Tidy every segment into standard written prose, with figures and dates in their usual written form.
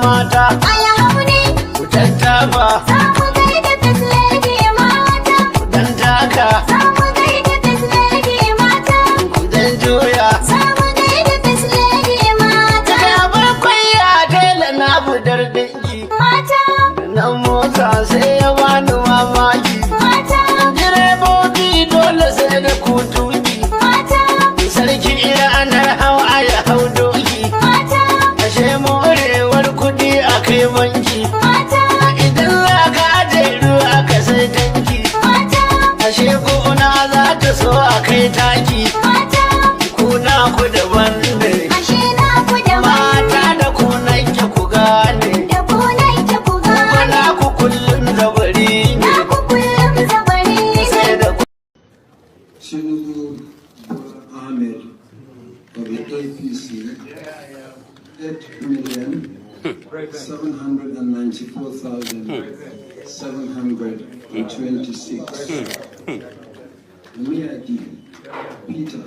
mata. Aya haune, Ku tattafa. samu gaida fasilaki mata. Ku dan taka. Samu gaida fasilaki mata. Ku dan juya. Samu gaida fasilaki mata. Daga bakwai ya tela na budar dangi. Mata, Nan mota sai ya bani mamaki. mata, Direbobi dole sai da kutuki. mata, Sarki ranar hawa ya hau doki. mata, Ashe morewar kuɗi a kai banki. mata, Idan za ka aje ruwa ka sai tanki. mata, Ashe gona za ta so a kai taki. mata. Kuna ku daban ne. Ashe na ku da Mata da ku nake ku gane. da ku nake ku Kuna gane. ku kullum zabari ne. Na ku kullum zabari Sai ne. da ku Tinubu Ahmed of the APC, 8,794,726. Miyadi Peter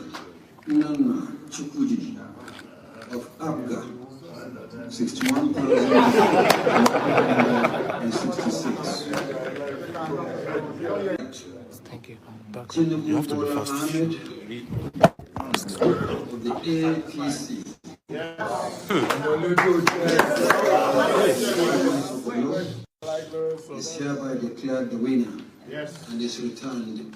Nana Chukudi of Abga, 61,166. Thank you. Back. Tinubu You have to be Bola fast. Ahmed of the APC. Is hereby declared the winner and is returned.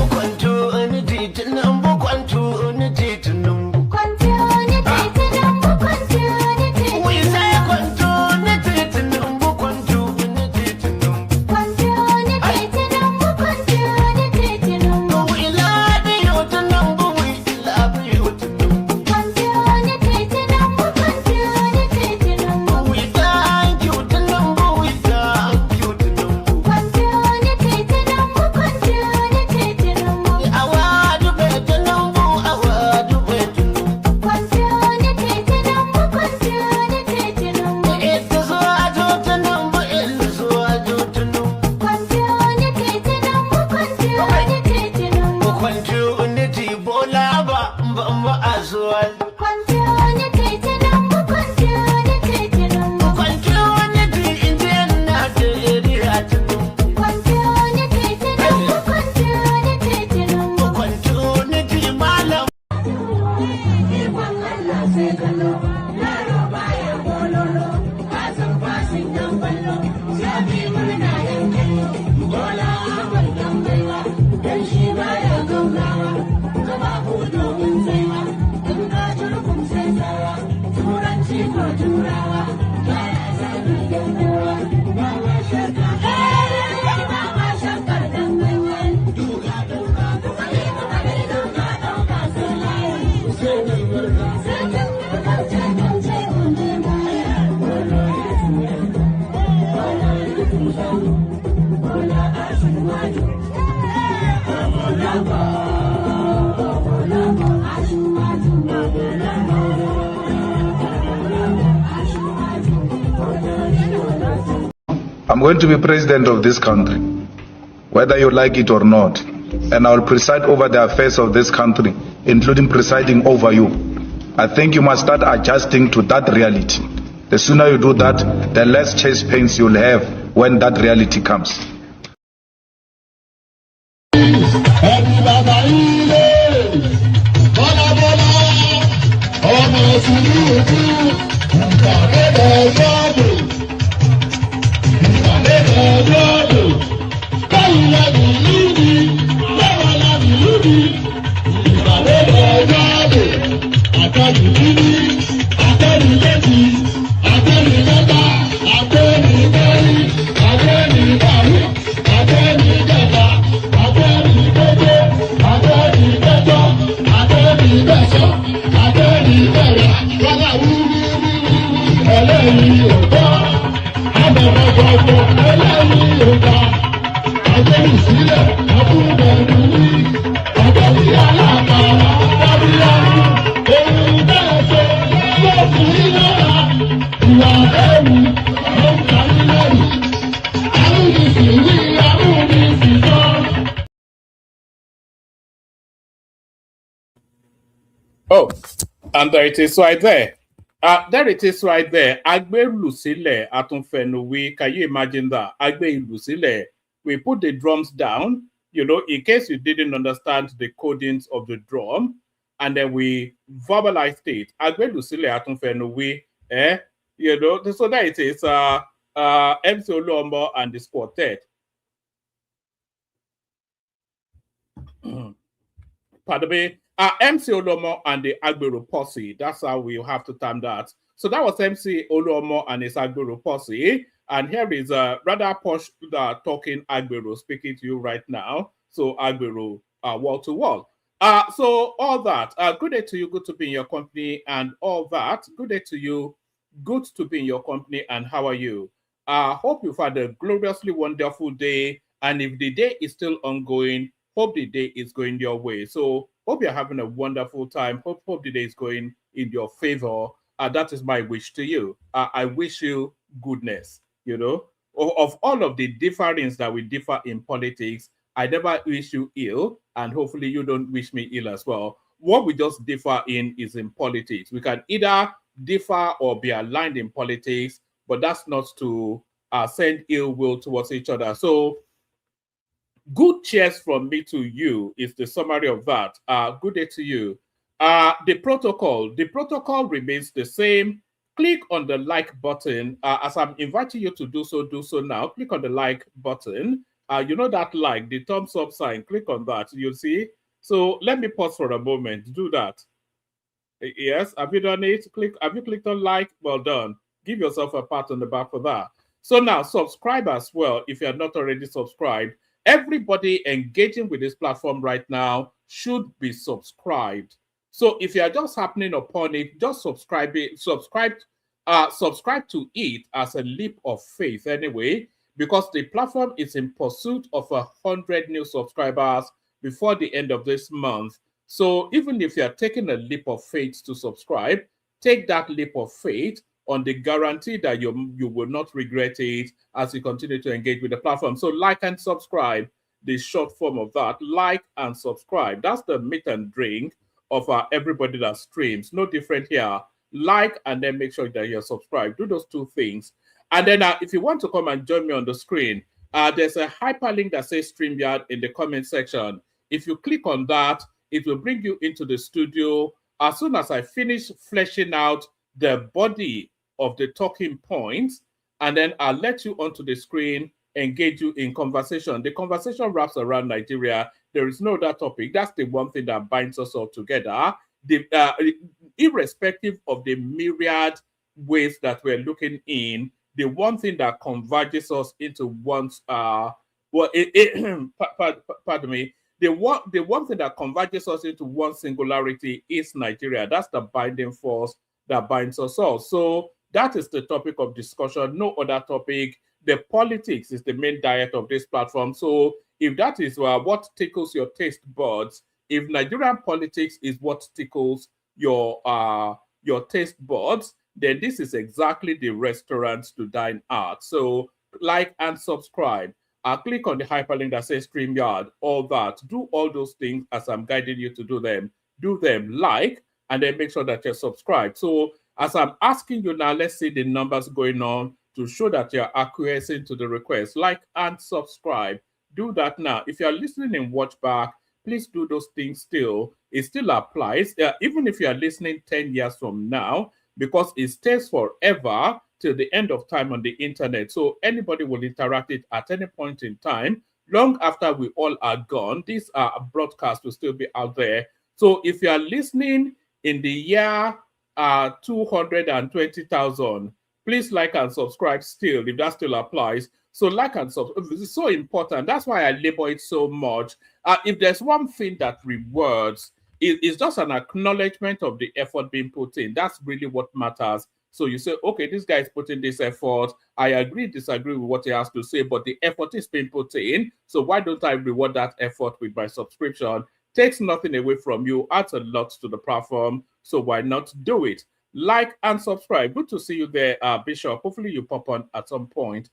kwanto ni titunan bu kwanto ni titunan bu. Kwanto ni titunan mu, kwanto ni titunan. Wai sai kwanto ni titunan bu kwanto ni titunan bu. Kwanto ni titunan mu, kwanto ni titunan mu. Wai labi yotunan bu wai labi yotunan bu. Kwanto ni titunan mu, kwanto ni titunan mu. Wai thank you tunan bu wai thank you tunan bu. Kwanto ni titunan mu, kwanto ni titunan mu. Awadu bai tunan bu awadu bai tunan bu. Kwanto ni titunan mu, kwanto ni titunan mu. Ita so ajo tunan bu ita so ajo tunan bu. Kwanto ni titunan mu, kwanto ni titunan mu. Kwanto ni ti bola ba ba a zuwa. Kwanto ni titunan mu, kwanto ni titunan mu. Kwanto ni ti indiyan na ta iriya tunan bu. Kwanto ni titunan mu, kwanto ni titunan mu. Kwanto ni ti malam. I'm going to be president of this country, whether you like it or not, and I will preside over the affairs of this country, including presiding over you. I think you must start adjusting to that reality. The sooner you do that, the less chest pains you'll have when that reality comes. Oh, and there it is right there. There it is right there. Agbe Lucile Atunfenuwi. Can you imagine that? Agbe Lucile. We put the drums down, you know, in case you didn't understand the codings of the drum, and then we verbalized it. Agbe Lucile Atunfenuwi. You know, so there it is. MC Oluomo and this quartet. Pardon me. MC Oluomo and the Agbero posse. That's how we have to term that. So that was MC Oluomo and his Agbero posse. And here is rather posh talking Agbero speaking to you right now. So Agbero wall to wall. So all that. Good day to you. Good to be in your company and all that. Good day to you. Good to be in your company. And how are you? Hope you've had a gloriously wonderful day. And if the day is still ongoing, hope the day is going your way. So hope you're having a wonderful time. Hope the day is going in your favor. That is my wish to you. I wish you goodness, you know. Of all of the difference that we differ in politics, I never wish you ill, and hopefully you don't wish me ill as well. What we just differ in is in politics. We can either differ or be aligned in politics, but that's not to send ill will towards each other. So good cheers from me to you is the summary of that. Good day to you. The protocol remains the same. Click on the like button. As I'm inviting you to do so now. Click on the like button. You know that like, the thumbs up sign. Click on that. You'll see. So let me pause for a moment. Do that. Yes, have you done it? Have you clicked on like? Well done. Give yourself a pat on the back for that. So now subscribe as well if you're not already subscribed. Everybody engaging with this platform right now should be subscribed. So if you are just happening upon it, just subscribe to it as a leap of faith anyway, because the platform is in pursuit of 100 new subscribers before the end of this month. So even if you are taking a leap of faith to subscribe, take that leap of faith on the guarantee that you will not regret it as you continue to engage with the platform. So like and subscribe, the short form of that, like and subscribe. That's the meat and drink of everybody that streams. No different here. Like and then make sure that you're subscribed. Do those two things. And then if you want to come and join me on the screen, there's a hyperlink that says StreamYard in the comment section. If you click on that, it will bring you into the studio. As soon as I finish fleshing out the body of the talking points, and then I'll let you onto the screen, engage you in conversation. The conversation wraps around Nigeria. There is no other topic. That's the one thing that binds us all together. Irrespective of the myriad ways that we're looking in, the one thing that converges us into one, pardon me, the one thing that converges us into one singularity is Nigeria. That's the binding force that binds us all. So that is the topic of discussion, no other topic. The politics is the main diet of this platform. So if that is what tickles your taste buds, if Nigerian politics is what tickles your taste buds, then this is exactly the restaurant to dine at. So like and subscribe. Click on the hyperlink that says StreamYard, all that. Do all those things as I'm guiding you to do them. Do them, like, and then make sure that you're subscribed. So as I'm asking you now, let's see the numbers going on to show that you're acquiescing to the request. Like and subscribe. Do that now. If you're listening in watch back, please do those things still. It still applies, even if you are listening 10 years from now, because it stays forever till the end of time on the internet. So anybody will interact it at any point in time. Long after we all are gone, this broadcast will still be out there. So if you are listening in the year 220,000, please like and subscribe still, if that still applies. So like and subscribe, this is so important. That's why I label it so much. If there's one thing that rewards, it's just an acknowledgement of the effort being put in. That's really what matters. So you say, okay, this guy is putting this effort. I agree, disagree with what he has to say, but the effort is being put in. So why don't I reward that effort with my subscription? Takes nothing away from you, adds a lot to the platform. So why not do it? Like and subscribe. Good to see you there, Bishop. Hopefully you pop on at some point.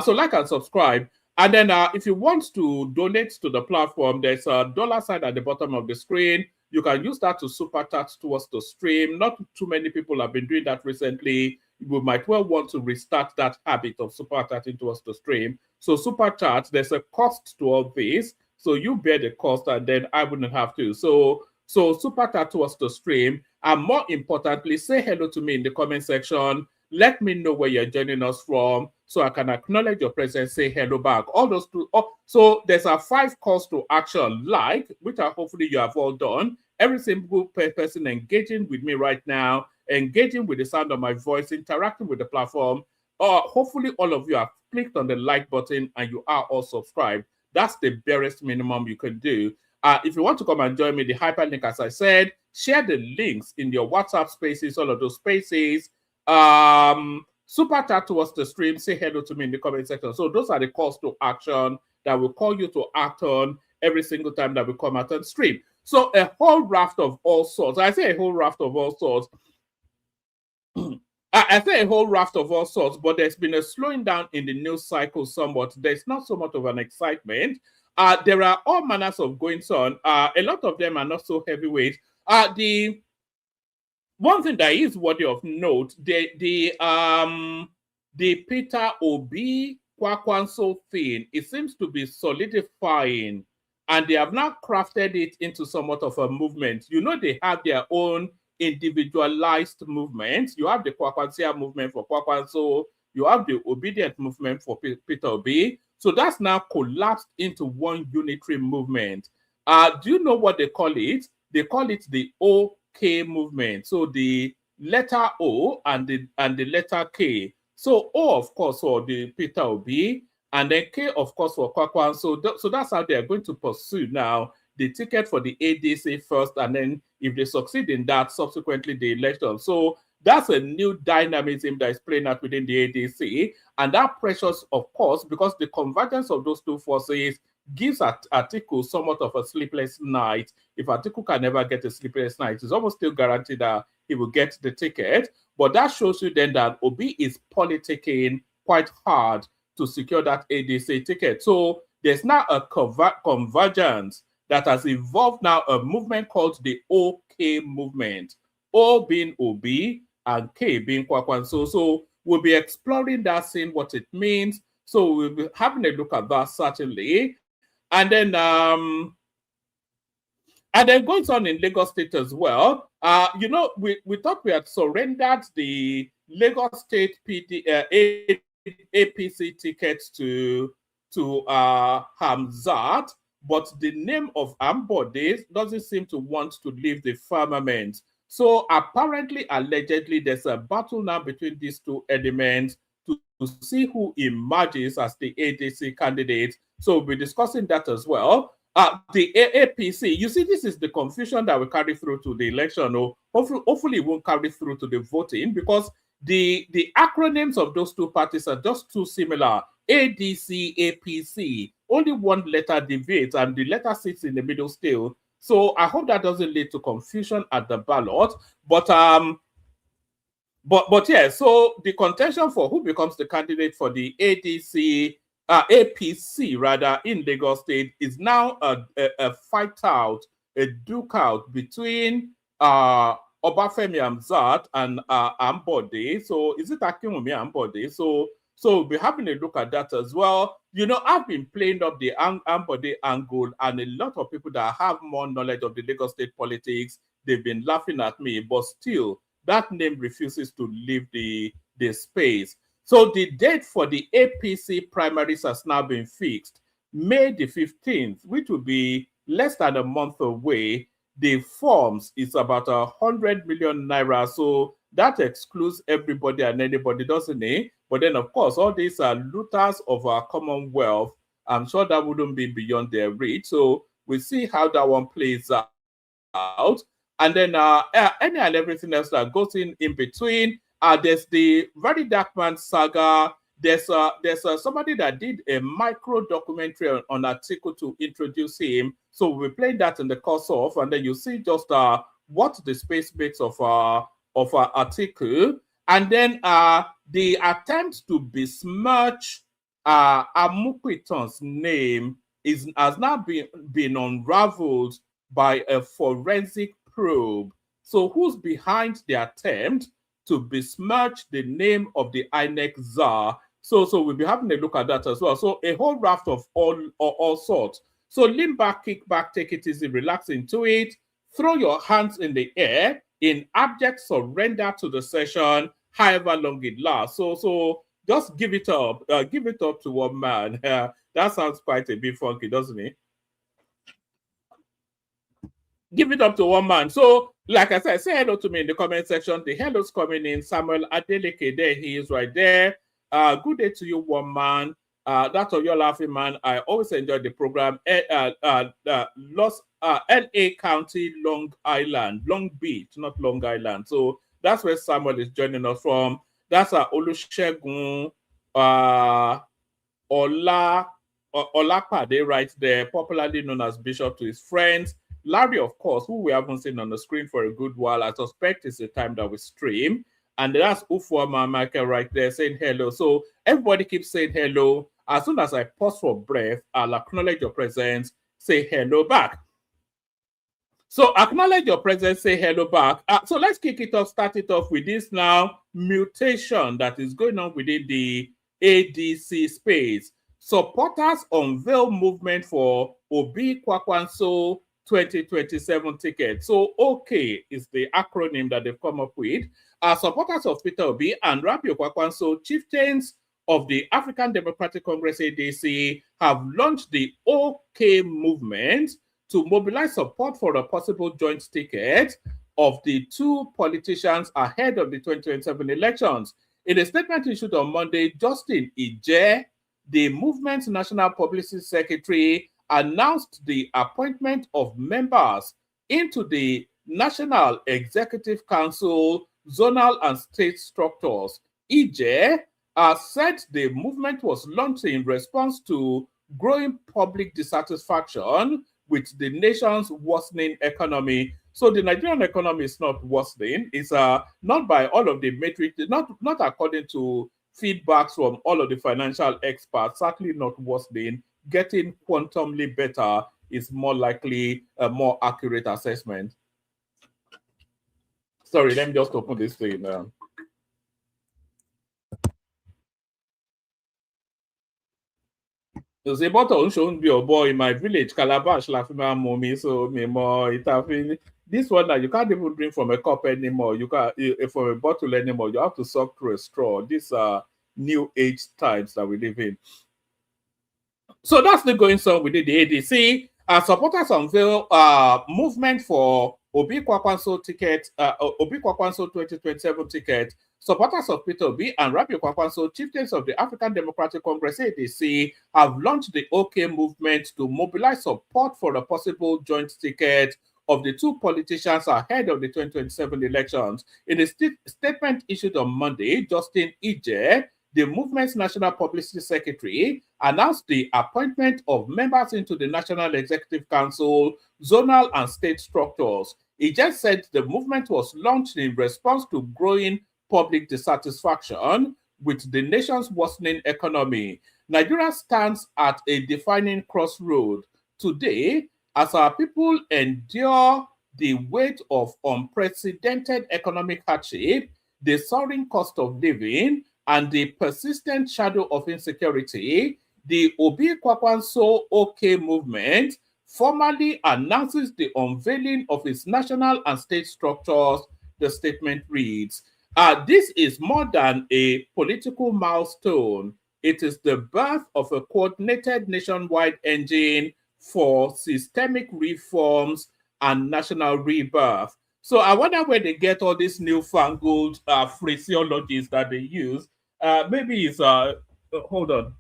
So like and subscribe. And then if you want to donate to the platform, there's a dollar sign at the bottom of the screen. you can use that to super chat towards the stream. Not too many people have been doing that recently. We might well want to restart that habit of super chatting towards the stream. So super chat, there's a cost to all this. So you bear the cost and then I wouldn't have to. So super chat towards the stream. And more importantly, say hello to me in the comment section. Let me know where you're joining us from so I can acknowledge your presence, say hello back. All those two. Oh, so there's a 5 calls to action, like, which are hopefully you have all done. Every single person engaging with me right now, engaging with the sound of my voice, interacting with the platform. Hopefully all of you have clicked on the like button and you are all subscribed. That's the barest minimum you can do. If you want to come and join me, the hyperlink, as I said, share the links in your WhatsApp spaces, all of those spaces. Super chat towards the stream, say hello to me in the comment section. So those are the calls to action that will call you to act on every single time that we come out on stream. So a whole raft of all sorts. I say a whole raft of all sorts. I say a whole raft of all sorts, but there's been a slowing down in the news cycle somewhat. There's not so much of an excitement. There are all manners of goings on. A lot of them are not so heavyweight. The one thing that is worthy of note, the Peter Obi Kwakwanso thing, it seems to be solidifying, and they have now crafted it into somewhat of a movement. You know, they have their own individualized movements. You have the Kwakwansia movement for Kwakwanso, you have the obedient movement for Peter Obi. So that's now collapsed into one unitary movement. Do you know what they call it? They call it the OK movement. So the letter O and the letter K. So O, of course, for the Peter Obi, and then K, of course, for Kwakwanso. So that's how they are going to pursue now the ticket for the ADC first, and then if they succeed in that, subsequently the election. So that's a new dynamism that is playing out within the ADC, and that pressures, of course, because the convergence of those two forces gives Atiku somewhat of a sleepless night. If Atiku can never get a sleepless night, it's almost still guaranteed that he will get the ticket. But that shows you then that Obi is politicking quite hard to secure that ADC ticket. So there's now a convergence that has evolved now, a movement called the OK movement. O being Obi and K being Kwakwanso. So we'll be exploring that, seeing what it means. So we'll be having a look at that, certainly. And then going on in Lagos State as well. You know, we thought we had surrendered the Lagos State APC tickets to Hamzat, but the name of Ambode doesn't seem to want to leave the firmament. So apparently, allegedly, there's a battle now between these two elements to see who emerges as the ADC candidate. So we'll be discussing that as well. The APC, you see, this is the confusion that will carry through to the election. Or hopefully it won't carry through to the voting, because the acronyms of those two parties are just too similar. ADC, APC, only one letter deviates and the letter sits in the middle still. So I hope that doesn't lead to confusion at the ballot. But yeah, so the contention for who becomes the candidate for the APC rather in Lagos State is now a fight out, a duke out between Obafemi Hamzat and Ambode. So is it Akinwumi Ambode? So we'll be having a look at that as well. You know, I've been playing up the Ambode angle, and a lot of people that have more knowledge of the Lagos State politics, they've been laughing at me, but still, that name refuses to leave the space. So the date for the APC primaries has now been fixed. May the 15th, which will be less than a month away. The forms is about 100 million naira. So that excludes everybody and anybody, doesn't it? But then, of course, all these are looters of our commonwealth. I'm sure that wouldn't be beyond their reach. So we'll see how that one plays out. And then any and everything else that goes in between. There's the Very Dark Man saga. There's somebody that did a micro documentary on Atiku to introduce him. So we'll play that in the course of, and then you see just what the space makes of Atiku. And then the attempt to besmirch Amukwiton's name has now been unraveled by a forensic probe. So who's behind the attempt to besmirch the name of the INEC czar? So we'll be having a look at that as well. So a whole raft of all sorts. So lean back, kick back, take it easy, relax into it. Throw your hands in the air in abject surrender to the session, however long it lasts. So just give it up. Give it up to one man. That sounds quite a bit funky, doesn't it? Give it up to one man. So, like I said, say hello to me in the comment section. The hello's coming in. Samuel Adeleke, there he is right there. Good day to you, one man. That's all you're laughing, man. I always enjoy the program. LA County, Long Island, Long Beach, not Long Island. So that's where Samuel is joining us from. That's Olusegun Olapade right there, popularly known as Bishop to his friends. Larry, of course, who we haven't seen on the screen for a good while. I suspect it's the time that we stream. And that's Ufuama Michael right there saying hello. So everybody keeps saying hello. As soon as I pause for breath, I'll acknowledge your presence, say hello back. So acknowledge your presence, say hello back. So let's kick it off, start it off with this now mutation that is going on within the ADC space. Supporters unveil movement for Obi Kwakwanso 2027 ticket. So OK is the acronym that they've come up with. Supporters of Peter Obi and Rapio Kwakwanso, chieftains of the African Democratic Congress ADC, have launched the OK movement to mobilize support for a possible joint ticket of the two politicians ahead of the 2027 elections. In a statement issued on Monday, Justin Ije, the movement's national publicity secretary, announced the appointment of members into the National Executive Council, zonal and state structures. Ije said the movement was launched in response to growing public dissatisfaction with the nation's worsening economy. So the Nigerian economy is not worsening. It's not by all of the metrics, not according to feedbacks from all of the financial experts, certainly not worsening. Getting quantumly better is more likely a more accurate assessment. Sorry, let me just open this thing. There's a bottle showing be a boy in my village, Calabash, Lafima Mommy, so me more it. This one that you can't even drink from a cup anymore. You can't from a bottle anymore. You have to suck through a straw. These are new age times that we live in. So that's the going on within the ADC. Supporters unveil movement for Obi Kwakwanso ticket, Obi Kwakwanso 2027 ticket. Supporters of Peter Obi and Rapio Kwakwanso, chieftains of the African Democratic Congress ADC, have launched the OK movement to mobilize support for a possible joint ticket of the two politicians ahead of the 2027 elections. In a statement issued on Monday, Justin Ije, the movement's national publicity secretary, announced the appointment of members into the National Executive Council, zonal and state structures. He just said the movement was launched in response to growing public dissatisfaction with the nation's worsening economy. Nigeria stands at a defining crossroad today as our people endure the weight of unprecedented economic hardship, the soaring cost of living, and the persistent shadow of insecurity. The Obi Kwakwanso OK movement formally announces the unveiling of its national and state structures. The statement reads, this is more than a political milestone. It is the birth of a coordinated nationwide engine for systemic reforms and national rebirth. So I wonder where they get all these newfangled phraseologies that they use. Maybe it's hold on.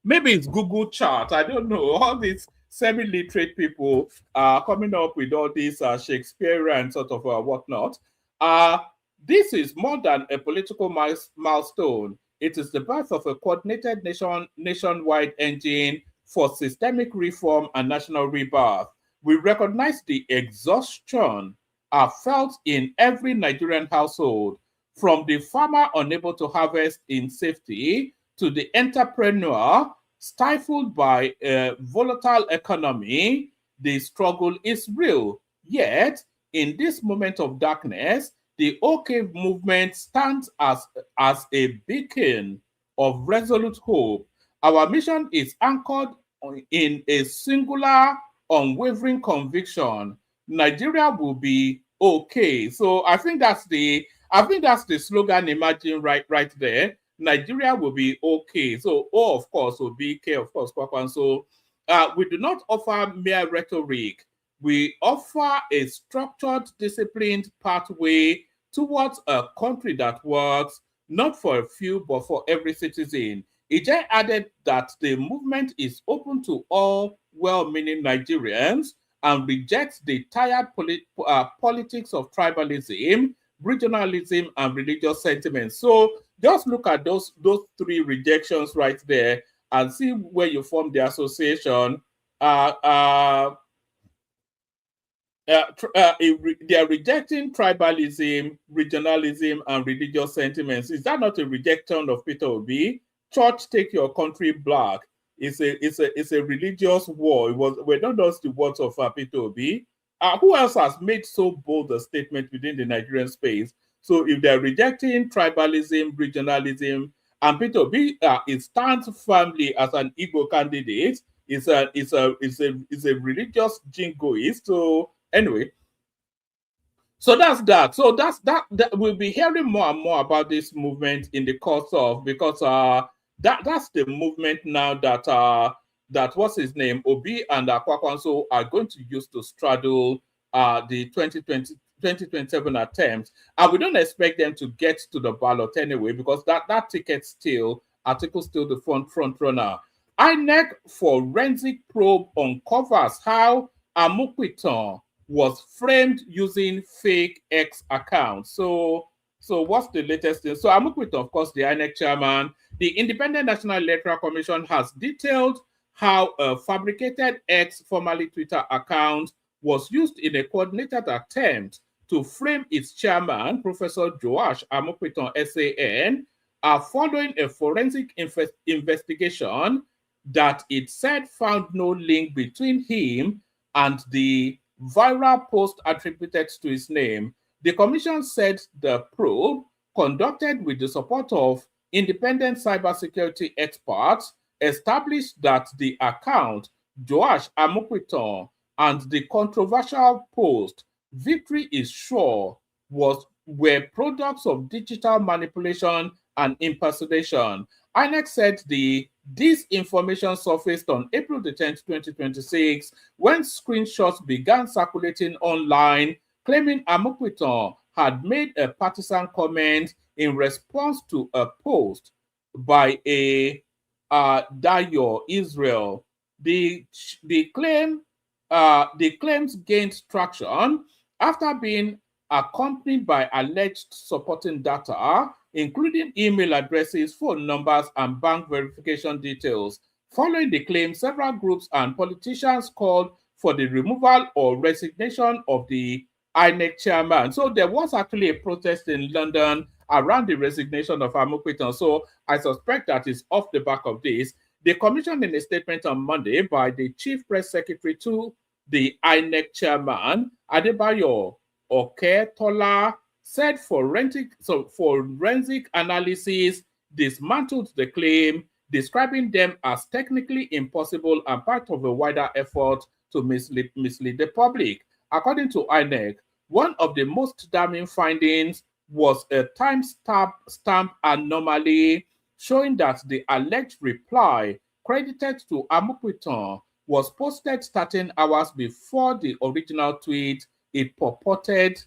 Maybe it's Google chart. I don't know. All these semi-literate people are coming up with all these Shakespearean sort of whatnot. This is more than a political milestone. It is the birth of a coordinated nationwide engine for systemic reform and national rebirth. We recognize the exhaustion felt in every Nigerian household, from the farmer unable to harvest in safety to the entrepreneur stifled by a volatile economy. the struggle is real. Yet, in this moment of darkness, the OK movement stands as a beacon of resolute hope. Our mission is anchored in a singular, unwavering conviction: Nigeria will be okay. So I think that's the slogan emerging right there. Nigeria will be okay. So O, of course, will be K, of course, Kwakwan. So we do not offer mere rhetoric. We offer a structured, disciplined pathway towards a country that works not for a few, but for every citizen. Ije added that the movement is open to all well-meaning Nigerians and rejects the tired politics of tribalism, regionalism, and religious sentiments. So just look at those three rejections right there and see where you form the association. They are rejecting tribalism, regionalism, and religious sentiments. Is that not a rejection of Peter Obi? Church, take your country black. It's a religious war. We're not just the words of Peter Obi. Who else has made so bold a statement within the Nigerian space? So if they're rejecting tribalism, regionalism, and Peter Obi it stands firmly as an Igbo candidate, is a religious jingoist. So anyway, so that's that. So that we'll be hearing more and more about this movement in the course of, because that's the movement now that what's his name, Obi and Kwakwanso are going to use to straddle the 2027 attempts. And we don't expect them to get to the ballot anyway, because that ticket still, Atiku still the front runner. INEC forensic probe uncovers how Amukwiton was framed using fake X accounts. So what's the latest thing? So Amukwiton, of course, the INEC chairman, the Independent National Electoral Commission has detailed how a fabricated X, formerly Twitter account, was used in a coordinated attempt to frame its chairman, Professor Joash Amukwiton, SAN, following a forensic investigation that it said found no link between him and the viral post attributed to his name. The commission said the probe, conducted with the support of independent cybersecurity experts, established that the account, Joash Amukwiton, and the controversial post, Victory is Sure, were products of digital manipulation and impersonation. INEC said this information surfaced on April the 10th, 2026, when screenshots began circulating online, claiming Amukwiton had made a partisan comment in response to a post by a Dayo Israel. The claims gained traction after being accompanied by alleged supporting data, including email addresses, phone numbers, and bank verification details. Following the claim, several groups and politicians called for the removal or resignation of the INEC chairman. So there was actually a protest in London around the resignation of Amukwiton. So I suspect that is off the back of this. The commission, in a statement on Monday by the chief press secretary to the INEC chairman, Adebayo Oketola, said forensic analysis dismantled the claim, describing them as technically impossible and part of a wider effort to mislead the public. According to INEC, one of the most damning findings was a timestamp anomaly showing that the alleged reply credited to Amukwiton was posted 13 hours before the original tweet it purportedly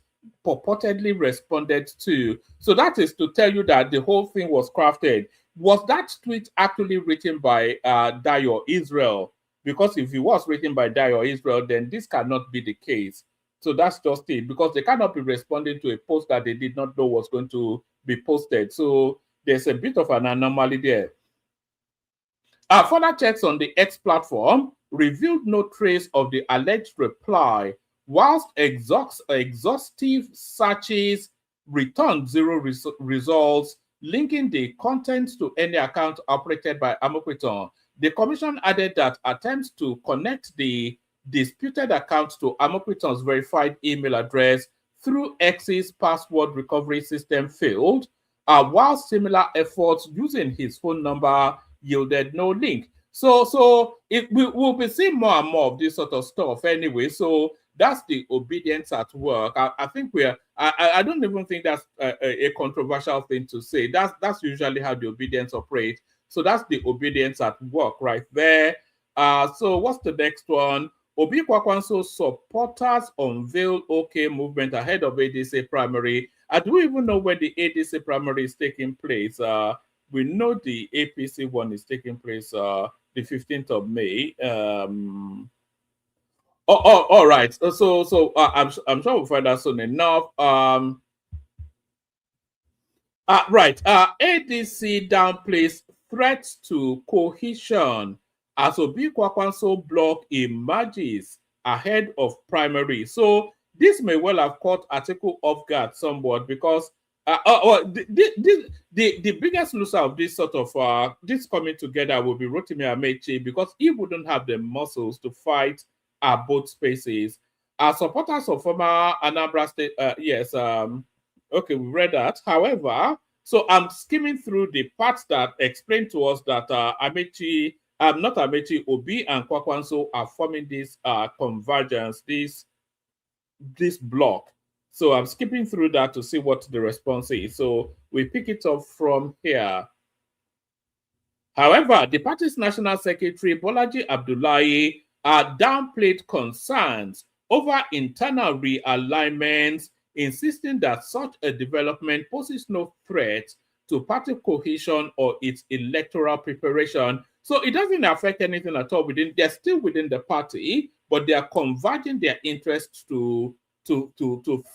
responded to. So that is to tell you that the whole thing was crafted. Was that tweet actually written by Dayo Israel? Because if it was written by Dayo Israel, then this cannot be the case. So that's just it, because they cannot be responding to a post that they did not know was going to be posted. So there's a bit of an anomaly there. Further checks on the X platform revealed no trace of the alleged reply, whilst exhaustive searches returned zero results linking the content to any account operated by Amukwiton. The commission added that attempts to connect the disputed accounts to Amopiton's verified email address through X's password recovery system failed, while similar efforts using his phone number yielded no link. So we'll be seeing more and more of this sort of stuff anyway. So that's the obedience at work. I think I don't even think that's a controversial thing to say. That's usually how the obedience operates. So that's the obedience at work right there. So what's the next one? Obi Kwakwanso supporters unveil OK movement ahead of ADC primary. Do we even know when the ADC primary is taking place? We know the APC one is taking place the 15th of May. All right. So I'm sure we'll find out soon enough. Right. ADC downplays threats to cohesion as Obi Kwakwanso block emerges ahead of primary. So this may well have caught Atiku off guard somewhat because the biggest loser of this sort of this coming together will be Rotimi Amechi, because he wouldn't have the muscles to fight at both spaces. Supporters of former Anambra State, yes, okay, we read that. However, so I'm skimming through the parts that explain to us that Amechi, not Amechi, Obi and Kwakwanso are forming this convergence, this block. So I'm skipping through that to see what the response is. So we pick it up from here. However, the party's national secretary, Bolaji Abdullahi, downplayed concerns over internal realignments, insisting that such a development poses no threat to party cohesion or its electoral preparation. So it doesn't affect anything at all they're still within the party, but they are converging their interests to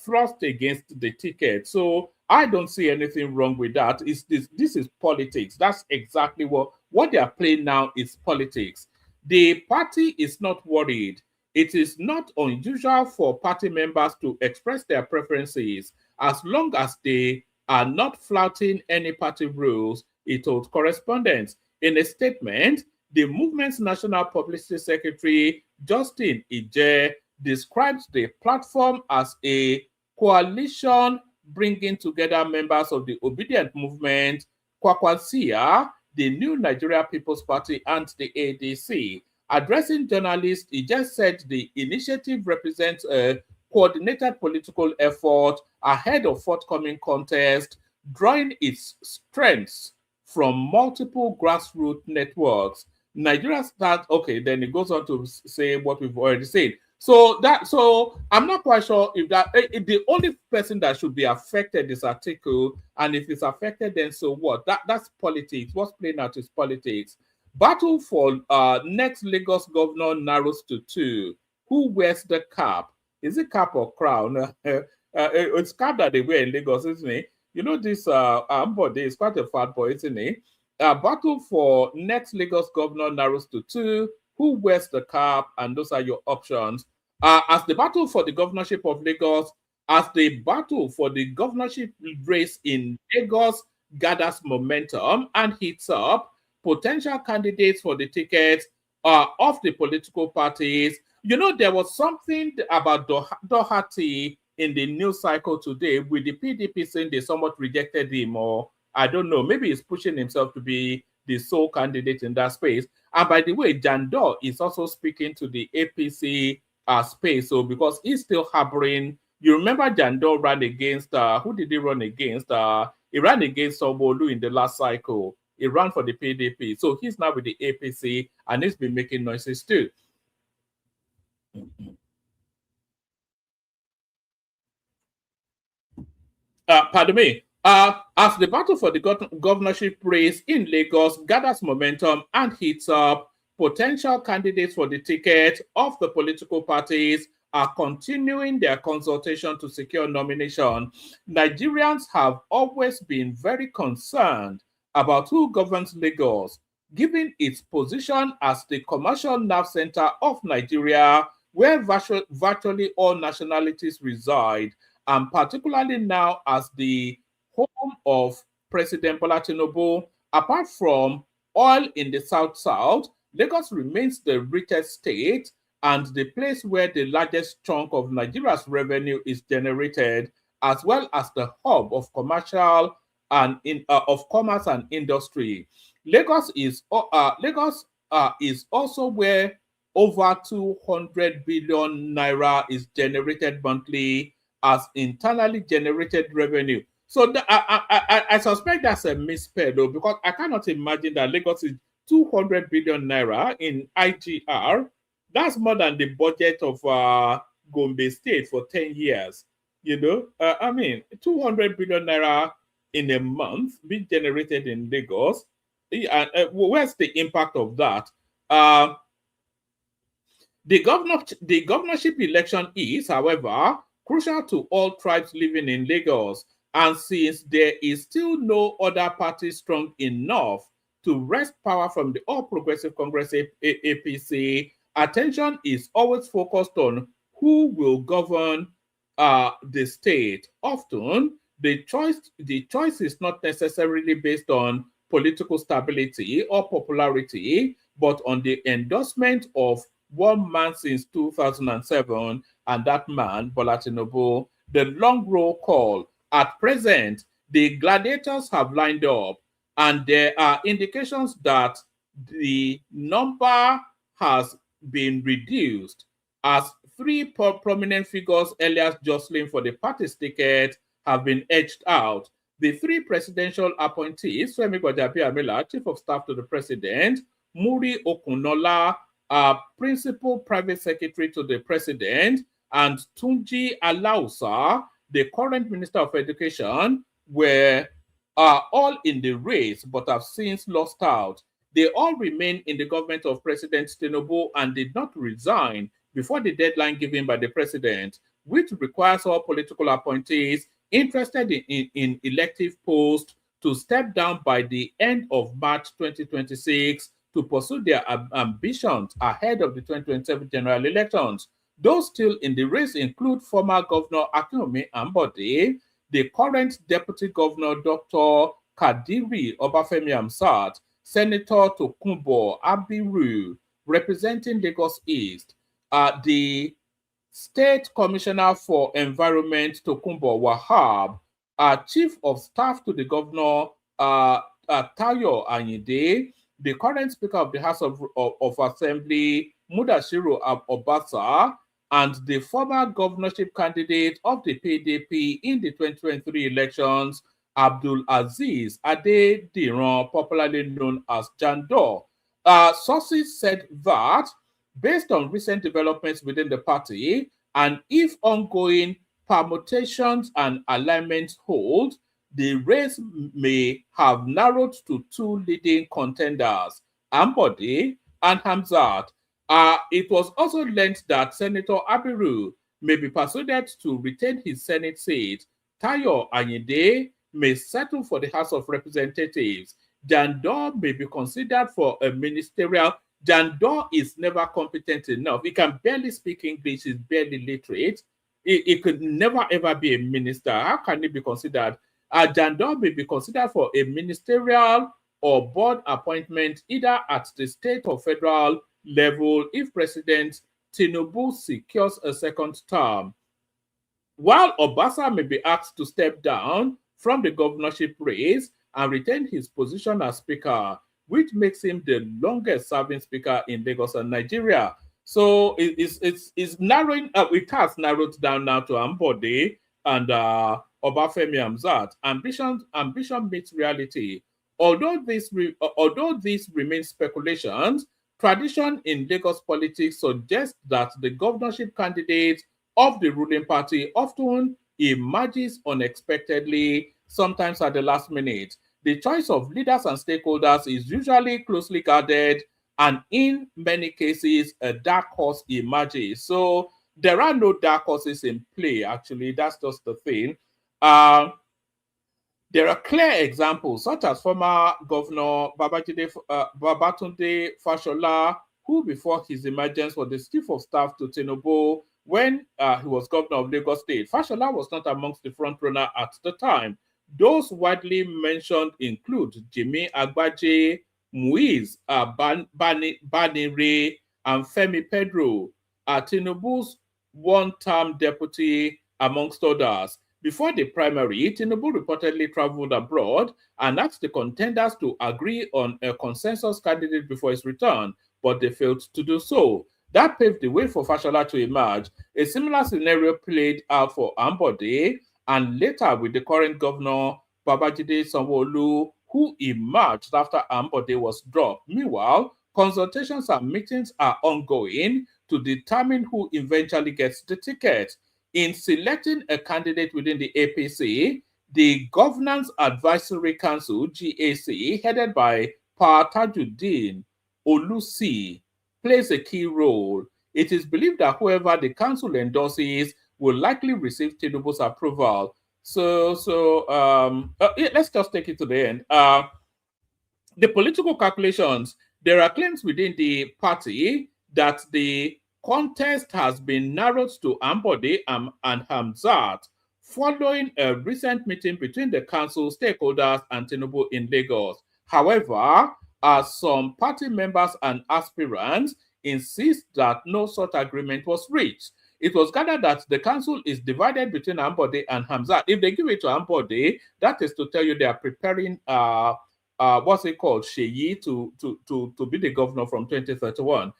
thrust against the ticket. So I don't see anything wrong with that. This is politics. That's exactly what they are playing now is politics. The party is not worried. It is not unusual for party members to express their preferences as long as they are not flouting any party rules, he told correspondents. In a statement, the movement's national publicity secretary, Justin Ije, describes the platform as a coalition bringing together members of the obedient movement, Kwakwansia, the New Nigeria People's Party, and the ADC. Addressing journalists, he just said the initiative represents a coordinated political effort ahead of forthcoming contest, drawing its strengths from multiple grassroots networks. Nigeria starts, okay, then it goes on to say what we've already said. So I'm not quite sure if the only person that should be affected is Atiku, and if it's affected, then so what? That's politics. What's playing out is politics. Battle for next Lagos governor narrows to two. Who wears the cap? Is it cap or crown? It's cap that they wear in Lagos, isn't it? You know this Ambode is quite a fat boy, isn't he? Battle for next Lagos governor narrows to two. Who wears the cap? And those are your options. As the battle for the governorship of Lagos, as the battle for the governorship race in Lagos gathers momentum and heats up, potential candidates for the tickets of the political parties. You know, there was something about Doherty in the news cycle today with the PDP saying they somewhat rejected him, or I don't know, maybe he's pushing himself to be the sole candidate in that space. And by the way, Jandor is also speaking to the APC space. So because he's still harboring, you remember Jandor ran against, who did he run against? He ran against Sobolu in the last cycle. He ran for the PDP. So he's now with the APC and he's been making noises too. Pardon me. As the battle for the governorship race in Lagos gathers momentum and heats up, potential candidates for the ticket of the political parties are continuing their consultation to secure nomination. Nigerians have always been very concerned about who governs Lagos, given its position as the commercial nerve center of Nigeria, where virtually all nationalities reside, and particularly now as the home of President Bola Tinubu. Apart from oil in the South-South, Lagos remains the richest state and the place where the largest chunk of Nigeria's revenue is generated, as well as the hub of commercial and of commerce and industry. Lagos is also where over 200 billion naira is generated monthly as internally generated revenue. So I suspect that's a misspell though, because I cannot imagine that Lagos is 200 billion naira in IGR. That's more than the budget of Gombe State for 10 years. You know, I mean, 200 billion naira in a month being generated in Lagos. Where's the impact of that? The governorship election is, however, crucial to all tribes living in Lagos, and since there is still no other party strong enough to wrest power from the All Progressive Congress APC, attention is always focused on who will govern the state. Often, the choice is not necessarily based on political stability or popularity, but on the endorsement of one man since 2007, and that man, Bola Tinubu. The long roll call. At present, the gladiators have lined up, and there are indications that the number has been reduced as three prominent figures earlier jostling for the party's ticket have been edged out. The three presidential appointees, Femi Gbajabiamila, Chief of Staff to the President, Muri Okunola, Principal Private Secretary to the President, and Tunji Alausa, the current Minister of Education, were all in the race but have since lost out. They all remain in the government of President Tinubu and did not resign before the deadline given by the President, which requires all political appointees interested in elective posts to step down by the end of March 2026 to pursue their ambitions ahead of the 2027 general elections. Those still in the race include former Governor Akinwumi Ambode, the current Deputy Governor Dr. Kadiri Obafemi Hamzat, Senator Tokunbo Abiru, representing Lagos East, the State Commissioner for Environment Tokunbo Wahab, Chief of Staff to the Governor Tayo Ayinde, the current Speaker of the House of Assembly Mudashiru Obasa, and the former governorship candidate of the PDP in the 2023 elections, Abdul Aziz Adediran, popularly known as Jandor. Sources said that, based on recent developments within the party, and if ongoing permutations and alignments hold, the race may have narrowed to two leading contenders, Ambode and Hamzat. It was also learned that Senator Abiru may be persuaded to retain his Senate seat. Tayo Ayinde may settle for the House of Representatives. Jandor may be considered for a ministerial. Jandor is never competent enough. He can barely speak English. He's barely literate. He could never ever be a minister. How can he be considered? Jandor may be considered for a ministerial or board appointment either at the state or federal level if President Tinubu secures a second term. While Obasa may be asked to step down from the governorship race and retain his position as Speaker, which makes him the longest serving Speaker in Lagos and Nigeria. So it's narrowing up. It has narrowed down now to Ambode and Obafemi Hamzat. Ambition meets reality. Although this remains speculations, tradition in Lagos politics suggests that the governorship candidate of the ruling party often emerges unexpectedly, sometimes at the last minute. The choice of leaders and stakeholders is usually closely guarded, and in many cases, a dark horse emerges. So there are no dark horses in play, actually. That's just the thing. There are clear examples, such as former Governor Babatunde Fashola, who before his emergence was the Chief of Staff to Tinubu when he was Governor of Lagos State. Fashola was not amongst the frontrunner at the time. Those widely mentioned include Jimmy Agbaje, Muiz Banire, and Femi Pedro. Tinubu's one-term deputy, amongst others. Before the primary, Tinubu reportedly traveled abroad and asked the contenders to agree on a consensus candidate before his return, but they failed to do so. That paved the way for Fashola to emerge. A similar scenario played out for Ambode and later with the current governor, Babajide Sanwo-Olu, who emerged after Ambode was dropped. Meanwhile, consultations and meetings are ongoing to determine who eventually gets the ticket. In selecting a candidate within the APC, the Governance Advisory Council, GAC, headed by Tajuddin Olusi, plays a key role. It is believed that whoever the council endorses will likely receive Tinubu's approval. Let's just take it to the end. The political calculations, there are claims within the party that the contest has been narrowed to Ambode and Hamzat following a recent meeting between the council stakeholders and Tinubu in Lagos. However, some party members and aspirants insist that no such agreement was reached. It was gathered that the council is divided between Ambode and Hamzat. If they give it to Ambode, that is to tell you they are preparing what's it called, Sheyi, to be the governor from 2031.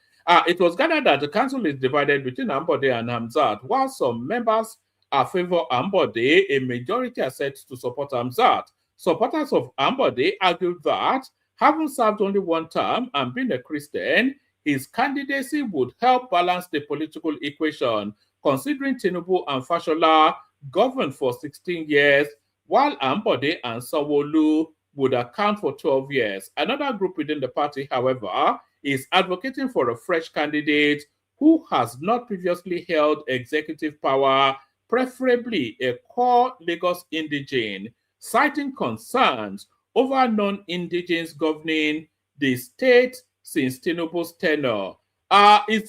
It was gathered that the council is divided between Ambode and Hamzat. While some members favor Ambode, a majority are set to support Hamzat. Supporters of Ambode argued that, having served only one term and being a Christian, his candidacy would help balance the political equation, considering Tinubu and Fashola governed for 16 years, while Ambode and Sanwo-Olu would account for 12 years. Another group within the party, however, is advocating for a fresh candidate who has not previously held executive power, preferably a core Lagos indigene, citing concerns over non-indigenes governing the state since Tinubu's tenure. Where is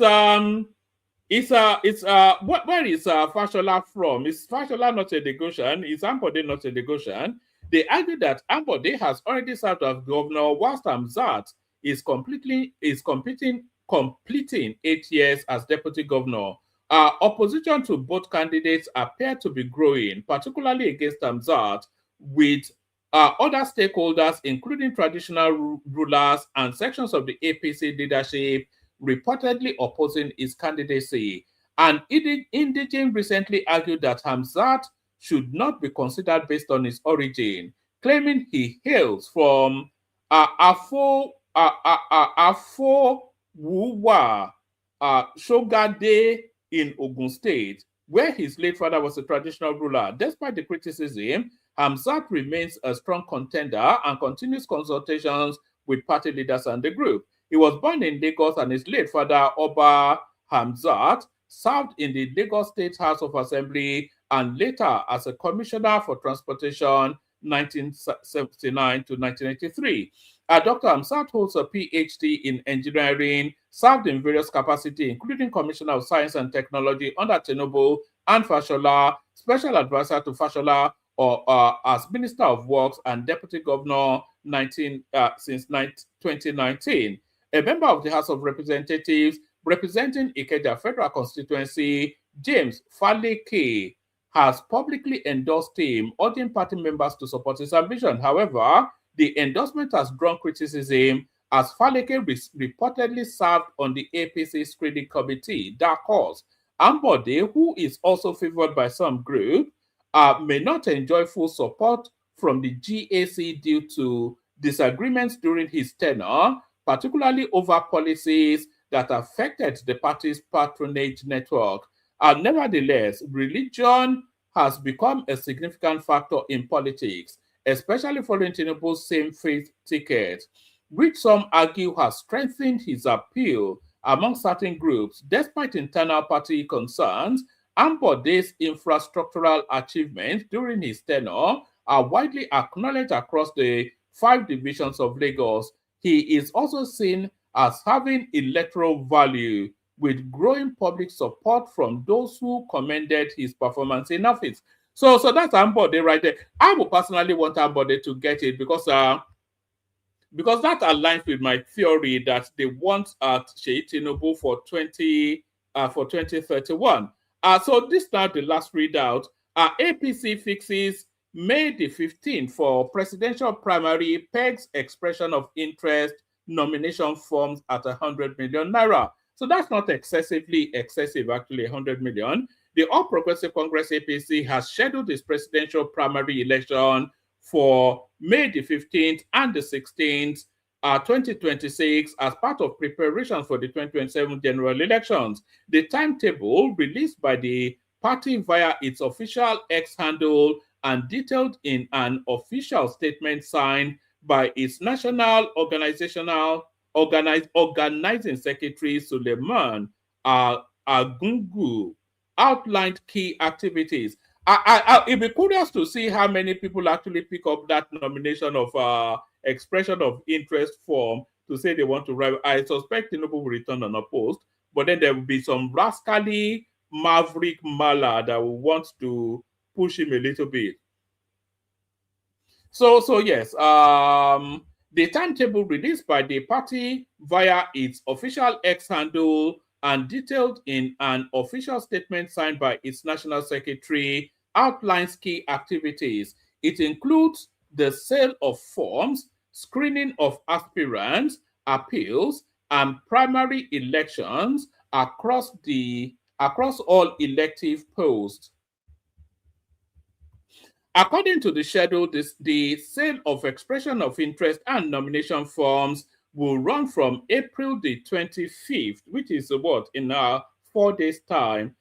Fashola from? Is Fashola not a Lagosian? Is Ambode not a Lagosian? They argue that Ambode has already served as governor, whilst Hamzat is completing 8 years as deputy governor. Opposition to both candidates appear to be growing, particularly against Hamzat, with other stakeholders, including traditional rulers and sections of the APC leadership, reportedly opposing his candidacy. An indigene recently argued that Hamzat should not be considered based on his origin, claiming he hails from Afo Wuwa Shogade in Ogun State, where his late father was a traditional ruler. Despite the criticism, Hamzat remains a strong contender and continues consultations with party leaders and the group. He was born in Lagos, and his late father, Oba Hamzat, served in the Lagos State House of Assembly and later as a commissioner for transportation 1979 to 1983. Dr. Hamzat holds a PhD in engineering, served in various capacities, including Commissioner of Science and Technology under Tinubu and Fashola, special advisor to Fashola, or as Minister of Works and Deputy Governor since 2019. A member of the House of Representatives representing Ikeja Federal Constituency, James Faleke, has publicly endorsed him, urging party members to support his ambition. However, the endorsement has drawn criticism as Faleke reportedly served on the APC screening committee. Dark horse Ambode, who is also favored by some group, may not enjoy full support from the GAC due to disagreements during his tenure, particularly over policies that affected the party's patronage network. Nevertheless, religion has become a significant factor in politics, especially following Tinubu's same-faith ticket, which some argue has strengthened his appeal among certain groups. Despite internal party concerns, Ambode's infrastructural achievements during his tenure are widely acknowledged across the 5 divisions of Lagos. He is also seen as having electoral value, with growing public support from those who commended his performance in office. So that's Ambode right there. I would personally want Ambode to get it because that aligns with my theory that they want Sheyi Tinubu for 20 for 2031. So this now the last readout. APC fixes May the 15th for presidential primary, pegs expression of interest nomination forms at 100 million naira. So that's not excessively excessive, actually, 100 million. The All Progressive Congress APC has scheduled its presidential primary election for May the 15th and the 16th, 2026, as part of preparations for the 2027 general elections. The timetable released by the party via its official X handle and detailed in an official statement signed by its national organizing secretary Suleiman Agungu, outlined key activities. It'd be curious to see how many people actually pick up that nomination of expression of interest form to say they want to run. I suspect Tinubu will return unopposed, but then there will be some rascally maverick mala that will want to push him a little bit. So yes, the timetable released by the party via its official X handle and detailed in an official statement signed by its national secretary outlines key activities. It includes the sale of forms, screening of aspirants, appeals, and primary elections across all elective posts. According to the schedule, the sale of expression of interest and nomination forms will run from April the 25th, which is what, in 4 days' time,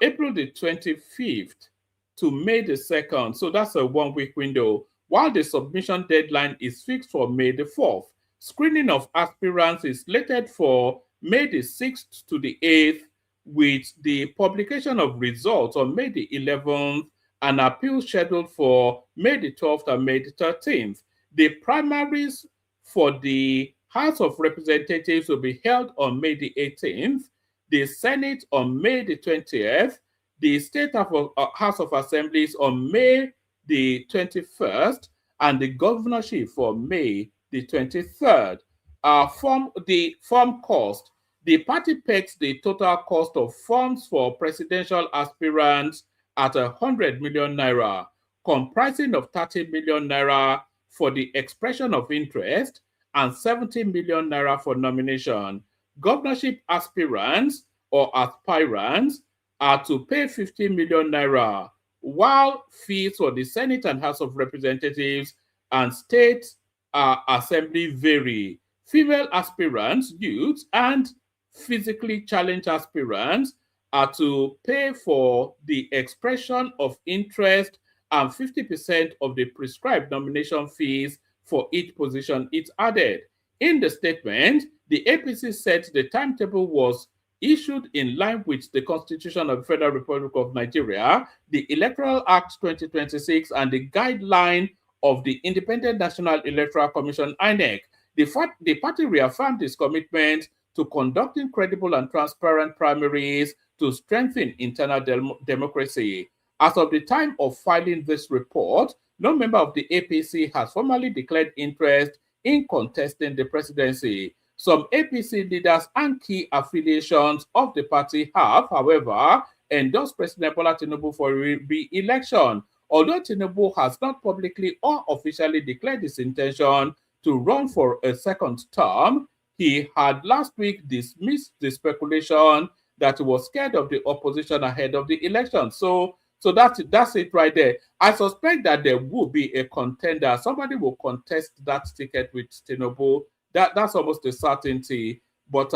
April the 25th to May the 2nd. So that's a 1-week window, while the submission deadline is fixed for May the 4th. Screening of aspirants is slated for May the 6th to the 8th, with the publication of results on May the 11th, an appeal scheduled for May the 12th and May the 13th. The primaries for the House of Representatives will be held on May the 18th, the Senate on May the 20th, the State House of Assemblies on May the 21st, and the governorship for May the 23rd. The form cost. The party pegs the total cost of forms for presidential aspirants at 100 million naira, comprising of 30 million naira for the expression of interest and 70 million naira for nomination. Governorship aspirants or aspirants are to pay 50 million naira, while fees for the Senate and House of Representatives and State Assembly vary. Female aspirants, youths, and physically challenged aspirants are to pay for the expression of interest and 50% of the prescribed nomination fees for each position it's added. In the statement, the APC said the timetable was issued in line with the Constitution of the Federal Republic of Nigeria, the Electoral Act 2026, and the guideline of the Independent National Electoral Commission, INEC. The party reaffirmed its commitment to conducting credible and transparent primaries to strengthen internal democracy. As of the time of filing this report, no member of the APC has formally declared interest in contesting the presidency. Some APC leaders and key affiliations of the party have, however, endorsed President Bola Tinubu for re-election. Although Tinubu has not publicly or officially declared his intention to run for a second term, he had last week dismissed the speculation that he was scared of the opposition ahead of the election. So that's it right there. I suspect that there will be a contender. Somebody will contest that ticket with Tinubu. That's almost a certainty. But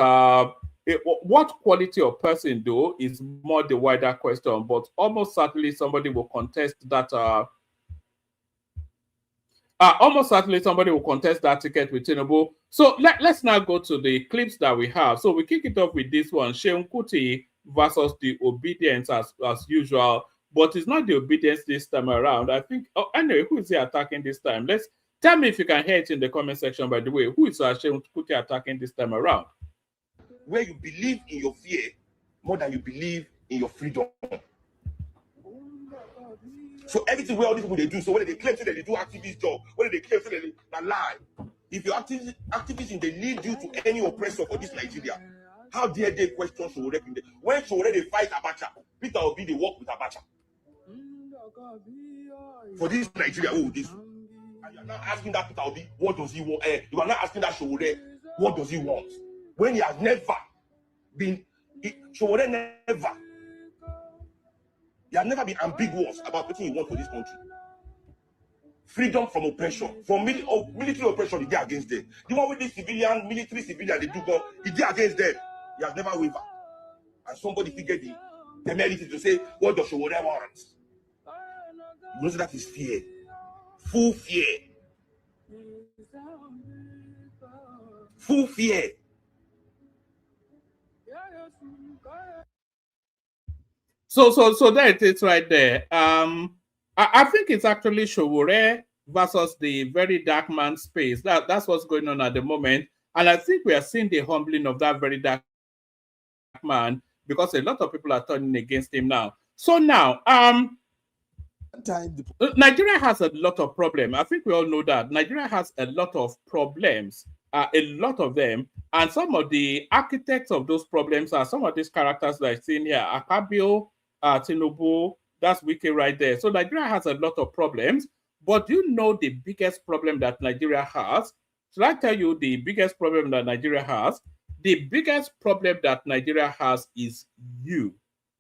what quality of person, though, is more the wider question. But almost certainly somebody will contest that. Almost certainly somebody will contest that ticket with Tinubu. So let's now go to the clips that we have. So we kick it off with this one, Seun Kuti versus the obedience as usual. But it's not the obedience this time around. I think, anyway, who is he attacking this time? Tell me if you can hear it in the comment section, by the way. Who is Seun Kuti attacking this time around? Where you believe in your fear more than you believe in your freedom. So everything where all these people they do, so when they claim that they do activist job, when they claim that they lie. If you're activism, they lead you to any oppressor for this Nigeria. How dare they question Sowore? When Sowore they fight Abacha, Peter Obi they work with Abacha. For this Nigeria, this. And you are now asking that Peter Obi, what does he want? You are not asking that Sowore, what does he want? When he has never been, Sowore never. He has never been ambiguous about what he wants for this country. Freedom from oppression, from military oppression, he did against them. The one with the military civilian, they do go, he did against them. He has never wavered. And somebody figured the temerity to say, what does Sowore want? You know that is fear. Full fear. Full fear. So there it is right there. I think it's actually Sowore versus the very dark man space. That's what's going on at the moment. And I think we are seeing the humbling of that very dark man because a lot of people are turning against him now. So now, Nigeria has a lot of problems. I think we all know that. Nigeria has a lot of problems, a lot of them. And some of the architects of those problems are some of these characters that I've seen here. Akabio, Tinubu, that's Wiki right there. So Nigeria has a lot of problems. But do you know the biggest problem that Nigeria has? Should I tell you the biggest problem that Nigeria has? The biggest problem that Nigeria has is you.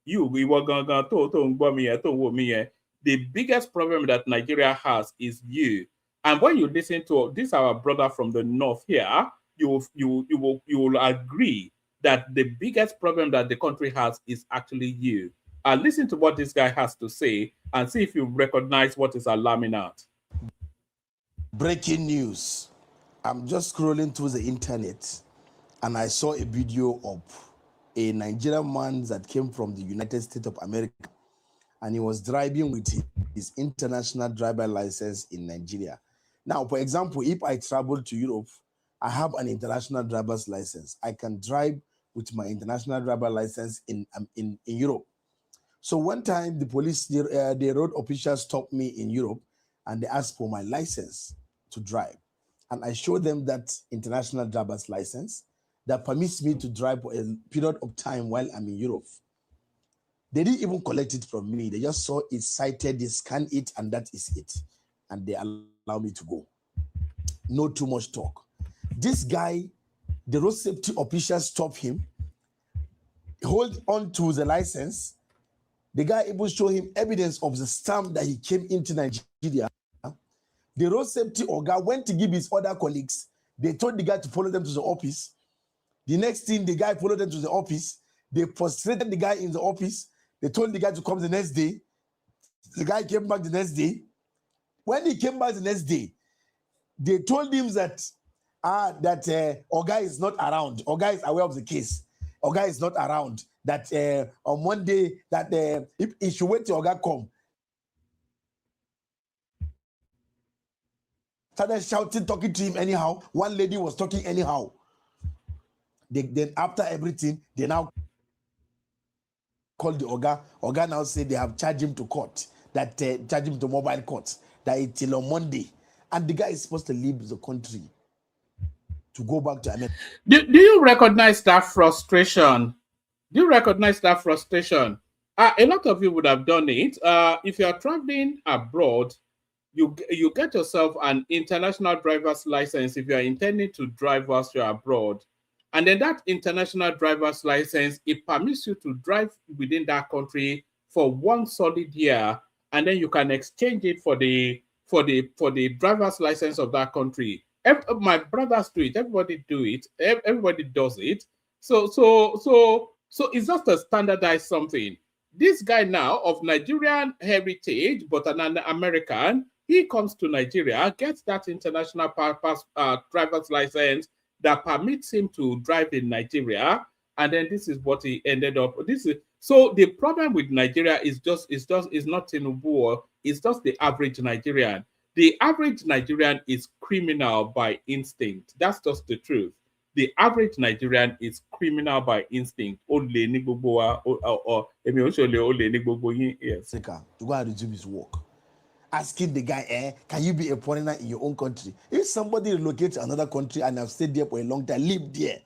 We were going to the biggest problem that Nigeria has is you. And when you listen to this, our brother from the north here, you will agree that the biggest problem that the country has is actually you. Listen to what this guy has to say and see if you recognize what is alarming out. Breaking news. I'm just scrolling through the internet and I saw a video of a Nigerian man that came from the United States of America, and he was driving with his international driver license in Nigeria. Now, for example, if I travel to Europe, I have an international driver's license. I can drive with my international driver license in Europe. So one time, the police, the road officials stopped me in Europe, and they asked for my license to drive. And I showed them that international driver's license that permits me to drive for a period of time while I'm in Europe. They didn't even collect it from me. They just saw it, cited, they scanned it, and that is it. And they allow me to go. No too much talk. This guy, the road safety officials stop him, hold on to the license. The guy even show him evidence of the stamp that he came into Nigeria. The road safety organ went to give his other colleagues. They told the guy to follow them to the office. The next thing, the guy followed them to the office. They frustrated the guy in the office. They told the guy to come the next day. The guy came back the next day. When he came back the next day, they told him that Oga is not around. Oga is aware of the case. Oga is not around. That on Monday, that if he should wait till Oga come. Started shouting, talking to him anyhow. One lady was talking anyhow. Then after everything, they now called the Oga. Oga now said they have charged him to court. That charged him to mobile court. That it's till on Monday. And the guy is supposed to leave the country to go back to America. Do you recognize that frustration? Do you recognize that frustration? A lot of you would have done it. If you are traveling abroad, you get yourself an international driver's license if you are intending to drive whilst you're abroad. And then that international driver's license, it permits you to drive within that country for 1 solid year, and then you can exchange it for the driver's license of that country. My brothers do it. Everybody do it. Everybody does it. So it's just a standardized something. This guy now of Nigerian heritage, but an American, he comes to Nigeria, gets that international driver's license that permits him to drive in Nigeria, and then this is what he ended up. So the problem with Nigeria is not Tinubu, it's just the average Nigerian. The average Nigerian is criminal by instinct. That's just the truth. The average Nigerian is criminal by instinct. Yes. To go and resume his work. Asking the guy, can you be a foreigner in your own country? If somebody relocates to another country and have stayed there for a long time, live there.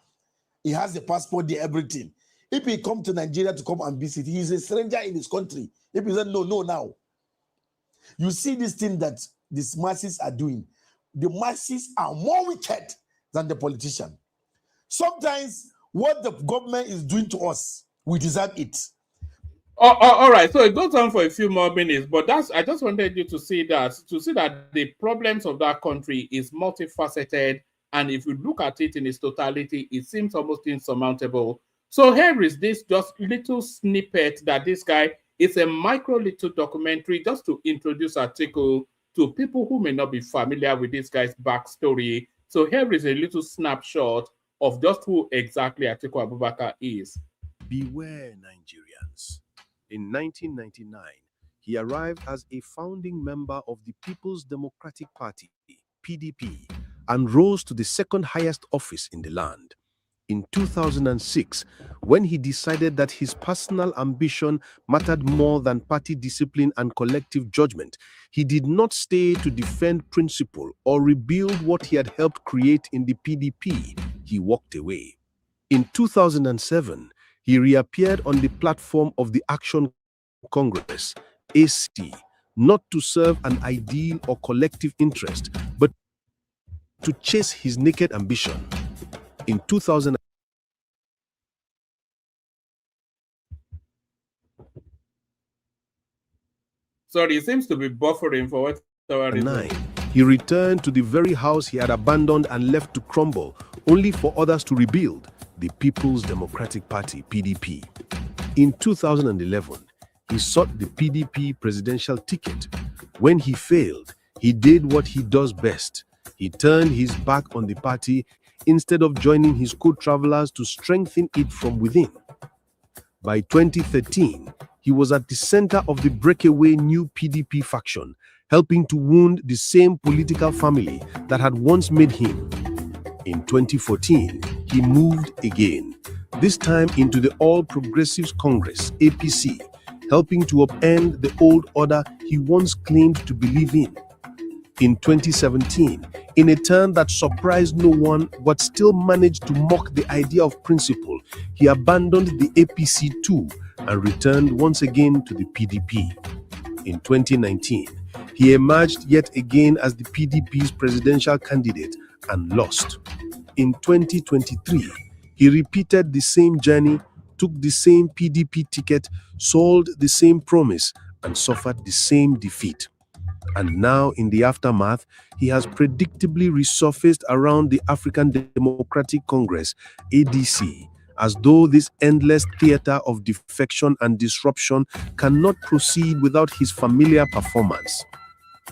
He has the passport, the everything. If he come to Nigeria to come and visit, he is a stranger in his country. If he said no now. You see this thing that these masses are doing. The masses are more wicked than the politician. Sometimes what the government is doing to us, we deserve it. All right, so it goes on for a few more minutes, but I just wanted you to see that the problems of that country is multifaceted, and if you look at it in its totality, it seems almost insurmountable. So here is this just little snippet that this guy is a little documentary just to introduce Atiku to people who may not be familiar with this guy's backstory. So here is a little snapshot of just who exactly Atiku Abubakar is. Beware, Nigerians. In 1999, he arrived as a founding member of the People's Democratic Party, PDP, and rose to the second highest office in the land. In 2006, when he decided that his personal ambition mattered more than party discipline and collective judgment, he did not stay to defend principle or rebuild what he had helped create in the PDP. He walked away. In 2007, he reappeared on the platform of the Action Congress, AC, not to serve an ideal or collective interest, but to chase his naked ambition. In 2000, sorry, it seems to be buffering for whatever reason. He returned to the very house he had abandoned and left to crumble, only for others to rebuild, the People's Democratic Party, PDP. In 2011, he sought the PDP presidential ticket. When he failed, he did what he does best. He turned his back on the party instead of joining his co-travelers to strengthen it from within. By 2013, he was at the center of the breakaway new PDP faction, helping to wound the same political family that had once made him. In 2014, he moved again, this time into the All Progressives Congress, APC, helping to upend the old order he once claimed to believe in. In 2017, in a turn that surprised no one but still managed to mock the idea of principle, he abandoned the APC too and returned once again to the PDP. In 2019, he emerged yet again as the PDP's presidential candidate and lost. In 2023, he repeated the same journey, took the same PDP ticket, sold the same promise, and suffered the same defeat. And now, in the aftermath, he has predictably resurfaced around the African Democratic Congress, ADC, as though this endless theater of defection and disruption cannot proceed without his familiar performance.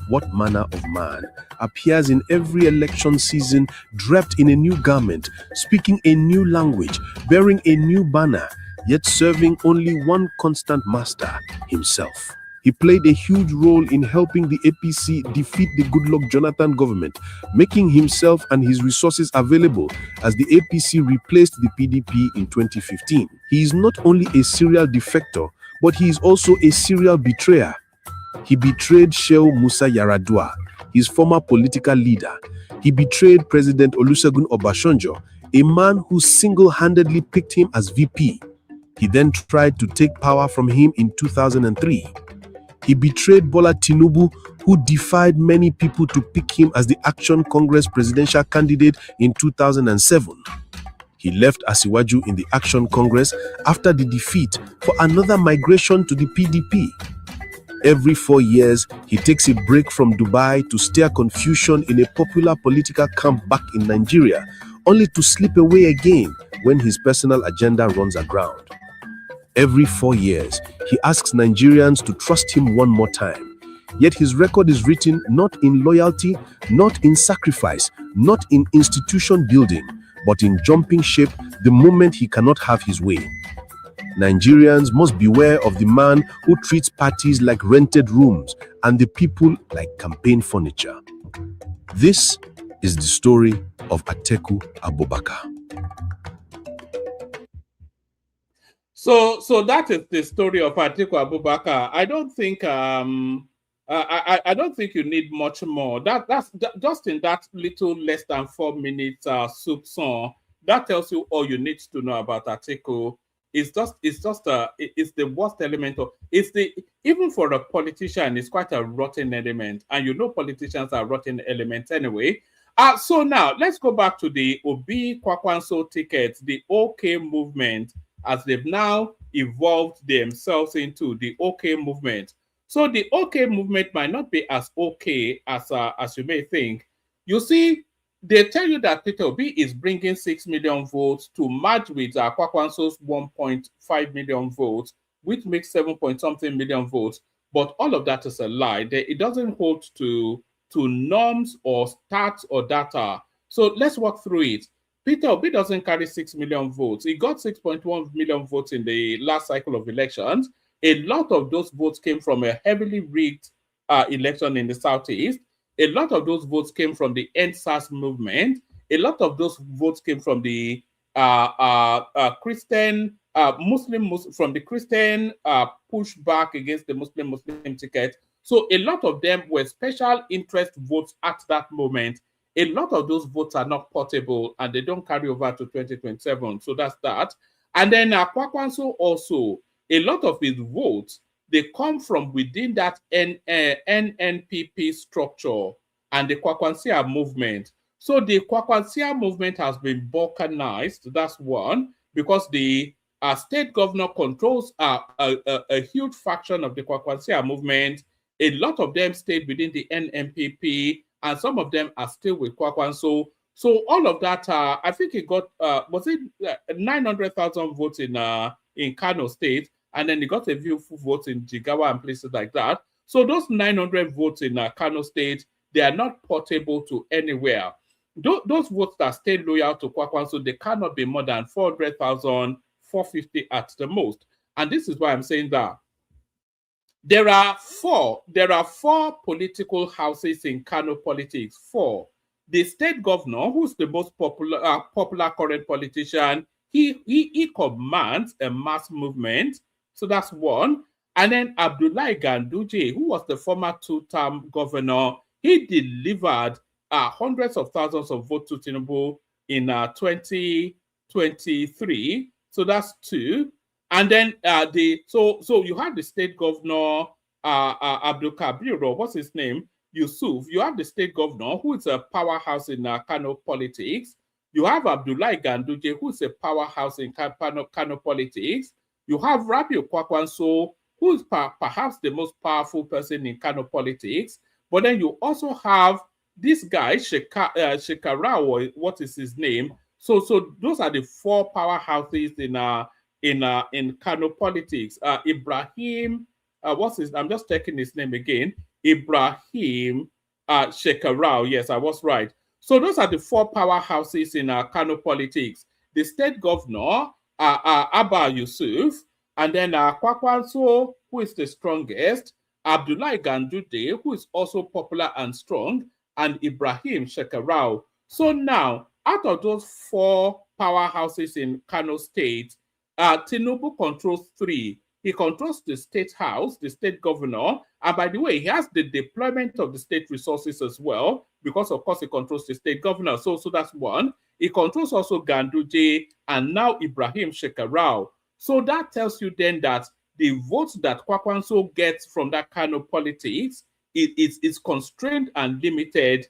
What manner of man appears in every election season draped in a new garment, speaking a new language, bearing a new banner, yet serving only one constant master, himself? He played a huge role in helping the APC defeat the Goodluck Jonathan government, making himself and his resources available as the APC replaced the PDP in 2015. He is not only a serial defector, but he is also a serial betrayer. He betrayed Shehu Musa Yaradua, his former political leader. He betrayed President Olusegun Obasanjo, a man who single-handedly picked him as VP. He then tried to take power from him in 2003. He betrayed Bola Tinubu, who defied many people to pick him as the Action Congress presidential candidate in 2007. He left Asiwaju in the Action Congress after the defeat for another migration to the PDP. Every 4 years, he takes a break from Dubai to stir confusion in a popular political camp back in Nigeria, only to slip away again when his personal agenda runs aground. Every 4 years, he asks Nigerians to trust him one more time. Yet his record is written not in loyalty, not in sacrifice, not in institution building, but in jumping ship the moment he cannot have his way. Nigerians must beware of the man who treats parties like rented rooms and the people like campaign furniture. This is the story of Atiku Abubakar. So that is the story of Atiku Abubakar. I don't think I don't think you need much more. That's just in that little less than 4 minutes soup song. that tells you all you need to know about Atiku. It's the worst element of even for a politician, it's quite a rotten element, and you know politicians are rotten elements anyway. So now let's go back to the Obi Kwakwanso ticket, the OK movement, as they've now evolved themselves into the OK movement. So the OK movement might not be as okay as you may think. You see, they tell you that Peter Obi is bringing 6 million votes to match with Kwakwanso's 1.5 million votes, which makes 7-point-something million votes. But all of that is a lie. It doesn't hold to norms or stats or data. So let's walk through it. Peter Obi doesn't carry 6 million votes. He got 6.1 million votes in the last cycle of elections. A lot of those votes came from a heavily rigged election in the Southeast. A lot of those votes came from the EndSARS movement. A lot of those votes came from the Christian pushback against the Muslim ticket. So a lot of them were special interest votes at that moment. A lot of those votes are not portable and they don't carry over to 2027. So that's that. And then Kwakwanso also, a lot of his votes, they come from within that NNPP structure and the Kwakwansia movement. So the Kwakwansia movement has been balkanized. That's one, because the state governor controls a huge fraction of the Kwakwansia movement. A lot of them stayed within the NNPP, and some of them are still with Kwakwanso. So all of that, I think it got, was it 900,000 votes in Kano State, and then he got a few votes in Jigawa and places like that. So those 900 votes in Kano State, they are not portable to anywhere. Those votes that stay loyal to Kwakwanso, they cannot be more than 400,000, 450 at the most. And this is why I'm saying that there are four political houses in Kano politics. Four. The state governor, who's the most popular current politician, he commands a mass movement. So that's one. And then Abdullahi Ganduje, who was the former two-term governor, he delivered hundreds of thousands of votes to Tinubu in 2023. So that's two. And then so you have the state governor, Abdul Kabir, what's his name? Yusuf. You have the state governor, who is a powerhouse in Kano politics. You have Abdullahi Ganduje, who is a powerhouse in Kano politics. You have Rabiu Kwakwanso, who is perhaps the most powerful person in Kano politics. But then you also have this guy, Shekarau, what is his name? So those are the four powerhouses in Kano politics. Ibrahim, I'm just checking his name again. Ibrahim Shekarau. Yes, I was right. So those are the four powerhouses in Kano politics. The state governor, Abba Yusuf, and then Kwakwanso, who is the strongest, Abdullahi Ganduje, who is also popular and strong, and Ibrahim Shekarau. So now, out of those four powerhouses in Kano State, Tinubu controls three. He controls the state house, the state governor, and by the way, he has the deployment of the state resources as well, because of course he controls the state governor. So that's one. He controls also Ganduje and now Ibrahim Shekarau. So that tells you then that the votes that Kwakwanso gets from that kind of politics is constrained and limited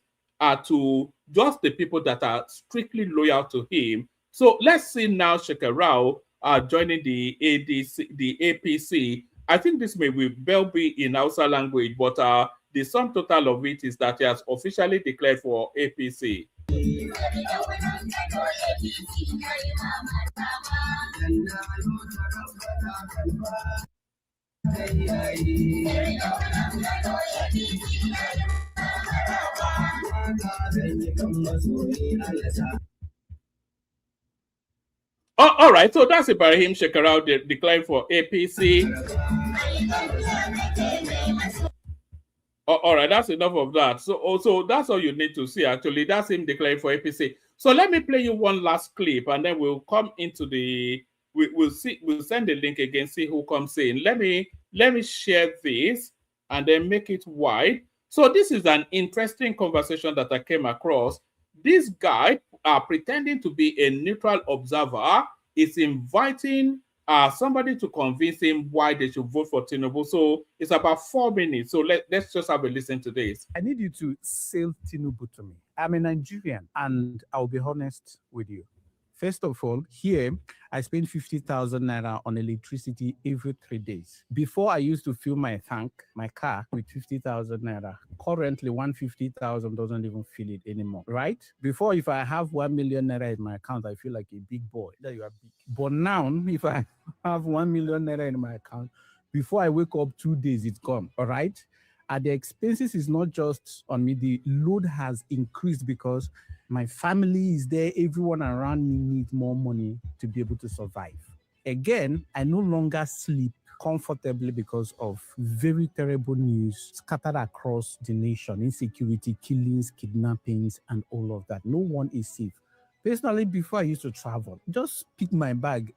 to just the people that are strictly loyal to him. So let's see now Shekarau joining the APC. I think this may well be in Hausa language, but the sum total of it is that he has officially declared for APC. Oh, all right, so that's Ibrahim Shekarau declaring for APC. Oh, all right, that's enough of that. So that's all you need to see, actually. That's him declaring for APC. So let me play you one last clip, and then we'll come into the... We'll send the link again, see who comes in. Let me share this and then make it wide. So this is an interesting conversation that I came across. This guy pretending to be a neutral observer is inviting somebody to convince him why they should vote for Tinubu. So it's about 4 minutes. So let's just have a listen to this. I need you to sell Tinubu to me. I'm a Nigerian, and I'll be honest with you. First of all, here, I spend 50,000 naira on electricity every 3 days. Before, I used to fill my tank, my car, with 50,000 naira. Currently, 150,000 doesn't even fill it anymore, right? Before, if I have 1 million naira in my account, I feel like a big boy. That you are big. But now, if I have 1 million naira in my account, before I wake up 2 days, it's gone, all right? And the expenses is not just on me. The load has increased because my family is there. Everyone around me needs more money to be able to survive. Again, I no longer sleep comfortably because of very terrible news scattered across the nation. Insecurity, killings, kidnappings, and all of that. No one is safe. Personally, before I used to travel, just pick my bag,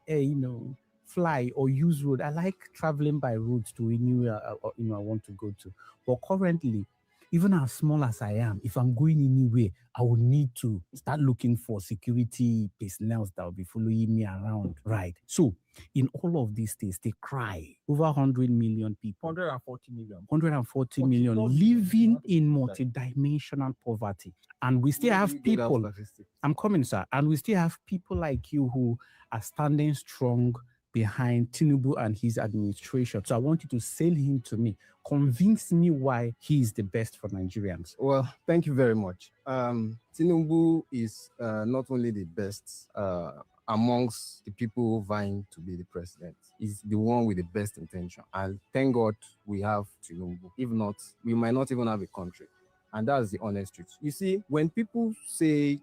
fly or use road. I like traveling by road to anywhere I want to go to. But currently, even as small as I am, if I'm going anywhere, I will need to start looking for security personnel that will be following me around. Right. So in all of these things, they cry. Over 100 million people. 140 million. 140 million living in multidimensional poverty. And we still have people. I'm coming, sir. And we still have people like you who are standing strong behind Tinubu and his administration. So I want you to sell him to me. Convince me why he is the best for Nigerians. Well, thank you very much. Tinubu is not only the best amongst the people vying to be the president. He's the one with the best intention. And thank God we have Tinubu. If not, we might not even have a country. And that's the honest truth. You see, when people say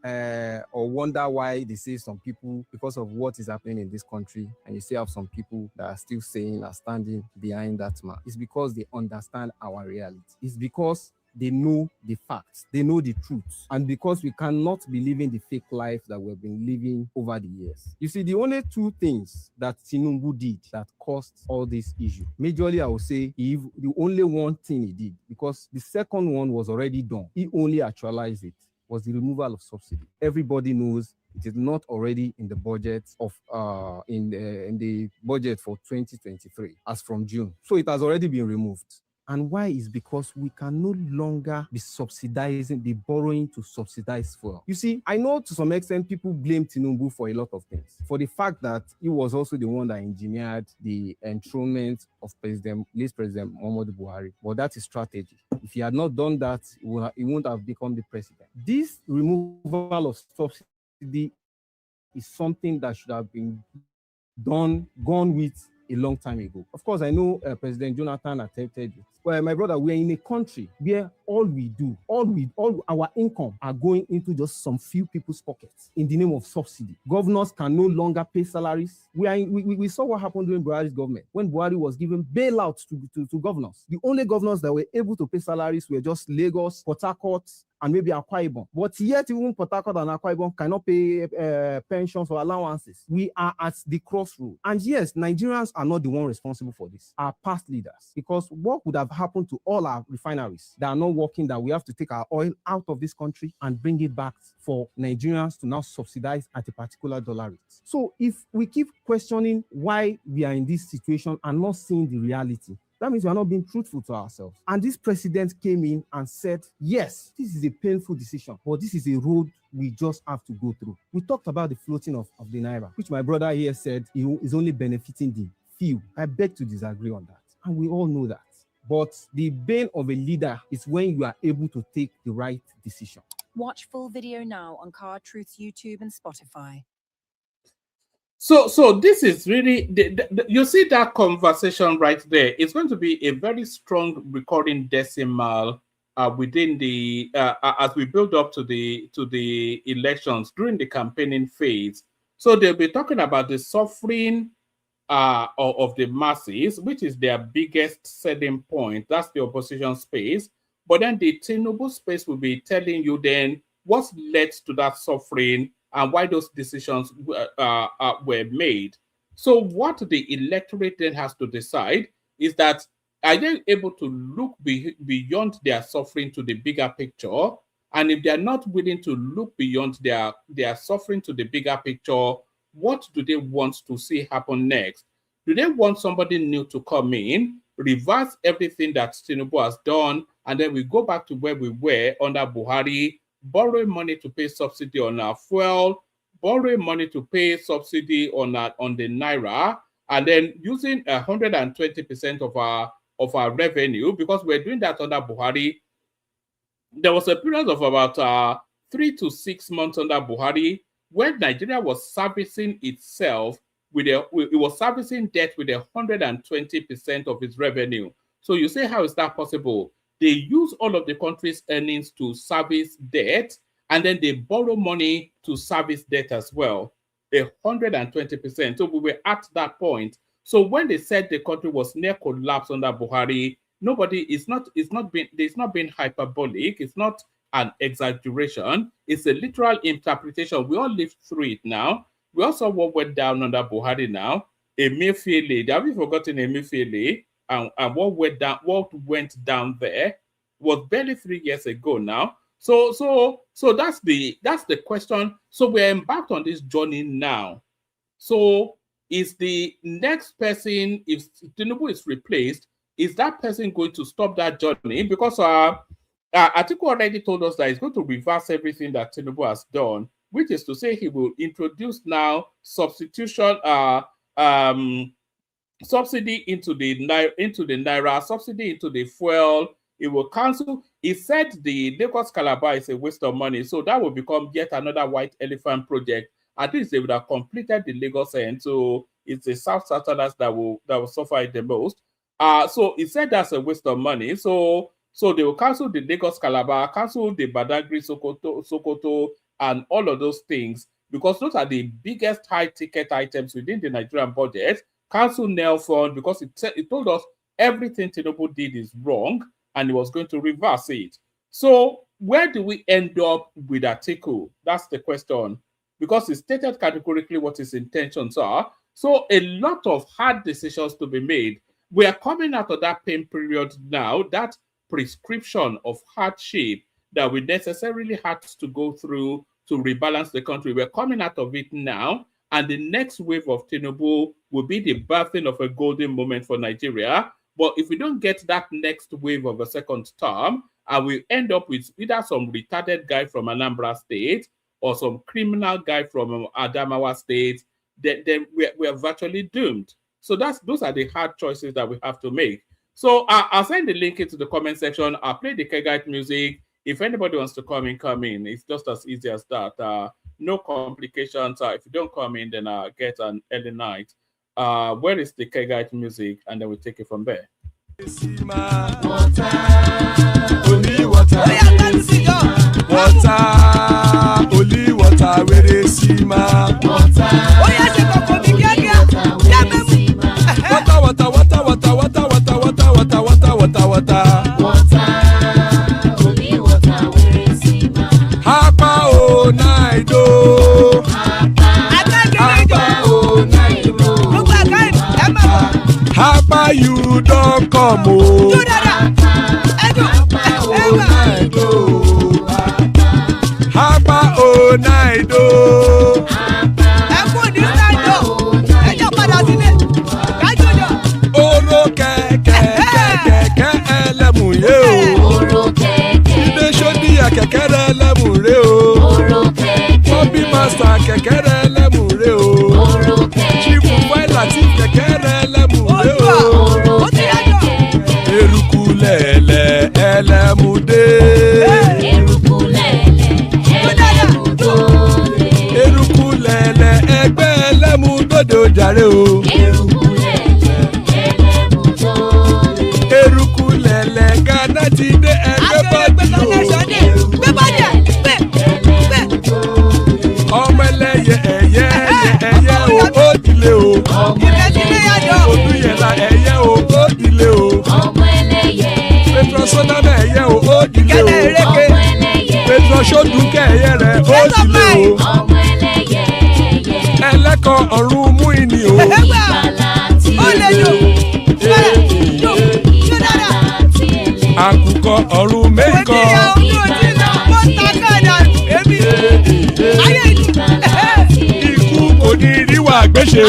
or wonder why they say some people, because of what is happening in this country, and you still have some people that are still saying, are standing behind that man, it's because they understand our reality. It's because they know the facts, they know the truth, and because we cannot be living the fake life that we've been living over the years. You see, the only two things that Tinubu did that caused all this issue, majorly I would say the only one thing he did, because the second one was already done, he only actualized it, was the removal of subsidy. Everybody knows it is not already in the budget of in the budget for 2023 as from June, so it has already been removed. And why is because we can no longer be subsidizing, the borrowing to subsidize fuel. You see, I know to some extent people blame Tinubu for a lot of things. For the fact that he was also the one that engineered the enthronement of late President Muhammadu Buhari. But that is strategy. If he had not done that, he wouldn't have become the president. This removal of subsidy is something that should have been gone with a long time ago. Of course, I know President Jonathan attempted it. Well, my brother, we are in a country where all we do, all our income are going into just some few people's pockets in the name of subsidy. Governors can no longer pay salaries. We saw what happened during Buhari's government when Buhari was giving bailouts to governors. The only governors that were able to pay salaries were just Lagos, Port Harcourt, and maybe Akwa Ibom. But yet even Port Harcourt and Akwa Ibom cannot pay pensions or allowances. We are at the crossroad. And yes, Nigerians are not the one responsible for this. Our past leaders. Because what would have happened to all our refineries that are not working, that we have to take our oil out of this country and bring it back for Nigerians to now subsidize at a particular dollar rate. So if we keep questioning why we are in this situation and not seeing the reality, that means we are not being truthful to ourselves. And this president came in and said, yes, this is a painful decision, but this is a road we just have to go through. We talked about the floating of the Naira, which my brother here said is only benefiting the few. I beg to disagree on that. And we all know that. But the bane of a leader is when you are able to take the right decision. Watch full video now on Car Truth's YouTube and Spotify. So this is really, you see that conversation right there. It's going to be a very strong recurring decimal within the, as we build up to the elections during the campaigning phase. So they'll be talking about the suffering of the masses, which is their biggest selling point. That's the opposition space. But then the Tinubu space will be telling you then what's led to that suffering and why those decisions were made. So what the electorate then has to decide is that, are they able to look beyond their suffering to the bigger picture And if they are not willing to look beyond their suffering to the bigger picture, what do they want to see happen next? Do they want somebody new to come in, reverse everything that Tinubu has done, and then we go back to where we were under Buhari, borrow money to pay subsidy on our fuel, borrow money to pay subsidy on the Naira, and then using 120% of our revenue, because we're doing that under Buhari. There was a period of about 3 to 6 months under Buhari when Nigeria was servicing itself it was servicing debt with 120% of its revenue. So you say, how is that possible? They use all of the country's earnings to service debt, and then they borrow money to service debt as well, 120%. So we were at that point. So when they said the country was near collapse under Buhari, there's not been hyperbolic. It's not an exaggeration. It's a literal interpretation. We all lived through it now. We also what went down under Buhari now. Emefiele, have you forgotten Emefiele? And what went down there was barely 3 years ago now. So that's the question. So we're embarked on this journey now. So is the next person, if Tinubu is replaced, is that person going to stop that journey? Because Atiku already told us that he's going to reverse everything that Tinubu has done, which is to say he will introduce now substitution, subsidy into the Naira, subsidy into the fuel. It will cancel. He said the Lagos Calabar is a waste of money, so that will become yet another white elephant project. At least they would have completed the Lagos end, so it's the South Southerners that will suffer it the most. So he said that's a waste of money. So they will cancel the Lagos Calabar, cancel the Badagry Sokoto, and all of those things, because those are the biggest high-ticket items within the Nigerian budget. Cancel Nail Fund, because it told us everything Tinubu did is wrong, and he was going to reverse it. So where do we end up with Atiku? That's the question, because he stated categorically what his intentions are. So a lot of hard decisions to be made. We are coming out of that pain period now, that prescription of hardship that we necessarily had to go through to rebalance the country. We're coming out of it now, and the next wave of Tinubu will be the birthing of a golden moment for Nigeria. But if we don't get that next wave of a second term, and we end up with either some retarded guy from Anambra State or some criminal guy from Adamawa State, then we are virtually doomed. So those are the hard choices that we have to make. So I'll send the link into the comment section. I'll play the Kegite music. If anybody wants to come in. It's just as easy as that. No complications. If you don't come in, then get an early night. Where is the Kegite music? And then we'll take it from there. Only water, where they see my water. Hapa you don't come oh. Hapa oh night oh. Oro keke elemu ye o. Oro keke. Ide shodi ya keke elemu re o. Oro keke. Bobby master keke elemu re o. Oro keke. Chifu Waila ti keke elemu re o. Oro keke. Eruku lele elemu de. Eruku lele elemu do. Eruku lele egbe elemu dode o jare o. Eruku Ghana ti dé ẹgbẹ́ ọmọ ẹlẹ́yẹ ẹyẹ o ó dilé o Odúyẹlá ẹyẹ o ó dilé o Petrosonama ẹyẹ o ó dilé o Petrosodunke ẹyẹ rẹ ó dilé o ẹlẹ́kọ̀ ọ̀run mú ìní o. Àkùkọ ọ̀run mẹ́kọ̀. àgbéṣe o.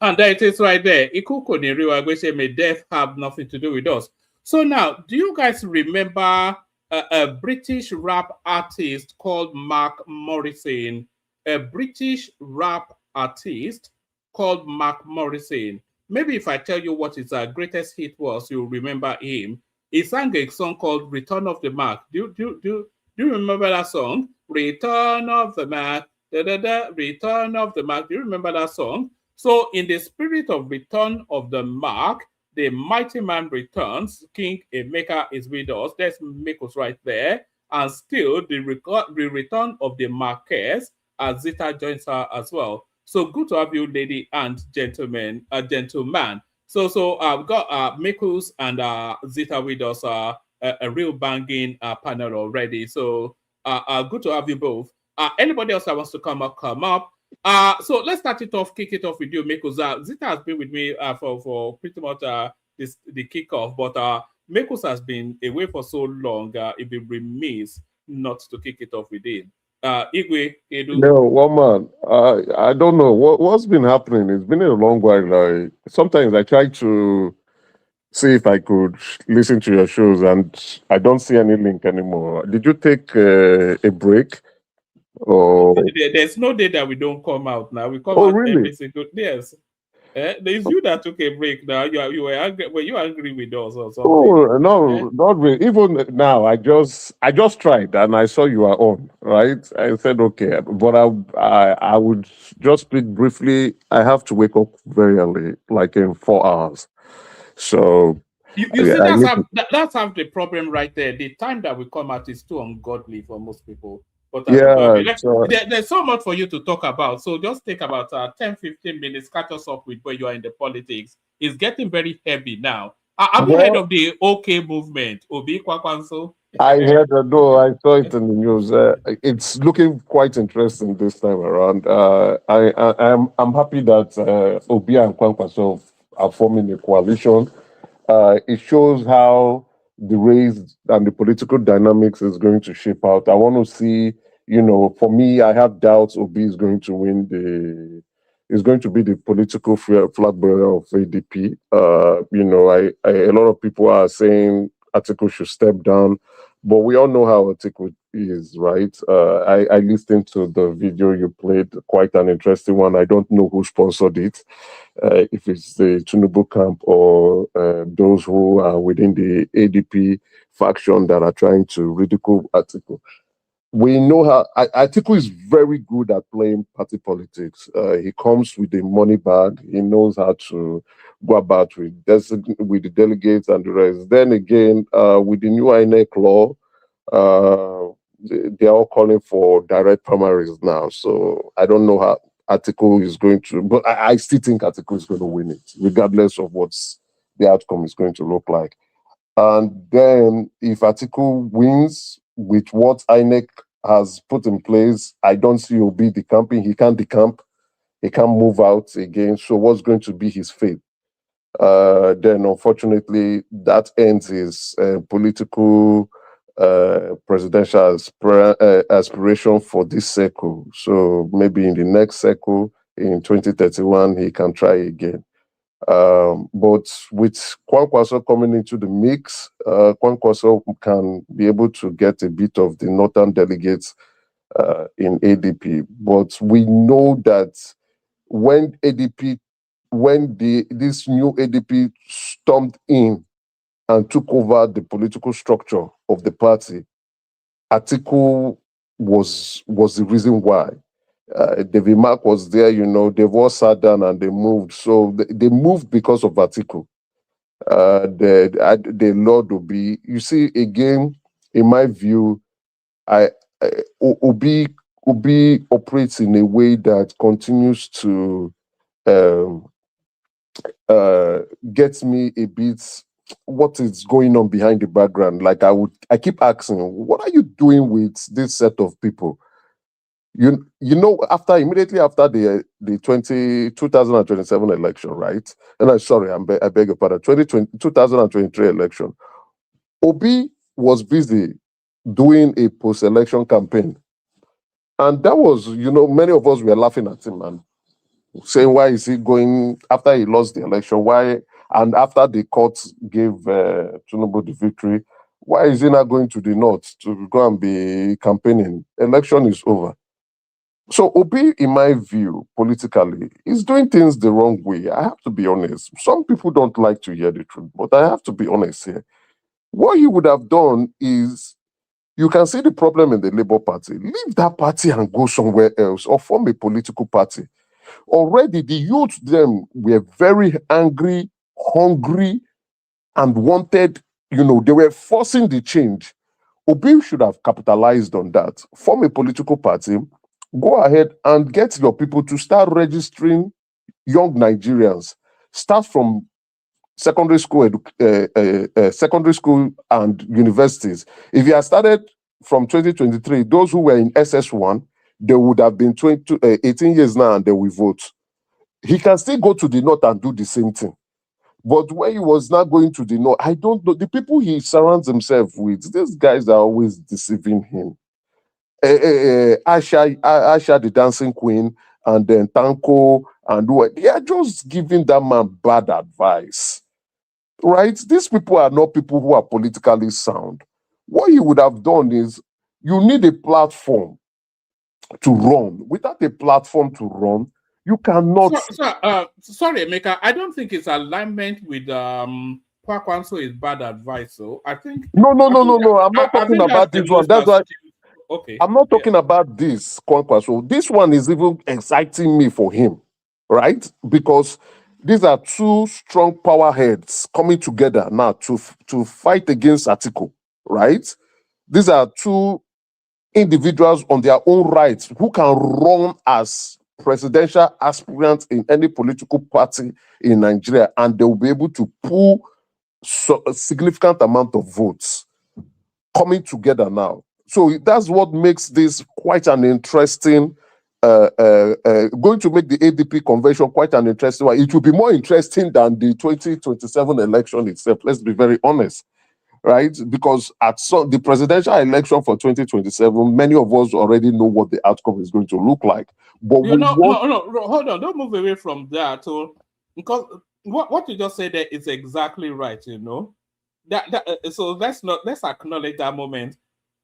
And there it is right there. Ikuko ni Riwagweshe, may death have nothing to do with us. So now, do you guys remember a British rap artist called Mark Morrison? A British rap artist called Mark Morrison. Maybe if I tell you what his greatest hit was, you'll remember him. He sang a song called Return of the Mark. Do you remember that song? Return of the Mark. Da, da, da, Return of the Mark. Do you remember that song? So in the spirit of Return of the Mark, the mighty man returns. King Emeka is with us. There's Mikos right there. And still the return of the Marquess, as Zita joins her as well. So good to have you, lady and gentlemen, gentleman. So I've got Mikos and Zita with us, a real banging panel already. So good to have you both. Anybody else that wants to come up, come up. So let's start it off, kick it off with you, Mikos. Zita has been with me for pretty much the kickoff, but Mikos has been away for so long, it'd be remiss not to kick it off with him. Igwe, Edu. No, one man. I don't know what's been happening. It's been a long while. Sometimes I try to see if I could listen to your shows, and I don't see any link anymore. Did you take a break? Or There's no day that we don't come out now. We come oh, out really? every single yes. There's you that took a break now. You were angry. Were you angry with us or something? Oh no, not really. Even now, I just tried, and I saw you are on. Right, I said okay, but I would just speak briefly. I have to wake up very early, like in 4 hours. So You see, that's half the problem right there. The time that we come out is too ungodly for most people. But there's so much for you to talk about. So just take about 10-15 minutes, catch us up with where you are in the politics. It's getting very heavy now. Have you heard of the OK movement? Obi Kwakwanso? I heard that. No, I saw it in the news. It's looking quite interesting this time around. I'm happy that Obi and Kwankwaso are forming a coalition. It shows how the race and the political dynamics is going to shape out. I want to see, for me, I have doubts Obi is going to win is going to be the political flag bearer of ADP. A lot of people are saying Atiku should step down, but we all know how Atiku is, right? I listened to the video you played, quite an interesting one. I don't know who sponsored it, if it's the Tinubu camp or those who are within the ADP faction that are trying to ridicule Atiku. We know how Atiku is very good at playing party politics. He comes with a money bag. He knows how to go about with the delegates and the rest. Then again, with the new INEC law, they're all calling for direct primaries now. So I don't know how Atiku is going to, but I still think Atiku is going to win it, regardless of what the outcome is going to look like. And then if Atiku wins with what INEC has put in place, I don't see Obi decamping. He can't decamp. He can't move out again. So what's going to be his fate? Then unfortunately, that ends his political presidential aspiration for this cycle. So maybe in the next cycle, in 2031, he can try again. But with Kwankwaso coming into the mix, Kwankwaso can be able to get a bit of the northern delegates in ADP. But we know that when this new ADP stormed in and took over the political structure of the party, Atiku was the reason why. David Mark was there, they've all sat down and they moved. So they moved because of Atiku. The Lord Obi. You see, again, in my view, Obi operates in a way that continues to gets me a bit what is going on behind the background. Like I keep asking, what are you doing with this set of people? Immediately after the 2027 election, right? And I beg your pardon, 2023 election, Obi was busy doing a post-election campaign. And that was, many of us were laughing at him and saying, why is he going after he lost the election? Why? And after the court gave Tinubu the victory, why is he not going to the north to go and be campaigning? Election is over. So Obi, in my view, politically, is doing things the wrong way. I have to be honest. Some people don't like to hear the truth, but I have to be honest here. What he would have done is, you can see the problem in the Labour Party. Leave that party and go somewhere else or form a political party. Already the youth them were very angry, hungry, and wanted, they were forcing the change. Obi should have capitalized on that. Form a political party, go ahead and get your people to start registering young Nigerians. Start from secondary school and universities. If you had started from 2023, those who were in SS1, they would have been 18 years now and they will vote. He can still go to the north and do the same thing. But when he was not going to the north, I don't know. The people he surrounds himself with, these guys are always deceiving him. Asha, the dancing queen, and then Tanko, and what? They are just giving that man bad advice. Right? These people are not people who are politically sound. What you would have done is, you need a platform to run. Without a platform to run, you cannot. Sorry, Emeka, I don't think it's alignment with Kwakwanso is bad advice. So I think No. I'm not talking about this one. That's why. Okay. I'm not talking about this, Kwankwaso. This one is even exciting me for him, right? Because these are two strong power heads coming together now to fight against Atiku, right? These are two individuals on their own rights who can run as presidential aspirants in any political party in Nigeria, and they will be able to pull a significant amount of votes coming together now. So that's what makes this quite an interesting, going to make the ADP convention quite an interesting one. It will be more interesting than the 2027 election itself. Let's be very honest, right? Because the presidential election for 2027, many of us already know what the outcome is going to look like. But no, hold on, don't move away from that. So, because what you just said there is exactly right. So let's acknowledge that moment.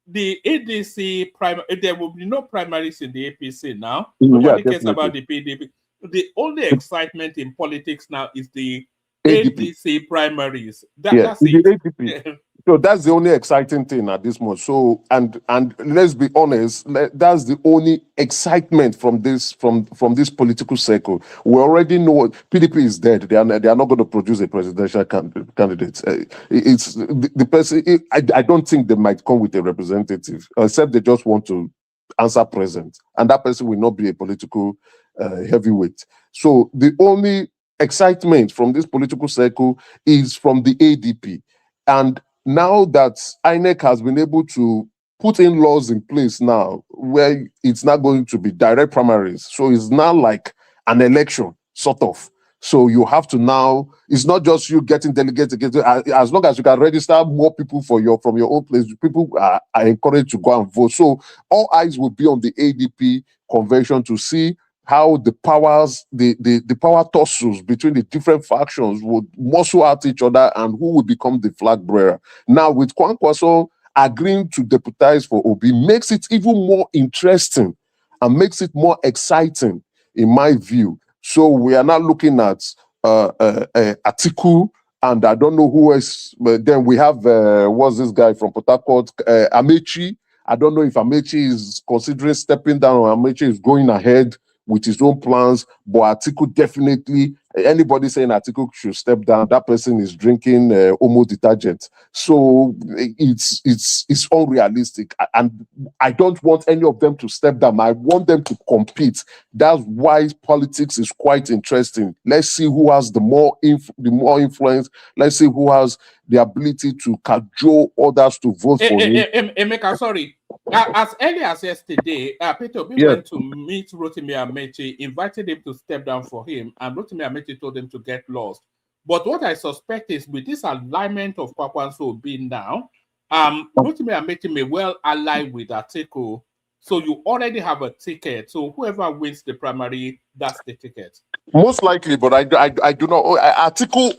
The ADC there will be no primaries in the APC now. Nobody cares about the PDP. The only excitement in politics now is the ADC primaries. That's it. ADP. So that's the only exciting thing at this moment. So and let's be honest, that's the only excitement from this political circle. We already know PDP is dead. They are not going to produce a presidential candidate. It's the person. I don't think they might come with a representative, except they just want to answer present, and that person will not be a political heavyweight. So the only excitement from this political circle is from the ADP, and now that INEC has been able to put in laws in place now where it's not going to be direct primaries, so it's not like an election, sort of. So you have to now, it's not just you getting delegates, as long as you can register more people from your own place, people are encouraged to go and vote. So all eyes will be on the ADP convention to see how the powers, the power tussles between the different factions would muscle out each other and who will become the flag bearer. Now, with Kwankwaso agreeing to deputize for Obi makes it even more interesting and makes it more exciting, in my view. So we are now looking at Atiku, and I don't know who else, but then we have, what's this guy from Port Harcourt, Amechi. I don't know if Amechi is considering stepping down or Amechi is going ahead with his own plans, but Atiku definitely, anybody saying Atiku should step down, that person is drinking Omo detergent. So it's unrealistic. And I don't want any of them to step down. I want them to compete. That's why politics is quite interesting. Let's see who has the more influence. Let's see who has the ability to cajole others to vote for him. Emeka, sorry. As early as yesterday, Peter Obi went to meet Rotimi Amechi, invited him to step down for him, and Rotimi Amechi told him to get lost. But what I suspect is with this alignment of Kwakwanso Obi now, Rotimi Amechi may well ally with Atiku, so you already have a ticket. So whoever wins the primary, that's the ticket. Most likely, but I do not. Atiku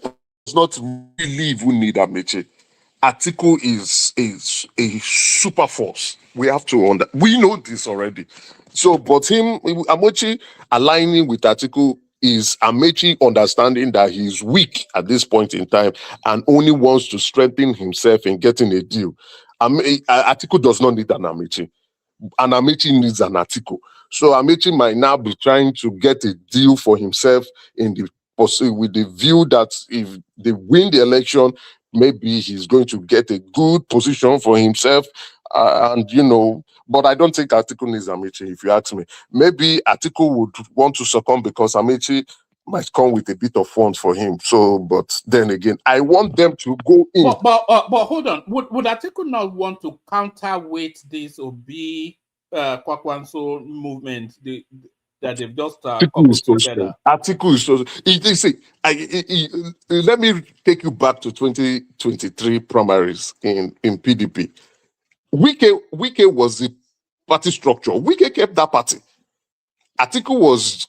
does not really even need Amechi. Atiku is a super force. We have to we know this already. So, but Amechi aligning with Atiku is Amechi understanding that he's weak at this point in time and only wants to strengthen himself in getting a deal. Atiku does not need an Amechi. An Amechi needs an Atiku. So Amechi might now be trying to get a deal for himself with the view that if they win the election, maybe he's going to get a good position for himself. But I don't think Atiku needs Amechi, if you ask me. Maybe Atiku would want to succumb because Amechi might come with a bit of funds for him. So, but then again, I want them to go in. But hold on. Would Atiku not want to counterweight this Obi Kwakwanso movement that they've just coupled together? Atiku is so. Let me take you back to 2023 primaries in PDP. Wike was the party structure. Wike kept that party. Atiku was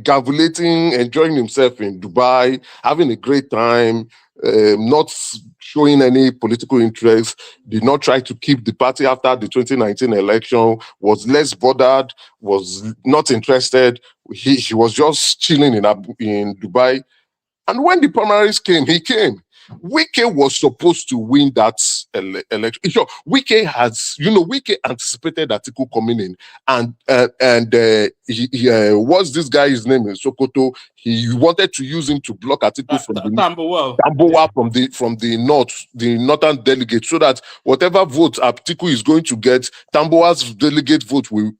gavulating, enjoying himself in Dubai, having a great time, not showing any political interest, did not try to keep the party after the 2019 election, was less bothered, was not interested. He was just chilling in Dubai. And when the primaries came, he came. Wike was supposed to win that election. Sure, Wike anticipated Atiku coming in, and what's this guy's name in Sokoto? He wanted to use him to block Atiku from the from the north, the northern delegate, so that whatever vote Atiku is going to get, Tambuwa's delegate vote will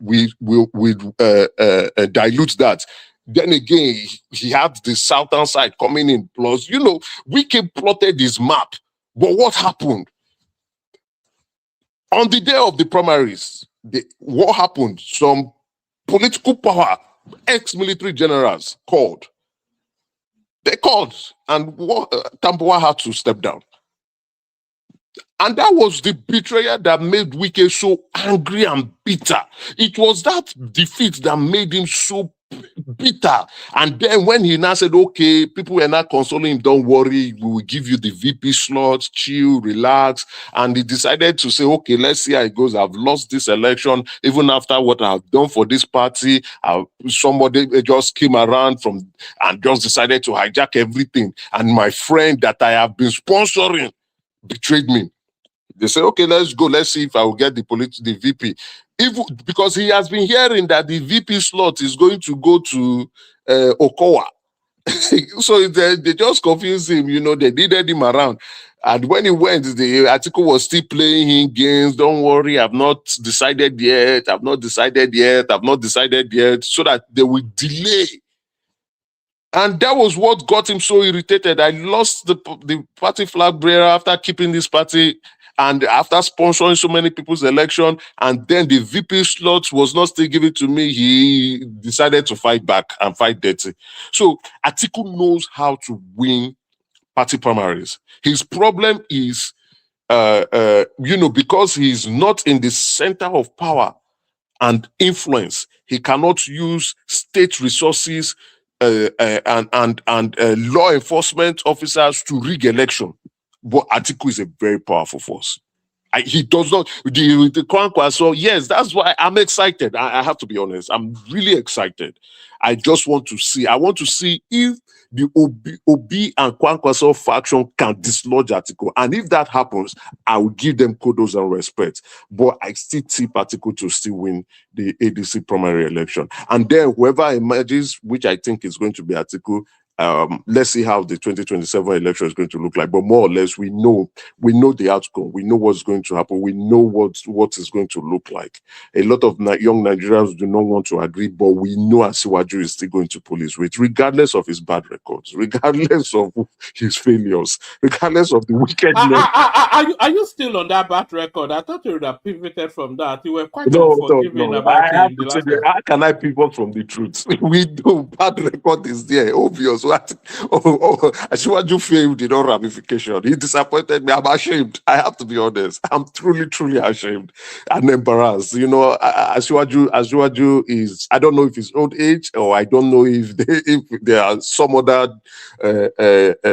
dilute that. Then again, he had the southern side coming in. Plus, Wike plotted his map. But what happened? On the day of the primaries, what happened? Some political power, ex-military generals called. They called, and Tambuwa had to step down. And that was the betrayal that made Wike so angry and bitter. It was that defeat that made him so bitter. And then when he now said, okay, people were not consoling him, don't worry, we will give you the VP slot, chill, relax. And he decided to say, okay, let's see how it goes. I've lost this election, even after what I've done for this party. Somebody just came around and just decided to hijack everything. And my friend that I have been sponsoring betrayed me. They say, okay, let's go. Let's see if I will get the VP. Because he has been hearing that the VP slot is going to go to Okowa. So they just confused him. They needed him around. And when he went, the article was still playing him games. Don't worry, I've not decided yet. So that they will delay. And that was what got him so irritated. I lost the party flag bearer after keeping this party and after sponsoring so many people's election, and then the VP slot was not still given to me. He decided to fight back and fight dirty. So Atiku knows how to win party primaries. His problem is, because he's not in the center of power and influence, he cannot use state resources and law enforcement officers to rig election. But Atiku is a very powerful force. He does not, the Kwankwa, so yes, that's why I'm excited. I have to be honest. I'm really excited. I want to see if the Obi and Kwankwaso faction can dislodge Atiku. And if that happens, I will give them kudos and respect. But I still tip Atiku to still win the ADC primary election. And then whoever emerges, which I think is going to be Atiku, let's see how the 2027 election is going to look like. But more or less, we know the outcome. We know what's going to happen. We know what is going to look like. A lot of young Nigerians do not want to agree, but we know Asiwaju is still going to pull his weight, regardless of his bad records, regardless of his failures, regardless of the wickedness. Are you still on that bad record? I thought you would have pivoted from that. You were quite unforgiving about him. How can I pivot from the truth? We do. Bad record is there, obvious. So Asiwaju failed in all ramification. He disappointed me. I'm ashamed. I have to be honest. I'm truly ashamed and embarrassed. You know, Asiwaju is, I don't know if it's old age, or I don't know if there are some other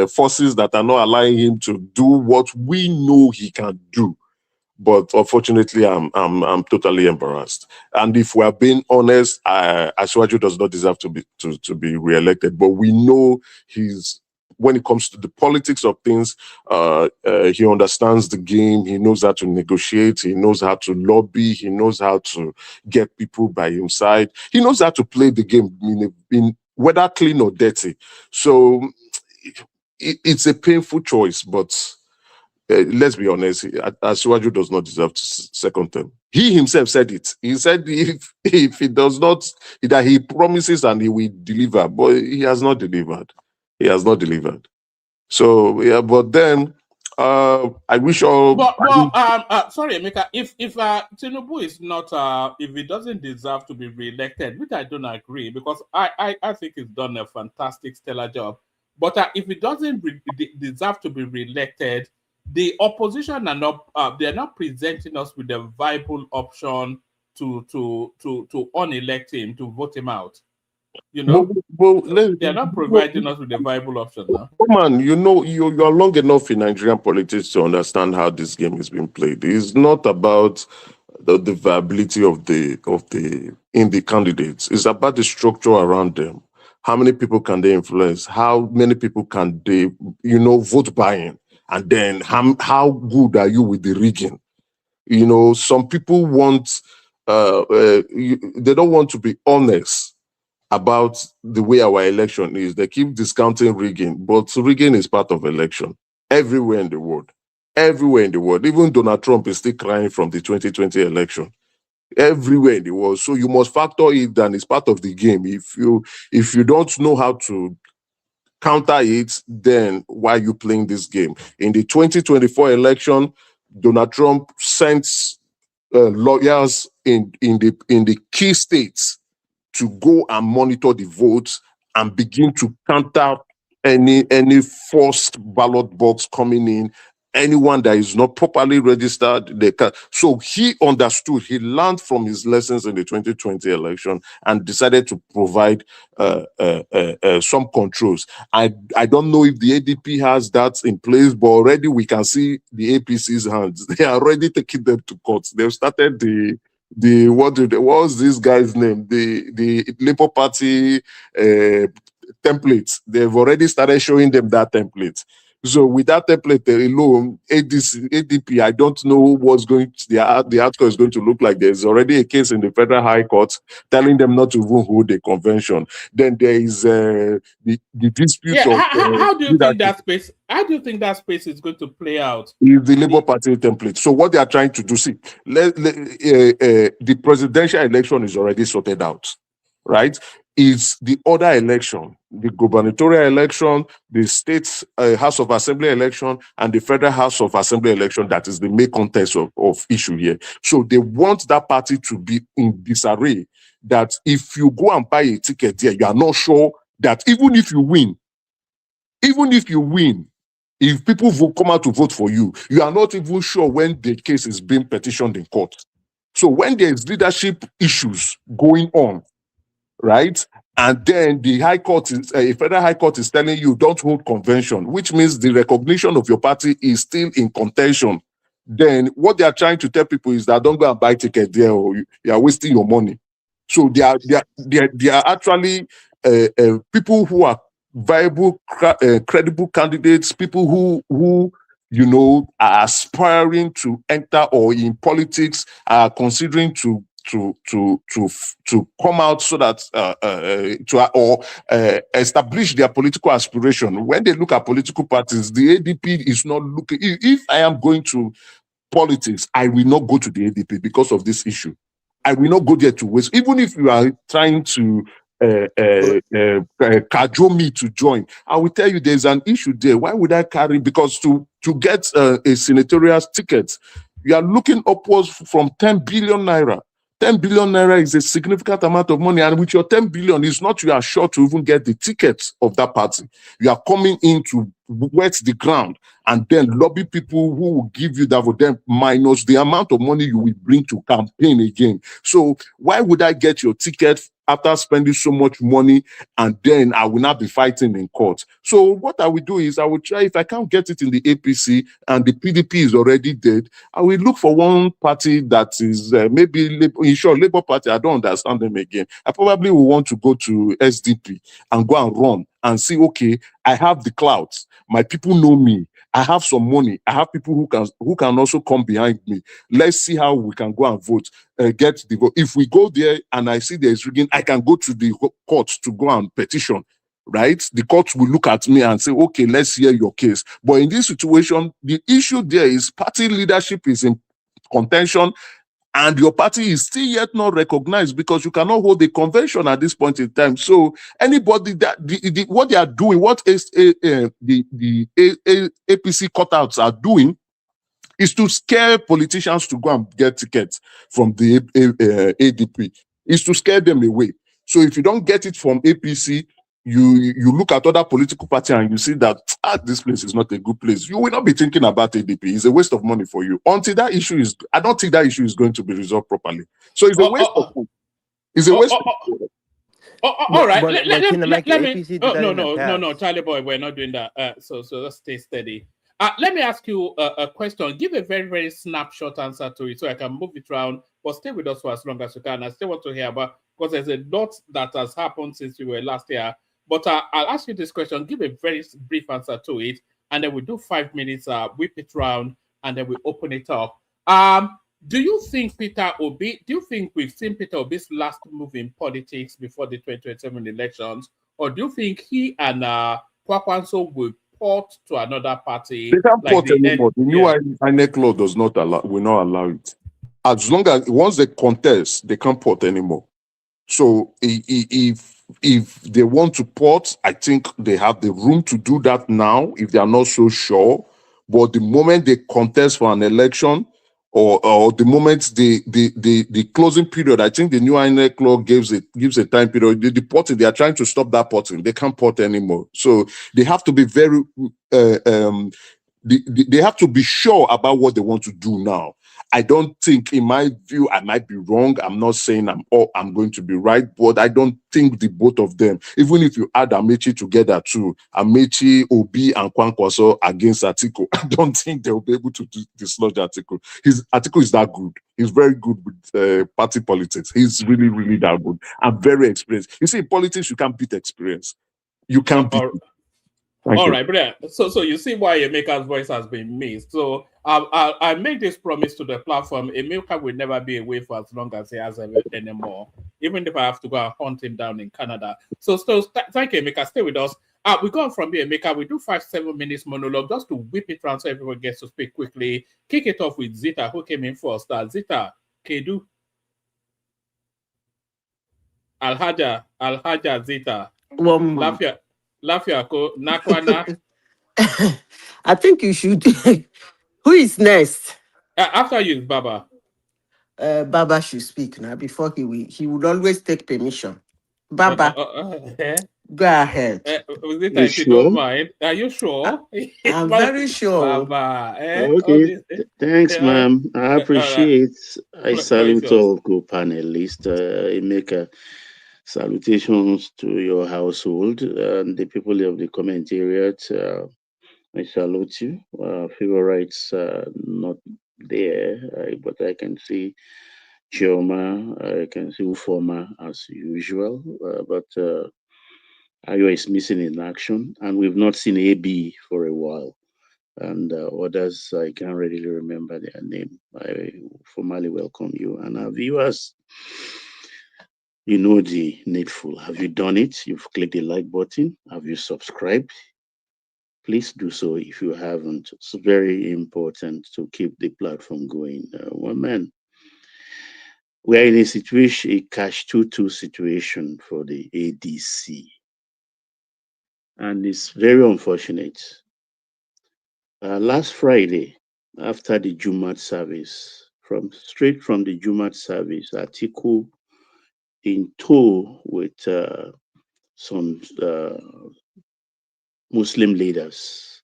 forces that are not allowing him to do what we know he can do. But unfortunately, I'm totally embarrassed. And if we are being honest, Asiwaju does not deserve to be re-elected. But we know when it comes to the politics of things, he understands the game. He knows how to negotiate. He knows how to lobby. He knows how to get people by his side. He knows how to play the game in whether clean or dirty. So it's a painful choice, but let's be honest, Asiwaju does not deserve second term. He himself said it. He said if he does not, that he promises and he will deliver, but he has not delivered. He has not delivered. So yeah, but then I wish all. Sorry, Emeka. If Tinubu is not, if he doesn't deserve to be re-elected, which I don't agree, because I think he's done a fantastic, stellar job. But if he doesn't deserve to be re-elected, the opposition are not they're not presenting us with a viable option to unelect him, to vote him out. You know, they're not providing us with a viable option now. Come on, you know, you're long enough in Nigerian politics to understand how this game is being played. It's not about the viability of the candidates. It's about the structure around them. How many people can they influence? How many people can they, vote buying? And then how good are you with the rigging? You know, some people want, they don't want to be honest about the way our election is. They keep discounting rigging, but rigging is part of election everywhere in the world. Everywhere in the world. Even Donald Trump is still crying from the 2020 election. Everywhere in the world. So you must factor it, and it's part of the game. If you don't know how to counter it, then why are you playing this game? In the 2024 election, Donald Trump sent lawyers in the key states to go and monitor the votes and begin to counter any forced ballot box coming in. Anyone that is not properly registered, they can. So he understood, he learned from his lessons in the 2020 election and decided to provide some controls. I don't know if the ADP has that in place, but already we can see the APC's hands. They are already taking them to court. They've started what was this guy's name? The Labour Party templates. They've already started showing them that template. So with that template alone, ADP, I don't know what's the outcome is going to look like. There's already a case in the Federal High Court telling them not to even hold a convention. Then there is the dispute of... How do you think that space? How do you think that space is going to play out? Is the Labour Party template. So what they are trying to do, the presidential election is already sorted out, right? Is the other election, the gubernatorial election, the state House of Assembly election, and the federal House of Assembly election that is the main contest of issue here. So they want that party to be in disarray, that if you go and buy a ticket there, you are not sure that even if you win, if people come out to vote for you, you are not even sure when the case is being petitioned in court. So when there is leadership issues going on, right? And then the High Court Federal High Court is telling you don't hold convention, which means the recognition of your party is still in contention. Then what they are trying to tell people is that don't go and buy ticket there, or you are wasting your money. So they are actually people who are viable, credible candidates, people who are aspiring to enter or in politics, are considering to come out so that establish their political aspiration. When they look at political parties, the ADP is not looking. If I am going to politics, I will not go to the ADP because of this issue. I will not go there to waste. Even if you are trying to cajole me to join, I will tell you there's an issue there. Why would I carry? Because to get a senatorial ticket, you are looking upwards from 10 billion naira. 10 billion naira is a significant amount of money. And with your 10 billion, it's not you are sure to even get the tickets of that party. You are coming in to wet the ground and then lobby people who will give you that vote, then minus the amount of money you will bring to campaign again. So why would I get your ticket after spending so much money and then I will not be fighting in court? So what I will do is I will try, if I can't get it in the APC and the PDP is already dead, I will look for one party that is maybe in short, Labour Party. I don't understand them again. I probably will want to go to SDP and go and run and see, okay, I have the clouds. My people know me. I have some money. I have people who can also come behind me. Let's see how we can go and vote, get the vote. If we go there and I see there's rigging, I can go to the court to go and petition, right? The court will look at me and say, okay, let's hear your case. But in this situation, the issue there is party leadership is in contention, and your party is still yet not recognized because you cannot hold a convention at this point in time. So anybody that what they are doing, what is the APC cutouts are doing, is to scare politicians to go and get tickets from the ADP. Is to scare them away. So if you don't get it from APC, you look at other political parties and you see that this place is not a good place. You will not be thinking about ADP. It's a waste of money for you. Until that issue is, I don't think that issue is going to be resolved properly. So it's a waste of money. It's a waste of money. All right. But Let can the me. APC do that in the past? No, Charlie boy, we're not doing that. So let's stay steady. Let me ask you a question. Give a very, very snapshot answer to it so I can move it around, but stay with us for as long as you can. I still want to hear about, because there's a lot that has happened since we were last year. But I'll ask you this question. Give a very brief answer to it, and then we do 5 minutes, whip it round, and then we open it up. Do you think Peter Obi, do you think we've seen Peter Obi's last move in politics before the 2027 elections? Or do you think he and Kwakwanso will port to another party? They can't port anymore. The new INEC law will not allow it. As long as once they contest, they can't port anymore. So if they want to port, I think they have the room to do that now if they are not so sure. But the moment they contest for an election, or the moment the closing period, I think the new INEC law gives a time period. The porting, they are trying to stop that porting. They can't port anymore. So they have to be very they have to be sure about what they want to do now. I don't think, in my view, I might be wrong. I'm not saying I'm going to be right, but I don't think the both of them, even if you add Amechi together too, Amechi, Obi, and Kwankwaso against Atiku, I don't think they'll be able to dislodge Atiku. Atiku is that good. He's very good with party politics. He's really, really that good and very experienced. You see, in politics, you can't beat experience. You can't beat it. All right, brilliant. So you see why Emeka's voice has been missed. So I make this promise to the platform. Emeka will never be away for as long as he has anymore, even if I have to go and hunt him down in Canada. So thank you, Emeka. Stay with us. We go on from here, Emeka. We do 5-7 minutes monologue just to whip it around so everyone gets to speak quickly. Kick it off with Zita, who came in first. Zita, Kedu. Alhaja Zita. Lafiako, Nakwana. I think you should. Who is next? After you, Baba. Baba should speak now before he would always take permission. Baba, go ahead. Zita, if you don't mind. Are you sure? I'm very sure. Baba. Okay. Thanks, ma'am. I appreciate. I salute all good panelists. I make a salutations to your household and the people of the commentariat. I salute you. Favorites not there, but I can see Chioma, I can see Ufoma as usual, but Ayo is missing in action, and we've not seen AB for a while. And others, I can't really remember their name. I formally welcome you. And our viewers, you know the needful. Have you done it? You've clicked the like button. Have you subscribed? Please do so if you haven't. It's very important to keep the platform going. One man, we are in a situation, a catch-22 situation for the ADC. And it's very unfortunate. Last Friday, after the Jumat service straight from the Jumat service, Atiku in tow with some Muslim leaders,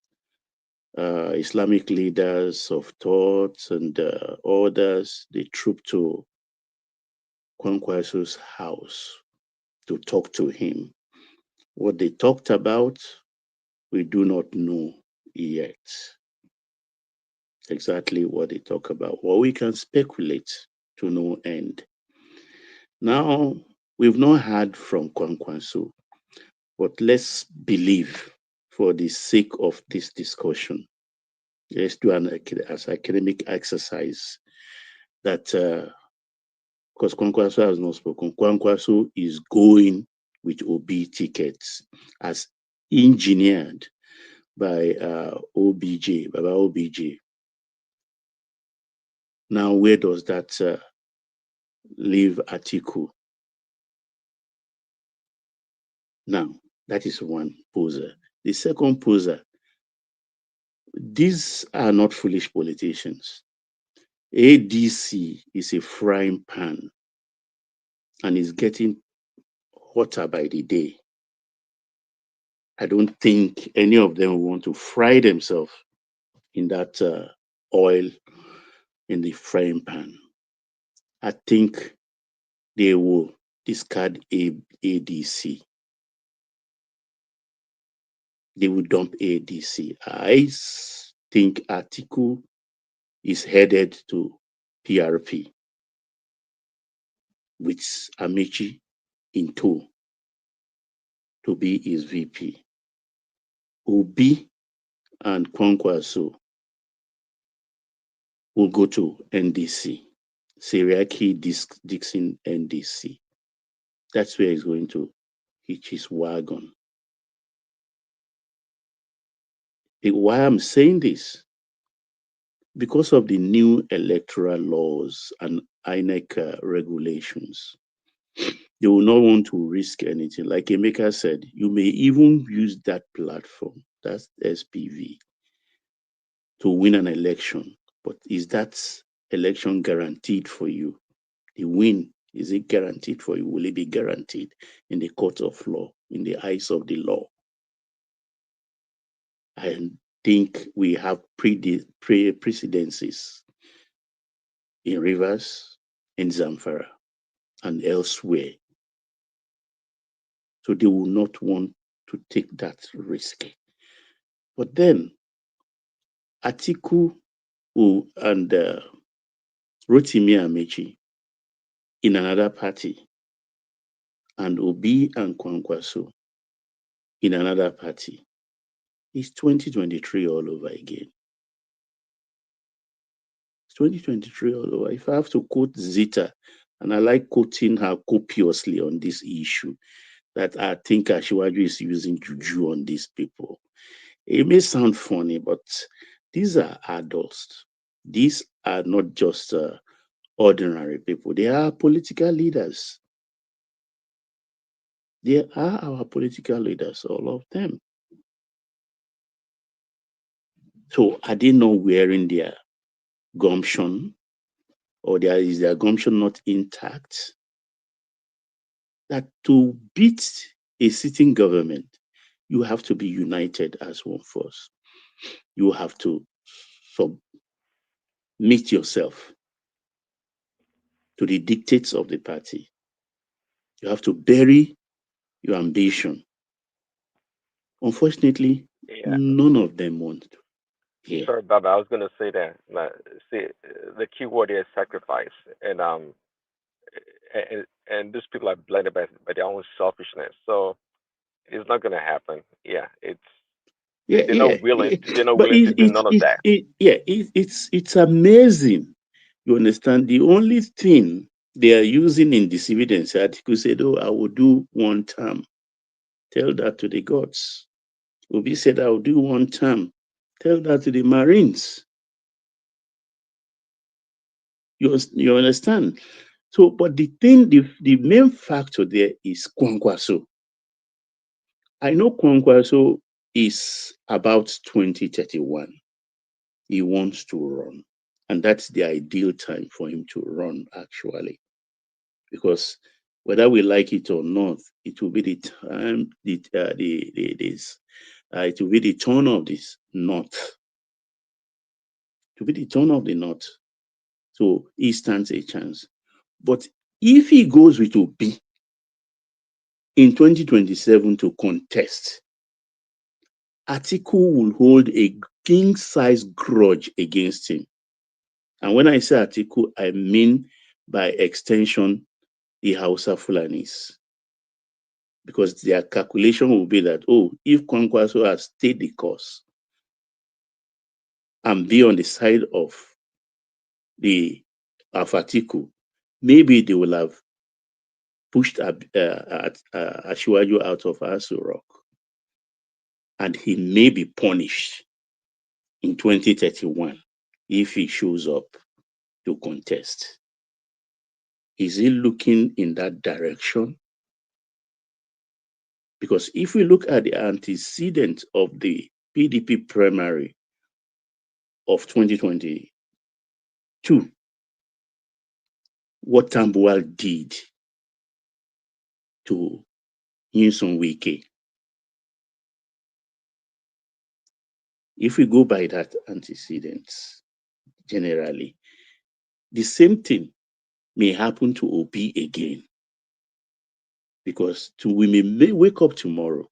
Islamic leaders of thoughts and others, they trooped to Kwankwasu's house to talk to him. What they talked about, we do not know yet. Exactly what they talk about. Well, we can speculate to no end. Now, we've not heard from Kwankwaso, but let's believe, for the sake of this discussion, let's do an academic exercise that, because Kwankwaso has not spoken, Kwankwaso is going with OB tickets as engineered by OBJ, Baba OBJ. Now, where does that leave Atiku? Now, that is one poser. The second poser, these are not foolish politicians. ADC is a frying pan and is getting hotter by the day. I don't think any of them want to fry themselves in that oil in the frying pan. I think they will discard ADC. They will dump ADC. I think Atiku is headed to PRP with Amici in tow to be his VP. Obi and Kwankwaso will go to NDC. Seriaki Dixon NDC. That's where he's going to hitch his wagon. Why I'm saying this? Because of the new electoral laws and INEC regulations. They will not want to risk anything. Like Emeka said, you may even use that platform, that's SPV, to win an election. But is that election guaranteed for you? The win, is it guaranteed for you? Will it be guaranteed in the court of law, in the eyes of the law? I think we have precedences in Rivers, in Zamfara, and elsewhere. So they will not want to take that risk. But then Atiku and Rotimi Amechi in another party, and Obi and Kwankwaso in another party. It's 2023 all over again. It's 2023 all over. If I have to quote Zita, and I like quoting her copiously on this issue, that I think Ashiwaju is using juju on these people. It may sound funny, but these are adults. These are not just ordinary people. They are political leaders. They are our political leaders, all of them. So are they not wearing their gumption, or is their gumption not intact? That to beat a sitting government, you have to be united as one force. You have to submit yourself to the dictates of the party. You have to bury your ambition. Unfortunately, none of them want to. Yeah. Sorry, Baba, I was going to say that. See, the key word is sacrifice, and these people are blinded by their own selfishness. So it's not going to happen. Yeah, they're not willing. They're not willing to do none of that. It's amazing. You understand? The only thing they are using in this evidence article said, "Oh, I will do one term." Tell that to the gods. Obi said, "I will do one term." Tell that to the Marines. You understand? So, but the main factor there is Kwankwaso. I know Kwankwaso is about 2031. He wants to run. And that's the ideal time for him to run, actually. Because whether we like it or not, it will be the time, it will be the turn of this North. To be the turn of the North. So he stands a chance. But if he goes with Obi in 2027 to contest, Atiku will hold a king-size grudge against him. And when I say Atiku, I mean by extension the Hausa Fulanis. Because their calculation will be that, oh, if Kwankwaso has stayed the course and be on the side of Atiku, maybe they will have pushed Ashiwaju out of Aso Rock, and he may be punished in 2031 if he shows up to contest. Is he looking in that direction? Because if we look at the antecedent of the PDP primary of 2022, what Tambuwal did to Nyesom Wike, if we go by that antecedents, generally, the same thing may happen to Obi again. Because we may wake up tomorrow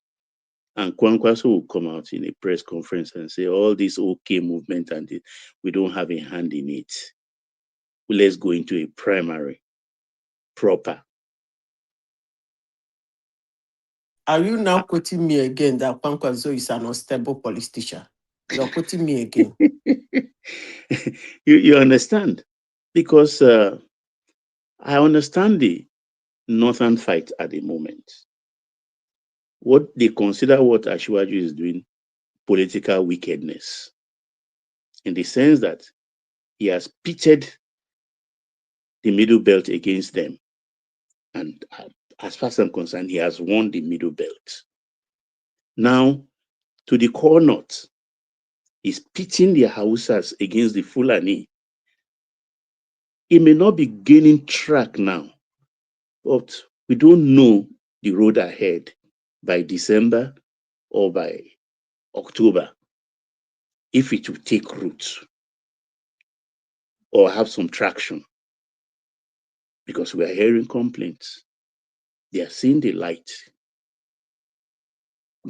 and Kwankwaso will come out in a press conference and say, all this OK movement and we don't have a hand in it. Let's go into a primary proper. Are you now quoting me again that Kwankwaso is an unstable politician? You're quoting me again. you understand? Because I understand the northern fight at the moment. What they consider what Ashiwaju is doing, political wickedness. In the sense that he has pitted the middle belt against them. And as far as I'm concerned, he has won the middle belt. Now, to the core north, he's pitting the Hausas against the Fulani. He may not be gaining track now, but we don't know the road ahead by December or by October, if it will take root or have some traction. Because we are hearing complaints. They are seeing the light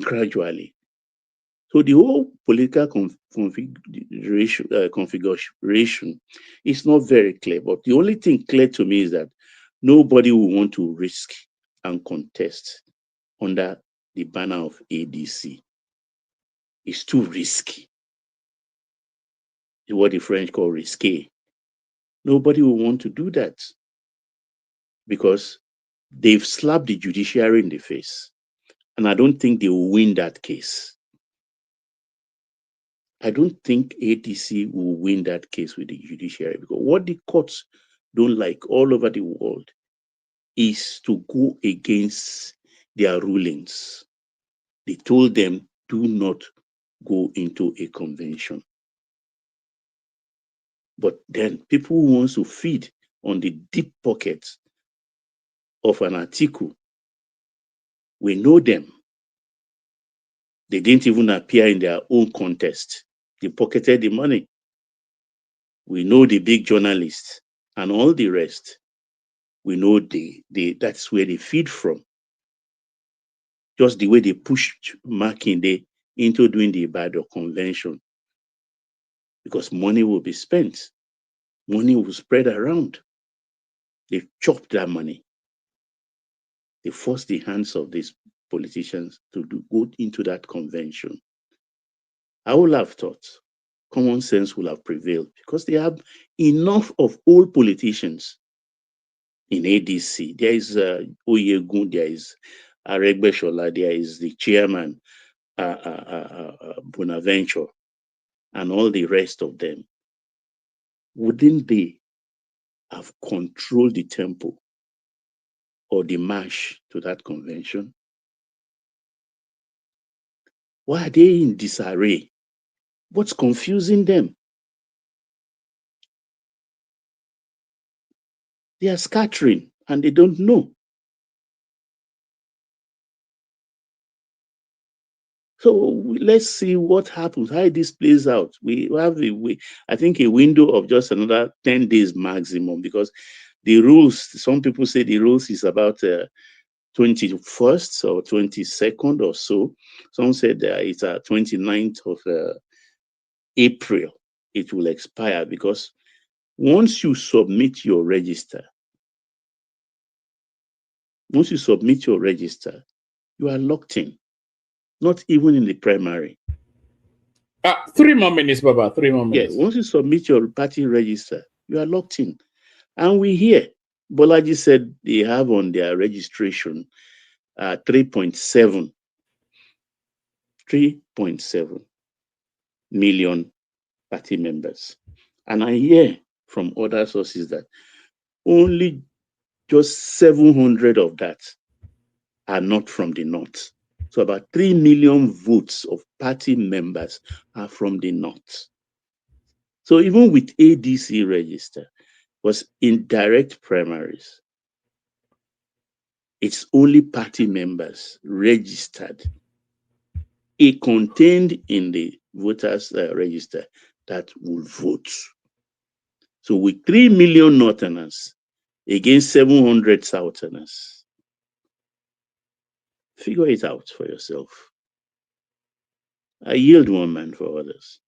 gradually. So the whole political configuration is not very clear. But the only thing clear to me is that nobody will want to risk and contest under the banner of ADC. It's too risky. It's what the French call risque. Nobody will want to do that because they've slapped the judiciary in the face. And I don't think they will win that case. I don't think ADC will win that case with the judiciary because what the courts don't like all over the world is to go against their rulings. They told them, do not go into a convention. But then people who want to feed on the deep pockets of an Atiku, we know them. They didn't even appear in their own contest. They pocketed the money. We know the big journalists and all the rest. We know that's where they feed from. Just the way they pushed Makinde into doing the Ibadan convention. Because money will be spent. Money will spread around. They chopped that money. They forced the hands of these politicians to go into that convention. I would have thought common sense will have prevailed because they have enough of old politicians in ADC. There is Oyegun, there is Aregbeshola, there is the chairman, Bonaventure, and all the rest of them. Wouldn't they have controlled the tempo or the march to that convention? Why are they in disarray? What's confusing them? They are scattering and they don't know. So let's see what happens, how this plays out. We have I think a window of just another 10 days maximum, because the rules, some people say the rules is about 21st or 22nd or so. Some said that it's 29th of April. It will expire, because once you submit your register, you are locked in, not even in the primary. 3 more minutes, Baba. 3 more minutes. Yeah, once you submit your party register, you are locked in. And we hear Bolaji said they have on their registration 3.7 million party members. And I hear from other sources that only just 700 of that are not from the North. So about 3 million votes of party members are from the North. So even with ADC register, was in direct primaries, it's only party members registered, contained in the voters register, that will vote. So with 3 million Northerners against 700 Southerners, figure it out for yourself. I yield one man for others.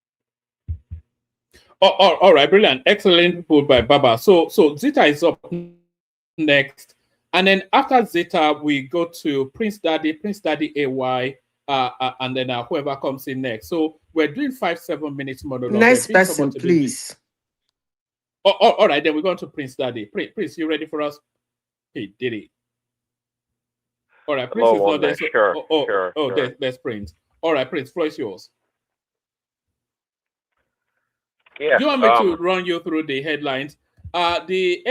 All right, brilliant, excellent put by Baba. So Zita is up next, and then after Zita we go to Prince Daddy AY, and then whoever comes in next. So we're doing 5-7 minutes monologue. Next person, please. All right, then we're going to Prince Daddy. Prince, you ready for us? Hey, Diddy. All right, Prince is not there. So, Sure. There's Prince. All right, Prince, floor is yours. Yeah. You want me to run you through the headlines? The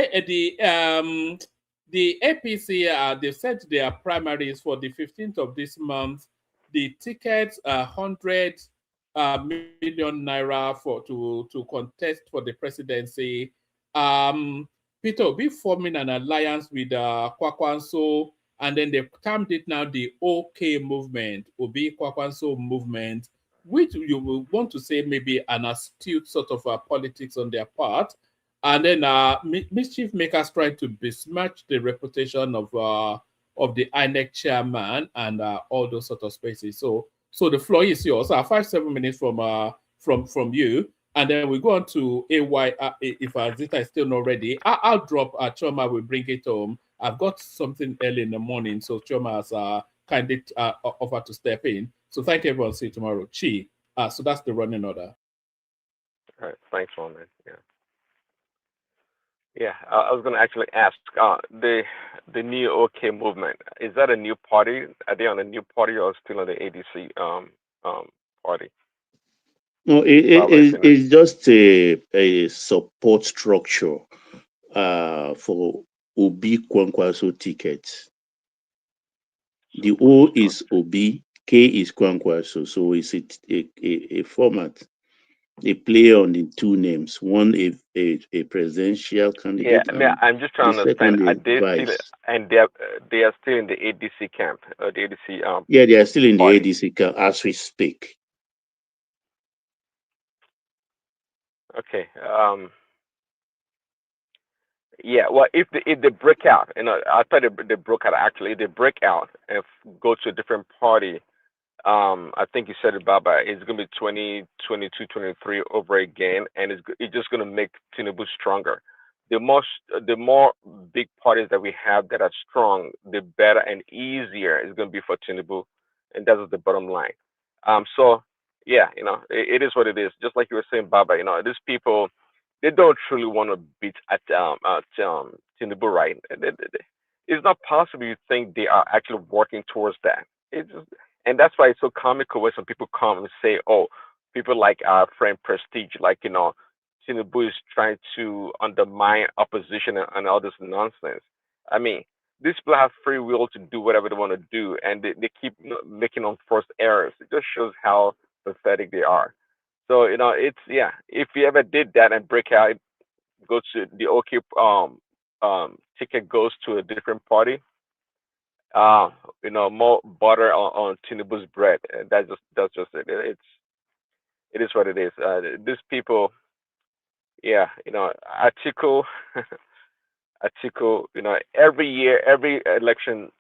APC, they set their primaries for the 15th of this month. The tickets are 100 million naira to contest for the presidency. Peter Obi forming an alliance with Kwakwanso, and then they termed it now the OK movement, Obi Kwakwanso movement, which you will want to say maybe an astute sort of politics on their part. And then mischief makers trying to besmirch the reputation of the INEC chairman and all those sort of spaces. So the floor is yours. 5-7 minutes from you, and then we go on to AY. If Zita is still not ready, I'll drop. Choma will bring it home. I've got something early in the morning, so Choma has kindly offered to step in. So thank you, everyone. See you tomorrow. Chi. So that's the running order. All right. Thanks, man. Yeah. I was going to actually ask the new OK movement. Is that a new party? Are they on a new party or still on the ADC party? No, it's just a support structure for Obi Kwankwaso tickets. The O is Obi, K is Kwankwaso, so it's a format. They play on the two names, one a presidential candidate. Yeah, I'm just trying to understand. Are they still, and they are still in the ADC camp, the ADC. Yeah, they are still in party. The ADC camp as we speak. Okay. Yeah. Well, if they break out, I thought they broke out actually. If they break out and go to a different party, I think you said it, Baba. It's gonna be 2022, 23 over again, and it's just gonna make Tinubu stronger. The more big parties that we have that are strong, the better and easier it's gonna be for Tinubu, and that is the bottom line. So yeah, it is what it is. Just like you were saying, Baba. These people, they don't truly want to beat at Tinubu, right? It's not possible you think they are actually working towards that. And that's why it's so comical when some people come and say, "Oh, people like our friend Prestige, like Tinubu is trying to undermine opposition and all this nonsense." I mean, these people have free will to do whatever they want to do, and they keep making unforced errors. It just shows how pathetic they are. So it's if you ever did that and break out, go to the OK ticket goes to a different party, more butter on Tinubu's bread. That's just it. It is what it is. These people, yeah, Atiku, Atiku, every year, every election,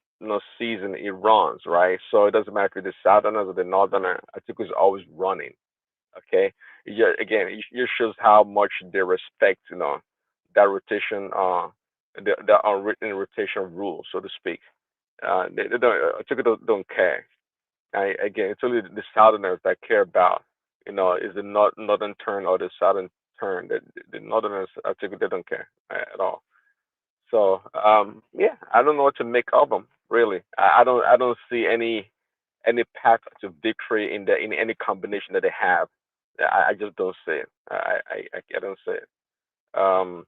season, it runs, right? So it doesn't matter if it's the Southerners or the Northerner. Atiku is always running. Okay, again, it shows how much they respect, that rotation, the unwritten rotation rule, so to speak. They don't, Atiku don't care. Again, it's only the Southerners that care about, is the northern turn or the southern turn. The Northerners, Atiku, they don't care at all. So yeah, I don't know what to make of them. Really, I don't see any path to victory in any combination that they have. I just don't see it. I don't see it. Um,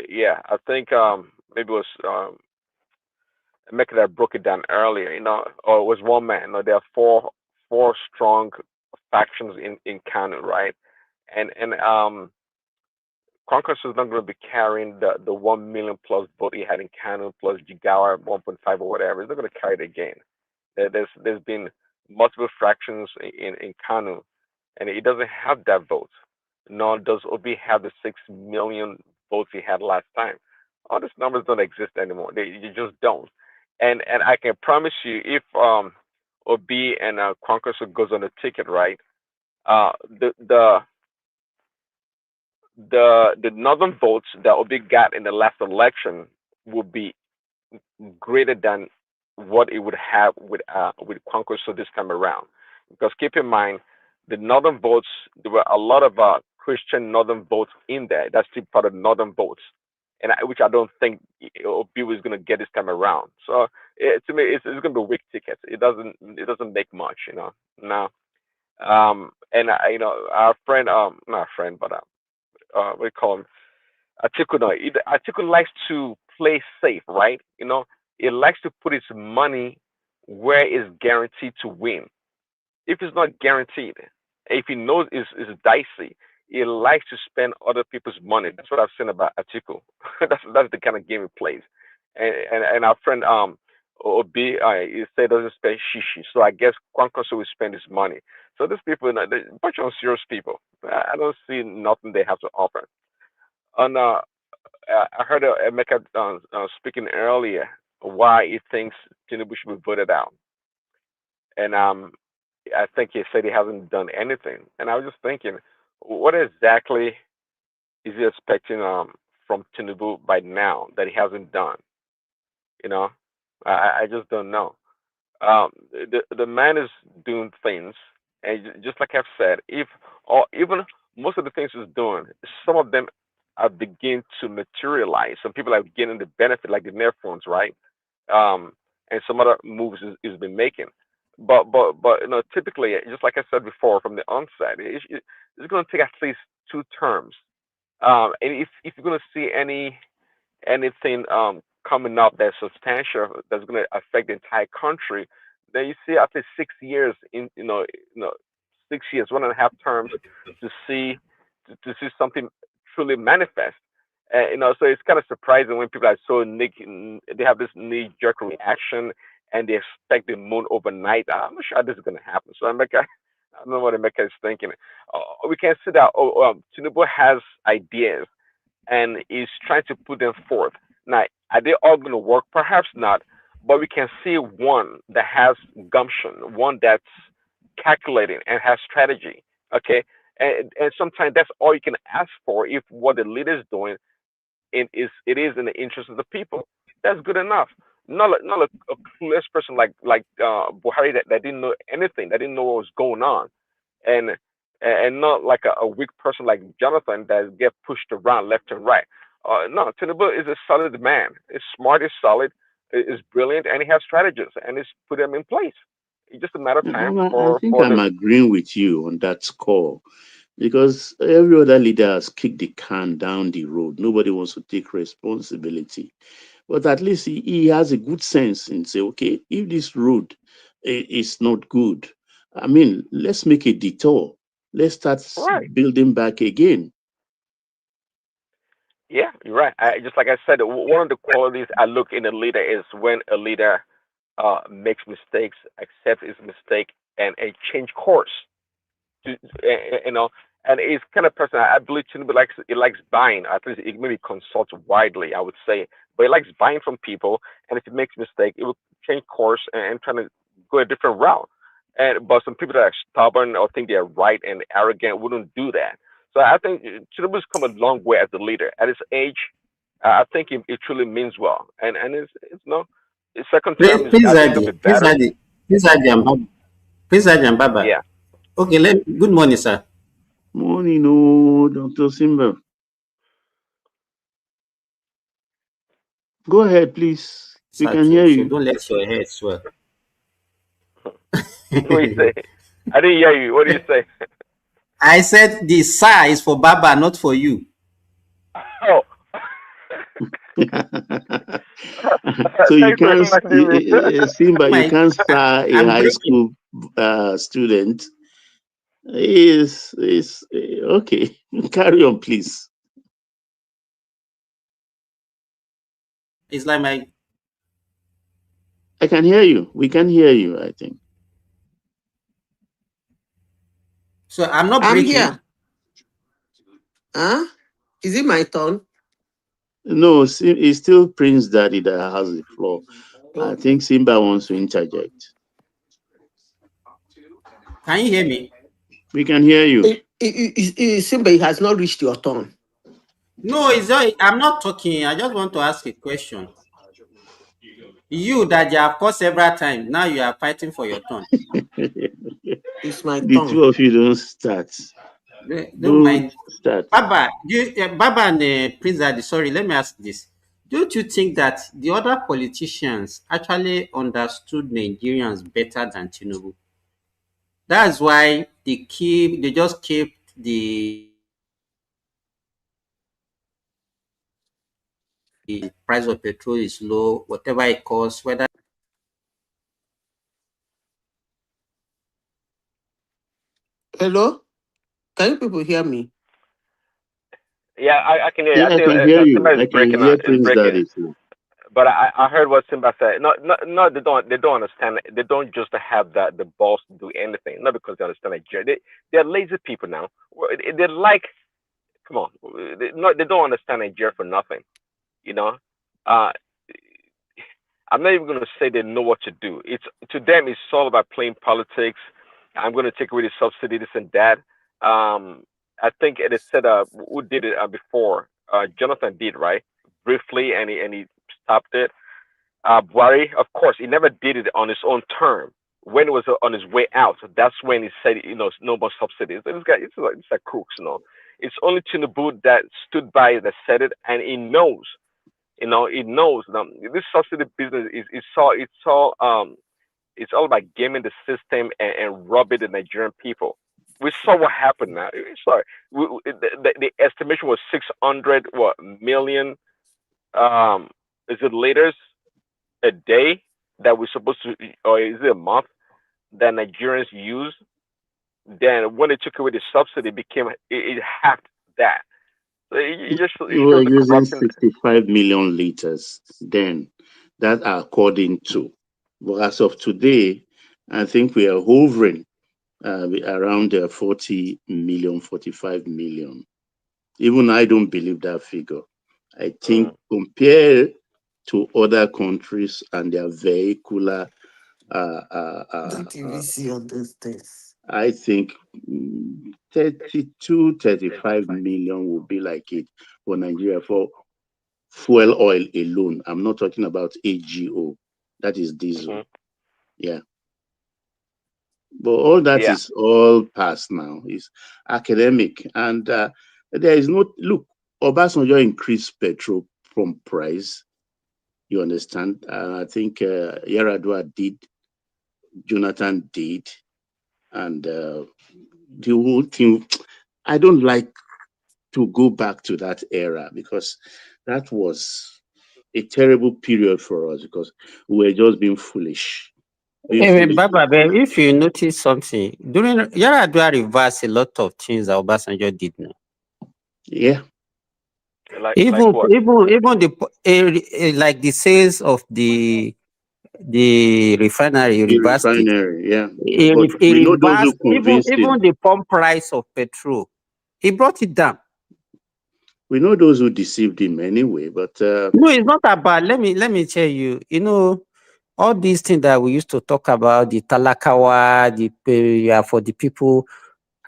yeah, I think maybe it was Mecca that broke it down earlier. Or it was one man. There are four strong factions in Kanu, right? And Congress is not going to be carrying the 1 million plus vote he had in Kanu plus Jigawa 1.5 or whatever. He's not going to carry it again. There's been multiple fractions in Kanu, and he doesn't have that vote. Nor does Obi have the 6 million votes he had last time. All these numbers don't exist anymore. You just don't. And I can promise you, if Obi and Congress goes on the ticket, right? The northern votes that Obi got in the last election will be greater than what it would have with Kwankwaso this time around. Because keep in mind, the northern votes, there were a lot of Christian northern votes in there. That's still part of northern votes, and which I don't think Obi was going to get this time around. So to me, it's going to be weak tickets. It doesn't make much, Now, and our friend, not a friend, but we call him Atiku. No, Atiku likes to play safe, right? He likes to put his money where it's guaranteed to win. If it's not guaranteed, if he knows it's dicey, he likes to spend other people's money. That's what I've seen about Atiku. that's the kind of game he plays. And our friend Obi, he said doesn't spend shishi. So I guess Kwankwaso will spend his money. So these people, they're a bunch of serious people. I don't see nothing they have to offer. And I heard Emeka speaking earlier why he thinks Tinubu should be voted out, and I think he said he hasn't done anything. And I was just thinking, what exactly is he expecting from Tinubu by now that he hasn't done? I just don't know. The man is doing things, and just like I've said, if or even most of the things he's doing, some of them are beginning to materialize. Some people are getting the benefit, like the Nerf phones, right? And some other moves he's been making. But typically, just like I said before from the onset, it's going to take at least 2 terms. And if you're going to see anything coming up that's substantial, that's going to affect the entire country, then you see after 6 years, 6 years, 1.5 terms, to see something truly manifest. So it's kind of surprising when people are they have this knee-jerk reaction and they expect the moon overnight. I'm not sure this is going to happen. So I don't know what Emeka is thinking. We can see that Tinubu has ideas and is trying to put them forth. Now, are they all going to work? Perhaps not, but we can see one that has gumption, one that's calculating and has strategy. Okay, and sometimes that's all you can ask for if what the leader is doing it is in the interest of the people. That's good enough. Not a clueless person like Buhari that didn't know anything, that didn't know what was going on, and not like a weak person like Jonathan that get pushed around left and right. No, Tinubu is a solid man. He's smart, he's solid, is brilliant, and he has strategies, and he's put them in place. It's just a matter of time I think I'm agreeing with you on that score because every other leader has kicked the can down the road. Nobody wants to take responsibility. But at least he has a good sense and say, okay, if this road is not good, I mean, let's make a detour. Let's start building back again. Yeah, you're right. Just like I said, one of the qualities I look in a leader is when a leader makes mistakes, accepts his mistake, and change course. To, you know, and he's kind of person I believe Tinubu likes. He likes buying. At least he maybe consults widely, I would say, but he likes buying from people. And if he makes a mistake, he will change course and trying to go a different route. And but some people that are stubborn or think they're right and arrogant wouldn't do that. So I think Tinubu's come a long way as a leader. At his age, I think it truly means well. And it's no, his second term is Prince I think gonna Adi, be better. Prince Adi and Baba. Yeah. Okay, good morning, sir. Morning, oh, Dr. Simba. Go ahead, please. We can hear So you. don't let your head swell. What do you say? I didn't hear you. What do you say? I said the sir is for Baba, not for you. Oh. So you can't, Simba, you can't star a high school student. Is okay. Carry on, please. It's like my. I can hear you. We can hear you, I think. So I'm not I'm breaking. here. Huh? Is it my turn? No, it's still Prince Daddy that has the floor. I think Simba wants to interject. Can you hear me? We can hear you. Simba, it has not reached your turn. No, I'm not talking. I just want to ask a question. You that you have called several times, now you are fighting for your turn. It's my The turn. two of you don't start. Don't mind. Start. Baba, Baba and Prince Adi, sorry, let me ask this. Don't you think that the other politicians actually understood Nigerians better than Tinubu? That's why they just keep the price of petrol is low, whatever it costs, whether. Hello? Can you people hear me? Yeah, I can hear you. Yeah, I can hear you. Simba is I can breaking hear out. It's Prince breaking. Daddy too. But I heard what Simba said. No, they don't understand. They don't just have the balls to do anything. Not because they understand Nigeria. They're lazy people now. They're like, come on, they don't understand Nigeria for nothing. You know, I'm not even going to say they know what to do. It's to them, it's all about playing politics. I'm going to take away the subsidy, this and that. I think it is said who did it before. Jonathan did, right, briefly, and he stopped it. Buhari, of course, he never did it on his own term. When it was on his way out, that's when he said, no more subsidies. This guy, it's like crooks, It's only Tinubu that stood by that said it, and he knows. It knows this subsidy business it's all about gaming the system and robbing the Nigerian people. We saw what happened now. Sorry, the estimation was 600 million. Is it liters a day that we're supposed to, or is it a month that Nigerians use? Then when they took away the subsidy, it halved that. So it We were shows the using corruption. 65 million liters then. That according to. But as of today, I think we are hovering around 40 million, 45 million. Even I don't believe that figure. I think compared to other countries and their vehicular Don't even see all those things. I think 32, 35 million would be like it for Nigeria for fuel oil alone. I'm not talking about AGO. That is diesel. Yeah. But all that is all past now. It's academic. And there is no, look, Obasanjo increased petrol from price. You understand? I think Yaradua did, Jonathan did. And the whole thing, I don't like to go back to that era because that was a terrible period for us because we were just being foolish. Baba, if you notice something, during Yaradua reversed a lot of things that Obasanjo did now. Yeah. even what? even like the sales of the refinery The reversed it. refinery, yeah. He, But he we know those who reversed convinced even him. the pump price of petrol. He brought it down. We know those who deceived him anyway, but No, it's not about. Let me tell you. You know, all these things that we used to talk about, the talakawa, for the people.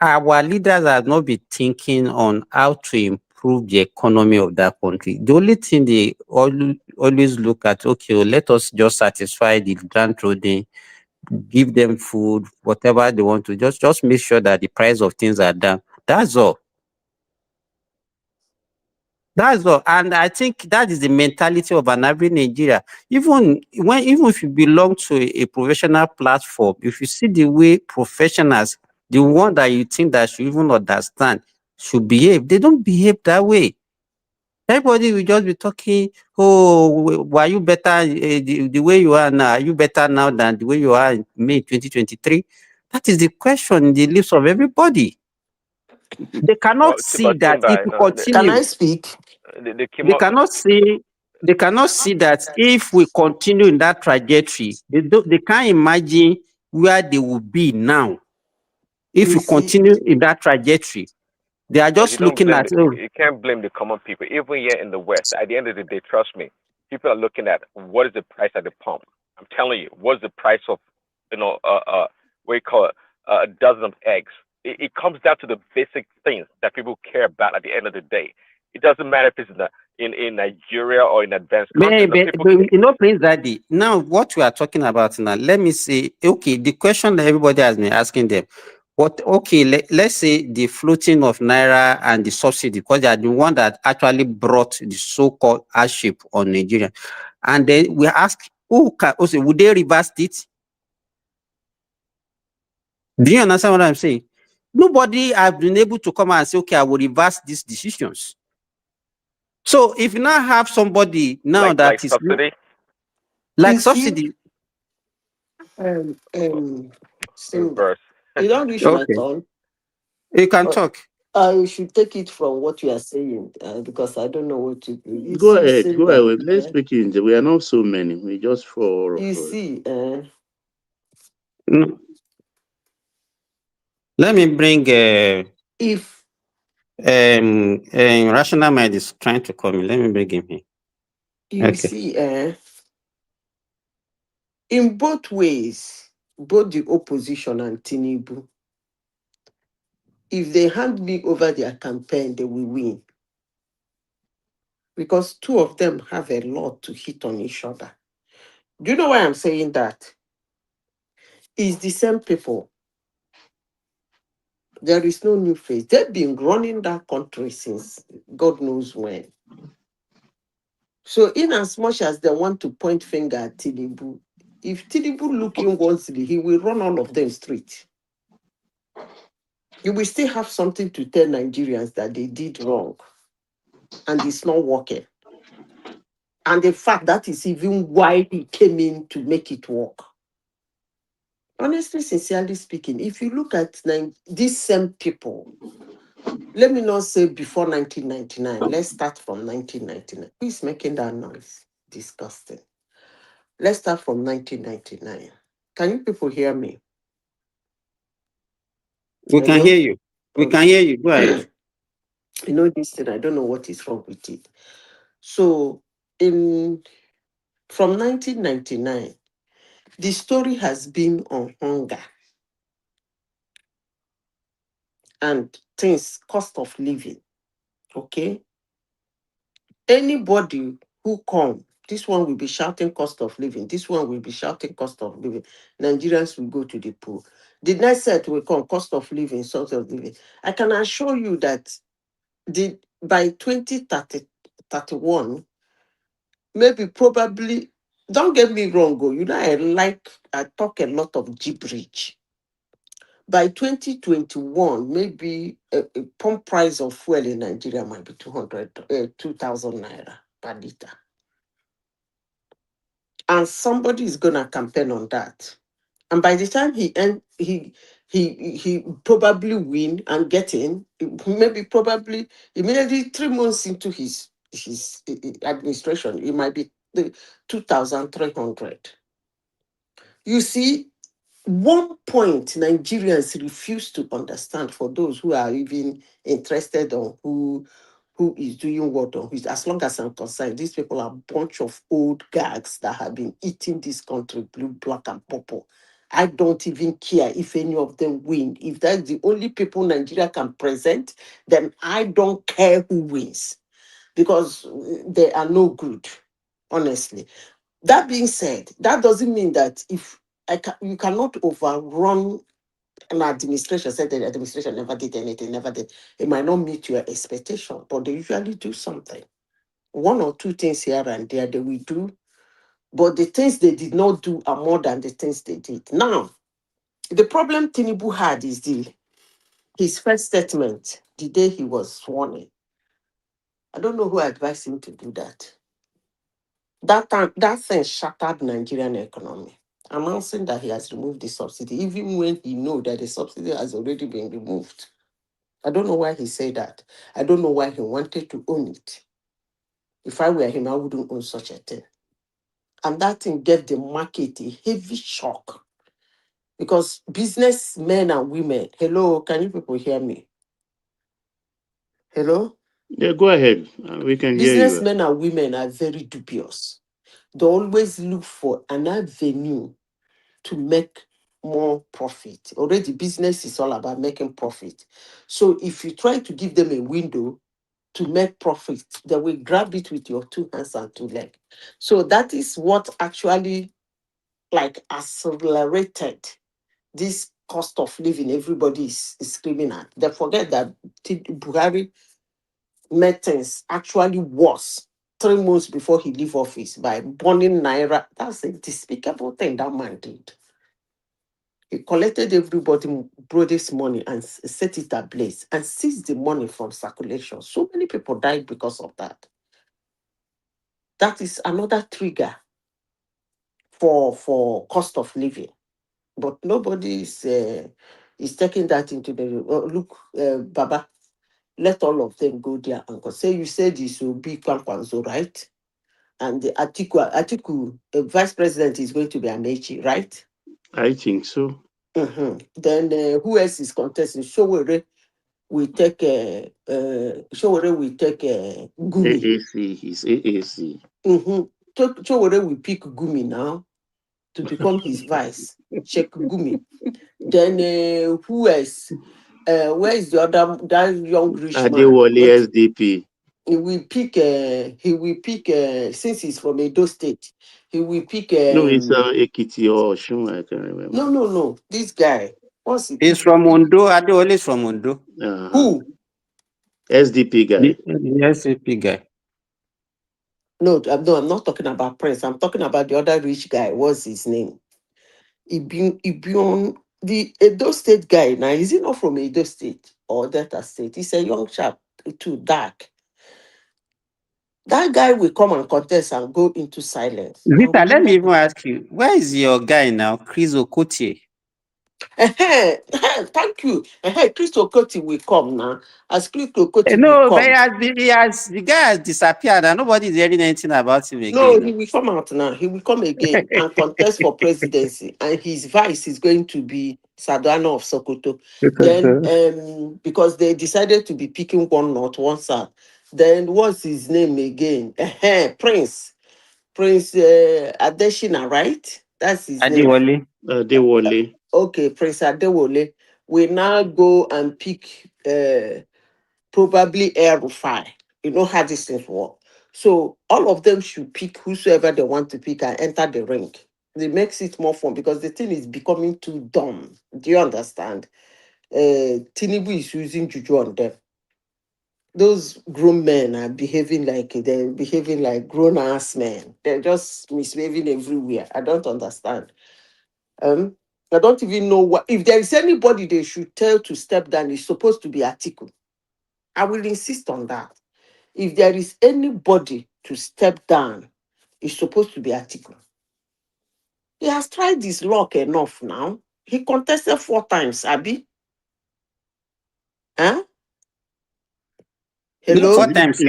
Our leaders have not been thinking on how to improve the economy of that country. The only thing they always look at, okay, well, let us just satisfy the downtrodden, give them food, whatever they want to, just make sure that the price of things are down. That's all. That's all. And I think that is the mentality of an average Nigeria. Even if you belong to a professional platform, if you see the way professionals, the one that you think that should even understand, should behave, they don't behave that way. Everybody will just be talking, oh, were you better the way you are now? Are you better now than the way you are in May 2023? That is the question in the lips of everybody. They cannot see But that if Timba, you no, Can I continue, speak? they came they up. cannot see that if we continue in that trajectory, they can't imagine where they will be now. If You we see, continue in that trajectory, they are But you just don't looking blame at, oh, you can't blame the common people. Even here in the West, at the end of the day, trust me, people are looking at what is the price at the pump. I'm telling you, what's the price of, what you call it, a dozen of eggs. It comes down to the basic things that people care about at the end of the day. It doesn't matter if it's in Nigeria or in advanced countries. The people. Prince Daddy, now what we are talking about now, let me say, okay, the question that everybody has been asking them, let's say the floating of Naira and the subsidy, because they are the one that actually brought the so-called hardship on Nigeria. And then we ask, would they reverse it? Do you understand what I'm saying? Nobody has been able to come and say, okay, I will reverse these decisions. So if you now have somebody now like that is subsidy. like you see, subsidy, Simba, Reverse. you don't reach my okay, turn. you can Uh, talk. I should take it from what you are saying because I don't know what to do. You go see, ahead, go Simba, ahead. Let's speak in. We are not so many. We just four of you us. see, No. Let me bring if Rational Mind is trying to call me. Let me bring him here. you Okay. see, in both ways, both the opposition and Tinubu, if they hand me over their campaign, they will win. Because two of them have a lot to hit on each other. Do you know why I'm saying that? It's the same people. There is no new face. They've been running that country since God knows when. So in as much as they want to point finger at Tinubu, if Tinubu looking oncely, he will run all of them straight. You will still have something to tell Nigerians that they did wrong and it's not working. And the fact that is even why he came in to make it work. Honestly, sincerely speaking, if you look at these same people, let me not say before 1999, let's start from 1999. Who is making that noise? Disgusting. Let's start from 1999. Can you people hear me? We can Hello? hear you. We can Okay. hear you. Go ahead. You know this thing, I don't know what is wrong with it. So from 1999, the story has been on hunger and things, cost of living. Okay? Anybody who come, this one will be shouting cost of living, this one will be shouting cost of living. Nigerians will go to the pool. The next set will come, cost of living, sort of living. I can assure you that by 2031, maybe probably, don't get me wrong, you know, I talk a lot of gibberish. By 2021, maybe a pump price of fuel in Nigeria might be 2,000 naira per liter. And somebody is going to campaign on that. And by the time he probably win and get in, maybe probably immediately 3 months into his his administration, it might be 2,300. You see, one point Nigerians refuse to understand, for those who are even interested on who is doing what on who. As long as I'm concerned, these people are a bunch of old gags that have been eating this country blue, black, and purple. I don't even care if any of them win. If that's the only people Nigeria can present, then I don't care who wins, because they are no good, honestly. That being said, that doesn't mean that if you cannot overrun an administration. Said the administration never did anything, never did. It might not meet your expectation, but they usually do something. One or two things here and there they will do, but the things they did not do are more than the things they did. Now, the problem Tinubu had is his first statement the day he was sworn in. I don't know who advised him to do that. That thing shattered Nigerian economy, announcing that he has removed the subsidy, even when he know that the subsidy has already been removed. I don't know why he said that. I don't know why he wanted to own it. If I were him, I wouldn't own such a thing. And that thing gave the market a heavy shock, because businessmen and women, hello, can you people hear me? Hello? Yeah, go ahead. We can hear you. Businessmen and women are very dubious. They always look for an avenue to make more profit. Already, business is all about making profit. So if you try to give them a window to make profit, they will grab it with your two hands and two legs. So that is what actually accelerated this cost of living everybody is screaming at. They forget that Buhari made things actually worse 3 months before he leave office by burning Naira. That's a despicable thing that man did. He collected everybody's money and set it ablaze and seized the money from circulation. So many people died because of that. That is another trigger for cost of living. But nobody is taking that into the look, Baba. Let all of them go there and go. Say you said this will be Kwankwanzo, right? And the Atiku, vice president is going to be Amechi, right? I think so. Then who else is contesting? Showore we take Showore we take Gumi. AAC, he's AAC. Showore we pick Gumi now to become his vice. Check Gumi. Then who else? Where is the other that young rich man? Adewale SDP. He will pick since he's from Edo State. He will pick No, it's Ekiti or Oshun, I can't remember. No. This guy. What's he? He's from Ondo. Adewale is from Ondo. Who? SDP guy. The SDP guy. No, I'm not talking about Prince. I'm talking about the other rich guy. What's his name? Ibion, the Edo State guy. Now, is he not from Edo State or Delta State? He's a young chap, too dark. That guy will come and contest and go into silence. Vita, let me even ask you, where is your guy now, Chris Okotie? Thank you. Chris Okotie will come now. As Chris Okotie No, will come. but the guy has disappeared and nobody is hearing anything about him again. No, he will come out now. He will come again and contest for presidency. And his vice is going to be Sadano of Sokoto. Then, because they decided to be picking one north, one south. Then, what's his name again? Prince Adeshina, right? That's his name. Adewale. Okay, Prince Adewale will now go and pick probably Air Rufai. You know how these things work. So all of them should pick whosoever they want to pick and enter the ring. It makes it more fun because the thing is becoming too dumb. Do you understand? Tinubu is using juju on them. Those grown men are behaving like grown-ass men. They're just misbehaving everywhere. I don't understand. I don't even know what if there is anybody they should tell to step down. It's supposed to be Atiku. I will insist on that. If there is anybody to step down, it's supposed to be Atiku. He has tried his luck enough now. He contested 4 times, Abi. Huh? No, Hello? 4 times. Is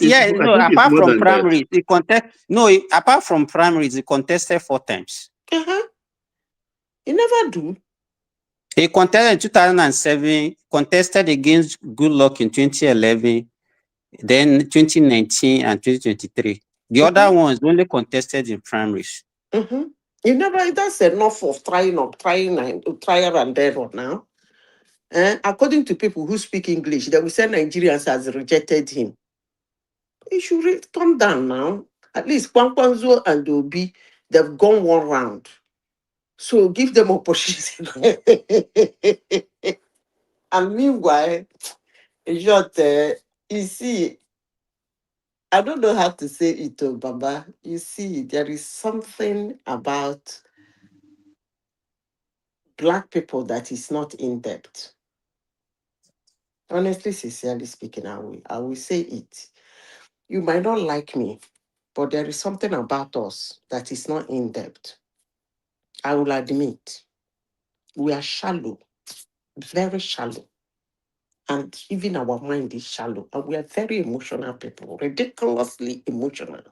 Yeah, no, I think it's apart more from than that. primaries, apart from primaries, he contested 4 times. He never do. He contested in 2007, contested against Goodluck in 2011, then 2019 and 2023. The other ones only contested in primaries. He never, that's enough of trial and error now. According to people who speak English, they will say Nigerians has rejected him. He should calm down now. At least Kwankwanzo and Obi, they've gone one round. So give them opportunity. And meanwhile, in short, you see, I don't know how to say it, Baba. You see, there is something about Black people that is not in depth. Honestly, sincerely speaking, I will say it. You might not like me, but there is something about us that is not in depth. I will admit, we are shallow, very shallow. And even our mind is shallow. And we are very emotional people, ridiculously emotional.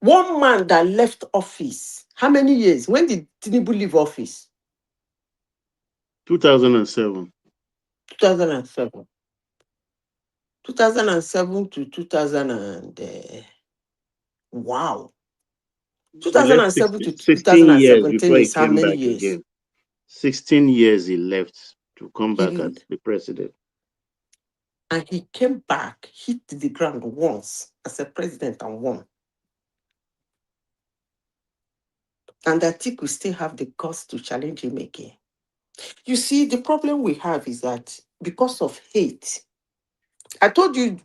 One man that left office, how many years? When did Tinubu leave office? 2007. 2007. 2007 to 2000 and... wow. He left 2007 to 16 years before 2017 he is how came many back years? again. 16 years he left to come back He, as the president. and he came back, hit the ground once as a president and won. And Atiku still have the guts to challenge him again. You see, the problem we have is that because of hate, I told you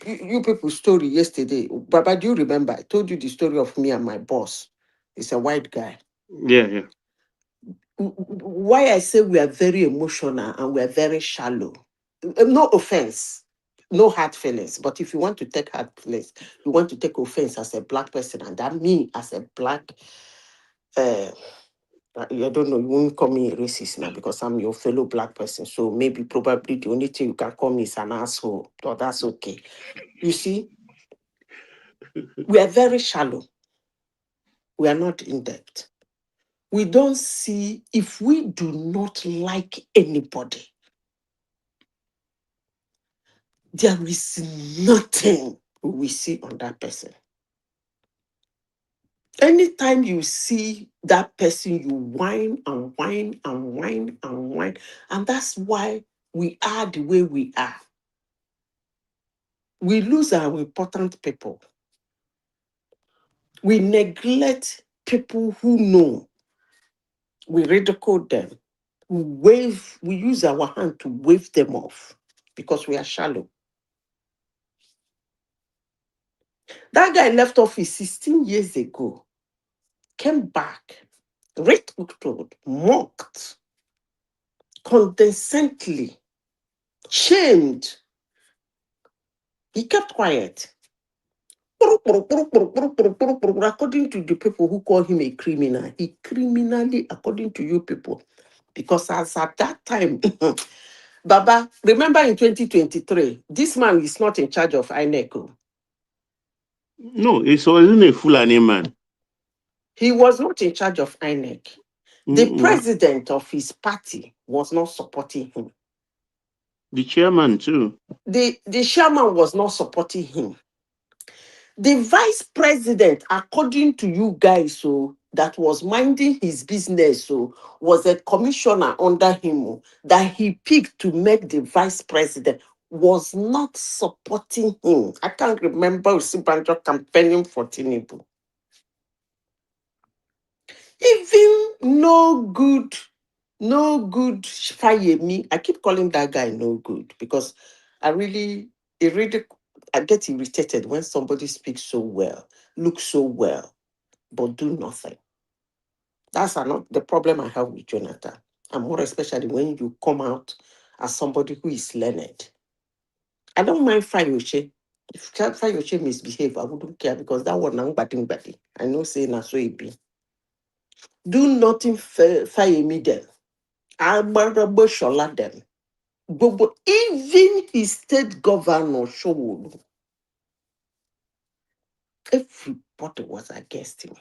people's story yesterday. Baba, do you remember? I told you the story of me and my boss. He's a white guy. Yeah. Why I say we are very emotional and we are very shallow. No offense, no hard feelings. But if you want to take hard feelings, you want to take offense as a Black person, and that me as a Black, I don't know, you won't call me a racist now because I'm your fellow Black person. So maybe probably the only thing you can call me is an asshole. So that's okay. You see, we are very shallow. We are not in depth. We don't see, if we do not like anybody, there is nothing we see on that person. Anytime you see that person, you whine and whine and whine and whine. And that's why we are the way we are. We lose our important people. We neglect people who know. We ridicule them. We use our hand to wave them off because we are shallow. That guy left office 16 years ago, came back, ridiculed, mocked, condescendingly, shamed. He kept quiet. According to the people who call him a criminal, he criminally, according to you people, because as at that time, Baba, remember in 2023, this man is not in charge of INEC. No, it wasn't a Fulani man. He was not in charge of INEC. The president of his party was not supporting him. The chairman too. The chairman was not supporting him. The vice president, according to you guys, that was minding his business, was a commissioner under him that he picked to make the vice president, was not supporting him. I can't remember Usibanjo campaigning for Tinubu. Even no good Fayemi. I keep calling that guy no good because I get irritated when somebody speaks so well, looks so well, but do nothing. That's not the problem I have with Jonathan. And more especially when you come out as somebody who is learned. I don't mind Fayoshe. If Fayoshe misbehave, I wouldn't care because that one I'm batting. I know saying na so it be. Do nothing Fayemi them. I'm Shola them. But even his state governor, Showolu, everybody was against him.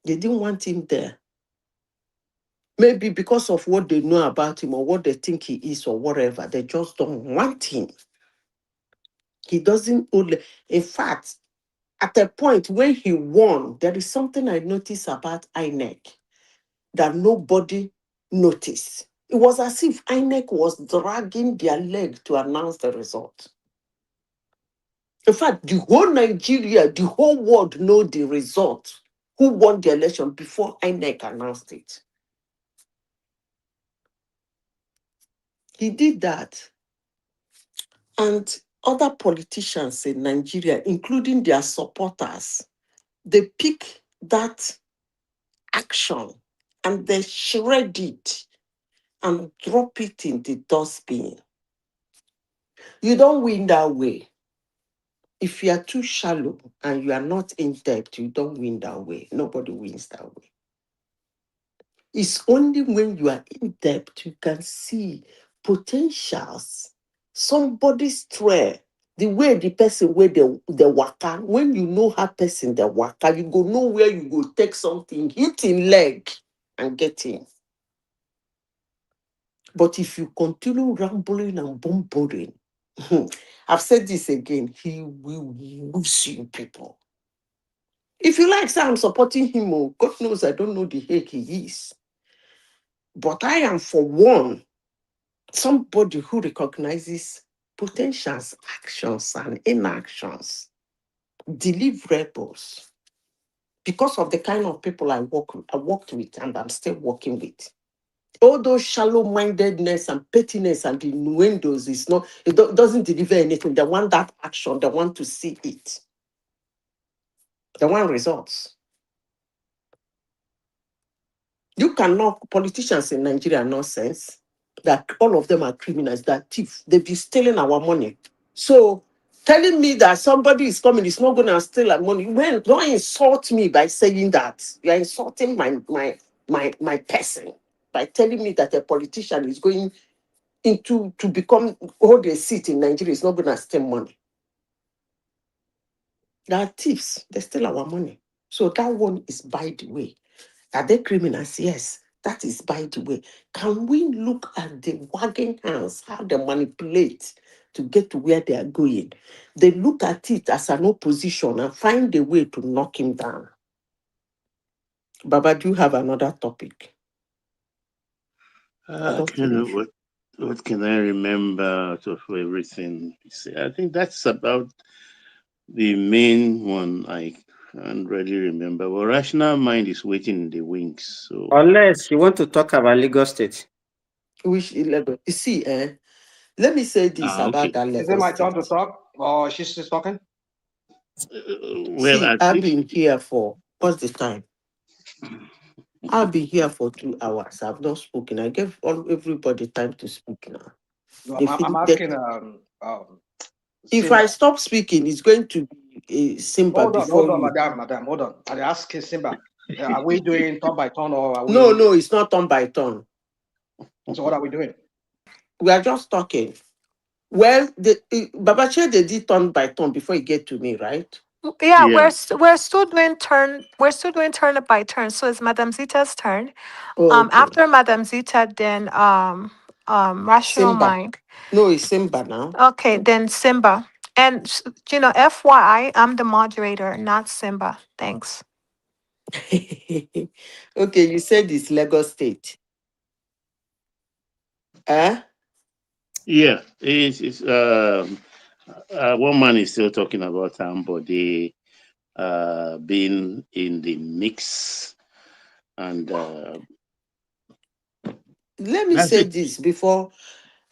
They didn't want him there. Maybe because of what they know about him or what they think he is or whatever, they just don't want him. He doesn't only, in fact, at a point when he won, there is something I noticed about INEC that nobody noticed. It was as if INEC was dragging their leg to announce the result. In fact, the whole Nigeria, the whole world know the result, who won the election before INEC announced it. He did that. And other politicians in Nigeria, including their supporters, they pick that action and they shred it and drop it in the dustbin. You don't win that way. If you are too shallow and you are not in depth, you don't win that way. Nobody wins that way. It's only when you are in depth you can see potentials. Somebody's try, the way the person where the waka, when you know how person the waka, you go know where you go take something, hit in leg and get in. But if you continue rambling and bumbling, I've said this again, he will lose you people. If you like, say I'm supporting him, oh, God knows I don't know the heck he is. But I am for one, somebody who recognizes potentials, actions, and inactions, deliverables, because of the kind of people I worked with and I'm still working with. All those shallow-mindedness and pettiness and the innuendos is not, doesn't deliver anything. They want that action, they want to see it. They want results. You cannot, politicians in Nigeria are nonsense, that all of them are criminals, that thieves, they've been stealing our money. So telling me that somebody is coming, is not going to steal our money, when don't insult me by saying that. You are insulting my person by telling me that a politician is going into to become hold a seat in Nigeria, is not going to steal money. They are thieves, they steal our money. So that one is by the way. Are they criminals? Yes, that is by the way. Can we look at the wagging hands, how they manipulate to get to where they are going? They look at it as an opposition and find a way to knock him down. Baba, do you have another topic? What can I remember out of everything? I think that's about the main one. I can't really remember. But rational mind is waiting in the wings. So unless you want to talk about Lagos State. Which Lagos? You see, let me say this about that Lagos. Is it my turn to talk, or she's just talking? Well, see, I've been here for what's the time? I'll be here for 2 hours. I've not spoken. I gave everybody time to speak now. No, I'm asking. If Simba. I stop speaking, it's going to be Simba Hold before on, you. madam, hold on. I ask Simba. Are we doing turn by turn or are we? No, it's not turn by turn. So what are we doing? We are just talking. Well, Babache, they did turn by turn before you get to me, right? Yeah, we're still doing turn. We're still doing turn by turn. So it's Madam Zita's turn. Oh, okay. After Madam Zita, then rational Simba. mind. No, it's Simba now. Okay, then Simba. And FYI, I'm the moderator, not Simba. Thanks. Okay, you said it's Lagos State. yeah, it's one man is still talking about Ambode being in the mix, and let me say this before.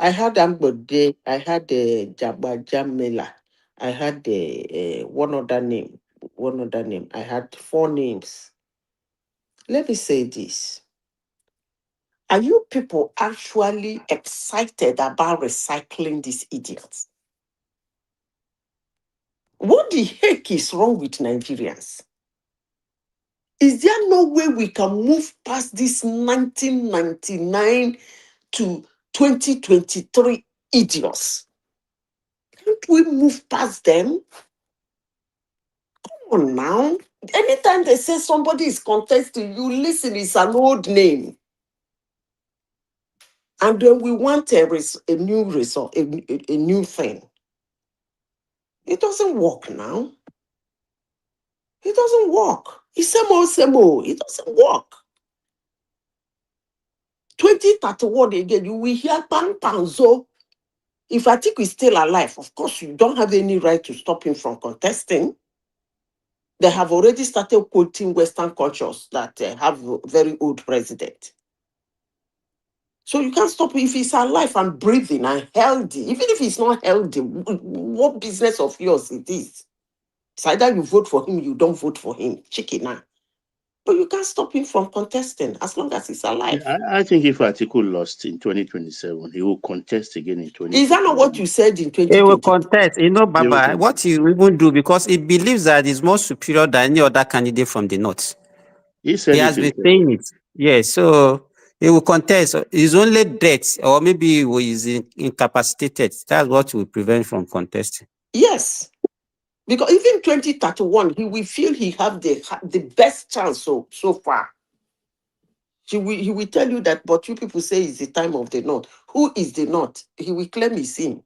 I had Ambode, I had Jamela, I had one other name. I had 4 names. Let me say this. Are you people actually excited about recycling these idiots? What the heck is wrong with Nigerians? Is there no way we can move past this 1999 to 2023 idiots. Can't we move past them? Come on now. Anytime they say somebody is contesting, you listen, it's an old name. And then we want a new result, a new thing. It doesn't work now. It doesn't work. It's same old. It doesn't work. 2031 again, you will hear bang panzo. If Atiku is still alive, of course, you don't have any right to stop him from contesting. They have already started quoting Western cultures that have a very old president. So you can't stop him if he's alive and breathing and healthy. Even if he's not healthy, what business of yours it is? It's either you vote for him, you don't vote for him. Chicken now. But you can't stop him from contesting as long as he's alive. I think if Atiku lost in 2027, he will contest again in 2027. Is that not what you said in He will 2020? contest. Baba, what he even do, because he believes that he's more superior than any other candidate from the north. He said he has been saying it. Yes, so he will contest. His only death, or maybe he is incapacitated. That's what will prevent from contesting. Yes. Because even 2031, he will feel he have the best chance so far. He will tell you that, but you people say it's the time of the North. Who is the North? He will claim it's him.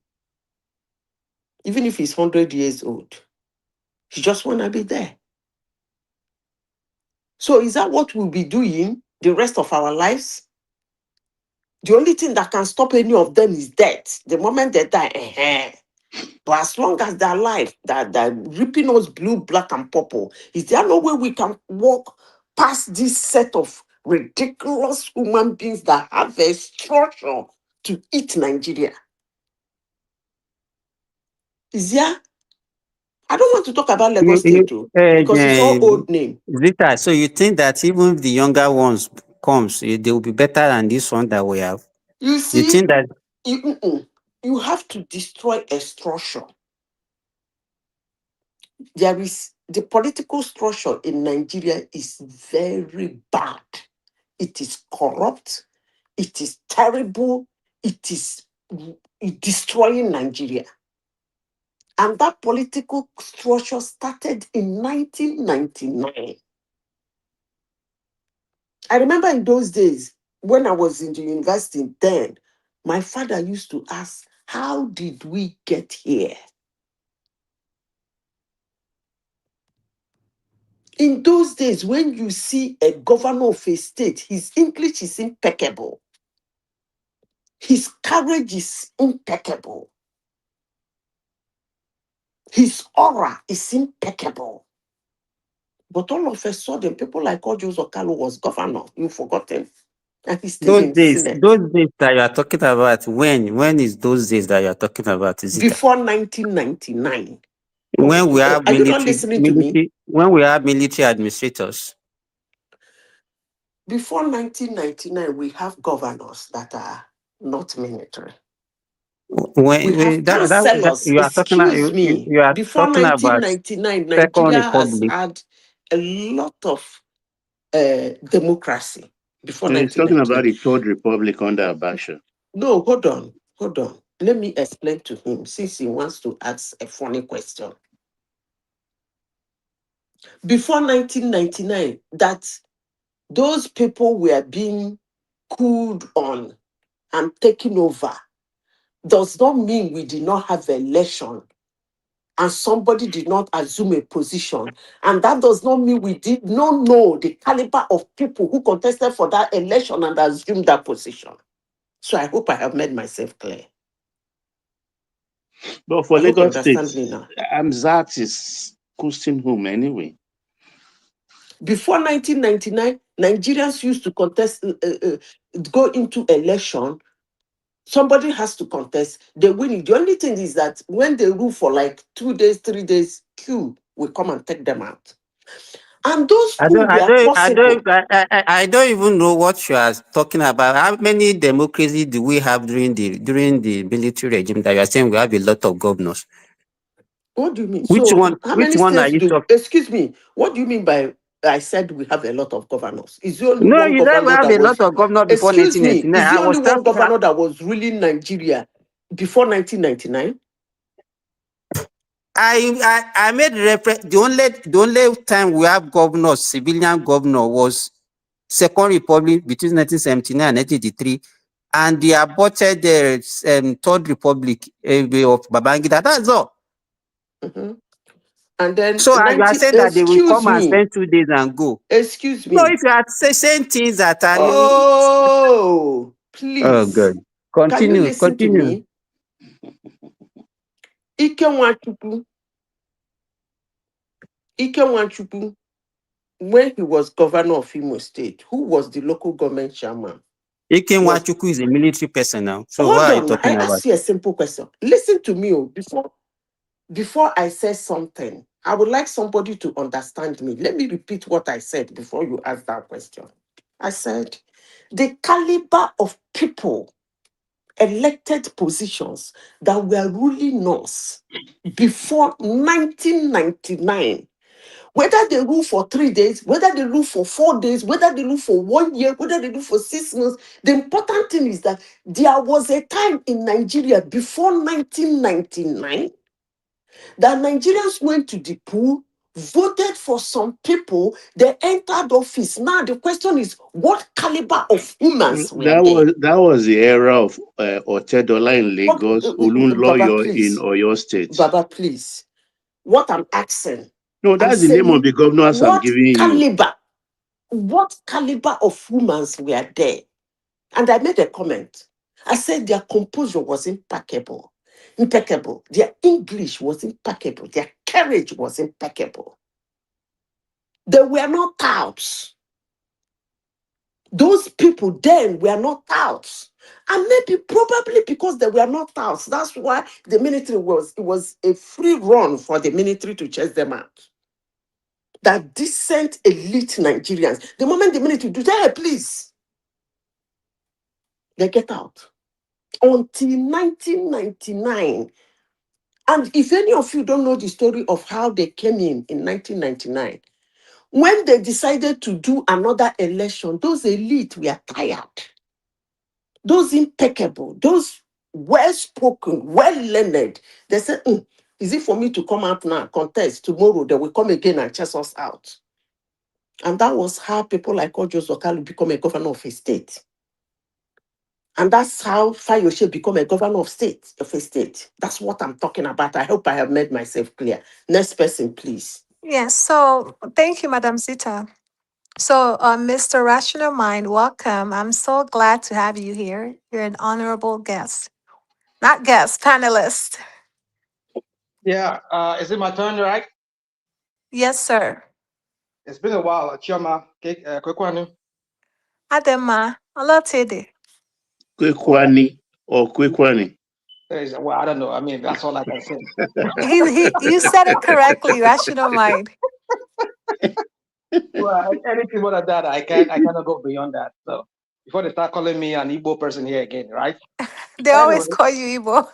Even if he's 100 years old. He just want to be there. So is that what we'll be doing the rest of our lives? The only thing that can stop any of them is death. The moment they die, But as long as they're alive, they're ripping us blue, black, and purple, is there no way we can walk past this set of ridiculous human beings that have a structure to eat Nigeria? Is there? I don't want to talk about Lagos State too, because it's all old name. Zita, so you think that even if the younger ones comes, they will be better than this one that we have? You see, you think that you have to destroy a structure. There is the political structure in Nigeria is very bad. It is corrupt. It is terrible. It is destroying Nigeria. And that political structure started in 1999. I remember in those days, when I was in the university then, my father used to ask, how did we get here? In those days, when you see a governor of a state, his English is impeccable. His courage is impeccable. His aura is impeccable. But all of a sudden, people like Ojo Zokalo was governor. You've forgotten. And he's still in Senate. those days that you are talking about, when is those days that you are talking about? Is it before 1999? when we have Are you not listening to me? When we have military administrators? Before 1999, we have governors that are not military. We have councillors. You are talking about, Excuse me. you are Before talking about 1999, Second Nigeria has Republic. had a lot of democracy. Before He's talking 1999. about the Third Republic under Abacha. No, hold on. Let me explain to him, since he wants to ask a funny question. Before 1999, that those people were being cooled on and taken over does not mean we did not have an election and somebody did not assume a position. And that does not mean we did not know the caliber of people who contested for that election and assumed that position. So I hope I have made myself clear. But for Lagos State, now. Amzat is costing whom anyway? Before 1999, Nigerians used to contest, go into election. Somebody has to contest. They win it. The only thing is that when they rule for like 2 days, 3 days, Q will come and take them out. And those who were possible. I don't even know what you are talking about. How many democracy do we have during the military regime that you are saying we have a lot of governors? What do you mean? Which So one? how Which many one are states you do? talking? Excuse me. What do you mean by I said we have a lot of governors. Is the only No, one you don't governor have that a lot was, of governors before excuse me, 1999. is the I was only one talking. governor that was ruling Nigeria before 1999? I made reference. The only time we have governors, civilian governor, was Second Republic between 1979 and 1983, and the aborted Third Republic of Babangida. That's all. And then So you are saying that they will excuse come and me, spend 2 days and go. excuse No, me. if you are saying things that are Oh, oh, please. good. Can you Continue, listen to continue. me? Ike Nwachukwu, when he was governor of Imo State, who was the local government chairman? Ike Nwachukwu is a military person now. So Hold what are you on, I talking about? ask you a simple question. Listen to me, before I say something. I would like somebody to understand me. Let me repeat what I said before you ask that question. I said, the caliber of people, elected positions that were ruling us before 1999, whether they rule for 3 days, whether they rule for 4 days, whether they rule for 1 year, whether they rule for 6 months, the important thing is that there was a time in Nigeria before 1999 that Nigerians went to the pool, voted for some people, they entered office. Now the question is, what caliber of humans were there? That was the era of Otedola in Lagos, Baba, Olunloyo in please. Oyo State. Baba, please. What I'm asking, No, I'm that's the name of saying, the governors I'm what giving you. caliber of humans were there? And I made a comment. I said their composure was impeccable. Their English was impeccable. Their courage was impeccable. They were not touts. Those people then were not touts. And maybe probably because they were not touts, that's why the military was a free run for the military to chase them out. That decent elite Nigerians, the moment the military do, hey, please, they get out. Until 1999. And if any of you don't know the story of how they came in 1999, when they decided to do another election, those elite were tired. Those impeccable, those well-spoken, well-learned, they said, is it for me to come out now, contest, tomorrow they will come again and chase us out? And that was how people like Ojo Zokalu become a governor of a state. And that's how Fayoshe become a governor of a state. That's what I'm talking about. I hope I have made myself clear. Next person, please. Yes, so thank you, Madam Zita. So, Mr. Rational Mind, welcome. I'm so glad to have you here. You're an honorable guest. Not guest, panelist. Yeah, is it my turn, right? Yes, sir. It's been a while, Chioma. Quick one. Adema, Olotede. Kwekwani or Kwekwani. Well, I don't know. I mean, that's all I can say. You said it correctly, Rational Mind. Well, anything more than that, I cannot go beyond that. So before they start calling me an Igbo person here again, right? They always call you Igbo.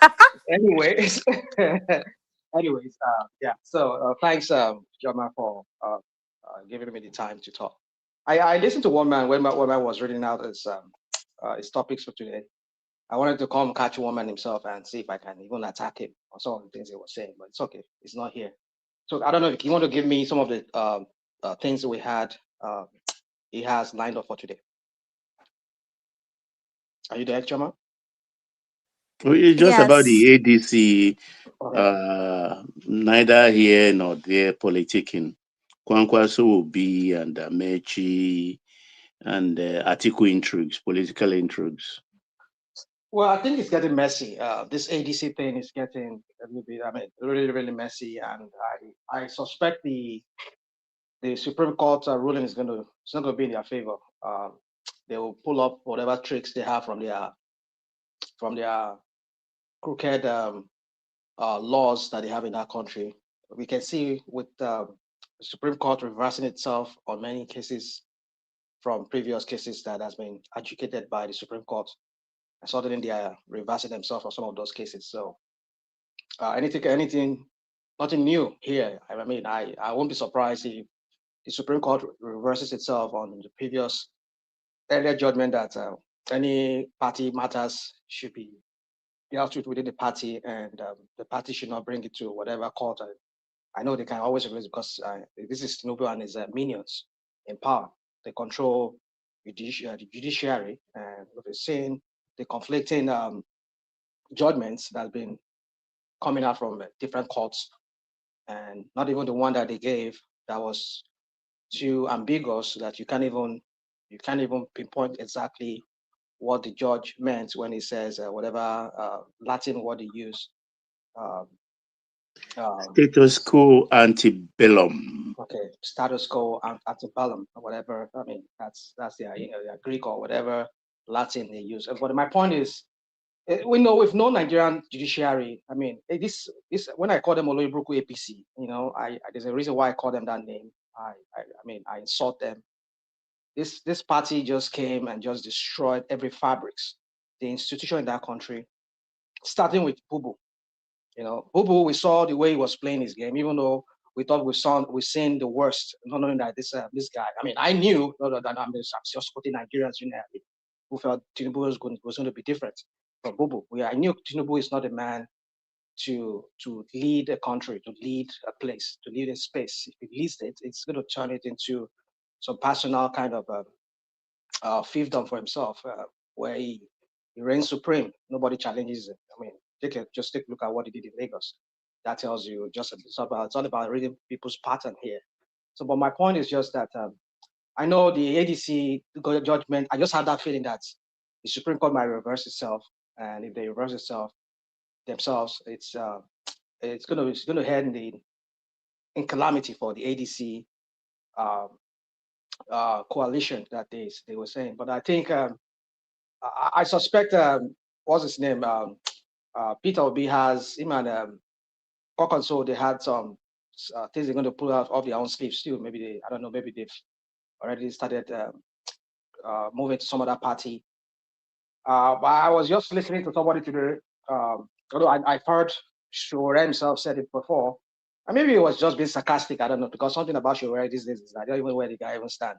Anyways, yeah. So thanks, Joma, for giving me the time to talk. I listened to one man when I was reading out his topics for today. I wanted to come catch one man himself and see if I can even attack him on some of the things he was saying, but it's okay. It's not here. So I don't know if you want to give me some of the things that we had. He has lined up for today. Are you there, Choma? It's just about Yes. the ADC, neither here nor there politicking. Kwankwaso will be and Mechi and Atiku intrigues, political intrigues. Well, I think it's getting messy. This ADC thing is getting a little bit, really, really messy, and I suspect the Supreme Court ruling it's not going to be in their favor. They will pull up whatever tricks they have from their crooked laws that they have in that country. We can see with the Supreme Court reversing itself on many cases from previous cases that has been adjudicated by the Supreme Court. And suddenly they are reversing themselves on some of those cases. So nothing new here. I won't be surprised if the Supreme Court reverses itself on the previous earlier judgment that any party matters should be dealt with within the party, and the party should not bring it to whatever court. I know they can always reverse because this is Tinubu and his minions in power. They control the judiciary, and we've seen the conflicting judgments that have been coming out from different courts, and not even the one that they gave that was too ambiguous that you can't even pinpoint exactly what the judge meant when he says whatever Latin word he used. Status quo antebellum. Okay, status quo antebellum, or whatever. I mean, that's their Greek or whatever Latin they use. But my point is, we know with no Nigerian judiciary. I mean, this when I call them Oloibruku APC, there's a reason why I call them that name. I mean, I insult them. This party just came and just destroyed every fabrics, the institution in that country, starting with Bubu. Bubu, we saw the way he was playing his game, even though we thought we've seen the worst, not knowing that this guy. I mean, I knew that I'm just quoting Nigerians generally who felt Tinubu was going to be different from Bubu. I knew Tinubu is not a man to lead a country, to lead a place, to lead a space. If he leads it, it's going to turn it into some personal kind of fiefdom for himself, where he reigns supreme. Nobody challenges him. I mean, just take a look at what he did in Lagos. That tells you it's all about reading people's pattern here. So, but my point is just that I know the ADC judgment. I just had that feeling that the Supreme Court might reverse itself, and if they reverse itself themselves, it's going to head in calamity for the ADC coalition that they were saying. But I think I suspect what's his name? Peter Obi has him and Kokonso. They had some things they're going to pull out of their own sleeves too. Maybe I don't know. Maybe they've already started moving to some other party. But I was just listening to somebody today. Although I've heard Shore himself said it before, and maybe it was just being sarcastic. I don't know, because something about Shore these days is I don't even know where the guy even stand.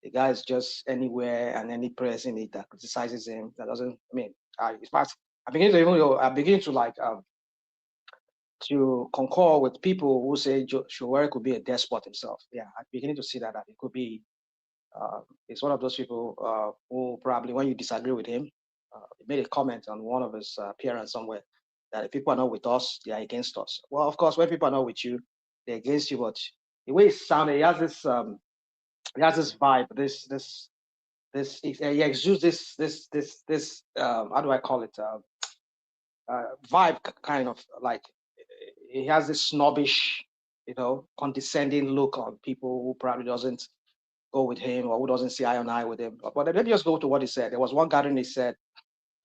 The guy is just anywhere and any press in it that criticizes him. That doesn't. I mean, in fact, I begin to like to concur with people who say Shore could be a despot himself. Yeah, I'm beginning to see that it could be. It's one of those people who probably, when you disagree with him, he made a comment on one of his appearance somewhere that if people are not with us, they are against us. Well, of course, when people are not with you, they're against you. But the way it sounded, he has this vibe. He exudes this how do I call it? Vibe, kind of like he has this snobbish, condescending look on people who probably doesn't go with him or who doesn't see eye on eye with him. But let me just go to what he said. There was one gathering he said,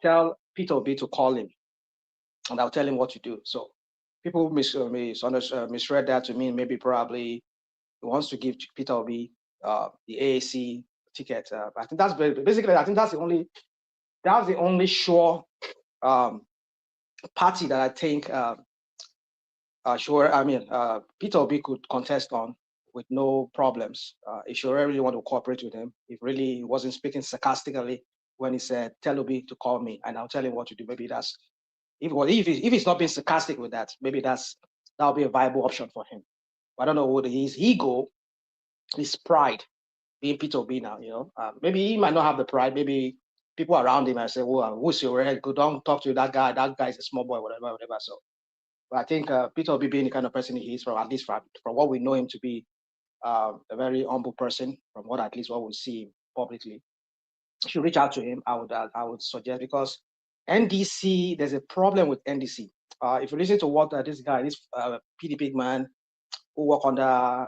tell Peter Obi to call him and I'll tell him what to do. So people misread that to mean maybe probably he wants to give Peter Obi the AAC ticket. I think that's basically, I think that's the only sure party that I think Peter Obi could contest on with no problems. If you really want to cooperate with him, if really he wasn't speaking sarcastically when he said, tell Obi to call me and I'll tell him what to do. Maybe that's, if he's not being sarcastic with that, maybe that'll be a viable option for him. I don't know what his ego, his pride, being Peter Obi now, maybe he might not have the pride. Maybe people around him might say, well, who's your head? Go don't talk to that guy. That guy's a small boy, whatever. So, but I think Peter Obi being the kind of person he is, from what we know him to be, a very humble person, from what we see publicly, should reach out to him. I would suggest, because NDC, there's a problem with NDC. If you listen to what this PDP man who worked under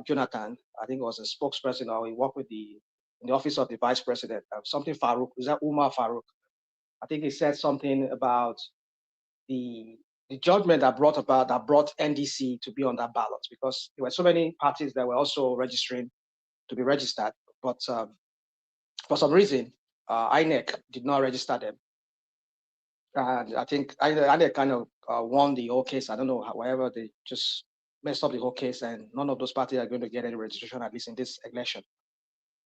Jonathan, I think it was a spokesperson, or he worked in the office of the vice president, something Farouk, is that Umar Farouk? I think he said something about the judgment that brought NDC to be on that ballot, because there were so many parties that were also registering to be registered, but for some reason, INEC did not register them. And I think INEC kind of won the whole case. I don't know, however, they just messed up the whole case, and none of those parties are going to get any registration, at least in this election.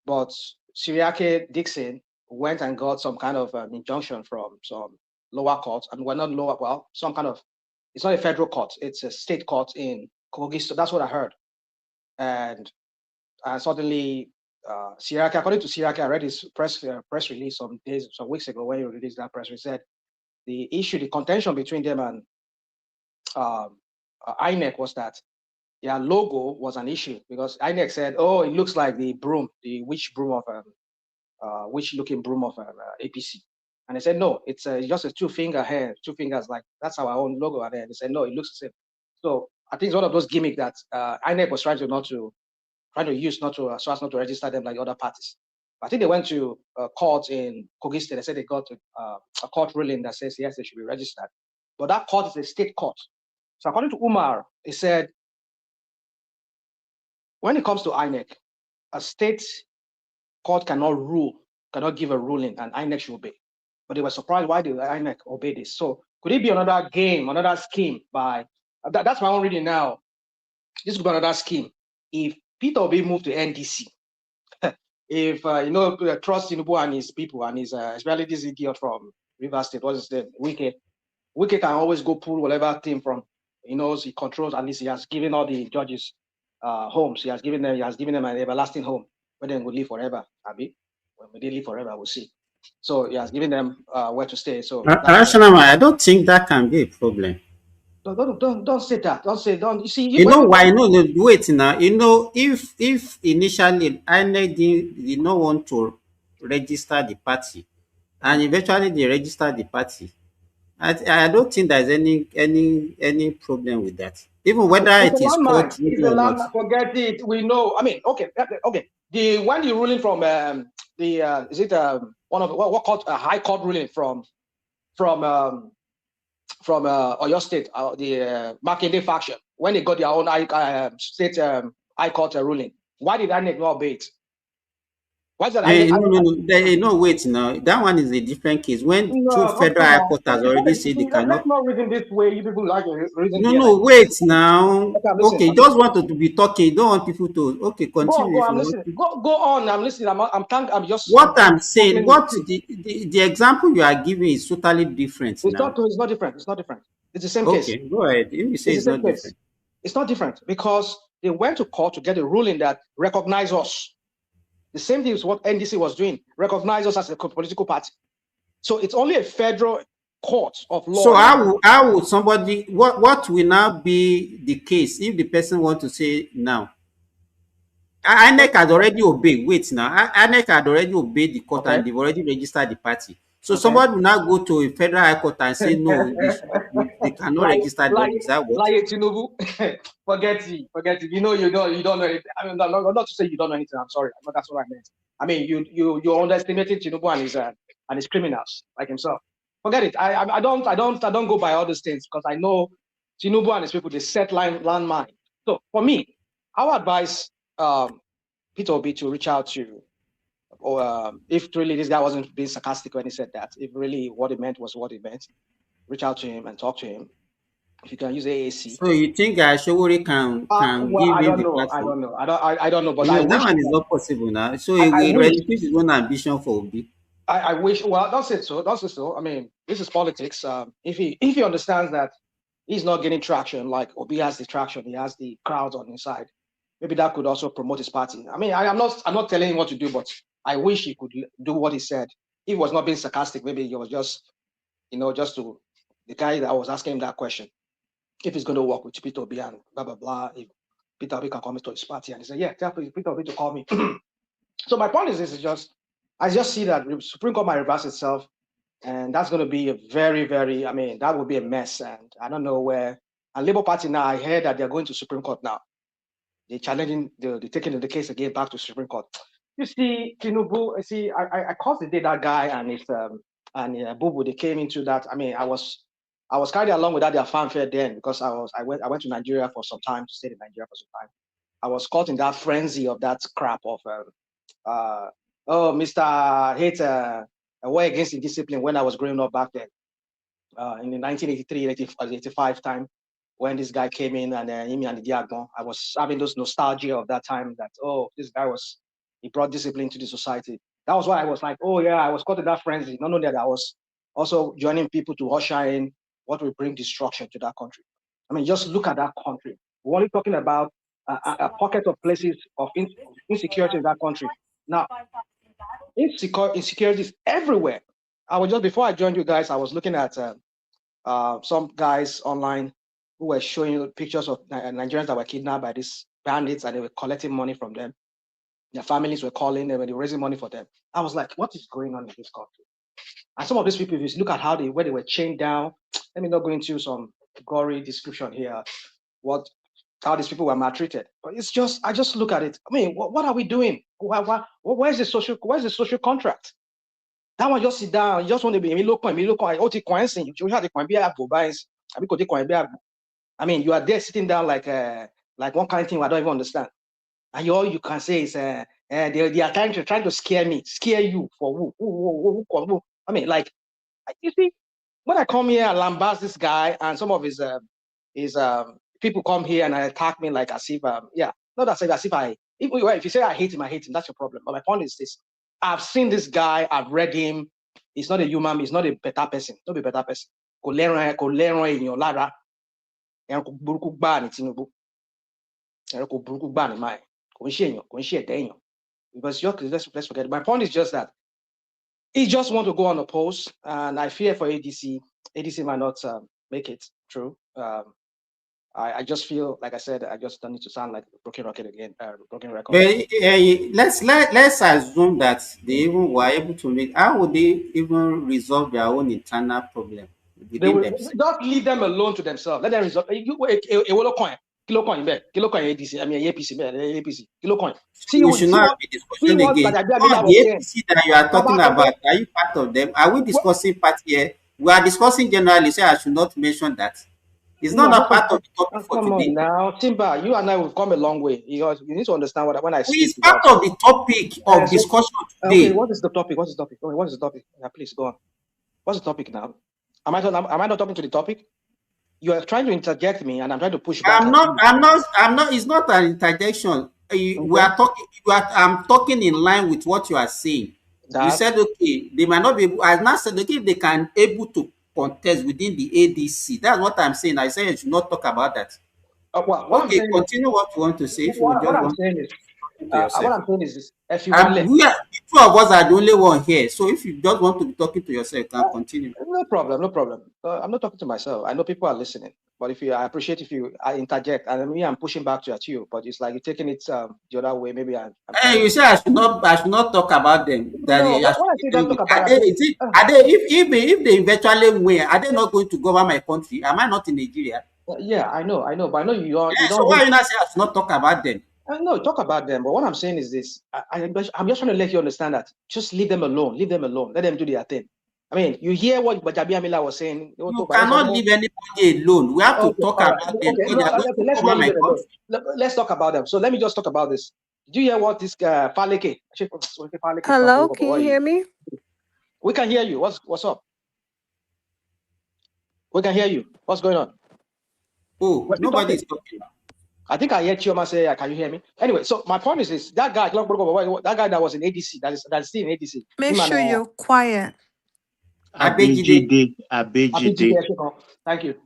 But Siriake Dixon went and got some kind of injunction from some lower court. I mean, well, not lower, well, some kind of, it's not a federal court, it's a state court in Kogi. So that's what I heard. And suddenly, Siriake, according to Siriake, I read his press release some weeks ago when he released that press release, said the issue, the contention between them and INEC was that their logo was an issue, because INEC said, "Oh, it looks like the broom, the witch looking broom of APC," and they said, "No, it's just a two fingers, like that's our own logo." And then they said, "No, it looks the same." So I think it's one of those gimmicks that INEC was trying to use so as not to register them like the other parties. I think they went to court in Kogi State. They said they got a court ruling that says yes, they should be registered, but that court is a state court. So according to Umar, he said, when it comes to INEC, a state court cannot give a ruling, and INEC should obey. But they were surprised why did INEC obey this. So could it be another game, another scheme by, that's my own reading now. This could be another scheme. If Peter Obi moved to NDC, if trust Tinubu and his people and his especially this idiot from Rivers State, what's his name, Wike can always go pull whatever team from, he controls. At least he has given all the judges homes. He has given them an everlasting home where they will live forever. Abi, when they live forever, we'll see. So he has given them where to stay. So I don't think that can be a problem. Don't say that. Don't. You see. You know why? No, wait now. If initially INEC did not want to register the party, and eventually they registered the party, I don't think there's any problem with that. Even whether it is court ruling or not. Forget it. We know. I mean, okay. When the ruling from is it one of what court, a high court ruling from Oyo State, the Makinde faction, when they got their own state high court ruling, why did INEC not obey it? Why is that? No, wait now. That one is a different case. When two federal high court has already said they cannot. Let's not reason this way. You people like reason. No, wait now. Okay, you just want to be talking. You don't want people to. Continue. Go, I'm listening. Go on. I'm listening. I'm just. What I'm saying. What the example you are giving is totally different. It's not different. It's not different. It's the same case. Okay, go ahead. If you say it's not different. It's not different because they went to court to get a ruling that recognized us. The same thing is what NDC was doing, recognize us as a political party. So it's only a federal court of law. So how would somebody, what will now be the case if the person wants to say now? INEC had already obeyed. Wait now. INEC had already obeyed the court and they've already registered the party. So somebody will now go to a federal high court and say no, they cannot register them. Is that what? Like Tinubu, forget it. You don't know anything. I mean, not to say you don't know anything. I'm sorry, but that's what I meant. I mean, you're underestimating Tinubu and his criminals like himself. Forget it. I don't go by all these things because I know Tinubu and his people, they set landmine. So for me, I would advise Peter Obi to reach out to. Or if really this guy wasn't being sarcastic when he said that, if really what he meant was what he meant, reach out to him and talk to him. If you can use AAC. So you think Showore can give him the platform? I don't know, but that one is not possible now. So he will relinquish his own ambition for Obi. I wish. Well, don't say so. I mean, this is politics. If he understands that he's not getting traction, like Obi has the traction, he has the crowds on his side. Maybe that could also promote his party. I mean, I'm not telling him what to do, but I wish he could do what he said. He was not being sarcastic. Maybe he was just, just to the guy that I was asking him that question. If he's going to work with Peter Obi and blah, blah, blah, if Peter Obi can come to his party. And he said, yeah, tell Peter Obi to call me. So my point is I just see that the Supreme Court might reverse itself. And that's going to be a very, very, that would be a mess. And I don't know where. And Labour Party now, I heard that they're going to Supreme Court now. They're challenging, they're taking the case again back to Supreme Court. You see, Tinubu, I caused the day that guy and his Bubu, they came into that. I mean, I was carried along without their fanfare then because I went to Nigeria for some time, to stay in Nigeria for some time. I was caught in that frenzy of that crap of Mr. Hate a war against indiscipline when I was growing up back then. In the 1983, 85 time. when this guy came in and him and the Diagon, I was having those nostalgia of that time that, oh, this guy he brought discipline to the society. That was why I was like, oh yeah, I was caught in that frenzy. Not only that, I was also joining people to usher in what will bring destruction to that country. I mean, just look at that country. We're only talking about a pocket of places of insecurity in that country. Now, insecurity is everywhere. Before I joined you guys, I was looking at some guys online who were showing pictures of Nigerians that were kidnapped by these bandits, and they were collecting money from them. Their families were calling them and they were raising money for them. I was like, what is going on in this country? And some of these people, if you look at where they were chained down, let me not go into some gory description here, how these people were maltreated. But it's just, I just look at it. I mean, what are we doing? Where's the social contract? That one just sit down, you just want to be I mean, you are there sitting down like one kind of thing I don't even understand. And all you can say is they are trying to scare you for who? I mean, like, you see, when I come here and lambast this guy and some of his people come here and attack me like as if not as if if you say I hate him, that's your problem. But my point is this: I've seen this guy, I've read him. He's not a human. He's not a better person. Not a better person. Because let's forget. My point is just that he just want to go on a post, and I fear for ADC. ADC might not make it through. I just feel, like I said, I just don't need to sound like a broken record again. Broken record. Let's assume that they even were able to make. How would they even resolve their own internal problem? They will just leave them alone to themselves. Let them resolve. ADC. I mean APC. We should not have a discussion again. The APC that you are talking about, are you part of them? Are we discussing part here? We are discussing generally. Say I should not mention that. It's not a part of the topic for today. Now, Timba, you and I will come a long way. You need to understand when I speak. It's part of the topic of discussion today. Okay, what is the topic? What is the topic? Yeah, please go on. What's the topic now? Am I not talking to the topic? You are trying to interject me, and I'm trying to push back. I'm not. It's not an interjection. We are talking. I'm talking in line with what you are saying. You said okay, they might not be able. I now said okay, if they can able to contest within the ADC. That's what I'm saying. I said you should not talk about that. Okay, continue what you want to say. What I'm saying is, if you the two of us are the only one here. So if you just want to be talking to yourself, you can continue. No problem. I'm not talking to myself. I know people are listening. But I appreciate if you interject, and I'm pushing back at you. But it's like you're taking it the other way. Maybe you say I should not talk about them. If they eventually win, are they not going to govern my country? Am I not in Nigeria? Yeah, I know. But I know you are. So why you not say I should not talk about them? No, talk about them. But what I'm saying is this: I'm just trying to let you understand that just leave them alone. Let them do their thing. I mean, you hear what Bajabi Amila was saying. You cannot leave anybody alone. We have to talk about them. Let's talk about them. So let me just talk about this. Do you hear what this Faleke? Hello, can you hear me? We can hear you. What's up? We can hear you. What's going on? Oh, nobody is talking. I think I hear Chioma say, "Can you hear me?" Anyway, so my point is this: that guy that was in ADC, that is still in ADC. Make sure you're quiet. Abejide. Thank you.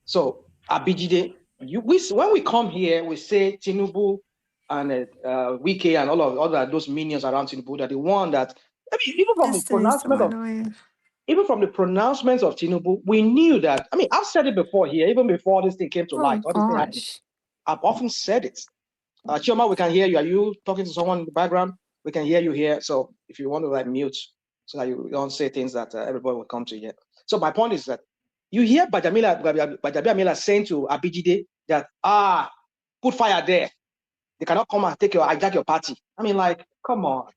So Abejide, when we come here, we say Tinubu and Wike and all of those minions around Tinubu that the one that even from the pronouncements of Tinubu, we knew that. I mean, I've said it before here, even before this thing came to light. I've often said it. Chioma, we can hear you. Are you talking to someone in the background? We can hear you here. So if you want to mute, so that you don't say things that everybody will come to hear. So my point is that you hear Bajabi Amila saying to Abejide that put fire there. They cannot come and hijack your party. I mean, like, come on.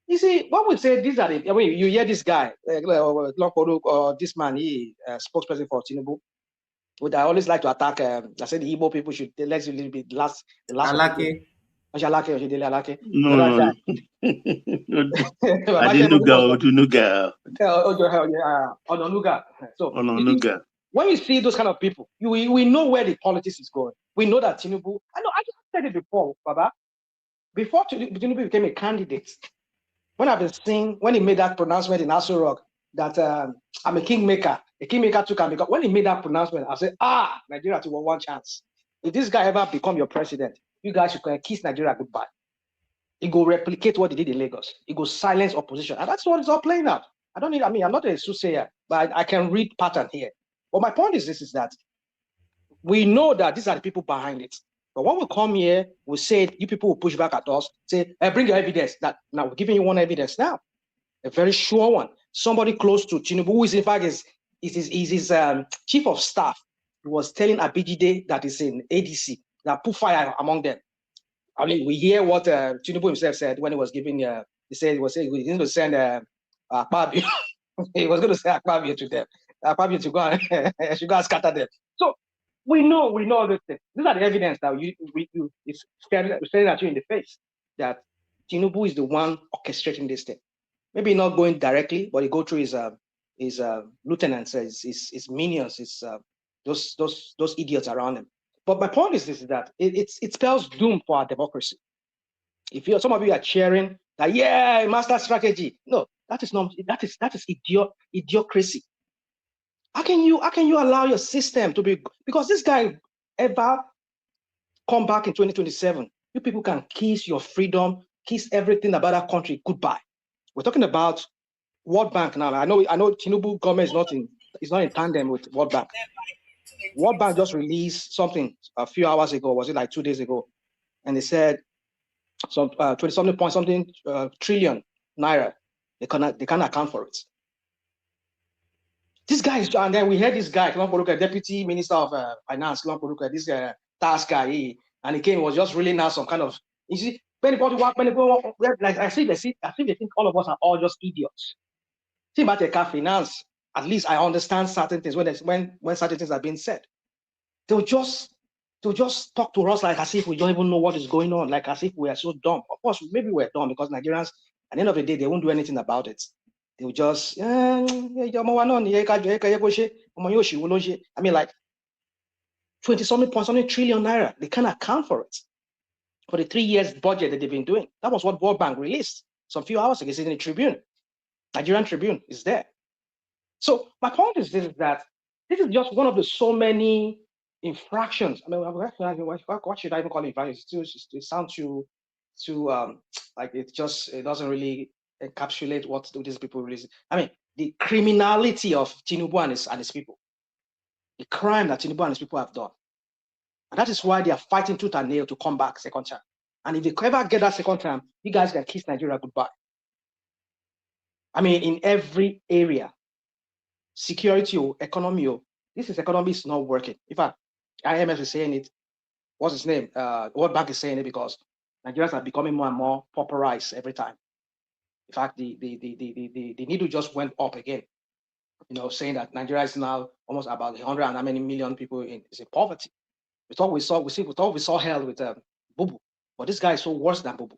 You see, what we say, these are the. I mean, you hear this guy, this man, spokesperson for Tinubu, would I always like to attack? I said the Igbo people should let you a little bit the last. No. Odonuga. So when you see those kind of people, we know where the politics is going. We know that Tinubu, I just said it before, Baba. Before Tinubu became a candidate, when I've been seeing, when he made that pronouncement in Aso Rock that I'm a kingmaker took him, because when he made that pronouncement, I said, Nigeria to one chance. If this guy ever become your president, you guys should kiss Nigeria goodbye. He go replicate what he did in Lagos. He go silence opposition. And that's what it's all playing out. I'm not a soothsayer, but I can read pattern here. But my point is this, is that we know that these are the people behind it. But when we come here, we say, you people will push back at us, say, bring your evidence. That now we're giving you one evidence now, a very sure one. Somebody close to Tinubu, who is in fact is his chief of staff, who was telling Abijide that is in ADC, that put fire among them. I mean, we hear what Tinubu himself said when he was giving, he said he was going to send Akpabio. He was going to send Akpabio to them. Akpabio to go and, should go and scatter them. So we know all these things. These are the evidence that it's staring at you in the face, that Tinubu is the one orchestrating this thing. Maybe not going directly, but he go through his lieutenants, his minions, those idiots around him. But my point is this: is that it spells doom for our democracy. If some of you are cheering that, yeah, master strategy, no, that is idiocracy. How can you allow your system to be, because this guy ever come back in 2027, you people can kiss your freedom, kiss everything about our country goodbye. We're talking about World Bank now. I know Tinubu government is not in tandem with World Bank. World Bank just released something a few hours ago, was it like 2 days ago? And they said some 20-something point something trillion naira. They can't account for it. This guy is, and then we heard this guy, Deputy Minister of Finance, this task guy, and he came, was just really now some kind of, you see, like I think they think all of us are all just idiots. See about finance, at least I understand certain things when certain things are being said. They'll just talk to us like as if we don't even know what is going on, like as if we are so dumb. Of course, maybe we're dumb because Nigerians, at the end of the day, they won't do anything about it. They will just, I mean, like 20-something trillion naira. They can't account for it for the 3 years budget that they've been doing. That was what World Bank released some few hours ago. It's in the Tribune. Nigerian Tribune is there. So my point is this: is that this is just one of the so many infractions. I mean, what should I even call it? It sounds too like it doesn't really encapsulate what these people really. I mean, the criminality of Tinubu and his people, the crime that Tinubu and his people have done, and that is why they are fighting tooth and nail to come back second time. And if they ever get that second time, you guys can kiss Nigeria goodbye. I mean, in every area, security or economy, this economy is not working. In fact, IMF is saying it. What's his name? World Bank is saying it because Nigerians are becoming more and more pauperized every time. In fact, the needle just went up again. You know, saying that Nigeria is now almost about 100 and how many million people is in poverty. We thought we saw hell with Bubu, but this guy is so worse than Bubu.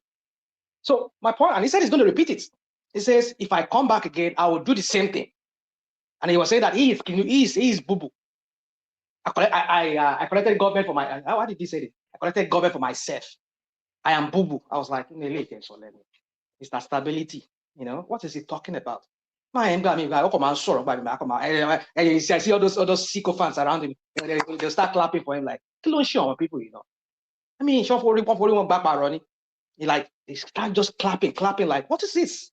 So my point, and he said he's going to repeat it. He says, if I come back again, I will do the same thing. And he was saying that he is Bubu. I collected government for my. Why did he say it? I collected government for myself. I am Bubu. I was like, it's that stability. You know, what is he talking about? I see all those sycophants around him. They'll start clapping for him like, people, you know. I mean, they start just clapping like, what is this?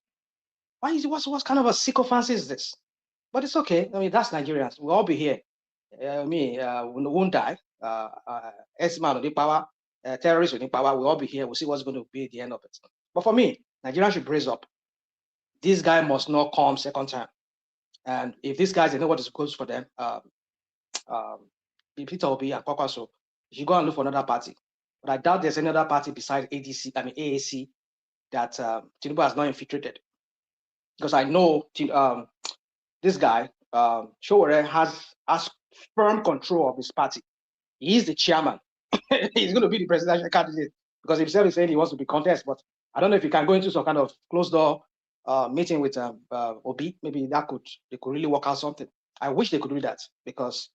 What kind of a sycophant is this? But it's okay. I mean, that's Nigerians. We'll all be here. We won't die. S-man on the power, terrorists on the power. We'll all be here. We'll see what's going to be at the end of it. But for me, Nigerians should brace up. This guy must not come second time. And if these guys, they know what is good for them, Peter Obi and Kwakwaso, you should go and look for another party. But I doubt there's another party besides AAC, that Tinubu has not infiltrated. Because I know this guy, Showore, has firm control of his party. He is the chairman. He's going to be the presidential candidate because himself is saying he wants to be contest. But I don't know if he can go into some kind of closed door meeting with Obi. Maybe they could really work out something. I wish they could do that, because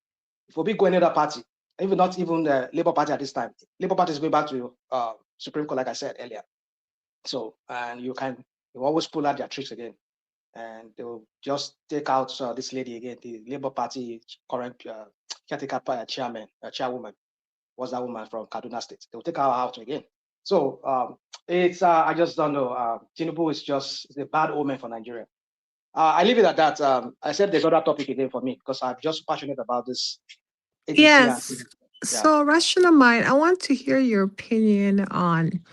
if we go any other party, even not even the Labour Party at this time, Labour Party is going back to Supreme Court, like I said earlier. So, and you always pull out their tricks again, and they will just take out this lady again, the Labour Party current caretaker chairwoman, was that woman from Kaduna State. They will take her out again. So it's I just don't know. Tinubu is just a bad omen for Nigeria. I leave it at that. I said there's other topic again for me, because I'm just passionate about this. ADC Yes. So, Rational Mind, I want to hear your opinion on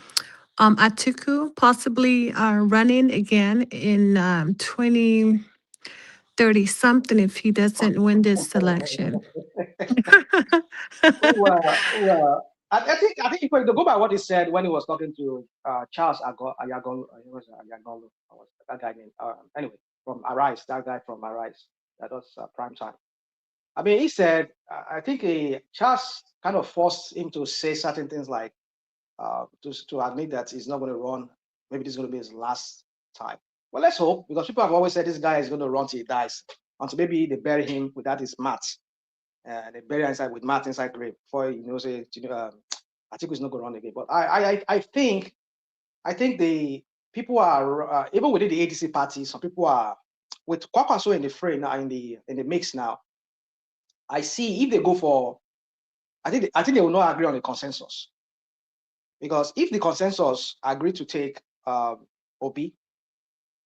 Atiku possibly running again in 2030 something if he doesn't win this election. Well, I think if we go by what he said when he was talking to Charles Ayagolo, that guy named anyway, from Arise, that guy from Arise, that was prime time. I mean, he said, I think Charles kind of forced him to say certain things like to admit that he's not going to run. Maybe this is going to be his last time. Well, let's hope, because people have always said this guy is going to run till he dies, until maybe they bury him without his mat. They bury him inside with mat inside grave before say Atiku is not going to run again. But I think the people are even within the ADC party, some people are with Kwakwaso in the fray now, in the mix now. I see if they go for, I think they will not agree on the consensus, because if the consensus agree to take Obi,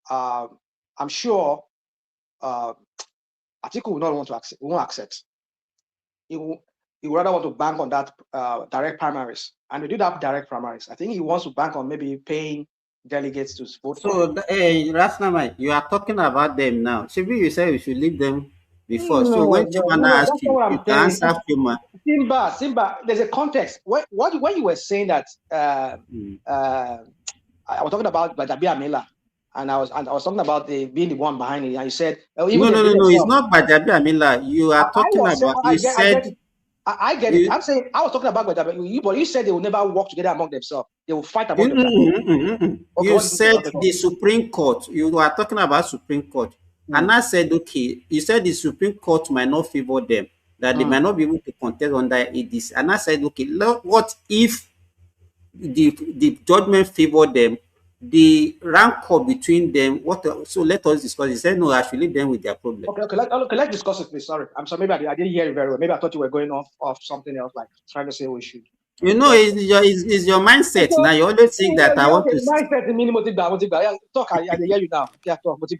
I'm sure Atiku will not want to accept. Won't accept. He would rather want to bank on that direct primaries, and to do that direct primaries, I think he wants to bank on maybe paying delegates to vote. So, Rasnamai, you are talking about them now. Shibi, you said we should leave them before. So when Chimana asked That's you, not what you I'm can saying. answer Chima. Simba, there's a context. When you were saying that, I was talking about Bajabi Amila, and I was talking about being the one behind it, and you said, No, it's not Bajabi Amila. You are talking about. I get it. I'm saying I was talking about Bajabi, but you said they will never work together among themselves. They will fight among themselves. Okay, you said the Supreme Court. You are talking about Supreme Court. And I said, okay, you said the Supreme Court might not favor them, that they might not be able to contest under ADC. And I said, okay, what if the judgment favor them, the rancor between them, so let us discuss. He said, no, I should leave them with their problem. Okay, let's discuss it, please. Sorry. I'm sorry, maybe I didn't hear you very well. Maybe I thought you were going off something else, like trying to say we should. It's your mindset. Now you always think that I want to. Mindset, talk. I hear you now. Yeah, talk. Let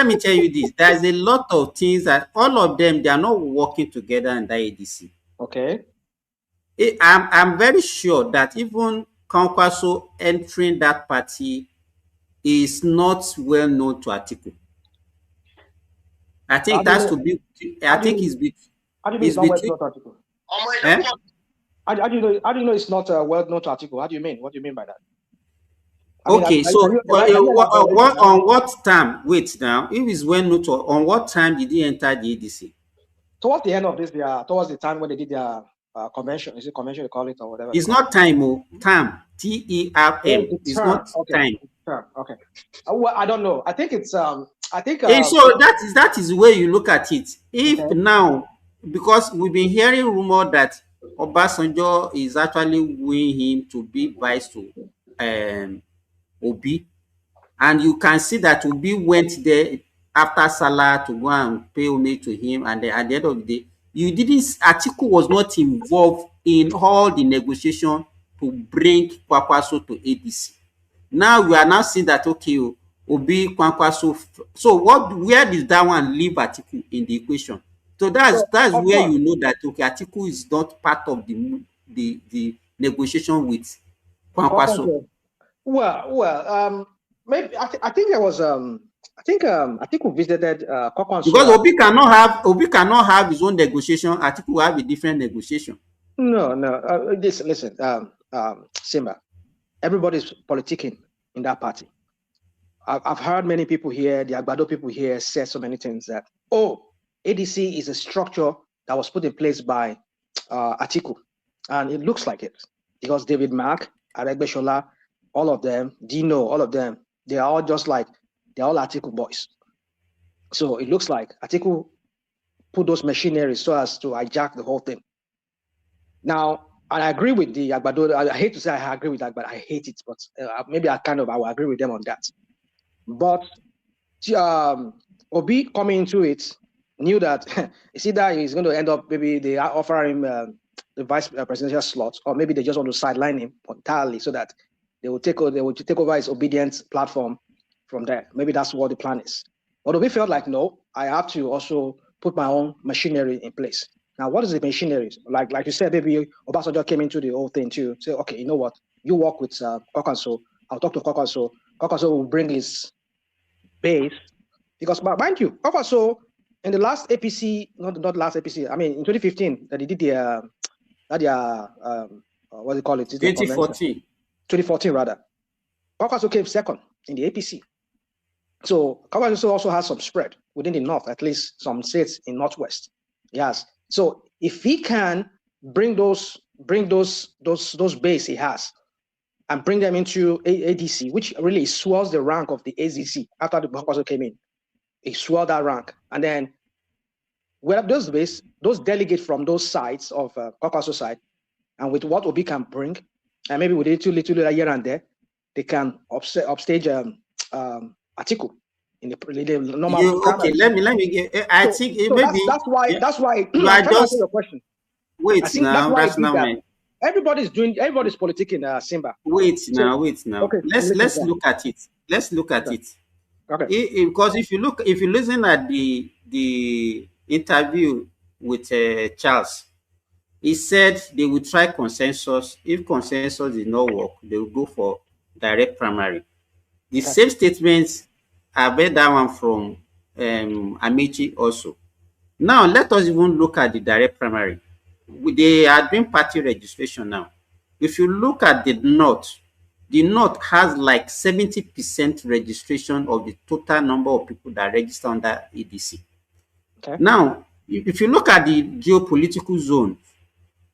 me tell you this. There's a lot of things that all of them, they are not working together in the ADC. Okay. I'm very sure that even Kwankwaso entering that party is not well known to Atiku. I think that's to be. I think it's between. How do you mean it's not well known to Atiku? How do you know it's not well known to Atiku? How do you mean? What do you mean by that? Okay, so on what time? Wait now. If it's well known to, on what time did he enter the ADC? Towards the end of this, towards the time when they did their convention. Is it convention they call it or whatever? It's not time, term. TERM. It's not time. Okay. Well, I don't know. I think it's so that is the way you look at it. If now, because we've been hearing rumor that Obasanjo is actually wooing him to be vice to Obi, and you can see that Obi went there after Salah to go and pay homage to him, and at the end of the day, Atiku was not involved in all the negotiation to bring Kwakwaso to ADC. Now we are now seeing that Obi, Kwankwaso. So where did that one leave Atiku in the equation? So that's where you know that Atiku is not part of the negotiation with Kwankwaso. Well, maybe I think there was Atiku visited Kwakwaso. Because Obi cannot have his own negotiation. Atiku will have a different negotiation. No. Listen, Simba. Everybody's politicking in that party. I've heard many people here, the Agbado people here, say so many things that ADC is a structure that was put in place by Atiku, and it looks like it because David Mark, Aregbeshola, all of them, Dino, all of them, they are all just like they're all Atiku boys. So it looks like Atiku put those machinery so as to hijack the whole thing. Now, and I agree with the Agbado. I hate to say I agree with that, but I hate it. But maybe I will agree with them on that. But Obi coming into it knew that it's either he's going to end up, maybe they offer him the vice presidential slot, or maybe they just want to sideline him entirely so that they will take over his obedience platform from there. Maybe that's what the plan is. But Obi felt like, no, I have to also put my own machinery in place. Now, what is the machinery? Like you said, maybe Obasanjo came into the whole thing too. Say, okay, you know what? You work with Kwankwaso. I'll talk to Kwankwaso. Kwankwaso will bring his base, because mind you, Kwankwaso in the last APC, not last APC, I mean in 2015, that they did the what do you call it? 2014. 2014 rather. Kwankwaso came second in the APC. So Kwankwaso also has some spread within the north, at least some states in northwest. Yes. So if he can bring those base he has and bring them into ADC, which really swells the rank of the AZC after the Kwankwaso came in, it swelled that rank, and then where those delegates from those sides of Kwankwaso side, and with what Obi can bring, and maybe with little here and there, they can upstage Atiku in the normal. Okay, let me. I think maybe that's why. You are just your question. Wait now. That's not mine. Everybody's politicking, Simba. Wait now. Okay, let's look at it. Let's look at it. Okay. Because if you listen at the interview with Charles, he said they will try consensus. If consensus did not work, they will go for direct primary. The same statements, I've read that one from Amici also. Now let us even look at the direct primary. They are doing party registration now. If you look at the North has like 70% registration of the total number of people that register under ADC. Okay. Now, if you look at the geopolitical zone,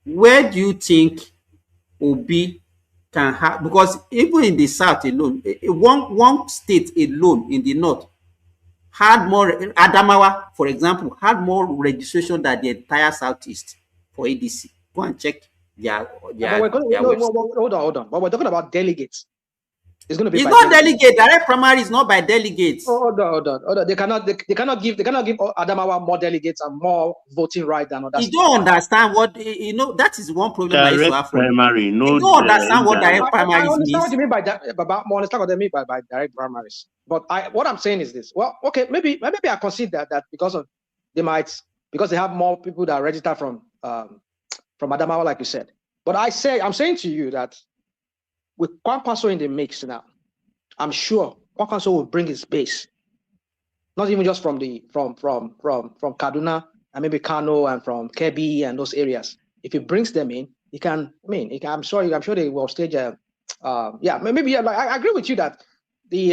where do you think Obi can have? Because even in the South alone, one state alone in the North had more, Adamawa, for example, had more registration than the entire Southeast for ADC. Go and check their hold on. But we're talking about delegates. It's going to be. It's not delegate. Direct primary is not by delegates. Hold on. They cannot give Adamawa more delegates and more voting right than others. You don't understand what that is one problem. Direct primary, no. You don't understand what direct primaries means. I understand what you mean by that, but I understand what they mean by direct primaries. But what I'm saying is this. Well, okay, maybe I consider that because they have more people that register from Adamawa, like you said. But I'm saying to you that with Kwankwaso in the mix now, I'm sure Kwankwaso will bring his base, not even just from Kaduna and maybe Kano and from Kebbi and those areas. If he brings them in, I'm sure they will stage a. Maybe I agree with you that the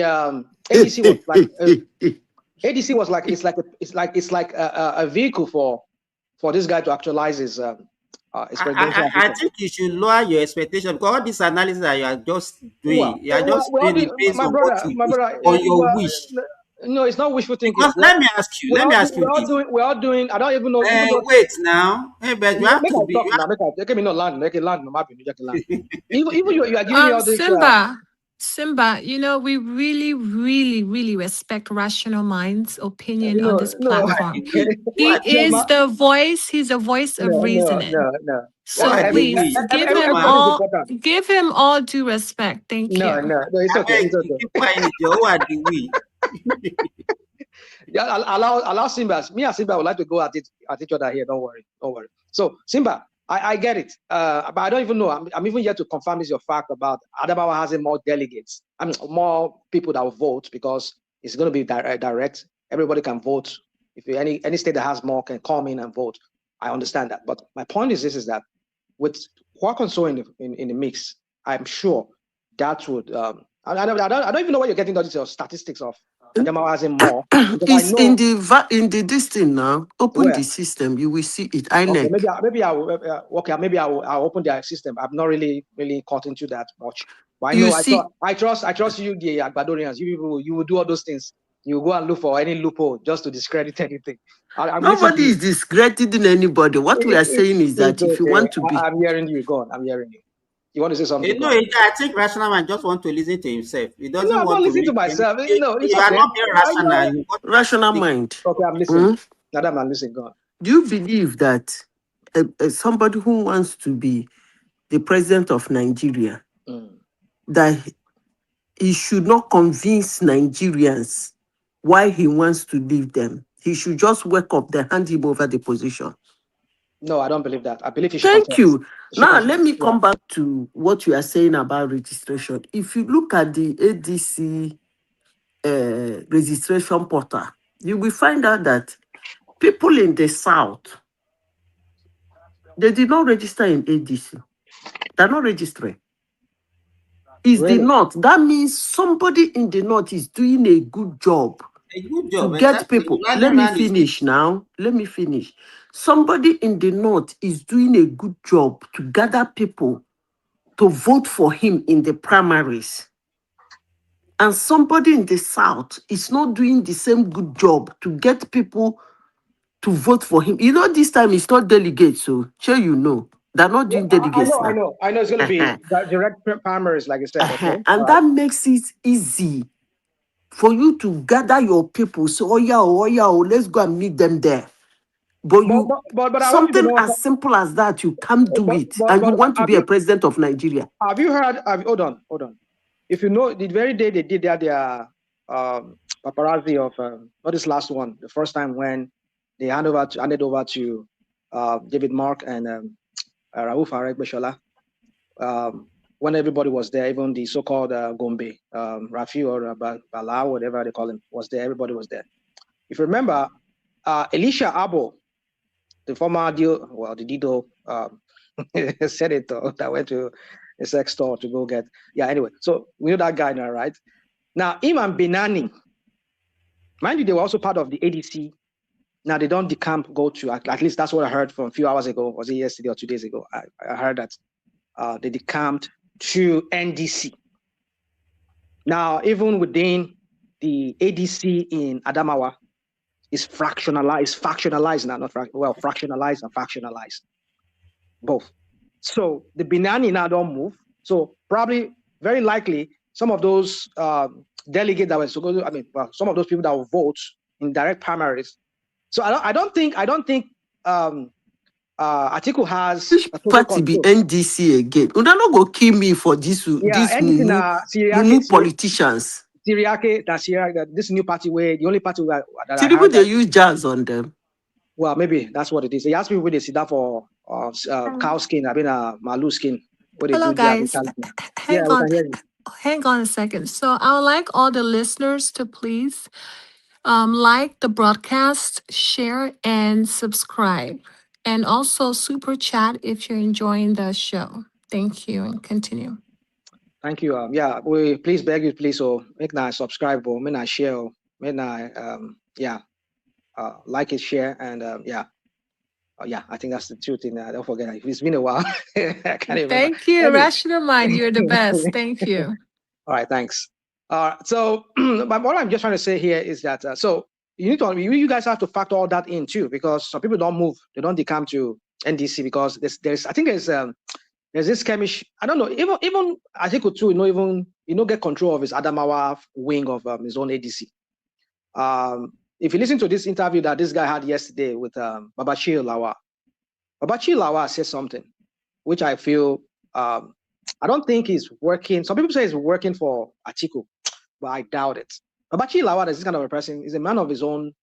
ADC was like ADC was like it's like a vehicle for this guy to actualize his. I think you should lower your expectation, because all this analysis that you are just doing, you are just doing it based on what you on your wish. No, it's not wishful thinking. Because let me ask you. We're all doing. I don't even know. Wait now. But you have to be. Make me not land. Make it land. Even you are giving me all this. Simba, we really, really, really respect rational minds' opinion on this platform. He is the voice. He's a voice of reasoning. No. So please give him all due respect. Thank you. No, it's okay. Yeah, allow Simba. Me and Simba would like to go at each other here. Don't worry. So Simba, I get it, but I don't even know. I'm even yet to confirm this your fact about Adamawa having more delegates. More people that will vote, because it's going to be direct. Everybody can vote. If any state that has more can come in and vote. I understand that, but my point is this: is that with Kwankwaso in the mix, I'm sure that would. I don't even know where you're getting all these statistics of Adamawa having more. It's in the this thing now. Open the system, you will see it. INEC. Okay, maybe I'll open their system. I'm not really caught into that much. But I know I trust you, the Agbadorians. You will do all those things. you go and look for any loophole just to discredit anything. I'm listening to Nobody you. is discrediting anybody. What we are saying is that if you Okay. want to be, I'm hearing you. Go on. I'm hearing you. You want to say something? No, Go on. I think rational man just want to listen to himself. He doesn't No, I'm not want to listening to read. myself. No, it's You are okay. not being rational. You want to rational speak. mind. Okay, I'm listening. Madam, I'm listening. Go on. Do you believe that somebody who wants to be the president of Nigeria, that he should not convince Nigerians why he wants to leave them? He should just wake up, then hand him over the position. No, I don't believe that. I believe he should Thank contest. you. He should Now, contest. let me Yeah. come back to what you are saying about registration. If you look at the ADC registration portal, you will find out that people in the South, they did not register in ADC. They're not registering. It's the Really? North. That means somebody in the North is doing a good job A good to job, get exactly. people. Running Let me around is finish now. Let me finish. Somebody in the North is doing a good job to gather people to vote for him in the primaries. And somebody in the South is not doing the same good job to get people to vote for him. You know, this time it's not delegates, so sure you know. They're not doing delegates I now. know. It's going to be direct primaries, like you said. Okay. And that makes it easy for you to gather your people. So, oh yeah, let's go and meet them there. But But I want you to something know. as simple as that, you can't do it. But And you want to have be a president of Nigeria. Have you heard? Hold on. If you know, the very day they did their paparazzi of not this last one, the first time when they handed over to David Mark and Rauf Aregbesola, when everybody was there, even the so-called Gombe, Rafi or Bala, whatever they call him, was there. Everybody was there. If you remember, Elisha Abo, the former the Dido senator that went to a sex store to go get. Yeah, anyway, so we know that guy now, right? Now, him and Benani, mind you, they were also part of the ADC. Now they don't decamp, go to, at least that's what I heard from a few hours ago. Was it yesterday or 2 days ago? I heard that they decamped to NDC. Now, even within the ADC in Adamawa, is factionalized now, fractionalized and factionalized. Both. So the Binani now don't move. So probably, very likely, some of those delegates that were supposed to, some of those people that will vote in direct primaries. So I don't think Atiku has a total Party be control. NDC again. You don't go kill me for this mumu politicians. Syriac, this new party where the only party that I Tinubu, heard they use jazz on them. Well, maybe that's what it is. They asked me where they sit down for cow skin, malu skin. What they Hello, do there. guys. Yeah, we can hear you. Hang on a second. So I would like all the listeners to please like the broadcast, share, and subscribe. And also super chat if you're enjoying the show. Thank you, and continue. Thank you. Yeah, we please beg you, please, so make na subscribe or make na share or make na like it, share, and yeah. Yeah, I think that's the truth. Don't forget, it's been a while. I can't remember. Thank you, Anyway. Rational Mind. You're the best. Thank you. All right, thanks. So what I'm just trying to say here is that so you guys have to factor all that in too, because some people don't move, they don't decamp to NDC because there's I think there's this skirmish. I don't know, even I think too, get control of his Adamawa wing of his own ADC. If you listen to this interview that this guy had yesterday with Babachir Lawa said something which I feel I don't think he's working. Some people say he's working for Atiku, but I doubt it. Babachir Lawa is this kind of a person. He's a man of his own.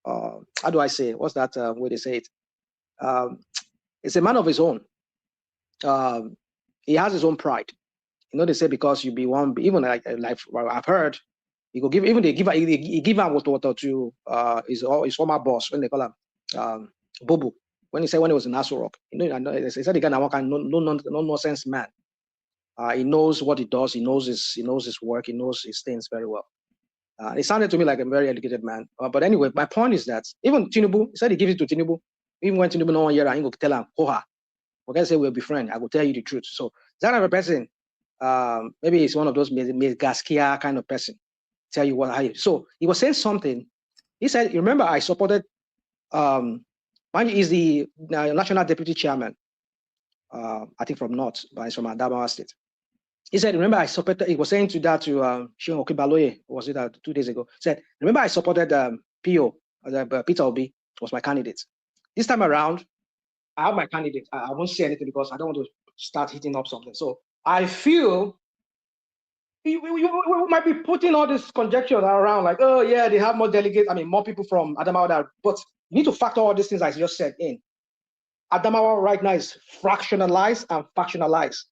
How do I say? What's that way they say it? It's a man of his own. He has his own pride. They say because you be one, even like I've heard, he go give, even they give him water to his former boss when they call him Bobo. When he said when he was in Nassau Rock, he said the guy no nonsense man. He knows what he does. He knows his work. He knows his things very well. It sounded to me like a very educated man. But anyway, my point is that even Tinubu, he said he gives it to Tinubu. Even when Tinubu no one year, he go tell him, "Hoha, okay, say we'll be friends. I will tell you the truth." So that kind of a person, maybe he's one of those Gaskia kind of person. tell you what I. So he was saying something. He said, "You remember I supported. Mind you, he's the national deputy chairman. I think from North, but he's from Adamawa State. He said, remember I supported, he was saying to that to Shion Okibaloye, was it 2 days ago? He said, remember I supported PO, Peter Obi was my candidate. This time around, I have my candidate. I won't say anything because I don't want to start hitting up something. So I feel we might be putting all this conjecture around like, oh yeah, they have more delegates, I mean, more people from Adamawa, but you need to factor all these things I just said in. Adamawa right now is fractionalized and factionalized.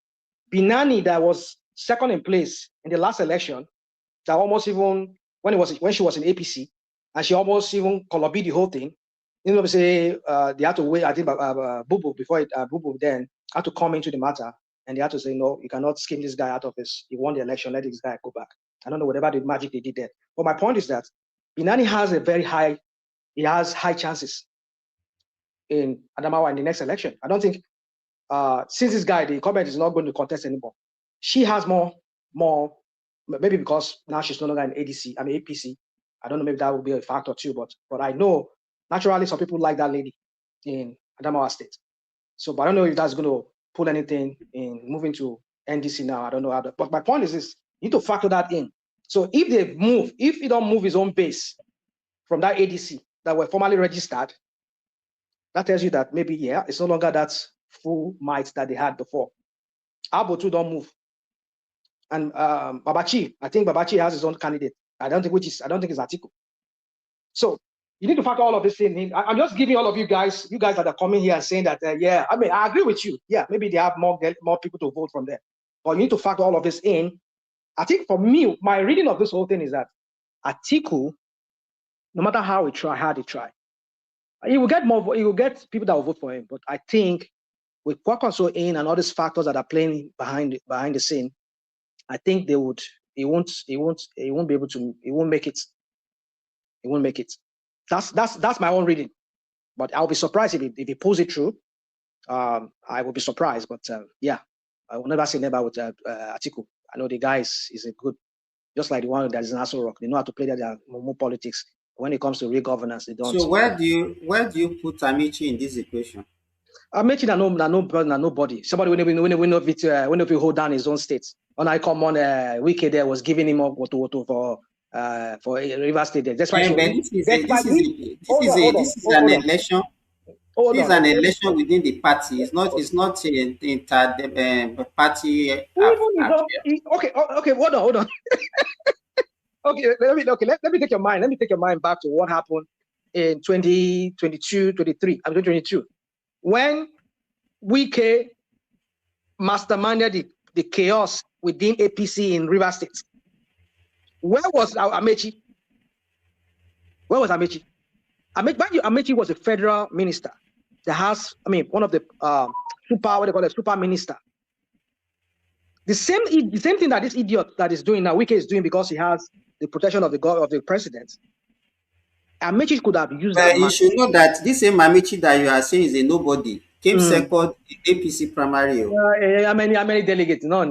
Binani, that was second in place in the last election, that almost even when she was in APC, and she almost even colored the whole thing. You know, say they had to wait. I think Bubu before Bubu then had to come into the matter, and they had to say no, you cannot skim this guy out of his. He won the election. Let this guy go back. I don't know whatever the magic they did there. But my point is that Binani has a very high. He has high chances in Adamawa in the next election. I don't think. Since this guy, the incumbent, is not going to contest anymore, she has more, maybe because now she's no longer in APC. I don't know, maybe that will be a factor too, but I know naturally some people like that lady in Adamawa State. So, but I don't know if that's going to pull anything in moving to NDC now. I don't know how to, but my point is this, you need to factor that in. So if he don't move his own base from that ADC that were formally registered, that tells you that maybe, yeah, it's no longer that full might that they had before. Abotu don't move. And Babachi, I think Babachi has his own candidate. I don't think it's Atiku. So you need to factor all of this in. I'm just giving all of you guys that are coming here and saying that, yeah, I mean, I agree with you. Yeah, maybe they have more people to vote from there. But you need to factor all of this in. I think for me, my reading of this whole thing is that Atiku, no matter how he try, he will get more. He will get people that will vote for him. But I think with Kwankwaso in and all these factors that are playing behind the scene, I think he won't be able to. He won't make it. He won't make it. That's my own reading. But I'll be surprised if he pulls it through. I will be surprised. But yeah, I will never say never with Atiku. I know the guy is a good, just like the one that is in Aso Rock. They know how to play their more politics. When it comes to real governance, they don't. So where do you put Amici in this equation? Amici nobody. Somebody when he hold down his own state. When I come on Wiki there was giving him up for River State there. This is an election. This is an election within the party. It's not party. Okay, hold on. Okay, let me take your mind. Let me take your mind back to what happened in 2022, 2022, when Wike masterminded the chaos within APC in River State. Where was Amechi? Where was Amechi? Amechi was a federal minister. The House, one of the super minister. The same thing that this idiot that is doing now, Wike is doing because he has the protection of the president. Amechi could have used that. You should know that this same Amechi that you are saying is a nobody. Came second in APC primary. How many delegates? No,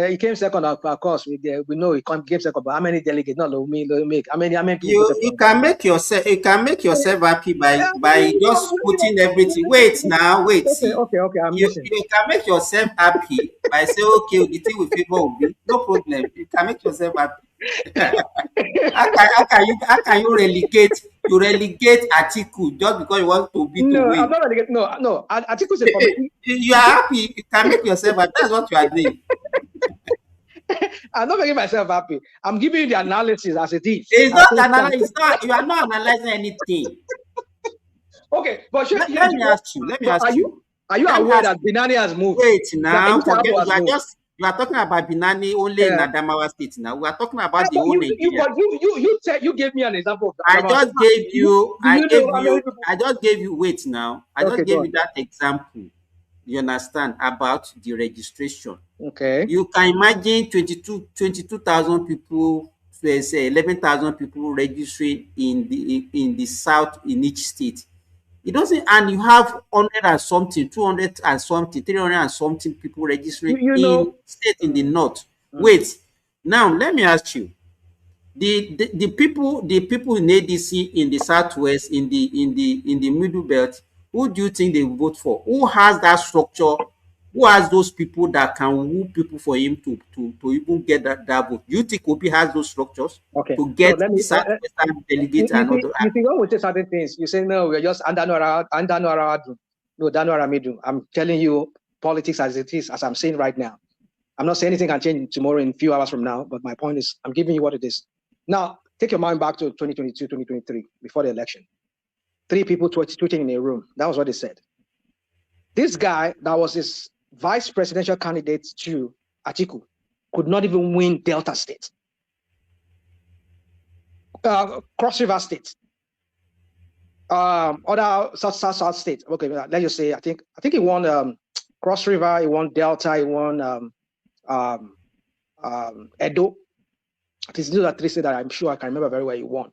he came second. Of course, we know he came second. But how many delegates? No, make. How many people? You can make yourself happy by just putting everything. Wait. Okay. You can make yourself happy by saying, okay, the thing with favor will be no problem. You can make yourself happy. how can you relegate Atiku just because you want to win? I'm not relegating. No. Atiku is a committee. You are happy. You can make yourself happy. That's what you are doing. I'm not making myself happy. I'm giving you the analysis as it is. It's not analysis. You are not analyzing anything. Okay, but let me ask you. Are you aware that Binani has moved? Wait now. You are talking about Binani only in Adamawa State now. We are talking about the whole Nigeria. You gave me an example of I just gave you wait now. I just gave you that example. You understand about the registration. Okay. You can imagine 22,000 people, say 11,000 people registering in the south in each state. It doesn't, and you have 100 and something, 200 and something, 300 and something people registering in state in the north. Wait, now let me ask you. the people in ADC in the southwest, in the middle belt, who do you think they will vote for? Who has that structure? Who has those people that can woo people for him to even get that vote? Do you think Obi has those structures Okay, to so get let the me. southwestern delegates and other? You think when we say certain things, you say no, we're just under no, Dano Aramidu. I'm telling you politics as it is, as I'm saying right now. I'm not saying anything can change tomorrow in a few hours from now, but my point is I'm giving you what it is. Now, take your mind back to 2022, 2023, before the election. 3 people tweeting in a room. That was what they said. This guy that was his vice presidential candidate to Atiku could not even win Delta State. Cross River State. Other South State. Okay, let's just say I think he won Cross River, he won Delta, he won Edo. It is those are 3 states that I'm sure I can remember very well he won.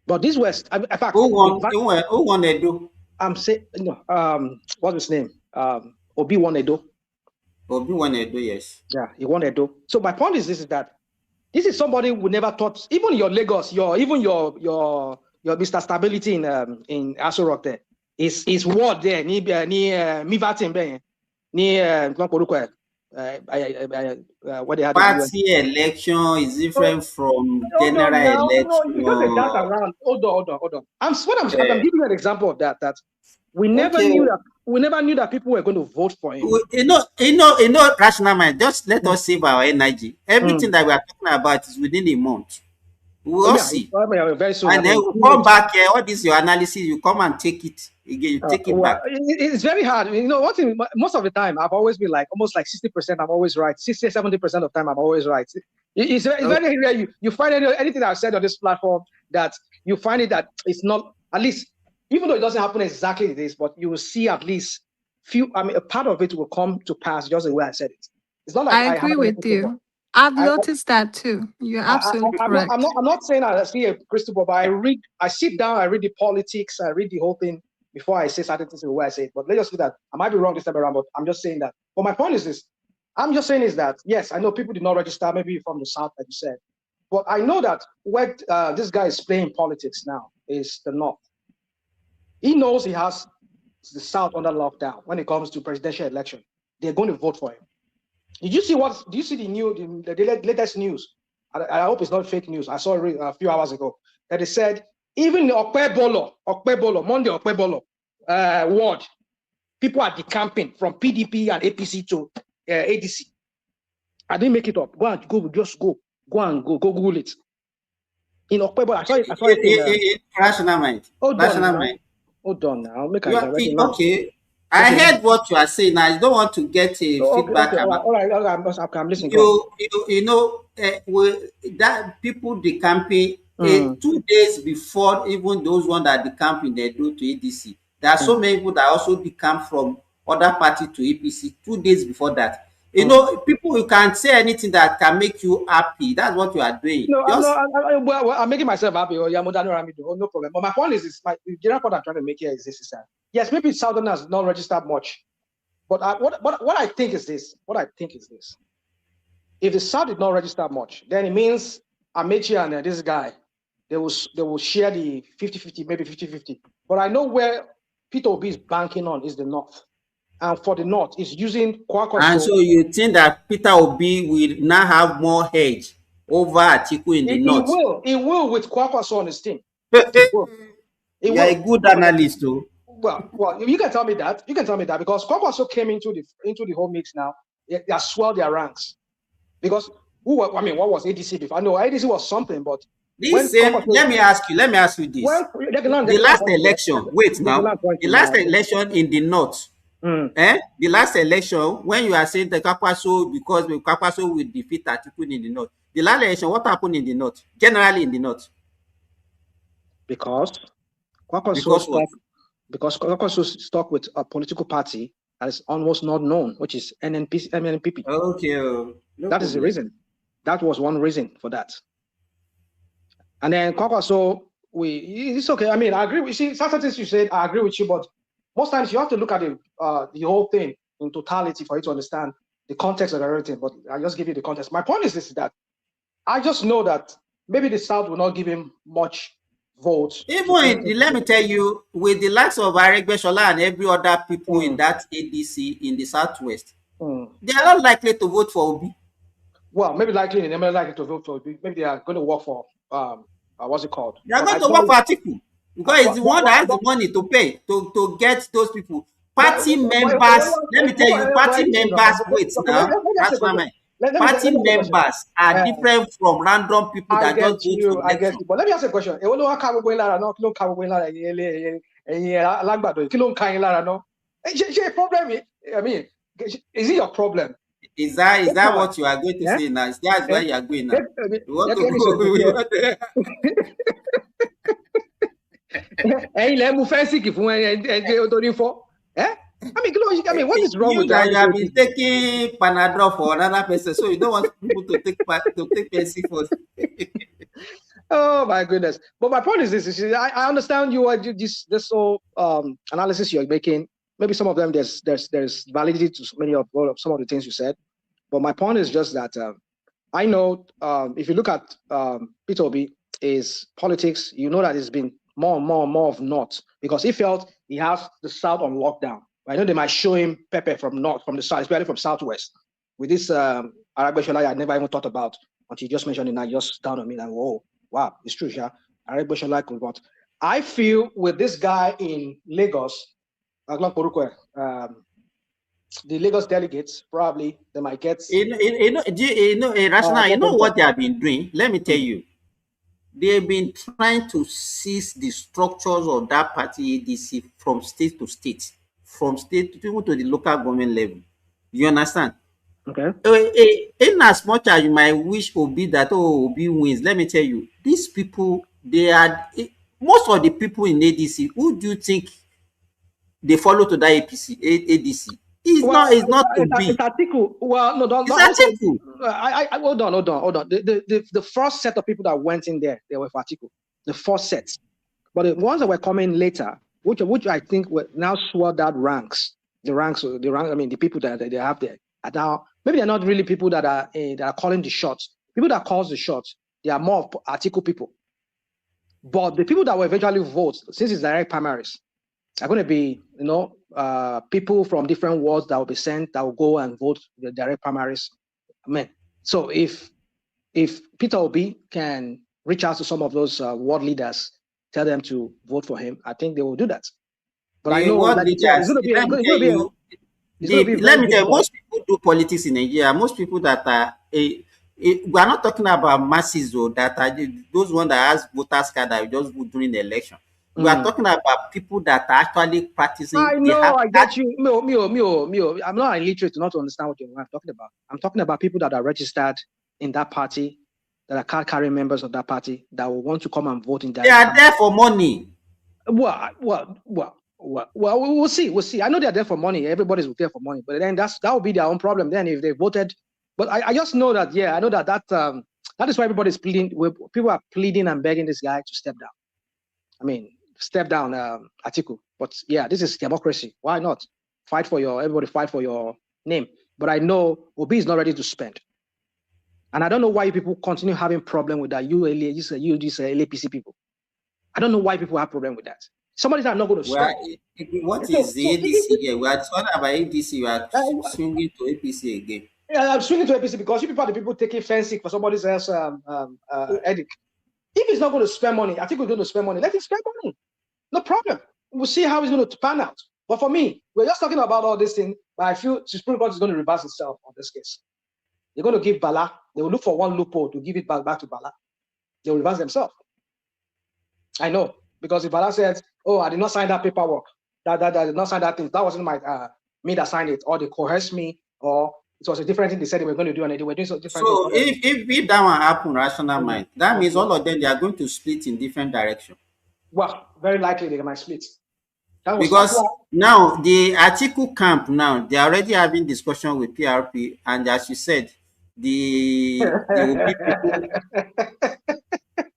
But this was, in fact, who won Edo? I'm saying no. What's his name? Obi won Edo. Obi won Edo, yes. Yeah, he won Edo. So my point is this: is that this is somebody who never thought, even your Lagos, your Mr. Stability in Aso Rock there, his ward there, ni Mivatin ni what they had. Party election is different from general election. No, you just dance around. Hold on. I'm giving you an example of that. That we never knew that people were going to vote for him. You know, rational mind. Just let us save our energy. Everything that we are talking about is within a month. We'll see. Very soon. And then we'll come back here. All this your analysis, you come and take it again. You take it back. It's very hard. You know, most of the time I've always been like almost like 60%. I'm always right. 60-70% of the time I'm always right. It's very rare. You find anything that I've said on this platform that you find it that it's not, at least, even though it doesn't happen exactly this, but you will see at least a part of it will come to pass just the way I said it. It's not like I agree with you. I've noticed that too. You're absolutely correct. I'm not saying I see a crystal ball, but I sit down, I read the politics, I read the whole thing before I say certain things the way I say it. But let's just do that. I might be wrong this time around, but I'm just saying that. But my point is this. I'm just saying is that, yes, I know people did not register, maybe from the South, like you said. But I know that where this guy is playing politics now is the North. He knows he has the South under lockdown when it comes to presidential election. They're going to vote for him. Do you see the latest news? I hope it's not fake news. I saw it a few hours ago that they said even the Monday Okpebolo ward, people are decamping from PDP and APC to ADC. I didn't make it up. Go and Google it. In Okpebolo, I saw it. Rational mind. Hold on now. Okay. I heard what you are saying. Now you don't want to get a feedback. Okay. All right. I'm listening. You know, that people decamping 2 days before even those ones that decamping they do to ADC. There are so many people that also decamp from other party to APC 2 days before that. You know, people, you can't say anything that can make you happy. That's what you are doing. I'm making myself happy. No problem. But my point is this: the general point I'm trying to make here is this: is that yes, maybe Southerners not registered much, but what I think is this: if the South did not register much, then it means Amechi and this guy, they will share the 50-50, maybe 50-50. But I know where Peter Obi is banking on is the North. And for the North, is using Kwankwaso. And so you think that Peter Obi will now have more edge over Atiku in the North? He will with Kwankwaso on his team. You're a good analyst, too. Well, you can tell me that. Because Kwankwaso came into the whole mix now. They have swelled their ranks. Because what was ADC before? I know ADC was something, but let me ask you this. The last election, the last election in the North. The last election, when you are saying the Kwankwaso, because Kwankwaso will defeat Atiku in the North, the last election, what happened in the North? Generally in the North? Because Kwankwaso stuck with a political party that is almost not known, which is NNPP. Okay. That is the reason. That was one reason for that. And then Kwankwaso, it's okay. I mean, I agree with you. Certain things you said, I agree with you, but most times you have to look at the whole thing in totality for you to understand the context of everything. But I'll just give you the context. My point is this: that I just know that maybe the South will not give him much votes. Even let me tell you, with the likes of Aregbesola and every other people in that ADC in the Southwest, they are not likely to vote for Obi. Well, maybe likely they may likely to vote for Obi. Maybe they are going to work for what's it called? They are going to work for Atiku because he's the one that has the money to pay to get those people. Party members, let me tell you, party members. Wait now, party members are different from random people that just vote for I get you. But let me ask you a question. Èwo ló wá ká gbogbo yín lára náà? Kí ló ń ká gbogbo yín lára ẹ̀yin alágbàdo yìí? Kí ló ń ká yín lára náà? Ṣé problem yìí? I mean, is it your problem? Is that what you are going to say now? Is that where you are going now? You want to go? Ẹ̀yin lẹ mú fẹ́ǹsìkì fún ẹ torí fọ́. I mean, what is wrong with that? You have been taking Panadol for another person, so you don't want people to take fancy for. Oh my goodness! But my point is this: I understand this whole analysis you're making. Maybe some of them there's validity to some of the things you said. But my point is just that I know if you look at Peter Obi, his politics, you know that it's been more and more of North because he felt he has the South on lockdown. I know they might show him Pepe from North, from the South, especially from Southwest. With this Aregbesola, I never even thought about until you just mentioned it now, just down on me like, whoa, wow, it's true, yeah. Aregbesola could not. I feel with this guy in Lagos, the Lagos delegates probably they might get. Rational, you know what they have been doing? Let me tell you. They've been trying to seize the structures of that party ADC from state to state, from state to even to the local government level. You understand? Okay. In as much as you might wish Obi that Obi wins, let me tell you, these people, they are most of the people in ADC. Who do you think they follow to that ADC? It's not Obi. It's Atiku. Well, no, don't. It's Atiku. I hold on. The first set of people that went in there, they were for Atiku. The first set, but the ones that were coming later, which I think were now swelled out ranks. The ranks. I mean, the people that they have there are now maybe they're not really people that are calling the shots. People that calls the shots, they are more Atiku people. But the people that will eventually vote, since it's direct primaries, are going to be, people from different wards that will be sent that will go and vote the direct primaries. So if Peter Obi can reach out to some of those ward leaders, tell them to vote for him, I think they will do that. But I know let me tell you, most people do politics in Nigeria. Most people that are we are not talking about masses though, that are those ones that has voters card that just vote during the election. We are talking about people that are actually practicing. I know, I get you. Mio. I'm not illiterate to not understand what you're talking about. I'm talking about people that are registered in that party, that are card-carrying members of that party, that will want to come and vote in that. They are there for money. Well, we'll see. I know they're there for money. Everybody's there for money, but then that will be their own problem. Then if they voted, but I just know that. Yeah, I know that is why everybody's pleading. People are pleading and begging this guy to step down. I mean, step down, Atiku. But yeah, this is democracy. Why not everybody fight for your name? But I know Obi is not ready to spend, and I don't know why people continue having problem with that. You LAPC people. I don't know why people have problem with that. Somebody's not going to spend. What is the ADC here? We are talking about ADC. You are swinging to APC again. Yeah, I'm swinging to APC because you people are the people taking fancy for somebody else's edict. If he's not going to spend money, I think we're going to spend money. Let him spend money. No problem. We'll see how he's going to pan out. But for me, we're just talking about all this thing, but I feel the Supreme Court is going to reverse itself on this case. They're going to give Bala, they will look for one loophole to give it back to Bala. They will reverse themselves. I know. Because if Bala says, oh, I did not sign that paperwork, that I did not sign that thing, that wasn't my me that signed it, or they coerced me, or it was a different thing they said they were going to do, and they were doing so different. So if that one happen, rational mind, that means all of them, they are going to split in different directions. Well, very likely they might split. Because now the Atiku camp now, they are already having discussion with PRP, and as you said, the Obi people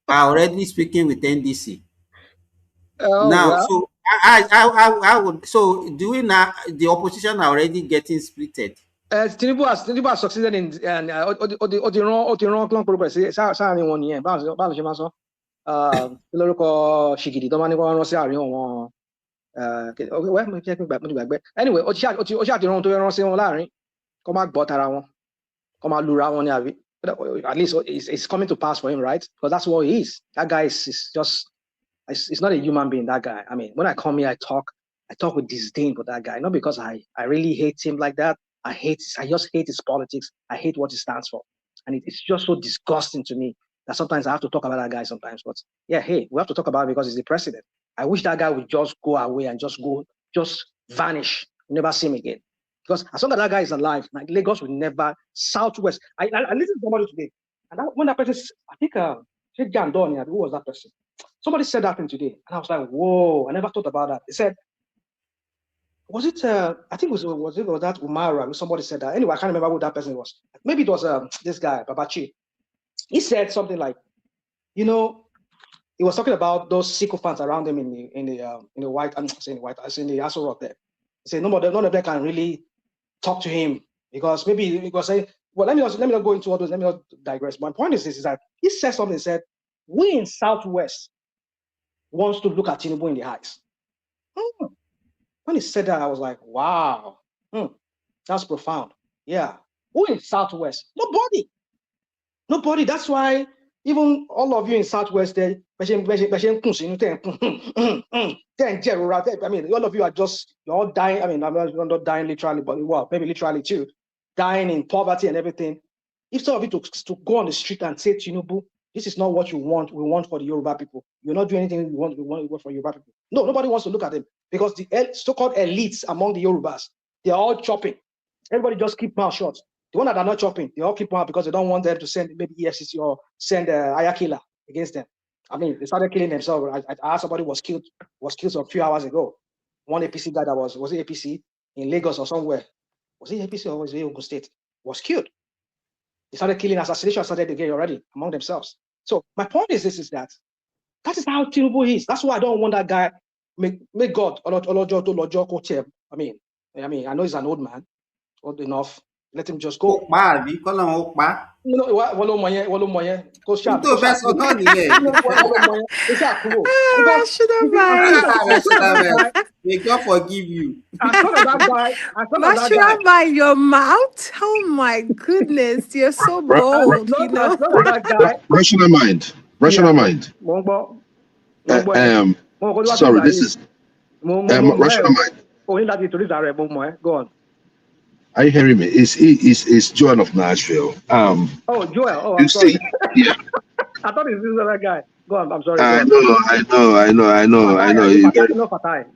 are already speaking with NDC. Now, well. So I would. So doing now, the opposition are already getting splitted. Tinubu has succeeded in the wrong progress. Sáàrin wọn nìyẹn, báwo ló ṣe máa sọ? Kí lórúkọ ṣìgìdì tó máa ní wọ́n rán sí àárín wọn. Anyway, ó ṣáà ti rán tó rán sí wọn láàrin, kó má gbọ́ tara wọn, kó má lura wọn ní àbí. At least it's coming to pass for him, right? Because that's what he is. That guy is just, it's not a human being, that guy. I mean, when I come here, I talk with disdain for that guy. Not because I really hate him like that. I just hate his politics. I hate what he stands for. And it's just so disgusting to me that sometimes I have to talk about that guy sometimes. But yeah, hey, we have to talk about it because he's the president. I wish that guy would just go away and just vanish. Never see him again. Because as long as that guy is alive, like Lagos will never, Southwest. I listened to somebody today, and when that person, I think, who was that person? Somebody said that thing today, and I was like, whoa, I never thought about that. They said, was it, I think was that Umara, somebody said that. Anyway, I can't remember who that person was. Maybe it was this guy, Babachi. He said something like, you know, he was talking about those sycophants around him in the white, I'm not saying the white, I say in the Aso Rock there. He said, none of them can really talk to him because maybe he was saying, well, let me not go into all those, let me not digress. My point is this, is that he said something, said, we in Southwest wants to look at Tinubu in the eyes. When he said that, I was like, wow, that's profound. Yeah, who in Southwest? Nobody. That's why even all of you in Southwest, I mean, all of you are just, you're all dying. I mean, I'm not dying literally, but well, maybe literally too, dying in poverty and everything. If some of you to go on the street and say, Tinubu, this is not what you want, we want for the Yoruba people. You're not doing anything we want for Yoruba people. No, nobody wants to look at them because the so-called elites among the Yorubas, they're all chopping. Everybody just keep mouth shut. The one that are not chopping, they all keep mouth because they don't want them to send maybe EFCC or send Ayakila against them. I mean, they started killing themselves. I asked somebody was killed a few hours ago. One APC guy that was it APC in Lagos or somewhere? Was it APC or was it Ogun State? Was killed. They started killing, assassination started again already among themselves. So my point is this, is that is how Tinubu is. That's why I don't want that guy, make God, I mean, I know he's an old man, old enough. Let him just go. You know what? Go sharp. May God forgive you. By your mouth? Oh my goodness, you're so bold, you know. Rational mind. Sorry, this is rational mind. Go on. Are you hearing me? It's Joel of Nashville. Joel. Oh, I'm sorry. Yeah. I thought it was the other guy. Go on. I'm sorry. I know.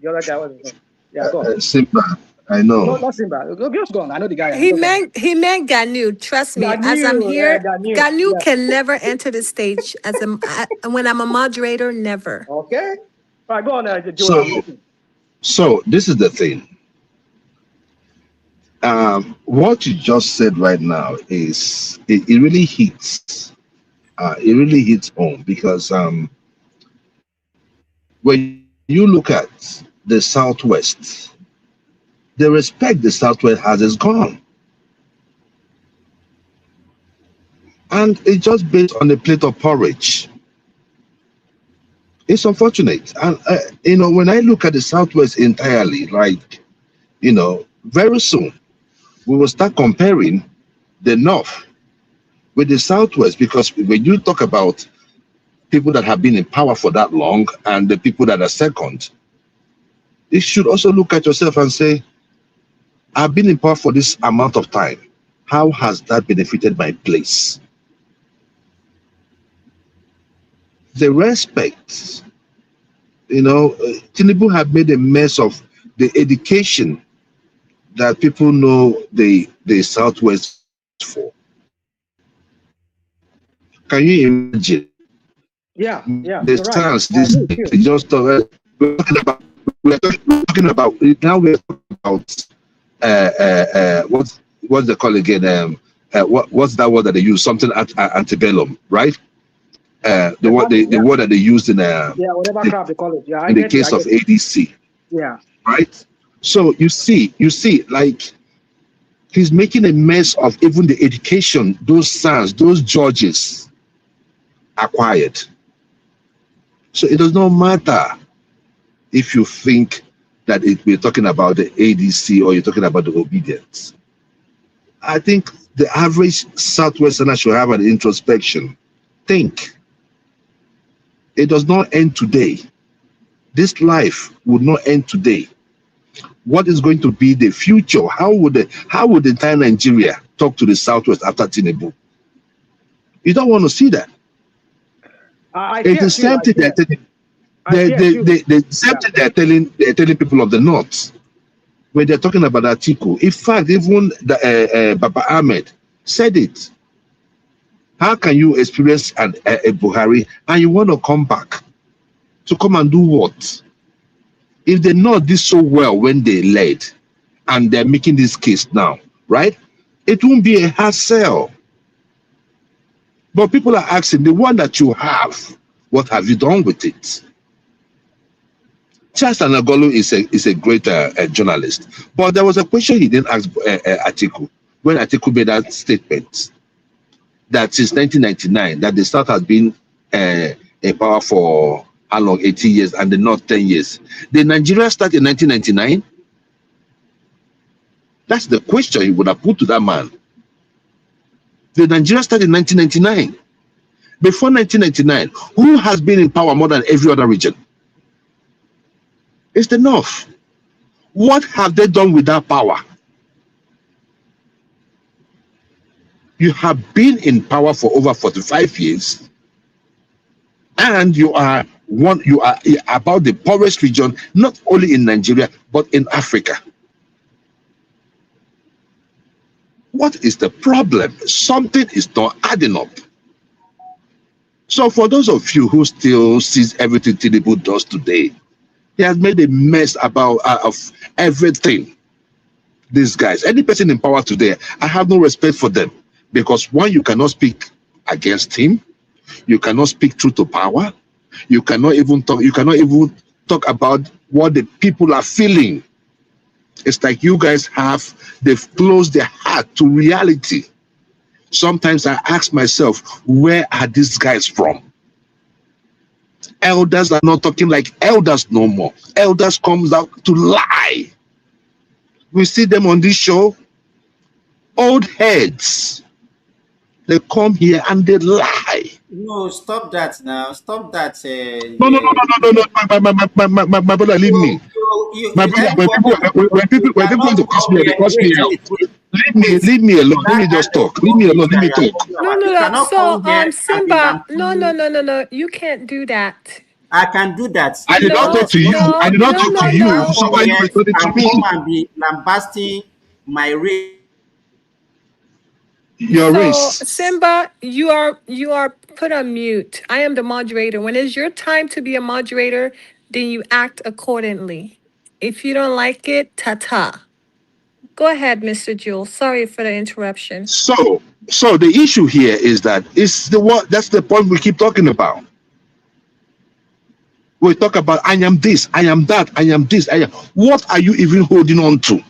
The other guy was. Yeah, go on. Simba. I know. No, not Simba. Just go on. I know the guy. He meant Ganu. Trust me. As I'm here, Ganu can never enter the stage when I'm a moderator. Never. Okay. All right, go on, Joel. So this is the thing. What you just said right now is it really hits. It really hits home because when you look at the Southwest, the respect the Southwest has is gone, and it's just based on a plate of porridge. It's unfortunate, and when I look at the Southwest entirely, like very soon we will start comparing the North with the Southwest, because when you talk about people that have been in power for that long and the people that are second, you should also look at yourself and say, I've been in power for this amount of time. How has that benefited my place? The respect, Tinubu have made a mess of the education that people know the Southwest for. Can you imagine? Yeah. The stance this just we're talking about now. We're talking about what's the call again? What's that word that they use? Something antebellum, right? The word that they used in whatever crap they call it. Yeah, in the case of ADC. Yeah. Right. So you see, like He's making a mess of even the education those sons, those judges acquired. So it does not matter if you think that we're talking about the ADC or you're talking about the obedience. I think the average Southwesterner should have an introspection. Think. It does not end today. This life would not end today. What is going to be the future? How would the entire Nigeria talk to the Southwest after Tinubu? You don't want to see that. It is same thing they're telling. The same thing they're telling people of the North when they're talking about Atiku. In fact, even Baba Ahmed said it. How can you experience a Buhari and you want to come back to come and do what? If they not did so well when they led and they're making this case now, right? It won't be a hard sell. But people are asking, the one that you have, what have you done with it? Charles Anagolo is a great journalist. But there was a question he didn't ask Atiku when Atiku made that statement that since 1999, that the South has been a power for how long? 80 years and the North 10 years. Did Nigeria start in 1999? That's the question he would have put to that man. Did Nigeria start in 1999? Before 1999, who has been in power more than every other region? It's the North. What have they done with that power? You have been in power for over 45 years, and you are about the poorest region, not only in Nigeria, but in Africa. What is the problem? Something is not adding up. So for those of you who still sees everything Tinubu does today, he has made a mess about of everything. These guys, any person in power today, I have no respect for them, because one, you cannot speak against him, you cannot speak truth to power, you cannot even talk about what the people are feeling. It's like you guys they've closed their heart to reality. Sometimes I ask myself, where are these guys from? Elders are not talking like elders no more. Elders comes out to lie. We see them on this show. Old heads. They come here and they lie. No, stop that now. Stop that. No. My brother, leave me. My brother, when people want to cross me, they cross me out. Leave me alone. Let me just talk. Leave me alone. Let me talk. No. So, Simba, no. You can't do that. I can do that. I did not talk to you. I did not talk to you. So why are you responding to me? Come and be lambasting my race. Your race. Simba, you are put on mute. I am the moderator. When it's your time to be a moderator, then you act accordingly. If you don't like it, ta-ta. Go ahead, Mr. Jules. Sorry for the interruption. So the issue here is that that's the point we keep talking about. We talk about I am this, I am that, I am this, I am. What are you even holding on to?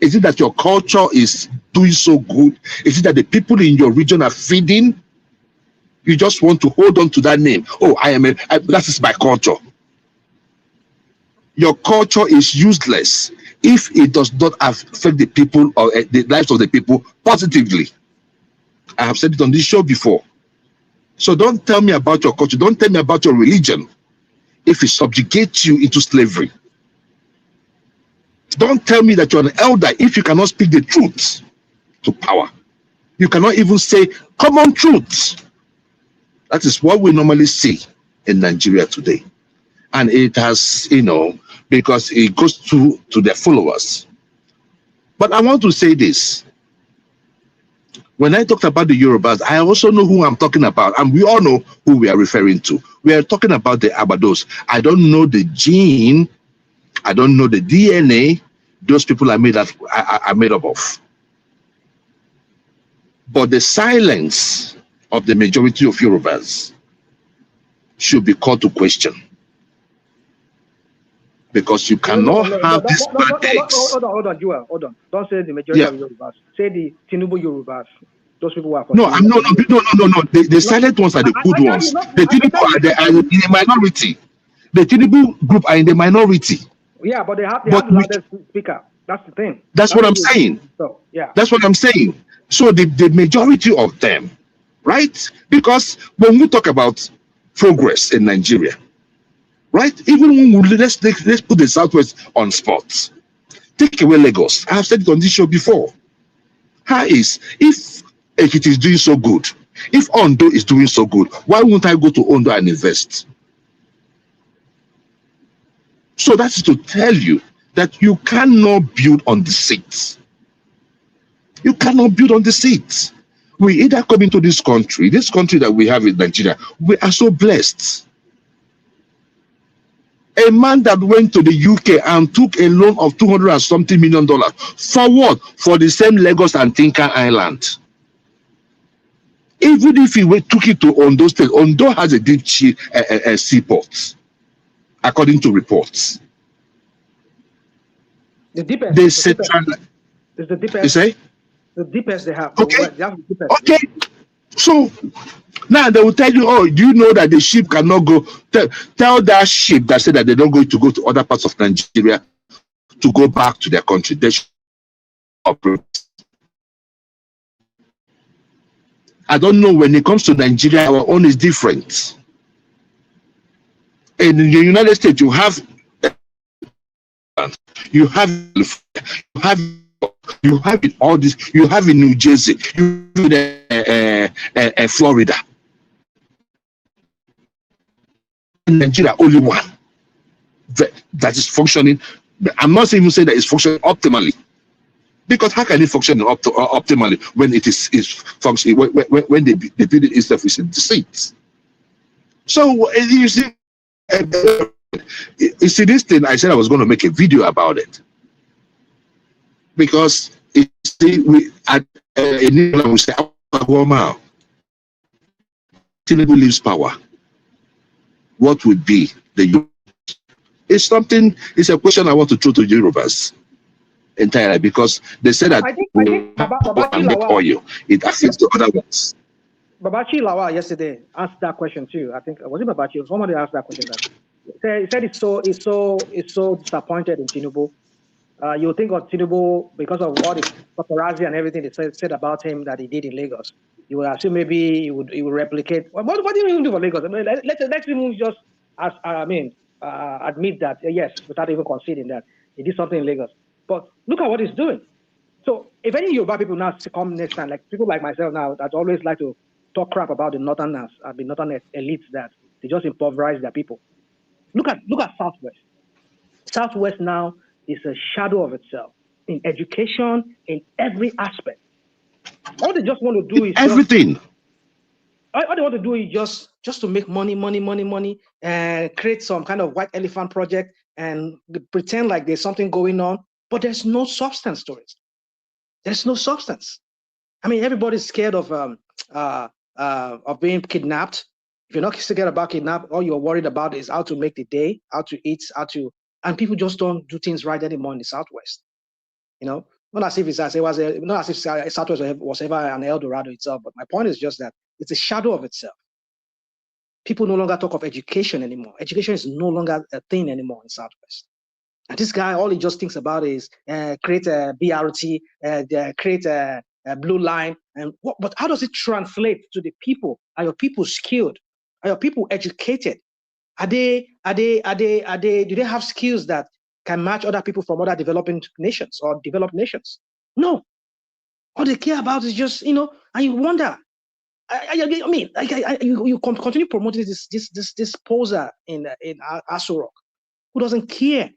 Is it that your culture is doing so good? Is it that the people in your region are feeding? You just want to hold on to that name. Oh, that is my culture. Your culture is useless if it does not affect the people or the lives of the people positively. I have said it on this show before. So don't tell me about your culture. Don't tell me about your religion if it subjugates you into slavery. Don't tell me that you're an elder if you cannot speak the truth to power. You cannot even say common truths. That is what we normally see in Nigeria today. And it has, because it goes to their followers. But I want to say this. When I talked about the Yorubas, I also know who I'm talking about, and we all know who we are referring to. We are talking about the Abados. I don't know the gene, I don't know the DNA those people are made up of. But the silence of the majority of Yorubas should be called to question. because you cannot have these bad eggs. Hold on, Joel. Hold on. Don't say the majority of Yorubas. Say the Tinubu Yorubas. Those people who are No, no. The silent ones are the good ones. The Tinubu are in the minority. The Tinubu group are in the minority. Yeah, but they have the loudest speaker. That's the thing. That's what I'm saying. So yeah. That's what I'm saying. So the majority of them, right? Because when we talk about progress in Nigeria, right? Even when we let's put the Southwest on spot. Take away Lagos. I have said it on this show before. How is if Ekiti is doing so good, if Ondo is doing so good, why won't I go to Ondo and invest? So that's to tell you that you cannot build on the seats. You cannot build on the seats. We either come into this country that we have in Nigeria, we are so blessed. A man that went to the UK and took a loan of $200 and something million for what? For the same Lagos and Tinker Island. Even if he took it to Ondo State, Ondo has a deep seaport, according to reports. The deepest. It's the deepest. You say? The deepest they have. Okay. They have the deepest. Okay. So now they will tell you, oh, do you know that the ship cannot go? Tell that ship that said that they don't going to go to other parts of Nigeria to go back to their country. They should operate. I don't know, when it comes to Nigeria, our own is different. In the United States, you have in all this, you have in New Jersey, you have in Florida. In Nigeria, only one that is functioning. I'm not even saying that it's functioning optimally, because how can it function optimally when it is functioning when the building itself is in the seats? So you see this thing. I said I was going to make a video about it, because we say Tinubu leaves power, what would be the? It's a question I want to throw to Yorubas entirely, because they said that I think oil, it affects the other ones. Babachi Lawa yesterday asked that question too. I think was it Babachi? Somebody asked that question. He said it's so disappointed in Tinubu. You think of Tinubu because of all the paparazzi and everything they said about him that he did in Lagos. You would assume maybe he would replicate. What did he even do for Lagos? I mean, let's even just admit that yes, without even conceding that he did something in Lagos. But look at what he's doing. So if any Yoruba people now come next time, like people like myself now that always like to talk crap about the northern elites, that they just impoverize their people. Look at Southwest. Southwest now is a shadow of itself in education, in every aspect. All they just want to do is everything. All they want to do is just to make money, and create some kind of white elephant project and pretend like there's something going on, but there's no substance to it. There's no substance. I mean, everybody's scared of being kidnapped. If you're not scared about kidnapping, all you're worried about is how to make the day, how to eat, and people just don't do things right anymore in the Southwest. You know, not as if Southwest was ever an El Dorado itself, but my point is just that it's a shadow of itself. People no longer talk of education anymore. Education is no longer a thing anymore in Southwest. And this guy, all he just thinks about is create a BRT, create a blue line, but how does it translate to the people? Are your people skilled? Are your people educated? Do they have skills that can match other people from other developing nations or developed nations? No. All they care about is just, and you wonder. You continue promoting this poser in Aso Rock, who doesn't care.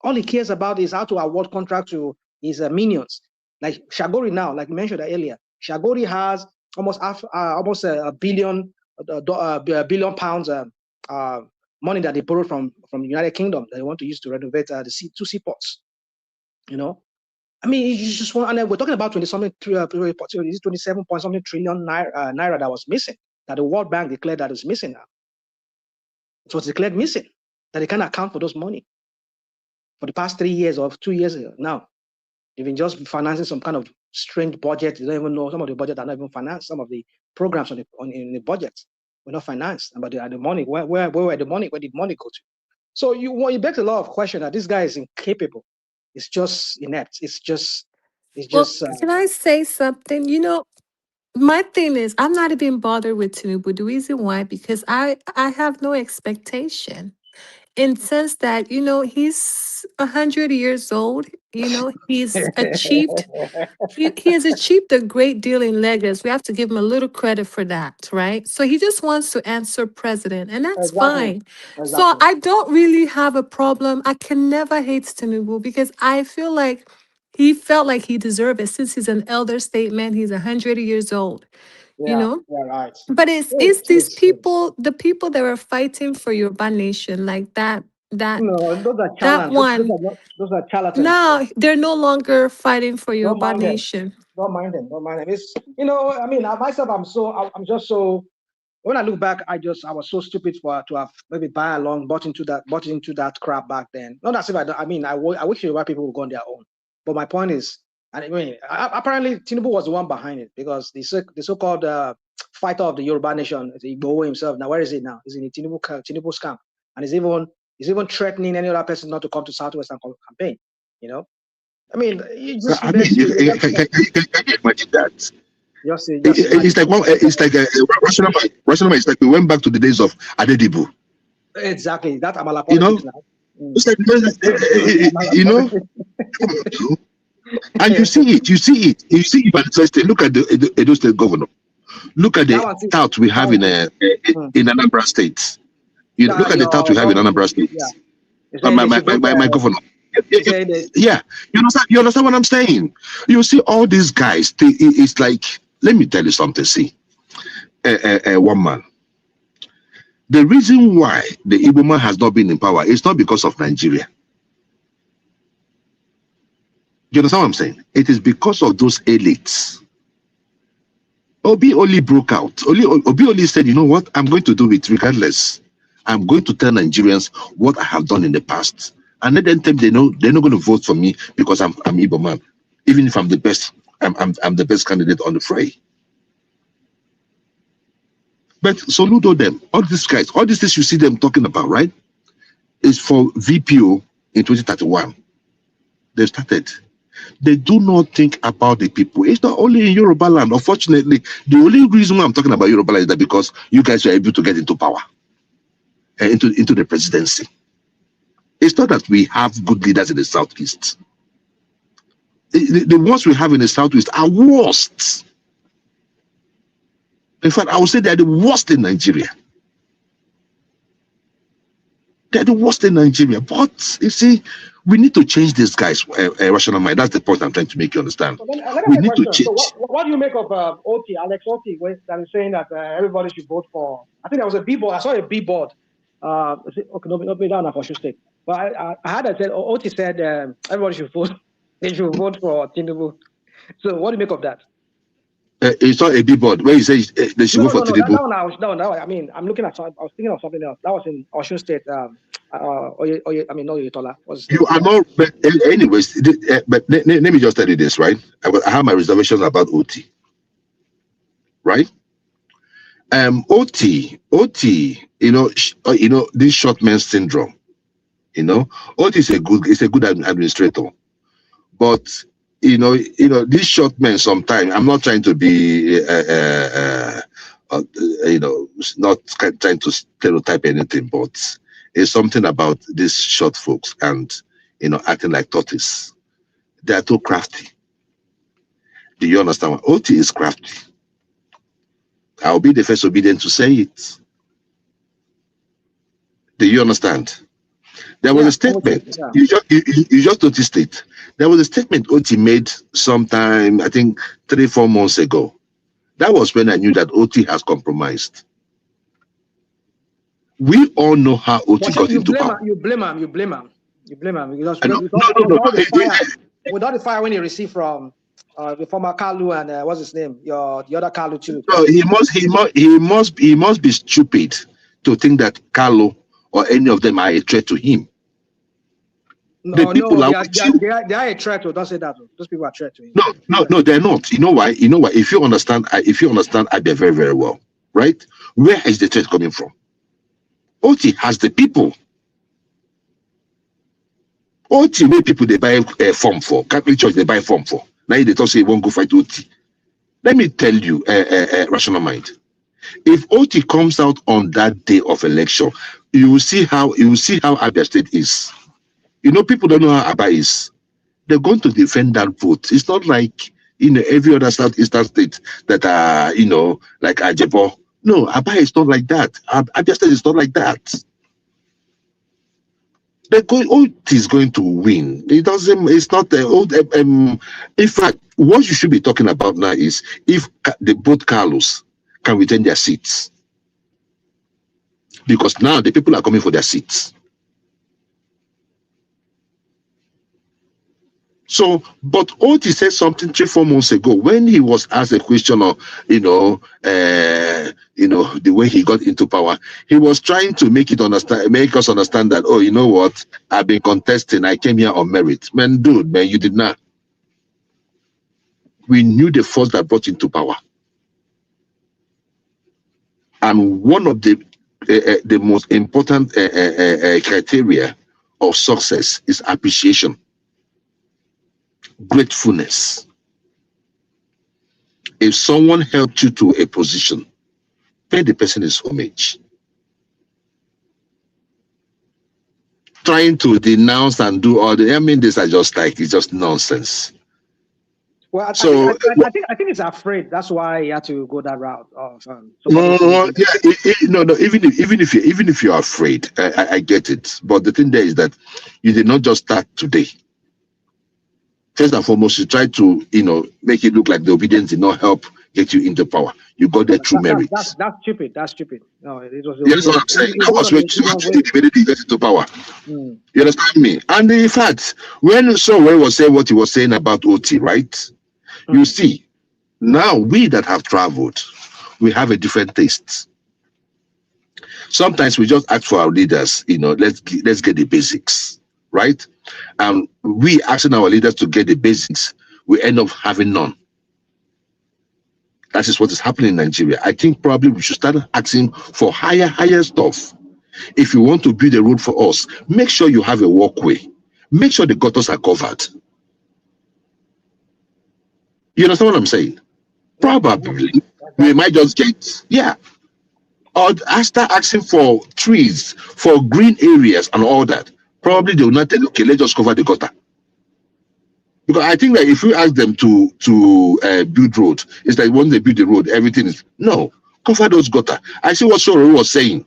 All he cares about is how to award contract to his minions. Like Shagori now, like you mentioned earlier, Shagori has almost $1 billion pounds money that they borrowed from the United Kingdom that they want to use to renovate the two seaports. I mean, you just want, and we're talking about 27 point something trillion naira that was missing, that the World Bank declared that is missing now. It was declared missing, that they can't account for those money. for the past 3 years or 2 years now. They've been just financing some kind of strange budget. You don't even know, some of the budget are not even financed. Some of the programs in the budget were not financed. But the money, where the money, where did money go to? So you beg a lot of questions that this guy is incapable. It's just inept. Well, can I say something? You know, my thing is, I'm not even bothered with Tinubu. The reason why, because I have no expectation, in sense that, you know, he's 100 years old. You know, he's achieved. He has achieved a great deal in Lagos. We have to give him a little credit for that, right? So he just wants to answer president, and that's fine. So I don't really have a problem. I can never hate Tinubu because I feel like he felt like he deserved it since he's an elder statesman. He's 100 years old, you know? right. But it's these people, the people that were fighting for Yoruba nation, like that No, those are that charlatans. one. Those are charlatans. No, they're no longer fighting for Don't Yoruba mind them. nation. Don't mind them. Don't mind them. It's, you know, I mean, myself, I'm just so. When I look back, I was so stupid to have maybe by along bought into that crap back then. Not as if I wish Yoruba people would go on their own. But my point is, I mean, apparently Tinubu was the one behind it because the so-called fighter of the Yoruba nation, Igboho himself. Now where is he now? He's in the Tinubu's camp, and he's even threatening any other person not to come to Southwest and campaign. You know, I mean, can you imagine that? It's like rational mind. Rational mind. It's like we went back to the days of Adedibu. Exactly, that Amala You know, politics now. it's like you know, and you see it manifested. Look at the Edo State governor. Look at the tout we have in Anambra State. You know, look at the tout we have in Anambra State. My governor. Yeah, you understand what I'm saying? You see all these guys, it's like, let me tell you something, see, one man. The reason why the Igbo man has not been in power is not because of Nigeria. You understand what I'm saying? It is because of those elites. Obi only broke out. Obi only said, you know what, I'm going to do it regardless. I'm going to tell Nigerians what I have done in the past. And let them tell they're not going to vote for me because I'm Igbo man. Even if I'm the best, I'm the best candidate on the fray. But saludo them, all these guys, all these things you see them talking about, right? Is for VPO in 2031. They started. They do not think about the people. It's not only in Yoruba land. Unfortunately, the only reason why I'm talking about Yoruba land is that because you guys were able to get into power, into the presidency. It's not that we have good leaders in the Southeast. The ones we have in the Southeast are worst. In fact, I would say they're the worst in Nigeria. They're the worst in Nigeria. But, you see, we need to change these guys, rational mind. That's the point I'm trying to make you understand. We need to change. So what do you make of Alex Oti, that is saying that everybody should vote for, I think there was a billboard, I saw a billboard. Okay, nobody down for State. But I had said, Oti said everybody should vote. They should vote for Tinubu. So what do you make of that? It's not a billboard where he says they should vote for Tinubu. No, I mean, I'm looking at, I was thinking of something else. That was in Osun State. Oyetola. You are not, but anyways, but let me just tell you this, right? I have my reservations about Oti, right? Oti, you know, this short man syndrome, you know, Oti is a good administrator, but you know, this short man sometimes, I'm not trying to be, you know, not trying to stereotype anything, but it's something about these short folks and, you know, acting like tortoise. They are too crafty. Do you understand? Oti is crafty. I'll be the first obedient to say it. Do you understand? There was a statement. You just noticed it. There was a statement Oti made sometime, I think 3-4 months ago. That was when I knew that Oti has compromised. We all know how Oti got into power. You blame him. Because no. Without the fire when he received from the former Kalu and what's his name? The other Kalu too. No, he must be stupid to think that Kalu or any of them are a threat to him. No, people no, are they are, with they you. are, they are a threat. Don't say that. Those people are a threat to him. No, they're not. You know why? You know why? If you understand Abia very, very well, right? Where is the threat coming from? Oti has the people. Oti make people they buy a form for. Catholic Church they buy form for. Now they talk say they won't go fight Oti. Let me tell you, rational mind. If Oti comes out on that day of election, you will see how Abia State is. You know, people don't know how Abia is. They're going to defend that vote. It's not like every other southeastern state that are like Ajebo. No, Abia is not like that. Abia State is not like that. Oti is going to win. It doesn't. It's not the in fact, what you should be talking about now is if both Carlos can retain their seats, because now the people are coming for their seats. So, but Oti said something 3-4 months ago when he was asked a question of, the way he got into power. He was trying to make us understand that, oh, you know what? I've been contesting. I came here on merit. Man, dude, man, you did not. We knew the force that brought you into power, and one of the most important criteria of success is appreciation, gratefulness. If someone helped you to a position, pay the person his homage. Trying to denounce and do all these are just it's just nonsense. Well, I think it's afraid. That's why he had to go that route of No. Even if you're afraid, I get it. But the thing there is that you did not just start today. First and foremost, you try to make it look like the obedience did not help get you into power. You got there through merit. That's stupid. That's stupid. No, it was. You understand what I'm saying? That was when you get into power. You understand me? And in fact, when was saying what he was saying about OT, right? You see, now we that have traveled, we have a different taste. Sometimes we just ask for our leaders, let's get the basics, right? And we asking our leaders to get the basics, we end up having none. That is what is happening in Nigeria. I think probably we should start asking for higher stuff. If you want to build a road for us, make sure you have a walkway. Make sure the gutters are covered. You understand what I'm saying? Probably we might just get, or start asking for trees, for green areas and all that. Probably they will not tell, okay, let's just cover the gutter. Because I think that if we ask them to build road, it's like when they build the road, everything is no, cover those gutter. I see what Soro was saying.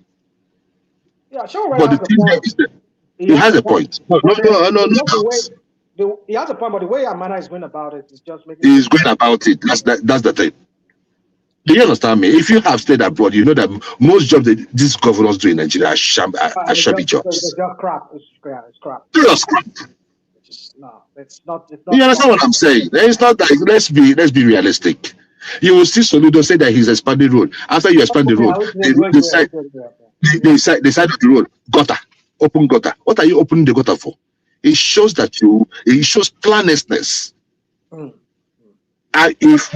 Yeah, sure. But the thing is that he has a point. No. He has a point, but the way Amana is going about it is just making. He's going about it. That's the thing. Do you understand me? If you have stayed abroad, you know that most jobs that these governors do in Nigeria are shabby jobs. It's just crap. It's crap. Just crap. No, it's not. You understand what I'm saying? It's not that. Let's be realistic. You will see Soludo say that he's expanding road. After you expand the road, they side of the road, gutter, open gutter. What are you opening the gutter for? It shows that it shows planlessness. And if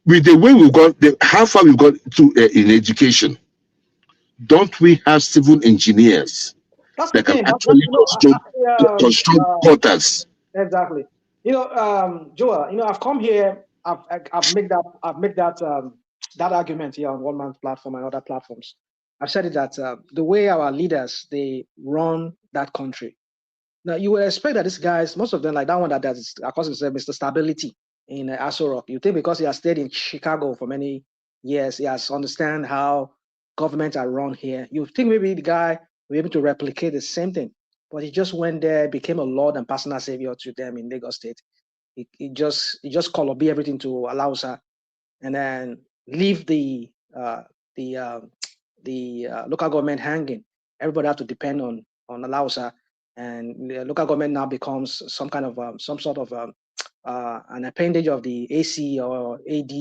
with the way we've got, how far we've got to in education, don't we have civil engineers that can actually construct gutters? Exactly. Joel, I've come here. I've made that argument here on One Man's platform and other platforms. I've said it that the way our leaders they run that country. Now you would expect that these guys, most of them, like that one that does, of course, is Mr. Stability in Aso Rock. You think because he has stayed in Chicago for many years, he has understand how governments are run here. You think maybe the guy will be able to replicate the same thing, but he just went there, became a lord and personal savior to them in Lagos State. He just colobi everything to Alausa, and then leave the local government hanging. Everybody had to depend on Alausa, and the local government now becomes some kind of some sort of an appendage of the AC or AD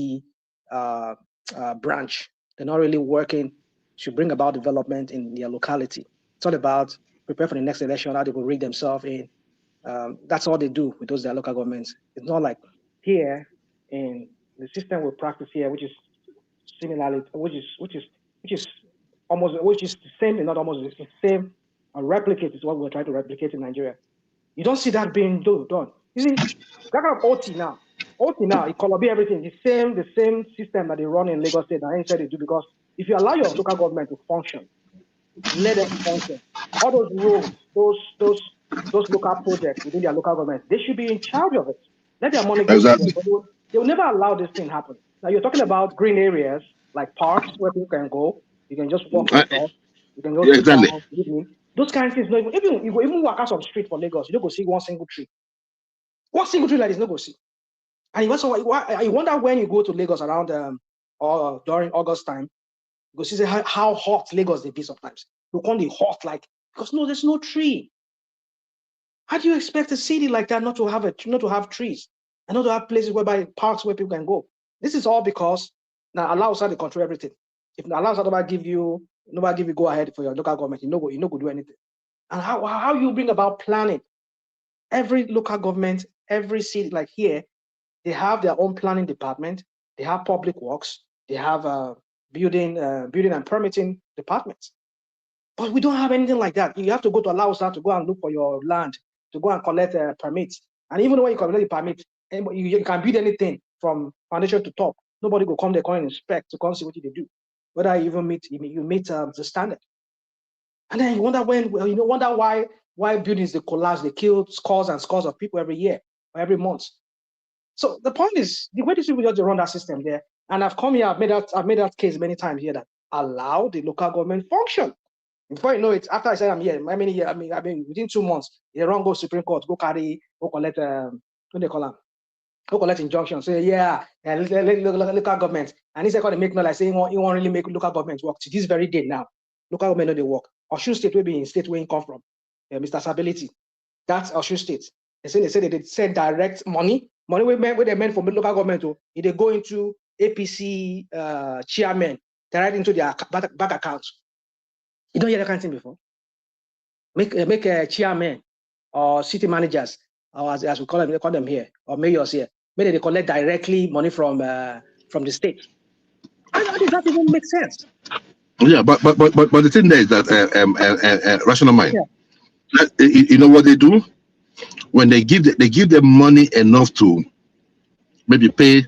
branch. They're not really working to bring about development in their locality. It's all about prepare for the next election, how they will rig themselves in. That's all they do with those their local governments. It's not like here in the system we practice here, which is similarly, which is the same, not almost, it's the same, replicate is what we're trying to replicate in Nigeria. You don't see that being done. You see, that kind of OT now, it be everything, the same system that they run in Lagos State, and said they do, because if you allow your local government to function, let them function, all those roads, those local projects within their local government, they should be in charge of it. Let their money go to them. But they will never allow this thing happen. Now you're talking about green areas like parks where people can go. You can just walk your dog. You can go sit down, evening. Those kind of things. Even you go even walk out some street for Lagos, you don't go see one single tree. One single tree like this, no go see. And you wonder when you go to Lagos around or during August time, you go see how hot Lagos they be sometimes. You can't be hot like because no, there's no tree. How do you expect a city like that not to have trees and not to have places whereby parks where people can go? This is all because now allow us to control everything. If allow us nobody give you go ahead for your local government, you know go do anything. And how you bring about planning? Every local government, every city like here, they have their own planning department. They have public works. They have building and permitting departments. But we don't have anything like that. You have to go to allow us to go and look for your land, to go and collect permits. And even when you collect the permit, you can build anything from foundation to top. Nobody will come there, come and inspect to come see what you do, whether you even meet the standard. And then you wonder why buildings they collapse, they kill scores and scores of people every year or every month. So the point is, the way these people just run that system there, and I've come here, I've made that case many times here that allow the local government function. Before you know it, after I said I'm here, I mean, within 2 months, they run go Supreme Court, go collect what they call them, go collect injunction. Say local government, and he said they make no like saying he won't really make local government work. To this very day now, local government no they work. Osun State will be in state where he come from, Mr. Stability. That's Osun State. They say they send direct money where they meant for local government to, they go into APC chairmen direct into their bank accounts. You don't hear that kind of thing before. Make a chairman or city managers, or as we call them here, or mayors here. Maybe they collect directly money from the state. How does that even make sense? Yeah, but the thing there is that rational mind. Yeah. You know what they do when they give them money enough to maybe pay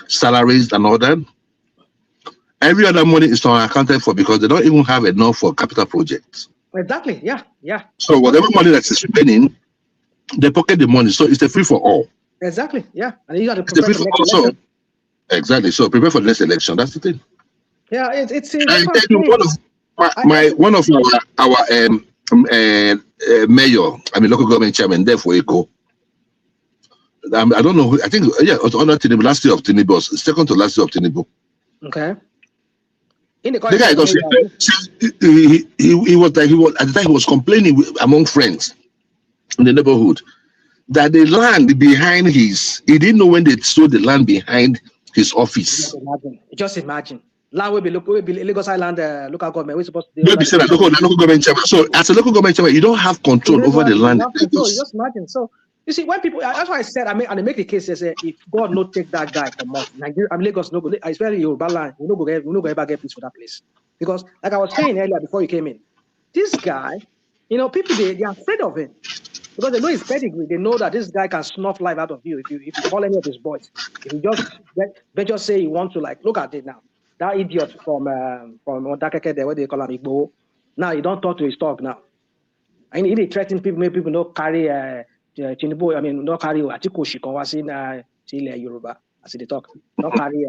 salaries and all that. Every other money is not accounted for because they don't even have enough for capital projects. Exactly. Yeah. So whatever money that is remaining, they pocket the money. So it's a free for all. Exactly. Yeah. And you got to prepare for the next election. Exactly. So prepare for the next election. That's the thing. Yeah, it's one of our mayor, I mean local government chairman there for ECO. I don't know. I think it was under Tinubu, last year of Tinubu, second to last year of Tinubu. Okay. In the guy he was at the time he was complaining among friends in the neighborhood that the land behind he didn't know when they sold the land behind his office. Just imagine. Land will be Lagos Island local government. We're supposed to be said local government chairman. So as a local government chairman, you don't have control over the land. Just imagine. So you see, when people, that's why I said, and I make the case, say, if God not take that guy from us, Nigeria, Lagos no go, especially Yoruba land, we no go ever get peace for that place. Because like I was saying earlier before you came in, this guy, people they are afraid of him because they know his pedigree. They know that this guy can snuff life out of you if you call any of his boys. If you just say you want to look at it now. That idiot from Dakeke there, what they call him Igbo. Now you don't talk to his talk now. And he threaten people, make people not carry Tinubu, not carry Atiku Abubakar in Yoruba as they talk. Not carry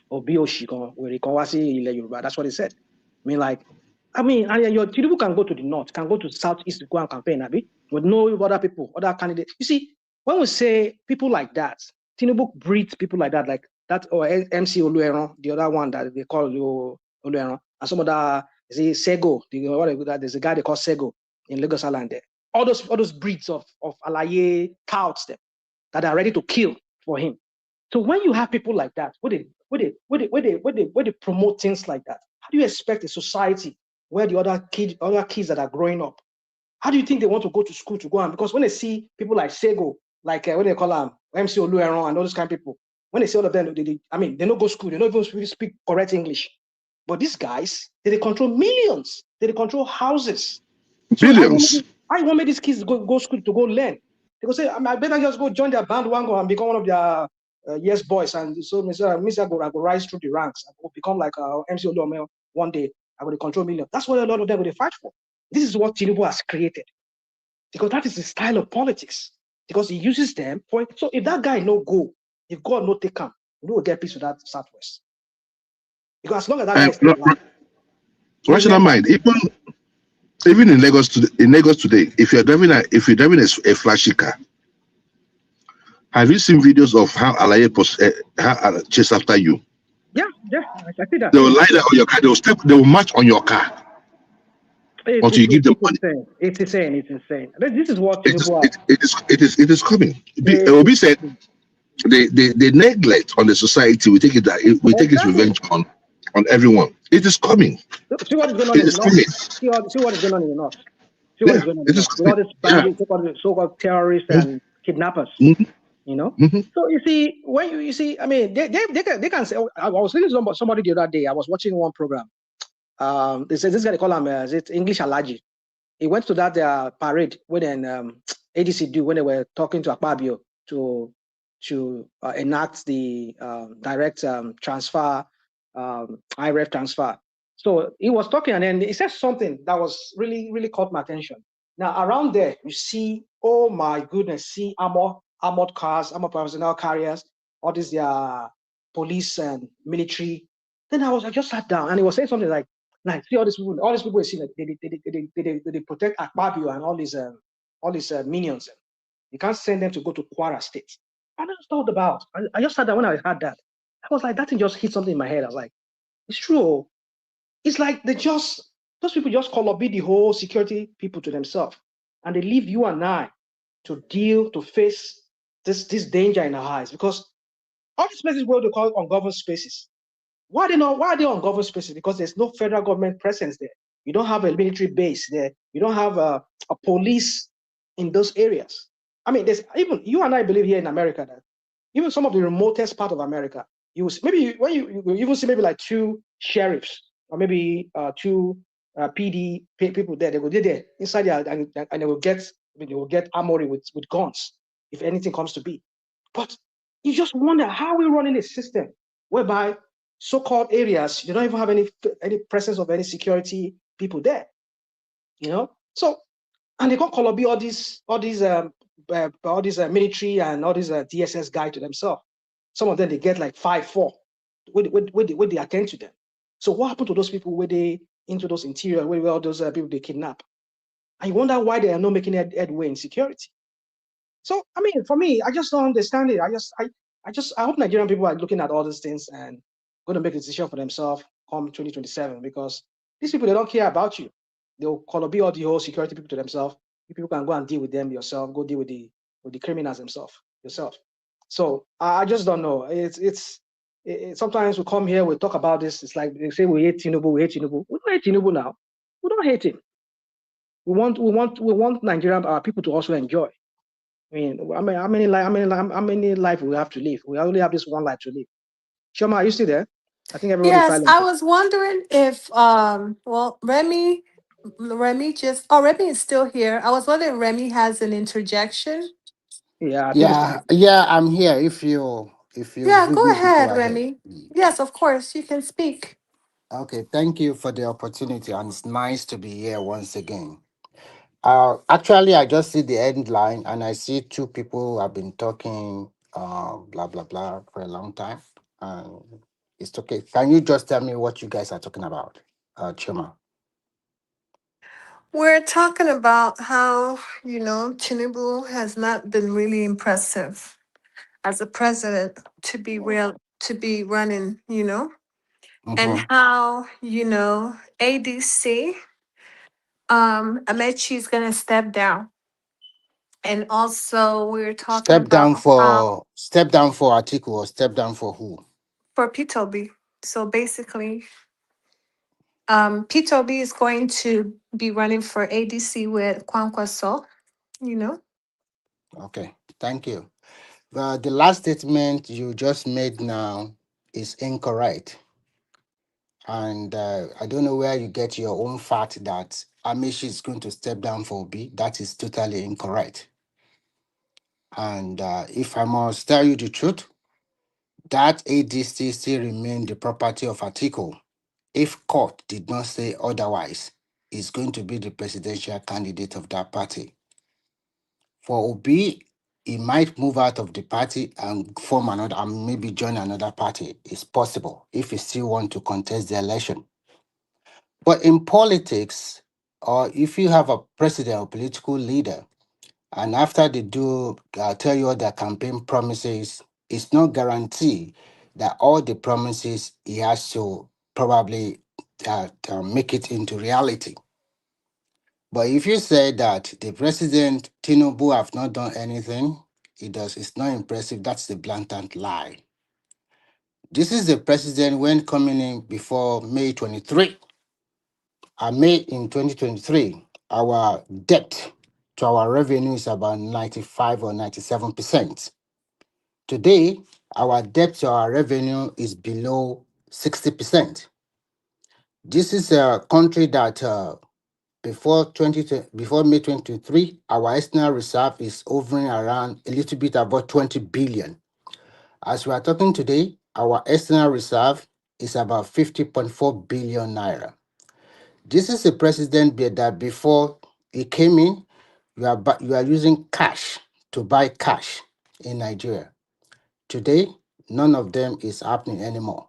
Obi Oshikon where he in Yoruba. That's what he said. And your Tinubu can go to the north, can go to southeast to go and campaign, with no other people, other candidates. You see, when we say people like that, Tinubu breeds people like that, or MC Olueron, the other one that they call Olueron, and some other Sego, there's a guy they call Sego in Lagos Island there. All those breeds of Alaye touts them that are ready to kill for him. So when you have people like that, where they promote things like that, how do you expect a society where the other kids that are growing up, how do you think they want to go to school to go on? Because when they see people like Sego, like what they call them, MC Olueron and all those kind of people, when they see all of them, they don't go to school, they don't even really speak correct English. But these guys, they control millions, they control houses. Billions. I want these kids to go school to go learn. They go say, I better just go join their bandwagon and become one of their yes boys. And so I go rise through the ranks. I will become like MC Olueron one day. I will control millions. That's what a lot of them will fight for. This is what Tinubu has created. Because that is the style of politics. Because he uses them for. So if that guy no go, if God no take him, we will get peace with that Southwest. Because as long as that guy is still alive. Rational mind. Even in Lagos today, if you're driving a flashy car, have you seen videos of how Alaye chase after you? Yeah, I see that. They will lie down on your car. They will march on your car until you give them money. It's insane. This is what it is coming. Obi said the neglect on the society will take its revenge on everyone. It is coming. See what is going on in the north. See what is going on in the north. See what is going on in the north. With all these bandits, so-called terrorists and kidnappers. You know. So you see, when you see, I mean, they can say. I was listening to somebody the other day. I was watching one program. They said this guy, they call him is it English Alaji. He went to that parade when ADC do when they were talking to Akpabio to enact the direct transfer, IREF transfer. So he was talking and then he said something that was really caught my attention. Now around there you see, oh my goodness, see armored cars, armored personnel carriers, all these police and military. Then I just sat down and he was saying something like see all these people you see, like they protect Akpabio and all these minions. You can't send them to go to Kwara State. I just thought about. I just sat down when I heard that. I was like, that thing just hit something in my head. I was like, it's true. It's like those people just be the whole security people to themselves, and they leave you and I to face this danger in our eyes, because all these places where they call ungoverned spaces. Why are they ungoverned spaces? Because there's no federal government presence there. You don't have a military base there. You don't have a police in those areas. I mean, there's even you and I believe here in America that even some of the remotest part of America, you even see maybe like 2 sheriffs or maybe 2 PD people there. They will be there inside there and they will get armory with guns if anything comes to be. But you just wonder how we're running a system whereby so-called areas, you don't even have any presence of any security people there, you know. So, and they can't call up all these military and all these DSS guys to themselves. Some of them they get like 5-4 when they attend to them. So what happened to those people where they into those interior where all those people they kidnap? I wonder why they are not making headway in security. So I mean, for me, I just don't understand it. I hope Nigerian people are looking at all these things and going to make a decision for themselves come 2027, because these people, they don't care about you. They'll call up all the whole security people to themselves. You people can go and deal with them yourself. Go deal with the criminals themselves yourself. So I just don't know. It's sometimes we come here, we talk about this. It's like they say we hate Tinubu. We don't hate Tinubu now. We don't hate him. We want Nigerian people to also enjoy. I mean, how many life we have to live? We only have this one life to live. Shoma, are you still there? I think everybody's Yes, silent. I was wondering if Remy is still here. I was wondering if Remy has an interjection. Yeah, I'm here. If you Yeah, give go me to go ahead, ahead. Remy. Yes, of course, you can speak. Okay, thank you for the opportunity, and it's nice to be here once again. Actually, I just see the headline, and I see 2 people have been talking, blah blah blah, for a long time. It's okay. Can you just tell me what you guys are talking about, Chima? We're talking about how, Tinubu has not been really impressive as a president to be running, and how, ADC, Amechi is going to step down. And also we're talking Step down about for Atiku, or step down for who? for P2B. So basically, Peter Obi is going to be running for ADC with Kwankwaso, you know. Okay, thank you. The last statement you just made now is incorrect. And I don't know where you get your own fact that Amish is going to step down for Obi. That is totally incorrect. And if I must tell you the truth, that ADC still remain the property of Atiku. If court did not say otherwise, is going to be the presidential candidate of that party. For Obi, he might move out of the party and form another, and maybe join another party. It's possible if he still want to contest the election. But in politics, or if you have a president or political leader, and after they do tell you all their campaign promises, it's not guaranteed that all the promises he has to probably make it into reality. But if you say that the president Tinubu have not done anything, it's not impressive. That's the blatant lie. This is the president when coming in before May 23. May in 2023, our debt to our revenue is about 95 or 97%. Today, our debt to our revenue is below 60%. This is a country that before May 2023, our external reserve is hovering around a little bit above 20 billion. As we are talking today, our external reserve is about 50.4 billion naira. This is a president that before he came in, you are using cash to buy cash in Nigeria. Today, none of them is happening anymore.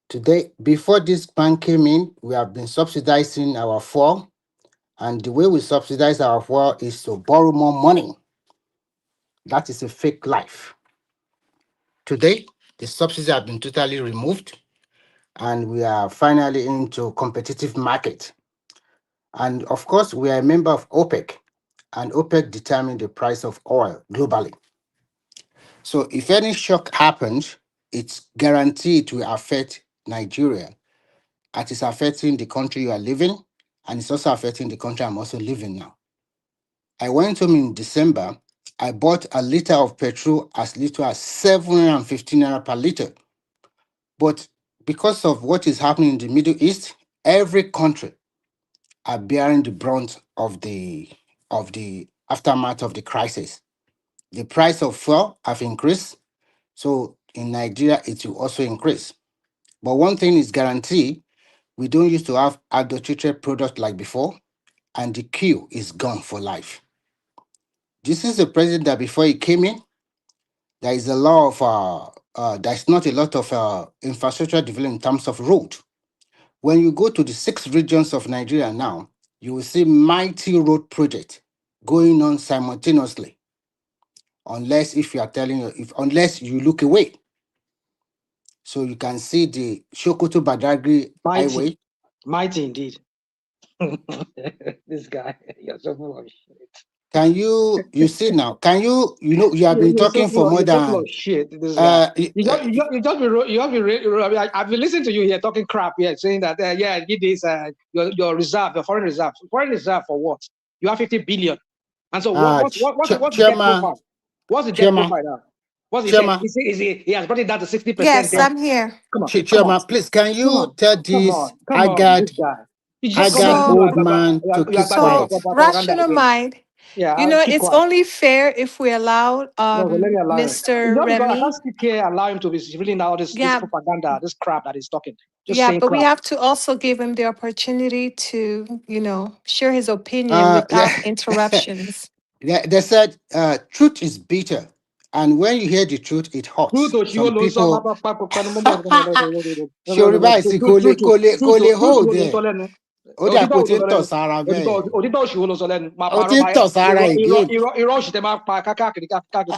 Today, before this bank came in, we have been subsidizing our fuel, and the way we subsidize our fuel is to borrow more money. That is a fake life. Today, the subsidies have been totally removed, and we are finally into competitive market. And of course, we are a member of OPEC, and OPEC determines the price of oil globally. So if any shock happens, it's guaranteed to affect Nigeria, as it's affecting the country you are living, and it's also affecting the country I'm also living now. I went home in December. I bought a liter of petrol as little as 715 naira per liter. But because of what is happening in the Middle East, every country are bearing the brunt of the aftermath of the crisis. The price of fuel have increased, so in Nigeria it will also increase. But one thing is guaranteed: we don't used to have adulterated product like before, and the queue is gone for life. This is the president that before he came in, there is a lot of there's not a lot of infrastructure development in terms of road. When you go to the 6 regions of Nigeria now, you will see mighty road projects going on simultaneously. Unless unless you look away. So you can see the Sokoto Badagry highway. Mighty indeed. This guy, you're so full of shit. Can you see now? Can you have been talking for more You're so full than of shit. This guy. I've been listening to you here talking crap here, saying that give this your reserve, your foreign reserve. Foreign reserve for what? You have 50 billion. And so what's the debt profile? What's the debt profile now? What's the debt? He has brought it down to 60%. Yes, I'm here. Come on, Chairman, please, can you tell this this guy. old man to keep quiet? Rational mind. Yeah, keep it's quiet. only fair if we allow Let me allow him. Mr. Not because I Remy. can't sit here and allow him to be reading all this propaganda, this crap that he's talking. Just saying But we crap. have to also give him the opportunity to, share his opinion without interruptions. They said truth is bitter, and when you hear the truth, it hurts. Some people. Ṣòrìbá ìsìn kò lè hold there. Ó dà pé ó ti ń tọ̀ sára bẹ́ẹ̀. Ó ti ń tọ̀ sára again.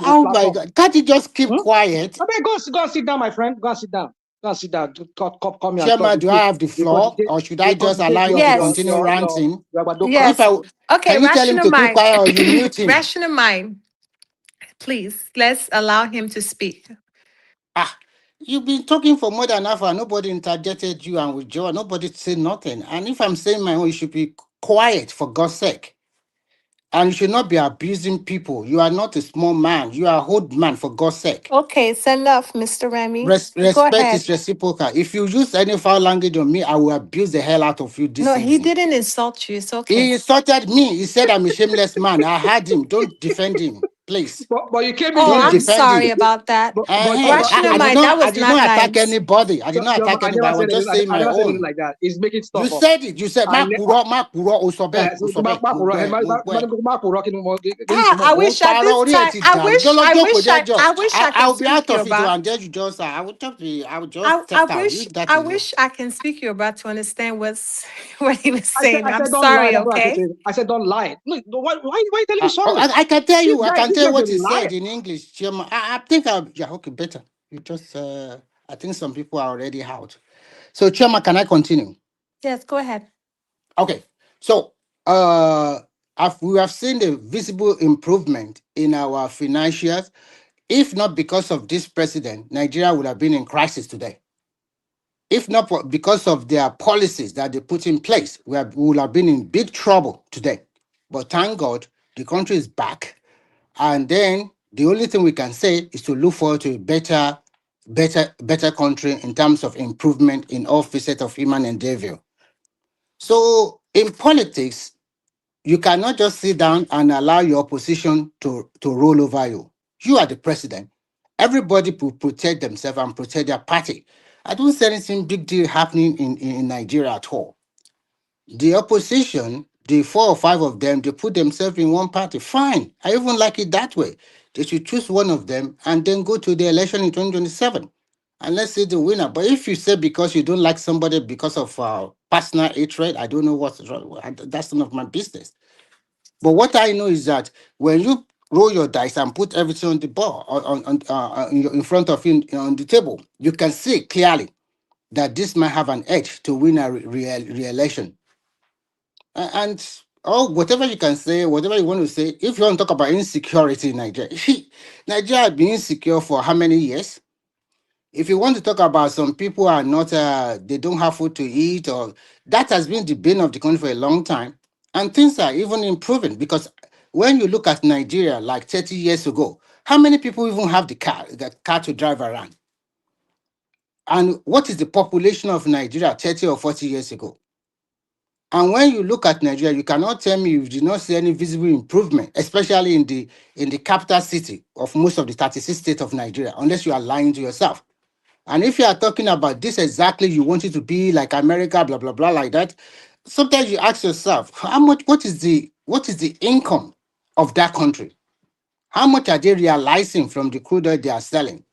Oh my God, can't you just keep quiet? I mean, go and sit down, my friend. Go and sit down. Go and sit down. Come here. Chairman, do I have the floor, or should I just allow you to continue ranting? Yes. Okay, can you tell him to keep quiet, or you mute him? Rational mind. Please, let's allow him to speak. You've been talking for more than an hour. Nobody interjected you and withdraw. Nobody said nothing. And if I'm saying my own, you should be quiet for God's sake. And you should not be abusing people. You are not a small man. You are a old man, for God's sake. Okay, it's enough, Mr. Remy. Go Respect ahead. is reciprocal. If you use any foul language on me, I will abuse the hell out of you No, this he evening. didn't insult you. It's okay. He insulted me. He said I'm a shameless man. I heard him. Don't defend him, please. But you came in Oh, here. Don't I'm defend sorry him. about that. I Rational did mind, not. that I was did not not attack nice. anybody. I did not attack I anybody. never I was said just anything. saying I my never said anything own. like that. He's making You stuff up. said it. You said I ne- Makuro Osobe so Usobe. I wish at this time, I can I'll be speak out of it, Yoruba. and then you just I would just step out. Leave that I alone. wish I can speak Yoruba to understand what he was I saying. I'm said don't lie. sorry, That's what I okay? said. I said don't lie. No, why are you telling me sorry? I can tell you. I can This tell you guy's what a he liar. said in English, Chairman. I think yeah, okay, better. You just I think some people are already out. So, Chairman, can I continue? Yes, go ahead. Okay. So, we have seen the visible improvement in our financials. If not because of this president, Nigeria would have been in crisis today. If not because of their policies that they put in place, we would have been in big trouble today. But thank God, the country is back. And then the only thing we can say is to look forward to a better country in terms of improvement in all facets of human endeavor. So in politics, you cannot just sit down and allow your opposition to roll over you. You are the president. Everybody will protect themselves and protect their party. I don't see anything big deal happening in Nigeria at all. The opposition, the 4 or 5 of them, they put themselves in one party. Fine. I even like it that way. They should choose one of them and then go to the election in 2027. And let's see the winner. But if you say because you don't like somebody because of personal hatred, I don't know what's wrong. That's none of my business. But what I know is that when you roll your dice and put everything on the board, in front of you on the table, you can see clearly that this might have an edge to win a re-election. And whatever you can say, whatever you want to say, if you want to talk about insecurity in Nigeria, Nigeria has been insecure for how many years? If you want to talk about some people are not, they don't have food to eat, or that has been the bane of the country for a long time, and things are even improving because when you look at Nigeria like 30 years ago, how many people even have the car to drive around? And what is the population of Nigeria 30 or 40 years ago? And when you look at Nigeria, you cannot tell me you did not see any visible improvement, especially in the capital city of most of the 36 states of Nigeria, unless you are lying to yourself. And if you are talking about this exactly, you want it to be like America, blah blah blah, like that. Sometimes you ask yourself, how much? What is the income of that country? How much are they realizing from the crude oil they are selling?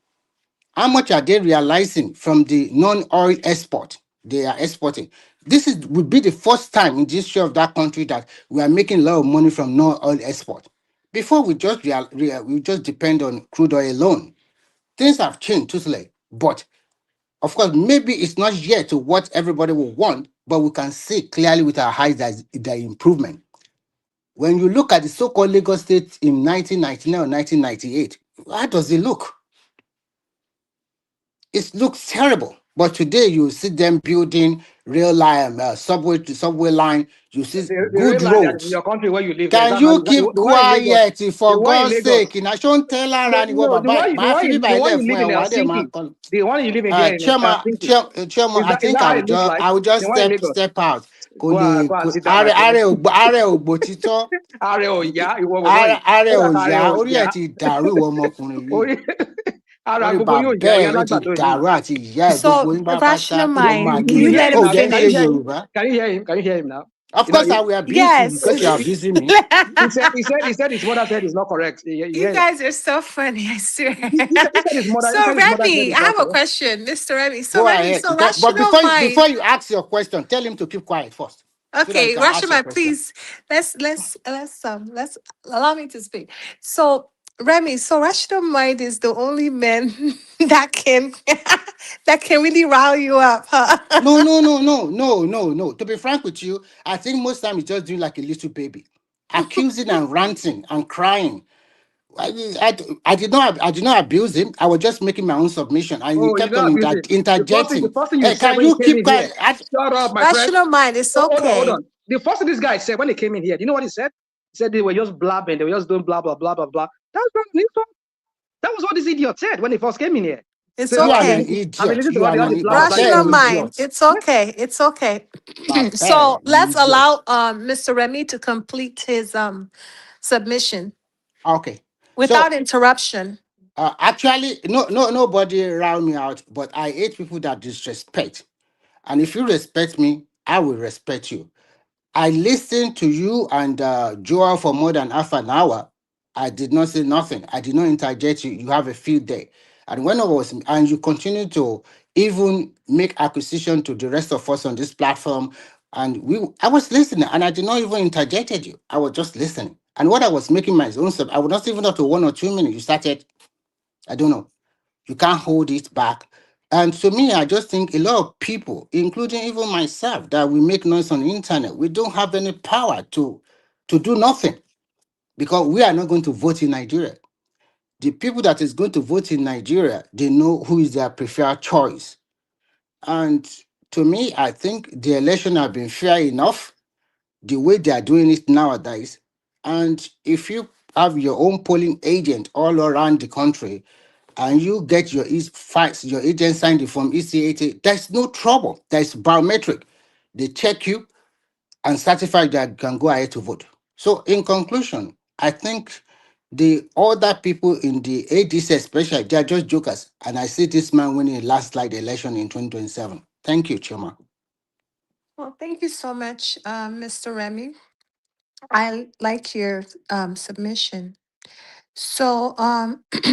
How much are they realizing from the non-oil export they are exporting? This would be the first time in the history of that country that we are making a lot of money from non-oil export. Before we just we just depend on crude oil alone. Things have changed totally, but of course, maybe it's not yet to what everybody will want, but we can see clearly with our eyes that the improvement. When you look at the so-called Lagos State in 1999 or 1998, how does it look? It looks terrible. But today you see them building rail line, subway to subway line. You see The good real lie that in roads. your country where you live, there, Can that's how you keep the one in Lagos. quiet The for one in God's Lagos. sake? In I shouldn't tell her No, and go no, bye. My feel the by one you left live when in I want them. Helsinki, the one you live in there in Chairman, Is I think that how it looks like? I would The just one in Lagos. step out. Go and sit down, my friend. Are Oya, ìwọ bọ̀bọ́ yìí. Ààrẹ Ó ò dà yá, Ààrẹ orí ẹ̀ Oya. ti dàrú ìwọ ọmọkùnrin yìí. Orí ara Orí gbogbo yóò bàbá yá ẹ̀ ìyá ló ti lágbàdo yìí. dàrú àti ìyá ẹ̀ gbogbo So, yín bá pátá rational ló máa mind, gbé can you yín. let Hear him him Ó now. jẹ́ ń Can ṣe you hear finish? him? Yorùbá. Can you hear him? Can you hear him now? Of You know, course, I will abuse you Yes. because you are abusing me. he said his mother said it's not correct. You You hear that? guys are so funny, I swear. He said his mother. He So said his mother said Remy, I it's not have a correct. question, Mr. Remy. So Go Remy, ahead. so But rational mind. before you ask your question, tell him to keep quiet first, so that you Okay, can ask your Rashima, question. please let's allow me to speak. So Remy, so rational mind is the only man that can that can really rile you up, huh? No. To be frank with you, I think most time he's just doing like a little baby, accusing and ranting and crying. I did not abuse him. I was just making my own submission, and you Oh, you kept know, on abuse it. The interjecting. first thing you Hey, said can when you you came keep in here. quiet? Shut up, my friend. Rational mind, it's Hold on, hold okay. on. The first thing this guy said when he came in here, you know what he said? He said they were just blabbing, they were just doing blah blah blah blah blah. That was what this idiot said when he first came in here. It's So, oh, I've been okay. listening to You all are the an blah blah blah. Rational Babel mind, idiot. it's okay. It's okay. So Babel, you let's idiot. allow Mr. Remy to complete his submission Okay. without interruption. Actually, nobody round me out, but I hate people that disrespect. And if you respect me, I will respect you. I listened to you and Joel for more than half an hour. I did not say nothing. I did not interject you. You have a field day. And when I was, and you continue to even make acquisition to the rest of us on this platform, I was listening, and I did not even interjected you. I was just listening. And what I was making my own stuff, I was not even up to 1 or 2 minutes. You started, I don't know. You can't hold it back. And to me, I just think a lot of people, including even myself, that we make noise on the internet, we don't have any power to do nothing because we are not going to vote in Nigeria. The people that is going to vote in Nigeria, they know who is their preferred choice. And to me, I think the election have been fair enough the way they are doing it nowadays. And if you have your own polling agent all around the country, and you get your your agent signed it from EC80, there's no trouble. There's biometric. They check you and certify that you can go ahead to vote. So in conclusion, I think the other people in the ADC especially, they are just jokers. And I see this man winning a landslide election in 2027. Thank you, Chima. Well, thank you so much, Mr. Remy. I like your submission. So,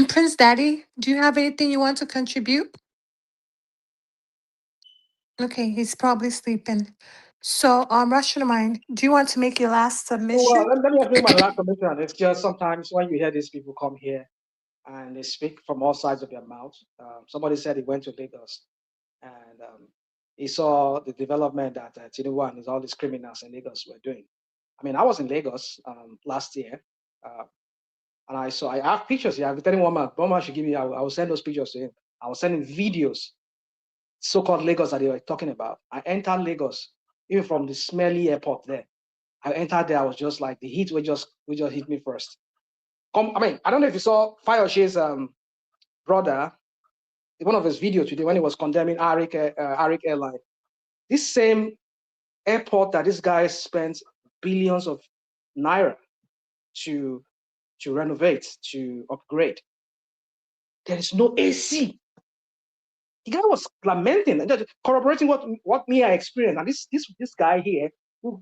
Prince Daddy, do you have anything you want to contribute? Okay, he's probably sleeping. So, Rational Mind, do you want to make your last well, submission? let me just make my last comment. It's just sometimes when you hear these people come here and they speak from all sides of their mouth. Somebody said he went to Lagos and he saw the development that Tinubu and all these criminals in Lagos were doing. I mean, I was in Lagos last year, and I have pictures here. I've been telling one man should give me. I will send those pictures to him. I was sending videos, so-called Lagos that they were talking about. I entered Lagos, even from the smelly airport there. I entered there. I was just like the heat would just hit me first. I mean, I don't know if you saw Fayoshe's brother, one of his videos today when he was condemning Arik Airline. This same airport that this guy spent billions of naira to renovate, to upgrade. There is no AC. The guy was lamenting and just corroborating what me I experienced. And this guy here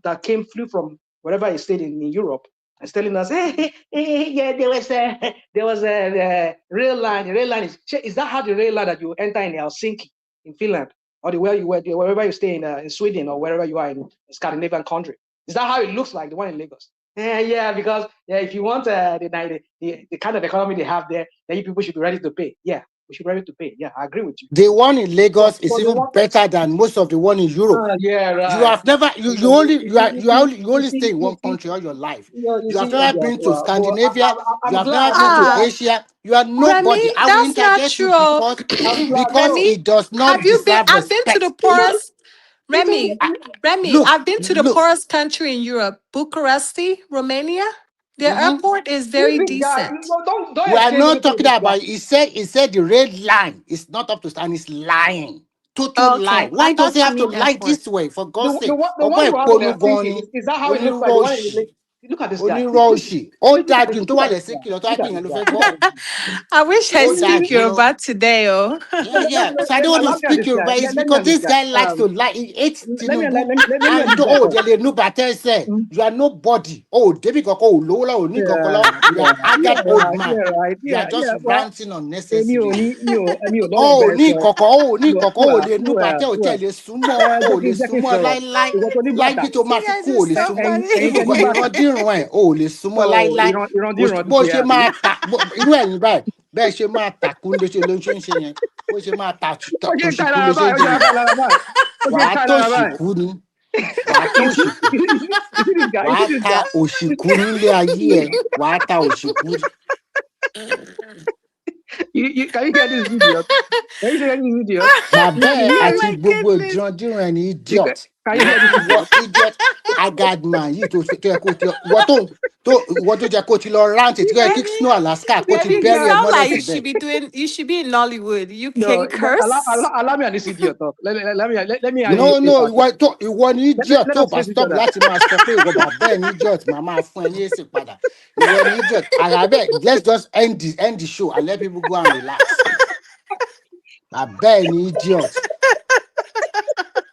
that flew from wherever he stayed in Europe and telling us, yeah, there was a rail line. The rail line is that how the rail line that you enter in Helsinki in Finland, or wherever you stay in Sweden or wherever you are in a Scandinavian country? Is that how it looks like, the one in Lagos? Yeah, because if you want the kind of economy they have there, then you people should be ready to pay. Yeah, we should be ready to pay. Yeah, I agree with you. The one in Lagos is even better than most of the one in Europe. Yeah, right. You have never you only stay in one country all your life. You have never been to Scandinavia. You have never been to Asia. You are nobody. Remy, I will that's not interject you true. because Remy, it does not have you been? deserve I've been to the respect. poorest. Remy, Look, I've been to the poorest country in Europe, Bucharest, Romania. Their Mhm. airport is very decent. Don't We are explain not anything to talking this about. guy. He said the red line is not up to stand. It's lying. Total lie. Okay, I Why does thought he you have to mean lie airport. this way? For God's The sake. one you have in Helsinki, Goni, is that how it looks like? The one in Oniroshi, look at this guy. Oniroshi. Ó Look at dájú this tó wà guy. lẹ́sìnkì lọ tó wá Look kí at èèyàn this ló guy. fẹ́ Look at gbọ́. this guy. I wish I Ó speak dájú lọ. Yoruba today, oh. Yeah. So I don't want to Let me at speak this guy. Yoruba. It's Let me because at this this guy. guy likes to lie. He hates Let me Tinubu. at And this guy first. they knew better say you are nobody. Oh, David Koko, Lola, Oni Kokolo. You are haggard old man. Right. You are just Well, ranting unnecessarily. lọ́rọ̀ bẹ́ẹ̀ sọ. Ní kọ̀kọ́ ò lè nú bàtẹ́ ò tẹ̀ lè súnmọ́ ò lè Jẹ́ kí n súnmọ́ sọ̀rọ̀. láíláí Ìwọ tó ní bàtà. láíláí tó máa You fi guys kú are ò lè so súnmọ́ funny. Ẹ̀yin tẹ́ ní even bàtà. ìrandíran ẹ̀ ò lè súnmọ́ láíláí ìrandíran bó títí ẹ̀ ṣe àbí? máa ta irú ẹ̀yìn báyìí bẹ́ẹ̀ ṣe máa tàkú ló ṣe ń ṣe yẹn bó ṣe máa ta Ó ṣe ń ta tòṣìkú ló lára ṣe ń báyìí, ó ṣe ṣe ń yẹn ta lára báyìí. Ó ṣe ń wàá ta lára báyìí. tòṣìkú ni wàá tòṣìkú You see this guy? You wàá see this ta guy? òṣìkú nílé ayé ẹ wàá ta òṣìkú Can you hear this idiot? Can you hear this idiot? Bàbá Oh àti my gbogbo goodness. ìdúnjú ẹ̀ ní idiot. Can you hear this Ìwọ idiot? idiot agadman yìí tó yẹ kó ti ìwọ tó jẹ kó ti lọ rántí tí ó yẹ kí Snow Alaska kó ti You bẹ́rí ẹ sound mọ́lẹ̀ like síbẹ̀. you should be in Nollywood. You No, can curse. allow me and this idiot talk. Let me and you No, face ourselves. ìwọ ni idiot Let tó us bá face each stop other. láti máa sọ pé ìwọ bàbá ẹ̀ ní idiot màá máa fún ẹ ní èsì padà. Ìwọ ni idiot. Àràbẹ̀, let's just end the show and let people go and relax. Bàbá ẹ̀ ní idiot.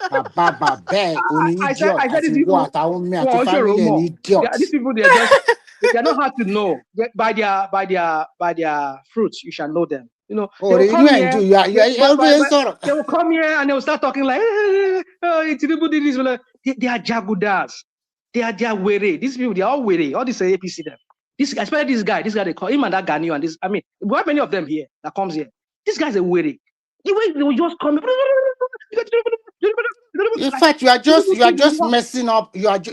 Bàbá ẹ̀ ò ní I idiot said àti these ìwọ people. àtàwọn mi àti Well, sure, family ẹ̀ ní idiot. these people, they're not hard to know. By their fruits, you shall know them. You know, they will come here. They will come here and they will start talking like, Tinubu did this. They are jagudas. They are weary. These people, they are all weary. All this APC them. Especially this guy they call him and that Ghanaian and this. I mean, we have many of them here that comes here. This guy's a weary. The way they will just come. In fact, you are just messing up. In fact, to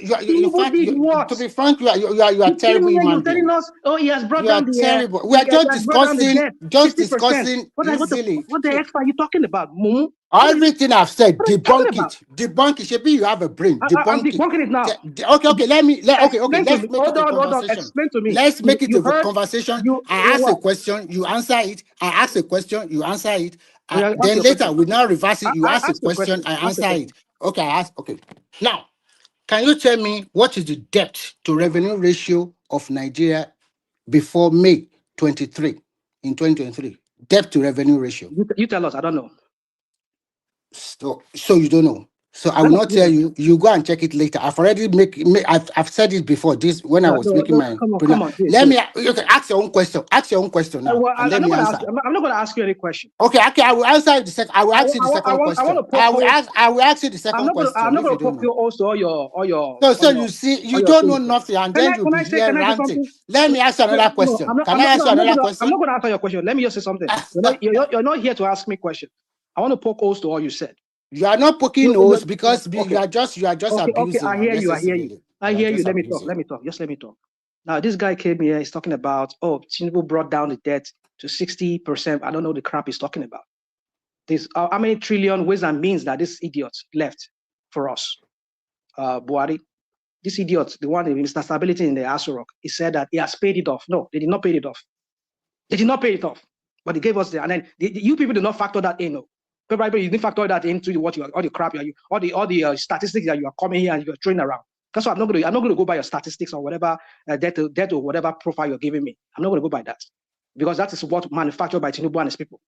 be frank, you are terrible human being. Us, oh, he has brought You down are the terrible. We are just discussing What the heck are you talking about, Mumu? Everything I've said. Debunk it. Should you have a brain. I'm debunking it now. Okay. Let's make it a conversation. Explain to me. Let's make it a conversation. I ask a question, you answer it. I ask a question, you answer it. Then later we now reverse it. You ask a question, I answer it. Okay, Okay. Now, can you tell me what is the debt to revenue ratio of Nigeria before May 23 in 2023? Debt to revenue ratio. You tell us. I don't know. So you don't know. So I will not tell you. You go and check it later. I've already I've said it before. This when I was making my. Come on. Let me ask your own question. Ask your own question now. I'm not going to ask you any question. Okay. I will answer the second. I will ask you the second question. I will ask you the second question. I'm not going to poke you also all your. So you see, you don't know nothing, and then you'll be here ranting. Let me ask you another question. Can I ask you another question? I'm not going to answer your question. Let me just say something. You're not here to ask me questions. I want to poke holes to all you said. You are not poking holes because you are just abusing. Okay, I hear you. Let me talk. Just let me talk. Now, this guy came here. He's talking about, Tinubu brought down the debt to 60%. I don't know the crap he's talking about. This how many trillion ways and means that this idiot left for us? Buhari, this idiot, the one in Mr. Stability in the Aso Rock, he said that he has paid it off. No, they did not pay it off. But they gave us and then you people did not factor that in. No. Probably you didn't factor that into what you are, all the crap you are, all the statistics that you are coming here and you are throwing around. That's why I'm not going to go by your statistics or whatever debt or whatever profile you're giving me. I'm not going to go by that because that is what manufactured by Tinubu and his people.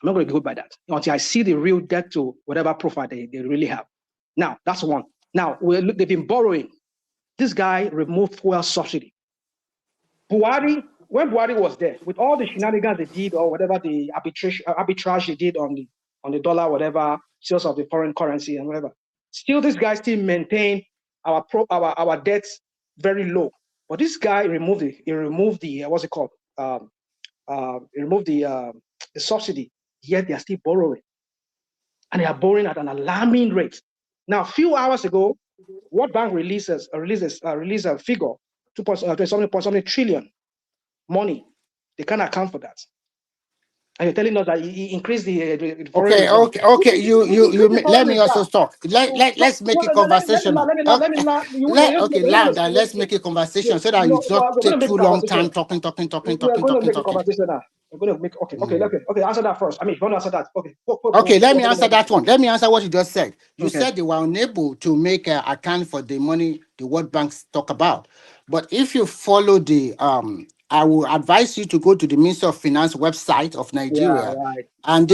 I'm not going to go by that until I see the real debt to whatever profile they really have. Now that's one. Now they've been borrowing. This guy removed fuel subsidy. Buhari, when Buhari was there, with all the shenanigans they did or whatever the arbitrage they did on the dollar, whatever, sales of the foreign currency and whatever. Still, this guy still maintain our debts very low. But this guy removed the what's it called? He removed the subsidy. Yet they are still borrowing, and they are borrowing at an alarming rate. Now, a few hours ago, World Bank released a figure, 2.something trillion money. They can't account for that. And you're telling us that he increased the foreign Okay. You let me also talk. Let's make a conversation. Let's make a conversation so that you don't take too long time talking. We're going to make okay. Answer that first. I mean, if you want to answer that, okay. Let me answer that one. Let me answer what you just said. You said they were unable to make an account for the money the World Banks talk about. But if you follow the I will advise you to go to the Ministry of Finance website of Nigeria. Yeah, right. And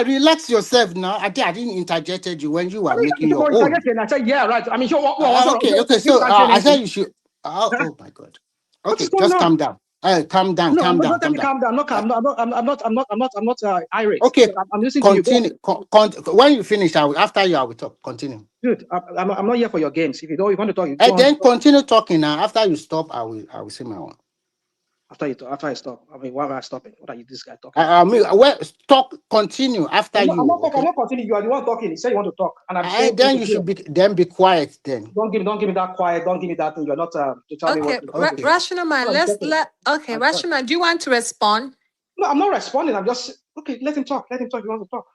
relax yourself now. I didn't interject you when you were making your own. I said, yeah, right. I mean, okay. So I said you should. Oh my God. Okay, just calm down. Calm down. No, calm down. I'm not irate. Okay, I'm listening continue. to you. When you finish, after you, I will talk. Continue. Dude, I'm not here for your games. If you want to talk, and then continue talking now. After you stop, I will say my own. After I stop. I mean, why am I stopping? What are you, this guy talking? Continue after you. I'm not Okay? talking. I'm not continue. You are the one talking. You say you want to talk, and I'm saying. Then you should be quiet. Then don't give me that quiet. Don't give me that thing. You're not to tell me what. Okay, Rational Man. Rational Man. Do you want to respond? No, I'm not responding. I'm just okay. Let him talk. Let him talk. You want to talk?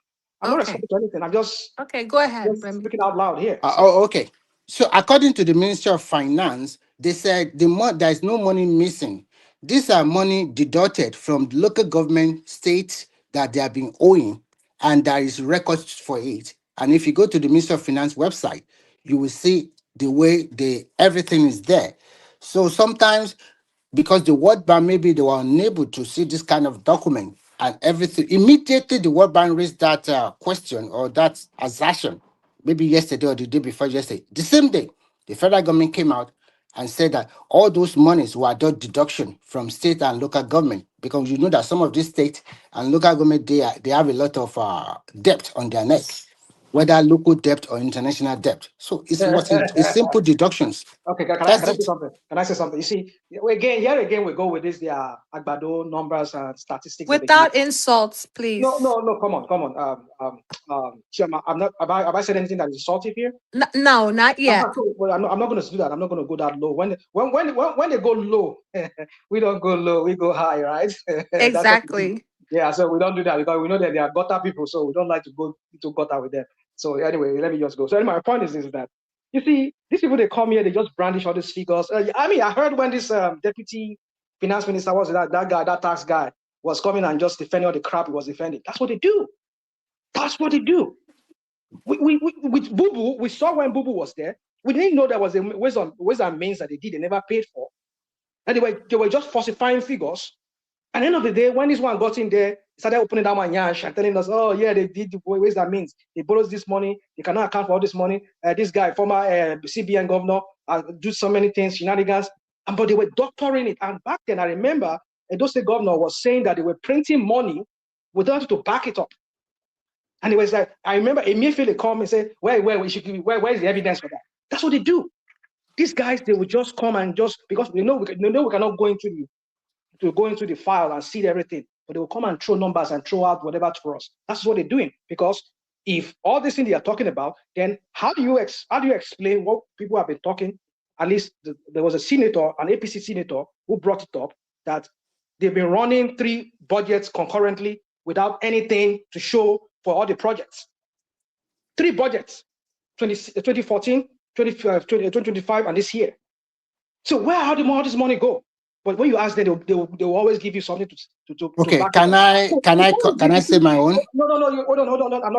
I'm not responding to anything. I'm just go ahead. Just speaking out loud here. Okay. So according to the Ministry of Finance, they said there is no money missing. These are money deducted from the local government states that they have been owing, and there is records for it. And if you go to the Ministry of Finance website, you will see the way everything is there. So sometimes, because the World Bank, maybe they were unable to see this kind of document and everything, immediately the World Bank raised that question or that assertion, maybe yesterday or the day before yesterday. The same day, the federal government came out and said that all those monies were done deduction from state and local government, because you know that some of these state and local government, they have a lot of debt on their necks, whether local debt or international debt. So it's simple deductions. Okay, can I say something? Can I say something? You see, here again, we go with this, Agbado numbers and statistics. Without insults, please. No, come on. Chairman, have I said anything that is insultive here? No, not yet. I'm not going to do that. I'm not going to go that low. When they go low, we don't go low. We go high, right? Exactly. Yeah, so we don't do that because we know that they are gutter people, so we don't like to go into gutter with them. So anyway, let me just go. So anyway, my point is that, you see, these people, they come here, they just brandish all these figures. I mean, I heard when this deputy finance minister was that guy, that tax guy, was coming and just defending all the crap he was defending. That's what they do. That's what they do. With Boo Boo, we saw when Boo Boo was there. We didn't know there was a ways and means that they never paid for. And they were just falsifying figures. At the end of the day, when this one got in there, started opening that manyash and telling us, oh yeah, they did the ways that means. They borrowed this money, they cannot account for all this money. This guy, former CBN governor, do so many things, shenanigans, but they were doctoring it. And back then, I remember Edo State governor was saying that they were printing money without to back it up. And it was like, I remember Emefiele come and say, where is the evidence for that? That's what they do. These guys, they will just come and because they know we cannot go into the file and see everything, but they will come and throw numbers and throw out whatever for us. That's what they're doing. Because if all this thing they are talking about, then how do you explain what people have been talking? At least there was a senator, an APC senator, who brought it up that they've been running 3 budgets concurrently without anything to show for all the projects. 3 budgets, 2014, 2025, and this year. So where did all this money go? But when you ask them, they will always give you something to okay, back can I say my own? No, hold on. I'm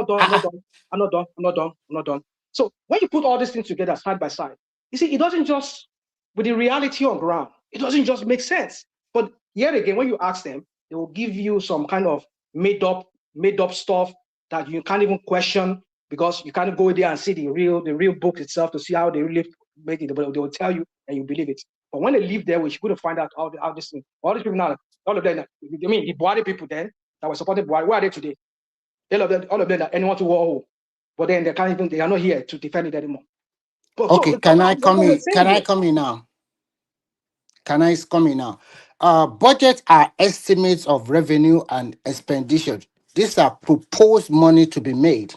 not done. So when you put all these things together side by side, you see, it doesn't just, with the reality on ground, it doesn't just make sense. But yet again, when you ask them, they will give you some kind of made up stuff that you can't even question, because you can't go there and see the real book itself to see how they really make it. But they will tell you and you believe it. But when they leave there, we should find out how this thing. All these people now, all of them, I mean, the Buhari people then that were supporting Buhari, where are they today? All of them that anyone to war, but then they are not here to defend it anymore. But, okay, so, can I come in now? Budgets are estimates of revenue and expenditure. These are proposed money to be made.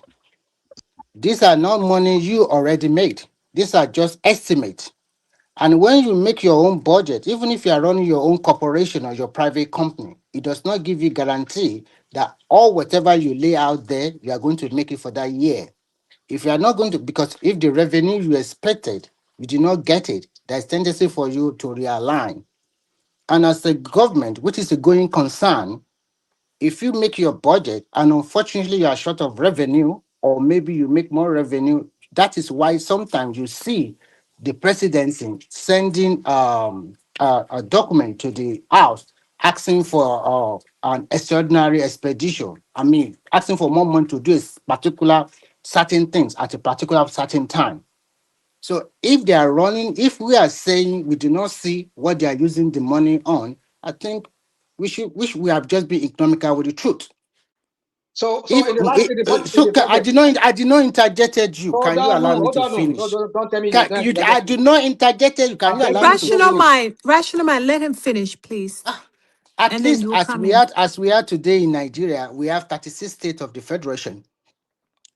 These are not money you already made. These are just estimates. And when you make your own budget, even if you are running your own corporation or your private company, it does not give you guarantee that all whatever you lay out there, you are going to make it for that year. If you are not going to, because if the revenue you expected, you did not get it, there's tendency for you to realign. And as a government, which is a going concern, if you make your budget and unfortunately you are short of revenue, or maybe you make more revenue, that is why sometimes you see the presidency sending a document to the House asking for an extraordinary expedition. I mean, asking for more money to do particular certain things at a particular certain time. So if they are running, if we are saying we do not see what they are using the money on, I think we have just been economical with the truth. So I did not interjected you. Can you allow me to finish? Don't tell me. I do not interjected you. Can you allow me to finish? Rational mind, let him finish, please. At and then least you will come in. as we are today in Nigeria, we have 36 states of the federation.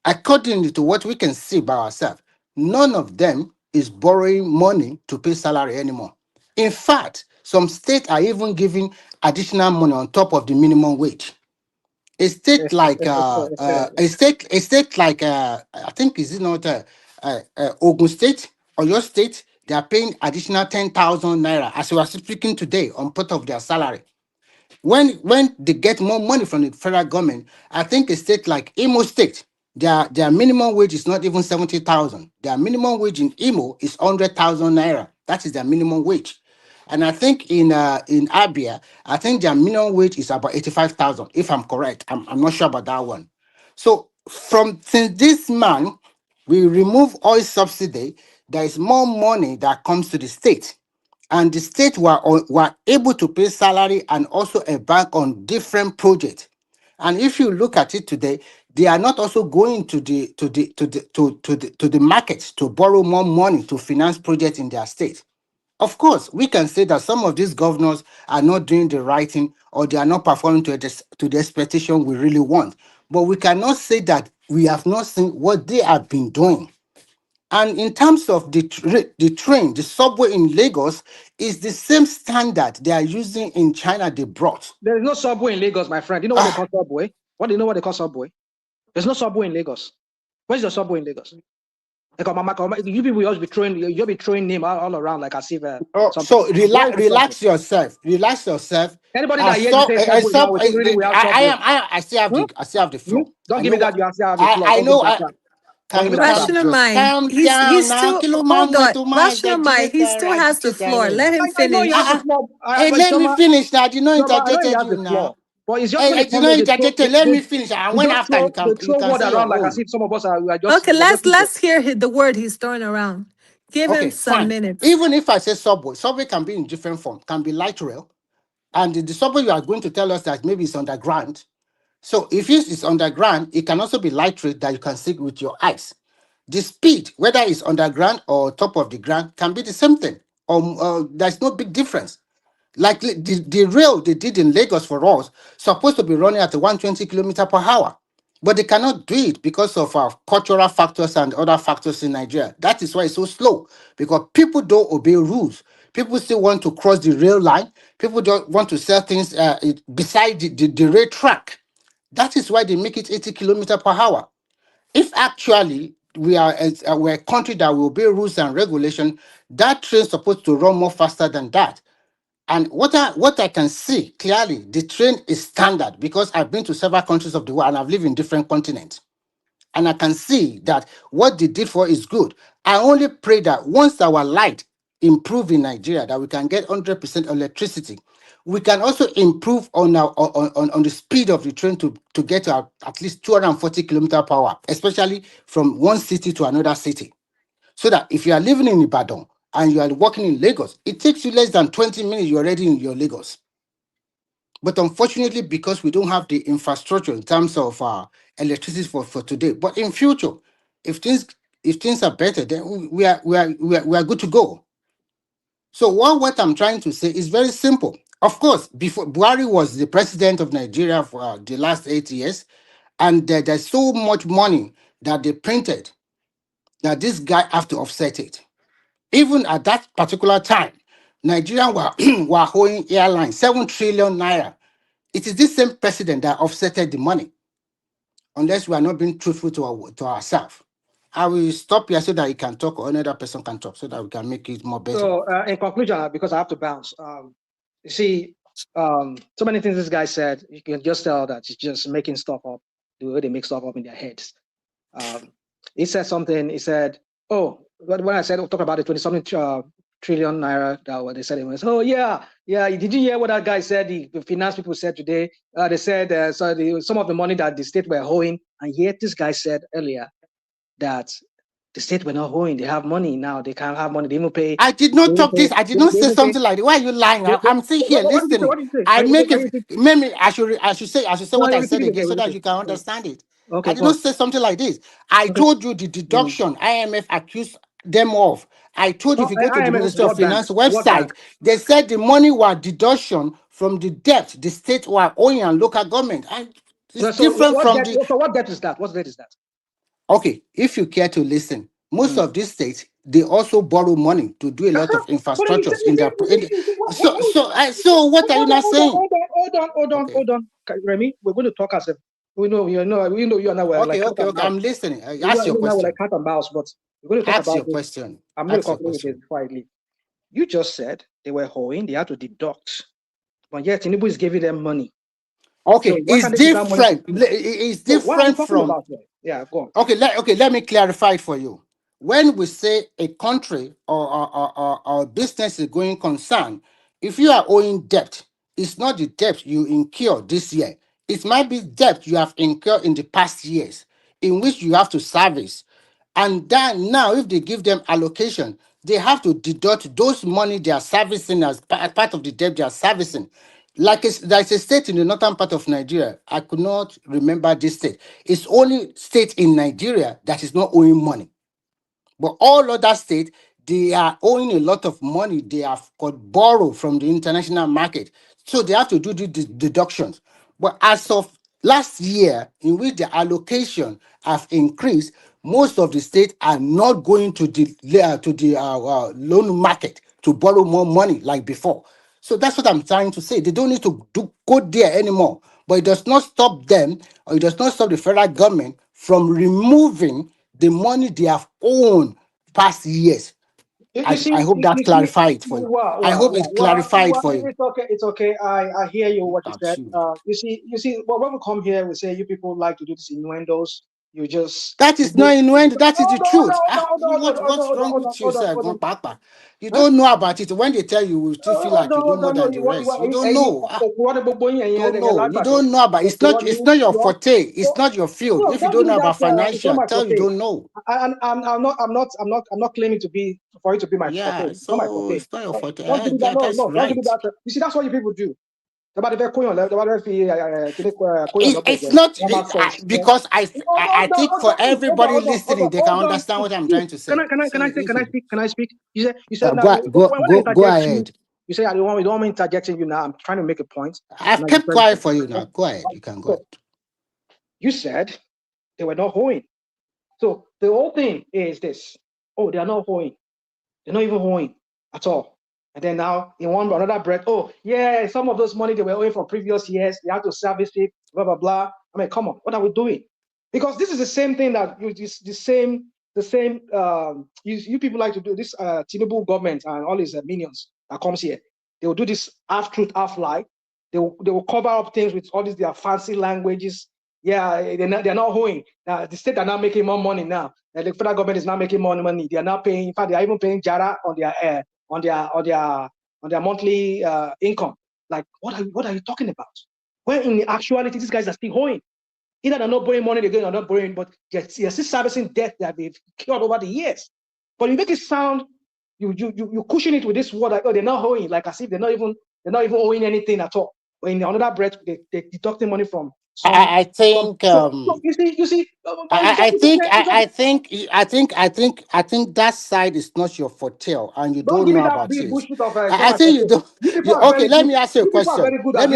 According to what we can see by ourselves, none of them is borrowing money to pay salary anymore. In fact, some states are even giving additional money on top of the minimum wage. A state like a state like I think is it not Ogun State or your state, they are paying additional 10,000 naira as we are speaking today on part of their salary. When they get more money from the federal government, I think a state like Imo State, their minimum wage is not even 70,000. Their minimum wage in Imo is 100,000 naira. That is their minimum wage. And I think in Abia, I think their minimum wage is about 85,000, if I'm correct. I'm not sure about that one. So since this man, we remove oil subsidy, there is more money that comes to the state. And the state were able to pay salary and also embark on different projects. And if you look at it today, they are not also going to the market to borrow more money to finance projects in their state. Of course, we can say that some of these governors are not doing the right thing or they are not performing to the expectation we really want. But we cannot say that we have not seen what they have been doing. And in terms of the train, the subway in Lagos is the same standard they are using in China they brought. There is no subway in Lagos, my friend. You know what they call subway? What do you know what they call subway? There's no subway in Lagos. Where's the subway in Lagos? You people you'll be throwing name all around like as if So relax yourself. Relax yourself. Anybody that hears you say subway now, we think really we have subway. I still have the floor. Don't give me that. You still have the floor. I know. Rational mind. Calm He's down still hold on. Rational mind. He still has the floor. Let him I know finish. you have the floor. Hey, let me finish now. You know interjected you now. Floor. But it's just Hey, you know interjected. Let me finish. And when after you can say around like as if some of us are just okay. Let's hear the word he's throwing around. Give him some minutes. Even if I say subway can be in different form. Can be light rail, and the subway you are going to tell us that maybe it's underground. So if it's underground, it can also be light rail that you can see with your eyes. The speed, whether it's underground or top of the ground, can be the same thing. There's no big difference. Like the rail they did in Lagos for us, supposed to be running at 120 kilometers per hour. But they cannot do it because of cultural factors and other factors in Nigeria. That is why it's so slow, because people don't obey rules. People still want to cross the rail line. People don't want to sell things beside the rail track. That is why they make it 80 kilometers per hour. If actually we're a country that will obey rules and regulation, that train is supposed to run more faster than that. And what I can see clearly, the train is standard because I've been to several countries of the world and I've lived in different continents. And I can see that what they did for is good. I only pray that once our light improve in Nigeria, that we can get 100% electricity. We can also improve on the speed of the train to get to at least 240 kilometers per hour, especially from one city to another city. So that if you are living in Ibadan and you are working in Lagos, it takes you less than 20 minutes, you're already in your Lagos. But unfortunately, because we don't have the infrastructure in terms of electricity for today, but in future, if things are better, then we are good to go. So what I'm trying to say is very simple. Of course, before Buhari was the president of Nigeria for the last 8 years, and there's so much money that they printed that this guy have to offset it. Even at that particular time, Nigeria were owing airlines 7 trillion naira. It is this same president that offsetted the money, unless we are not being truthful to ourselves. I will stop here so that you can talk or another person can talk so that we can make it more better. So in conclusion, because I have to bounce, you see, so many things this guy said, you can just tell that he's just making stuff up, the way they make stuff up in their heads. He said something, he said, oh, when I said, talk about the 20-something trillion naira, that what they said, it was, oh yeah, did you hear what that guy said, the finance people said today? They said, some of the money that the state were owing, and yet this guy said earlier that the state were not owing, they have money now, they can't have money, they even pay. I did not talk this, I did not say something like that. Why are you lying? I'm sitting here listening. I make it, maybe I should say what I said again so that you can understand it. Okay, I did not say something like this. I told you the deduction IMF accused them off. I told you, No, if you go to the IMF is Ministry of World Bank. Finance World Bank. website, they said the money was deduction from the debt the state were owing and local government. And it's So different what from debt? the. So what debt is that? What debt is that? Okay, if you care to listen, most of these states they also borrow money to do a lot of But then infrastructures in their. So what are you not saying? Hold on. Remy, we're going to talk as if we know you and I were like cat Okay. and mouse. I'm listening. You Ask your and I were like question. cat and mouse, but we're going to talk Ask about your this. question. I'm going to Ask your conclude with this question. before I leave. You just said they were hoeing, they had to deduct, but yet Tinubu is giving them money. Okay, So why it's can't they use that money? different. It's So what are we different talking from. about here? Yeah, go on. Okay, let me clarify it for you. When we say a country or business is going concern, if you are owing debt, it's not the debt you incur this year. It might be debt you have incurred in the past years, in which you have to service. And then now, if they give them allocation, they have to deduct those money they are servicing as part of the debt they are servicing. There's a state in the northern part of Nigeria. I could not remember this state. It's only state in Nigeria that is not owing money. But all other states, they are owing a lot of money. They have got borrowed from the international market. So they have to do the deductions. But as of last year, in which the allocation have increased, most of the states are not going to the loan market to borrow more money like before. So that's what I'm trying to say. They don't need to go there anymore. But it does not stop them, or it does not stop the federal government from removing the money they have owned past years. I hope that clarified for you. I hope it clarified for you. It's okay. It's okay. I hear you what you said. You see. Well, when we come here, we say you people like to do this innuendos. You just that is not innuendo. That is the truth. What's wrong hold with you, sir? on. Papa? You don't know about it. When they tell you, you still feel like you know more than the rest. You don't know. Don't know. You don't know about it. It's not your forte. It's not your field. If you don't know about financial, tell you don't know. I'm not claiming to be for it to be my forte. It's not my forte. It's not your forte. Don't give me that. That's Don't give me right. that. You see, that's what you people do. It's not because I think for everybody listening, they can understand what I'm trying to say. Can I speak? You said now Go ahead. You say I don't want me interjecting you now. I'm trying to make a point. I've kept quiet for you now. Go ahead. You can go ahead. You said they were not hoeing. So the whole thing is this. Oh, they are not hoeing. They're not even hoeing at all. And then now in another breath, oh yeah, some of those money they were owing from previous years, they have to service it, blah blah blah. I mean, come on, what are we doing? Because this is the same thing that you people like to do. This Tinubu government and all his minions that comes here, they will do this half truth, half lie. They will cover up things with all these their fancy languages. Yeah, they're not hoeing. The state are now making more money now. The federal government is now making more money. They are now paying. In fact, they are even paying Jara on their monthly income. Like, what are you talking about? When in actuality, these guys are still hoeing. Either they're not borrowing money again or not borrowing, but you're still servicing debt that they've cured over the years. But you make it sound you cushion it with this word like, oh, they're not hoeing, like as if they're not even owing anything at all. But in another breath, they're deducting money from. I think you see. I think that side is not your forte, and you don't give me know that about big it. bullshit of I think you don't. Okay, let me ask you a question. Let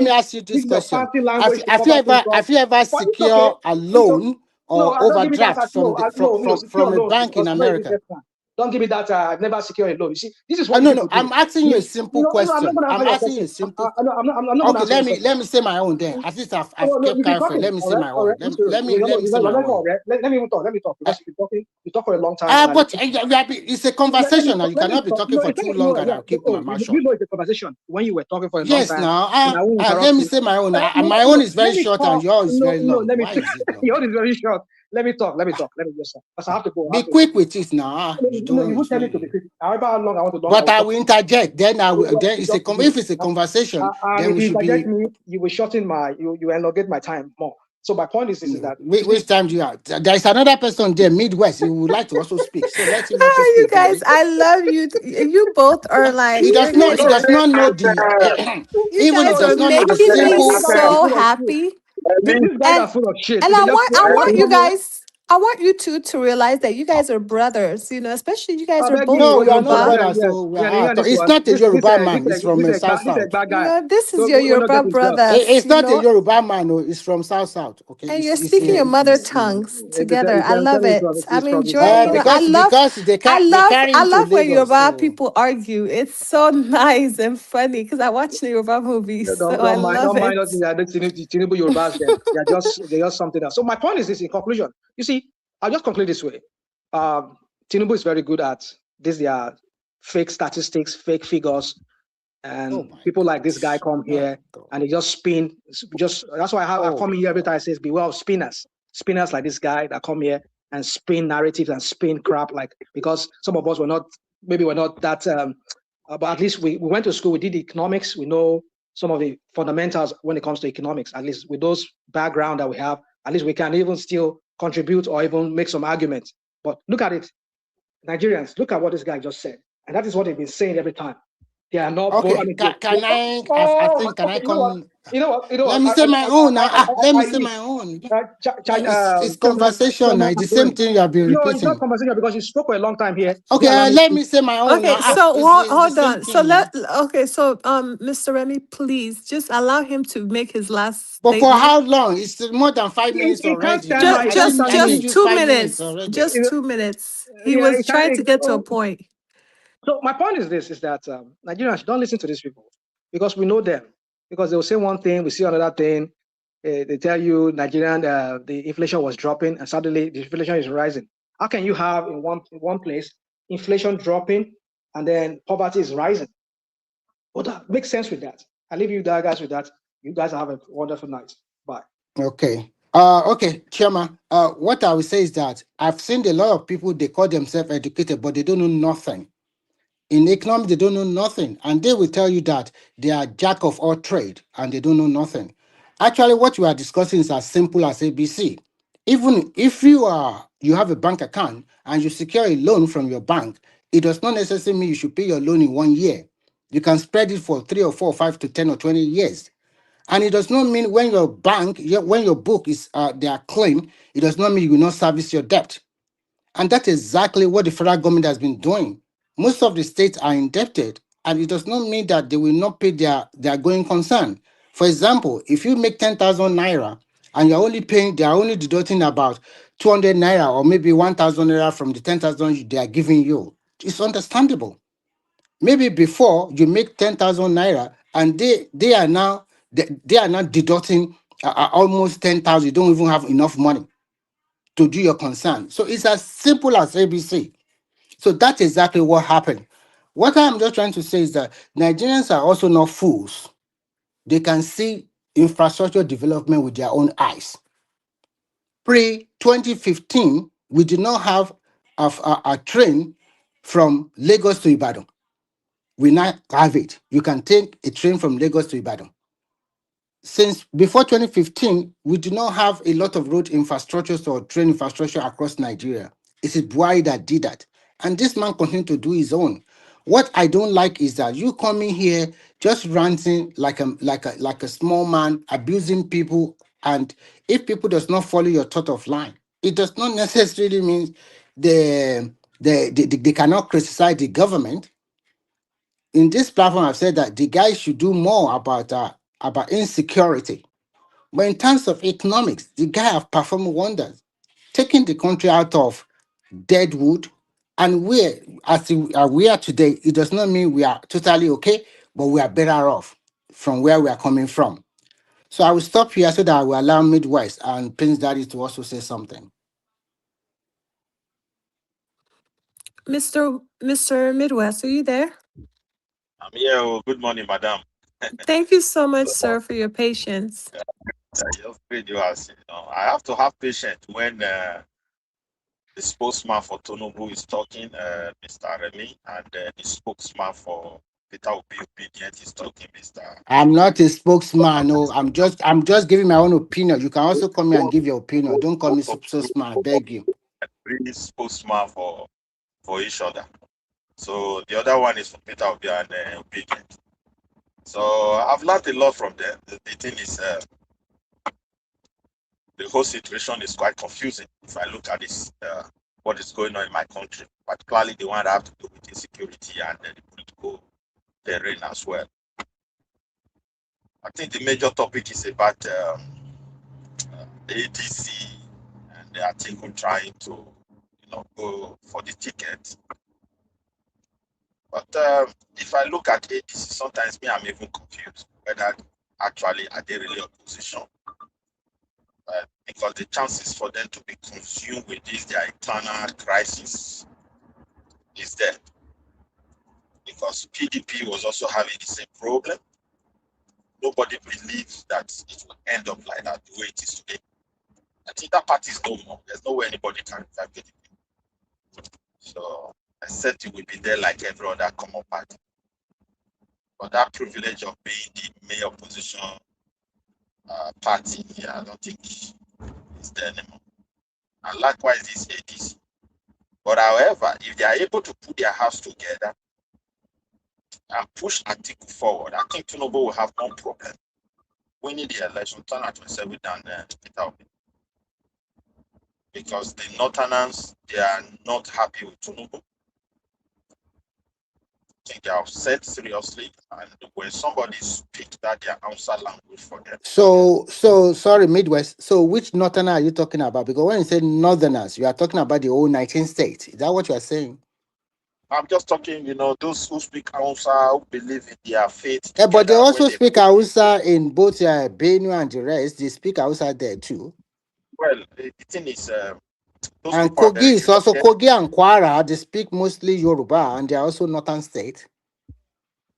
me ask you this question. Have you ever secured a loan or overdraft from a bank in America? Don't give me that. I've never secured a loan. You see, this is what no. I'm asking you a simple question. I'm asking you a simple. Okay, let me say my own then. At least I've kept quiet. Let me say my own. Let me say my own. Let me talk because you talk for a long time. But it's a conversation now. You cannot be talking for too long and I'll keep my mouth shut. You know it's a conversation when you were talking for a long time. Yes, now let me say my own. My own is very short and yours is very long. Why is it long? Yours is very short. Let me talk. Let me just because I have to go. Be quick with it now. You won't tell me to be quick. However long I want to talk. But I will interject. Then I will. Then if it's a conversation, then we should be. Me, you will shorten you elongate my time more. So my point is that which time do you have? There is another person there, Midwest. Who would like to also speak. So let him also You speak. guys, I love you. You both are like. He does not know the. You guys are making me so happy. These guys are full of shit. And I want you guys. I want you two to realize that you guys are brothers, you know, especially you guys I are beg both you, No, we are not brother, Yoruba. brothers. yes. So we Yeah, are, yeah, this it's one. not a Yoruba man. It's from South This a South. bad You guy. know, this is So your we not get Yoruba himself. brothers, It's you not a know, Yoruba man. No, it's from South South. Okay, and you're speaking your mother tongues together. I I'm love telling you, it. he's I'm from enjoying, you know, South South. because they I carry into love when Lagos. Yoruba So people argue. It's so nice and funny because I watch the Yoruba Yeah, movies, so I love don't mind it. us. Yeah, the Tinubu Yorubas. They're just something else. So my point is this: in conclusion, you see, I'll just conclude this way. Tinubu is very good at this. They are fake statistics, fake figures, and people like this guy come here and they just spin. Just that's why I come here every time. I say, beware of spinners like this guy that come here and spin narratives and spin crap. Like because some of us were not that. But at least we went to school. We did economics. We know some of the fundamentals when it comes to economics. At least with those background that we have, at least we can even still contribute or even make some arguments. But look at it, Nigerians. Look at what this guy just said, and that is what they've been saying every time. They are not both. I okay, mean, can I think can I okay, you know what? come? You know what? You know Let what? me say my own. Let me say my own. It's conversation now. It's the same thing you have been No, it's not repeating. conversation because you spoke for a long time here. Okay, let me say my own Okay, now. so It's the hold same on. So thing now. Mr. Remy, please just allow him to make his last But for statement. how long? It's more than 5 minutes He can't already. stand now. He can't stand I me. didn't Just use 5 minutes 2 minutes. already. Just 2 minutes. He Yeah, he was trying to can't. get to a point. So my point is this: is that Nigerians don't listen to these people because we know them. Because they'll say one thing, we see another thing. They tell you Nigerian the inflation was dropping, and suddenly the inflation is rising. How can you have in one place inflation dropping and then poverty is rising? Well, that makes sense with that. I leave you guys with that. You guys have a wonderful night. Bye. Okay. Okay, Chairman. What I would say is that I've seen a lot of people, they call themselves educated, but they don't know nothing. In economics, they don't know nothing. And they will tell you that they are jack of all trade and they don't know nothing. Actually, what we are discussing is as simple as ABC. Even if you have a bank account and you secure a loan from your bank, it does not necessarily mean you should pay your loan in 1 year. You can spread it for 3 or 4 or 5 to 10 or 20 years. And it does not mean when your bank, when your book is they are clean, it does not mean you will not service your debt. And that's exactly what the federal government has been doing. Most of the states are indebted, and it does not mean that they will not pay their going concern. For example, if you make 10,000 naira and you're only paying, they are only deducting about 200 naira or maybe 1,000 naira from the 10,000 they are giving you. It's understandable. Maybe before you make 10,000 naira and they are now deducting almost 10,000. You don't even have enough money to do your concern. So it's as simple as ABC. So that's exactly what happened. What I'm just trying to say is that Nigerians are also not fools. They can see infrastructure development with their own eyes. Pre 2015, we did not have a train from Lagos to Ibadan. We now have it. You can take a train from Lagos to Ibadan. Since before 2015, we do not have a lot of road infrastructures or train infrastructure across Nigeria. It is Buhari that did that. And this man continued to do his own. What I don't like is that you coming here just ranting like a small man, abusing people. And if people does not follow your thought of line, it does not necessarily mean they cannot criticize the government. In this platform, I've said that the guys should do more about insecurity. But in terms of economics, the guy have performed wonders, taking the country out of dead wood. And we are today, it does not mean we are totally okay, but we are better off from where we are coming from. So I will stop here so that I will allow Midwest and Prince Daddy to also say something. Mr. Midwest, are you there? I'm here. Oh, good morning, madam. Thank you so much, sir, for your patience. I just greet you as I have to have patience when the spokesman for Tinubu is talking, Mr. Remy, and the spokesman for Peter Obi Obedient is talking, Mr. I'm not a spokesman. No, I'm just giving my own opinion. You can also come here and give your opinion. Don't call me spokesman. I beg you. Really spokesman for each other. So the other one is for Peter Obi and Obedient. So I've learned a lot from them. The thing is, the whole situation is quite confusing if I look at this, what is going on in my country, particularly the one that have to do with insecurity and the political terrain as well. I think the major topic is about ADC and the Atiku trying to, go for the ticket. But if I look at ADC, sometimes I'm even confused whether actually are they really opposition. Because the chances for them to be consumed with this, their internal crisis, is there. Because PDP was also having the same problem. Nobody believes that it will end up like that the way it is today. I think that party is no more. There's no way anybody can revive PDP. So I said it will be there like every other common party. But that privilege of being the main opposition party, I don't think is there anymore. And likewise, this ADC. But however, if they are able to put their house together and push Atiku forward, I think Tinubu will have no problem winning the election, turn out 27 than Peter Obi. Because the Northerners, they are not happy with Tinubu. I think they are upset seriously, and when somebody speaks that their answer language for them. So sorry, Midwest. So which northerner are you talking about? Because when you say northerners, you are talking about the whole 19 states. Is that what you are saying? I'm just talking, those who speak Hausa, who believe in their faith. Yeah, but they also speak pray. Hausa in both Benue and the rest. They speak Hausa there too. Well, the thing is, those And people are very Kogi is also educated. Kogi and Kwara. They speak mostly Yoruba, and they are also northern state.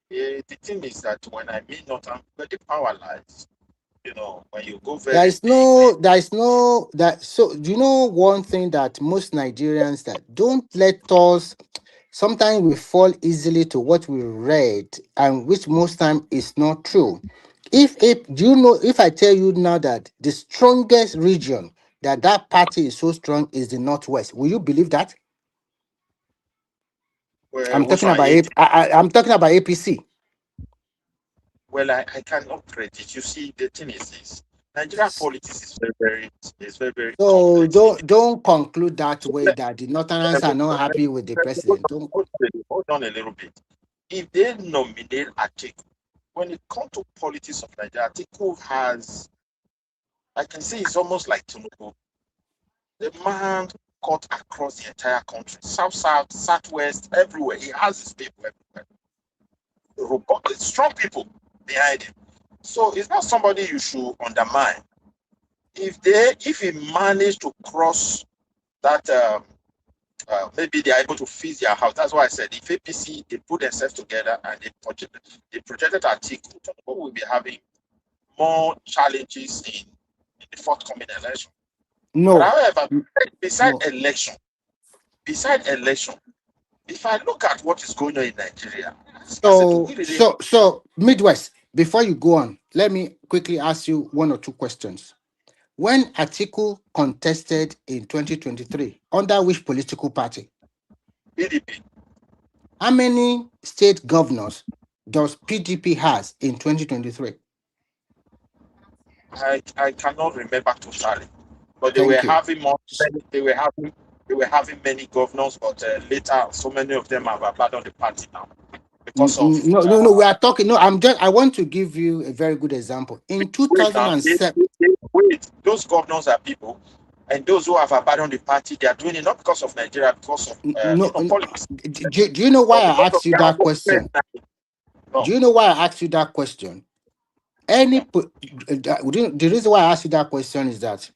The thing is that when I mean northern, where the power lies, when you go very There is no that. So do you know one thing that most Nigerians that don't let us. Sometimes we fall easily to what we read, and which most time is not true. If I tell you now that the strongest region that party is so strong is the Northwest, will you believe that? I'm which talking one? about I'm talking about APC. Well, I cannot credit. You see, the thing is this: Nigerian politics is very So complex. don't conclude that way that the Northerners are not happy with the president. Don't. Hold on a little bit. If they nominate Atiku, when it comes to politics of Nigeria, Atiku has, I can say, it's almost like Tinubu. The man cut across the entire country, south, southwest, everywhere. He has his people everywhere. Strong people behind him. So it's not somebody you should undermine. If he managed to cross that, maybe they are able to fix their house. That's why I said if APC they put themselves together and they projected Atiku, we will be having more challenges in the forthcoming election. No. But however, beside election, if I look at what is going on in Nigeria, So Midwest, before you go on, let me quickly ask you one or two questions. When Atiku contested in 2023, under which political party? PDP. How many state governors does PDP has in 2023? I cannot remember totally, but they were having many governors, but later so many of them have abandoned the party now because of No. We are talking. No, I want to give you a very good example. In 2007, wait, those governors are people, and those who have abandoned the party, they are doing it not because of Nigeria, because of politics. Do you know why I asked you that question? Do you know why I asked you that question? The reason why I asked you that question is that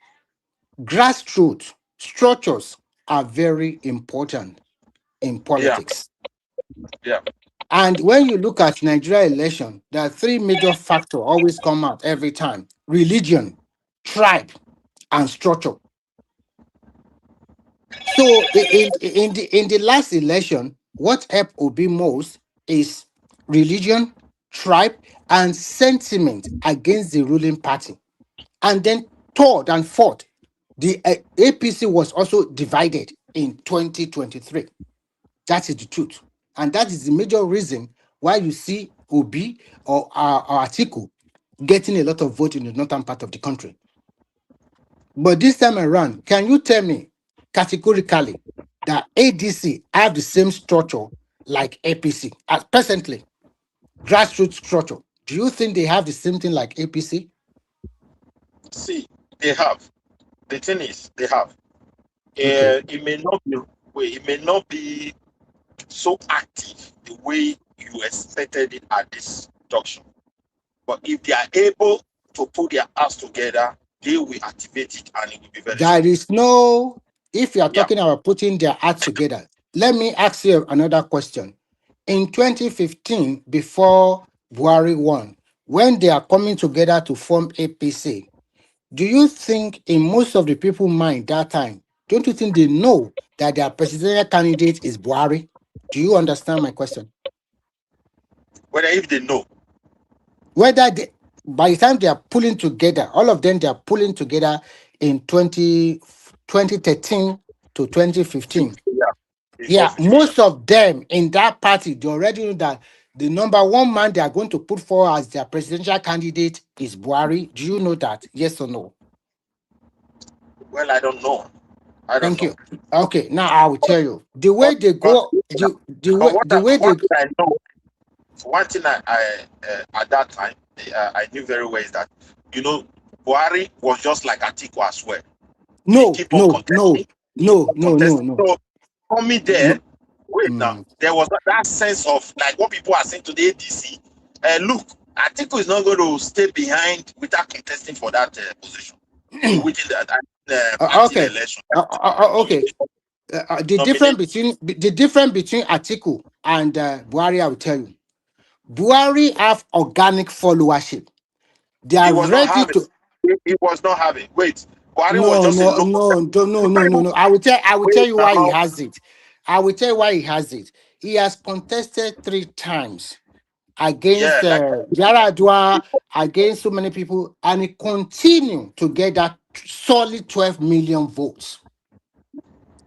grassroots structures are very important in politics. Yeah. And when you look at Nigeria election, there are three major factors always come out every time: religion, tribe, and structure. So in the last election, what helped Obi most is religion, tribe, and sentiment against the ruling party. And then third and fourth, the APC was also divided in 2023. That is the truth. And that is the major reason why you see Obi or Atiku getting a lot of vote in the northern part of the country. But this time around, can you tell me categorically that ADC have the same structure like APC as presently, grassroots structure? Do you think they have the same thing like APC? See, they have. The thing is, they have. Okay. It may not be so active the way you expected it at this junction. But if they are able to put their house together, they will activate it and it will be very There strong. is no, if you are Yeah. talking about putting their acts together, let me ask you another question. In 2015, before Buhari won, when they are coming together to form APC, do you think in most of the people's mind that time, don't you think they know that their presidential candidate is Buhari? Do you understand my question? Whether if they know. Whether they, by the time they are pulling together, all of them, they are pulling together in 2013 to 2015. Yeah, most of them in that party, they already know that the number one man they are going to put forward as their presidential candidate is Buhari. Do you know that? Yes or no? Well, I don't know. I don't Thank know. you. Okay, now I will tell you the way they go. The way they. One thing I know, one thing I at that time I knew very well is that Buhari was just like Atiku as well. No, Keep on contesting. no. So coming there, wait now, there was that sense of like what people are saying to the ADC. Look, Atiku is not going to stay behind without contesting for that position. Within the party Okay. election. Okay. The difference between Atiku and Buhari, I will tell you. Buhari have organic followership. They are ready to. He was not having. Wait, Buhari was just a local. No. I will tell you why he has it. I will tell you why he has it. He has contested 3 times against Yaradua, against so many people, and he continued to get that solid 12 million votes.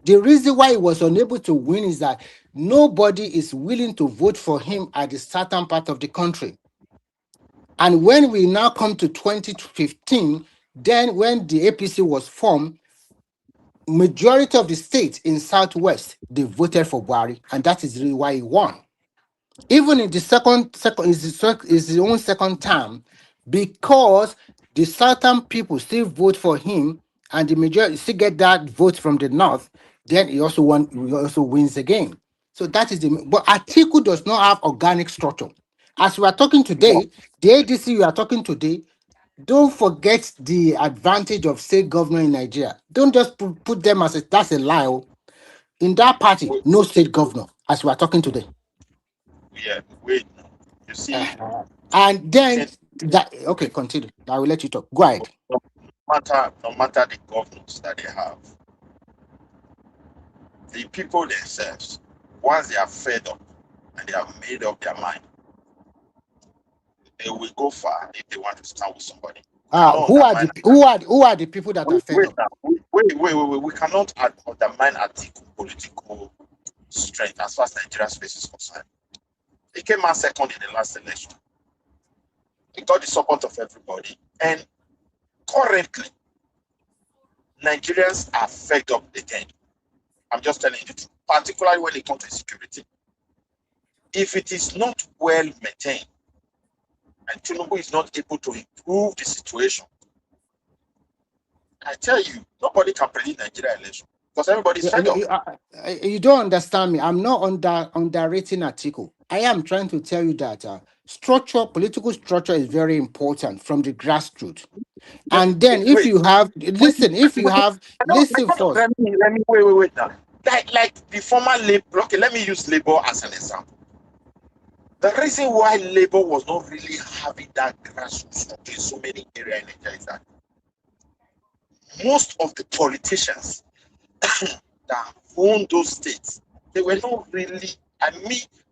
The reason why he was unable to win is that nobody is willing to vote for him at the southern part of the country. And when we now come to 2015, then when the APC was formed, majority of the states in Southwest, they voted for Buhari, and that is really why he won. Even in the second is his own second term, because the southern people still vote for him, and the majority still get that vote from the north, then he also wins again. So that is but Atiku does not have organic structure. As we are talking today, the ADC we are talking today, don't forget the advantage of state governor in Nigeria. Don't just put them as that's a lie. Oh. In that party, no state governor, as we are talking today. Yeah, wait. You see, and then that okay, continue. I will let you talk. Go ahead. No matter the governors that they have, the people themselves, once they are fed up and they have made up their mind, they will go far if they want to stand with somebody. Who are the people that are fed up? Wait. We cannot undermine Atiku political strength as far as Nigerian space is concerned. He came out second in the last election. He got the support of everybody. And currently, Nigerians are fed up again. I'm just telling you, particularly when it comes to security. If it is not well maintained, and Tinubu is not able to improve the situation, I tell you, nobody can predict Nigeria election because everybody's fed up. You don't understand me. I'm not underrating Atiku. I am trying to tell you that political structure is very important from the grassroots. And then if you have listen first. Let me wait now. Like the former Labour, okay, let me use Labour as an example. The reason why Labour was not really having that grassroots structure in so many areas in Nigeria is that most of the politicians that own those states, they were not really,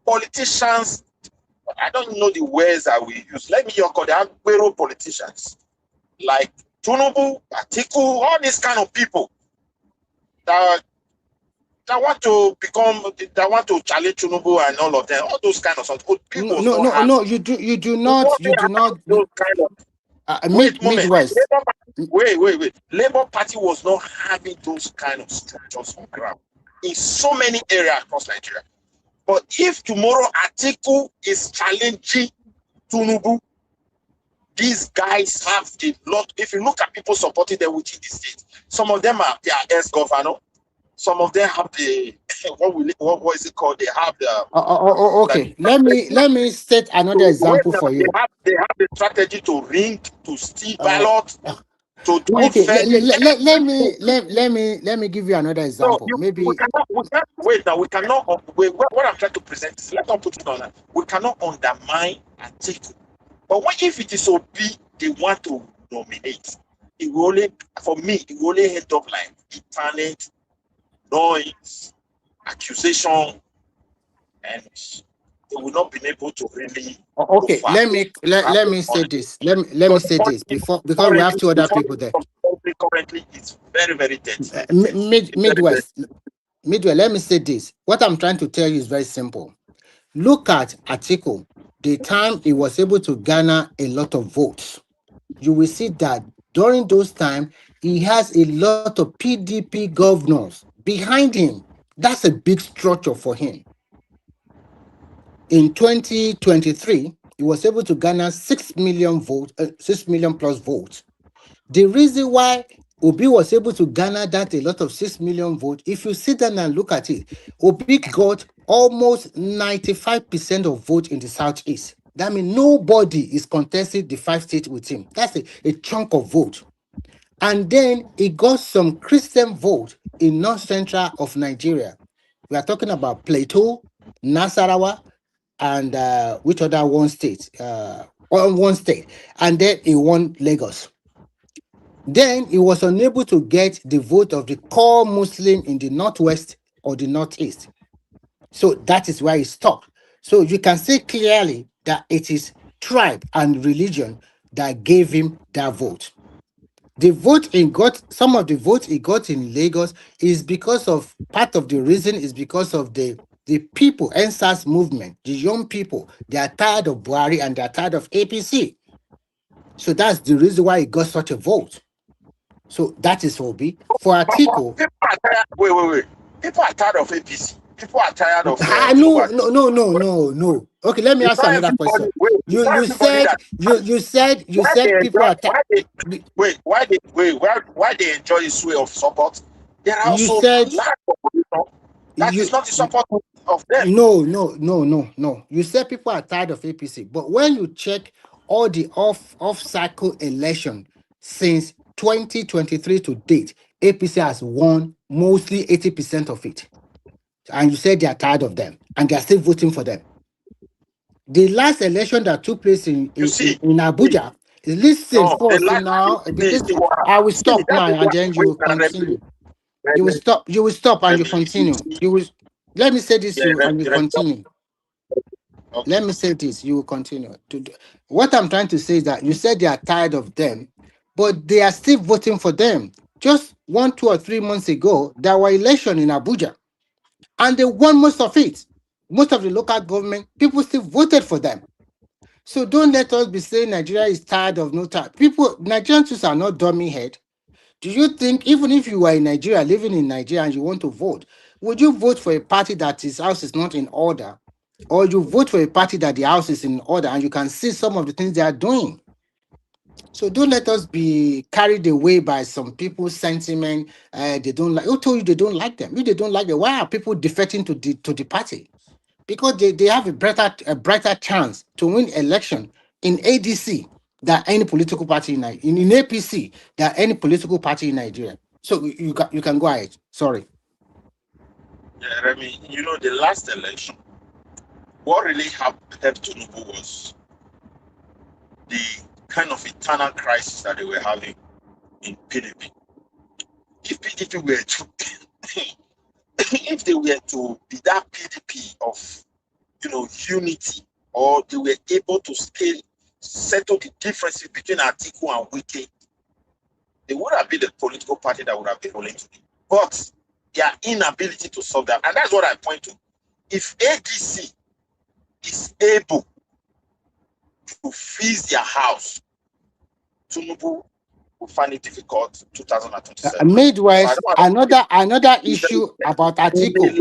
politicians, I don't know the words that we use. Let me call them Agbero politicians. Like Tinubu, Atiku, all these kind of people that want to challenge Tinubu and all of them, all those kind of people. No, you do not. Midwest. Wait. Labour Party was not having those kind of structures on ground in so many areas across Nigeria. But if tomorrow Atiku is challenging Tinubu, these guys have a lot. If you look at people supporting them within the state, some of them are ex-governor. Some of them have the what is it called? They have the Okay. Let me set another example for you. They have the strategy to ring, to steal ballot, to do it Okay. fairly. Let me give you another example. We cannot wait now. We cannot. What I'm trying to present is, let's not put it on that. We cannot undermine Atiku. But what if it is Obi they want to nominate? It will only, for me, it will only end up like internet noise, accusation, and they will not be able to really go Okay. far. Let me say this. Let me say this because we have two other people there. Currently, it's very, very dirty. Midwest. Let me say this. What I'm trying to tell you is very simple. Look at Atiku. The time he was able to garner a lot of votes, you will see that during those times, he has a lot of PDP governors behind him. That's a big structure for him. In 2023, he was able to garner 6 million votes, 6 million plus votes. The reason why Obi was able to garner that a lot of 6 million votes, if you sit down and look at it, Obi got almost 95% of votes in the Southeast. That means nobody is contesting the 5 states with him. That's a chunk of vote. And then he got some Christian vote in North Central of Nigeria. We are talking about Plateau, Nasarawa, and which other one state? One state. And then he won Lagos. Then he was unable to get the vote of the core Muslim in the Northwest or the Northeast. So that is why he stopped. So you can see clearly that it is tribe and religion that gave him that vote. The vote he got, some of the votes he got in Lagos is because of, part of the reason is because of the people, NSAS movement, the young people. They are tired of Buhari and they are tired of APC. So that's the reason why he got such a vote. So that is Obi. For Atiku, people are tired. Wait. People are tired of APC. People are tired of. No. Okay, let me ask you another question. You said people are tired. Why they enjoy his way of support? There are You also said lack of that is not the support of them. No. You said people are tired of APC, but when you check all the off-cycle election since 2023 to date, APC has won mostly 80% of it. And you said they are tired of them, and they are still voting for them. The last election that took place in Abuja, listen first now, because I will stop now and then you will continue. You will stop and you continue. You will, let me say this, and you continue. Let me say this, you will continue. What I'm trying to say is that you said they are tired of them, but they are still voting for them. Just 1, 2, or 3 months ago, there were elections in Abuja, and they won most of it. Most of the local government, people still voted for them. So don't let us be saying Nigeria is tired of no time. People, Nigerians are not dummy head. Do you think even if you are in Nigeria, living in Nigeria, and you want to vote, would you vote for a party that his house is not in order? Or you vote for a party that the house is in order and you can see some of the things they are doing? So don't let us be carried away by some people's sentiment. They don't like. Who told you they don't like them? If they don't like them, why are people defecting to the party? Because they have a brighter chance to win election in ADC than any political party in APC than any political party in Nigeria. So you can go ahead. Sorry. Yeah, Remy, the last election, what really helped Tinubu was the kind of internal crisis that they were having in PDP. If PDP were to, if they were to be that PDP of, unity, or they were able to settle the differences between Atiku and Wike, they would have been the political party that would have been ruling today. But their inability to solve that, and that's what I point to. If ADC is able to freeze their house, Tinubu will find it difficult 2027. So I Midwest, don't want another issue about Atiku.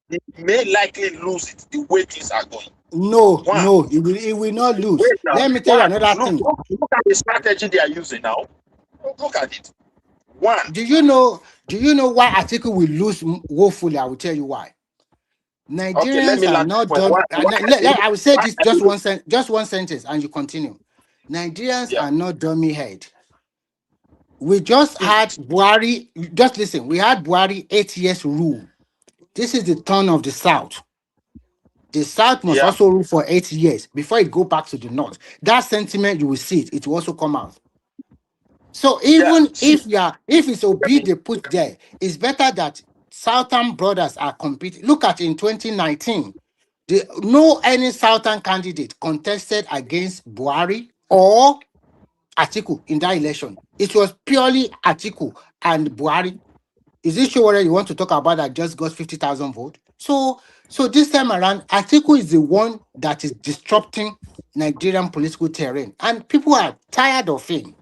he may likely lose it the way things are going. No, One, no, he will not lose. wait now. Let me tell you another thing. Look at the strategy they are using now. Look at it. One. Do you know why Atiku will lose woefully? I will tell you why. Okay, let me Nigerians are land not point. done. I will say this just Why- one sentence, and you continue. Nigerians Yeah. are not dummy head. We just had Buhari. Just listen. We had Buhari 8 years rule. This is the turn of the South. The South must Yeah. also rule for 8 years before it go back to the North. That sentiment, you will see it. It will also come out. So even if it's Obi they put there, it's better that Southern brothers are competing. Look at in 2019, no any Southern candidate contested against Buhari or Atiku in that election. It was purely Atiku and Buhari. Is it sure whether you want to talk about that just got 50,000 votes? So this time around, Atiku is the one that is disrupting Nigerian political terrain, and people are tired of him.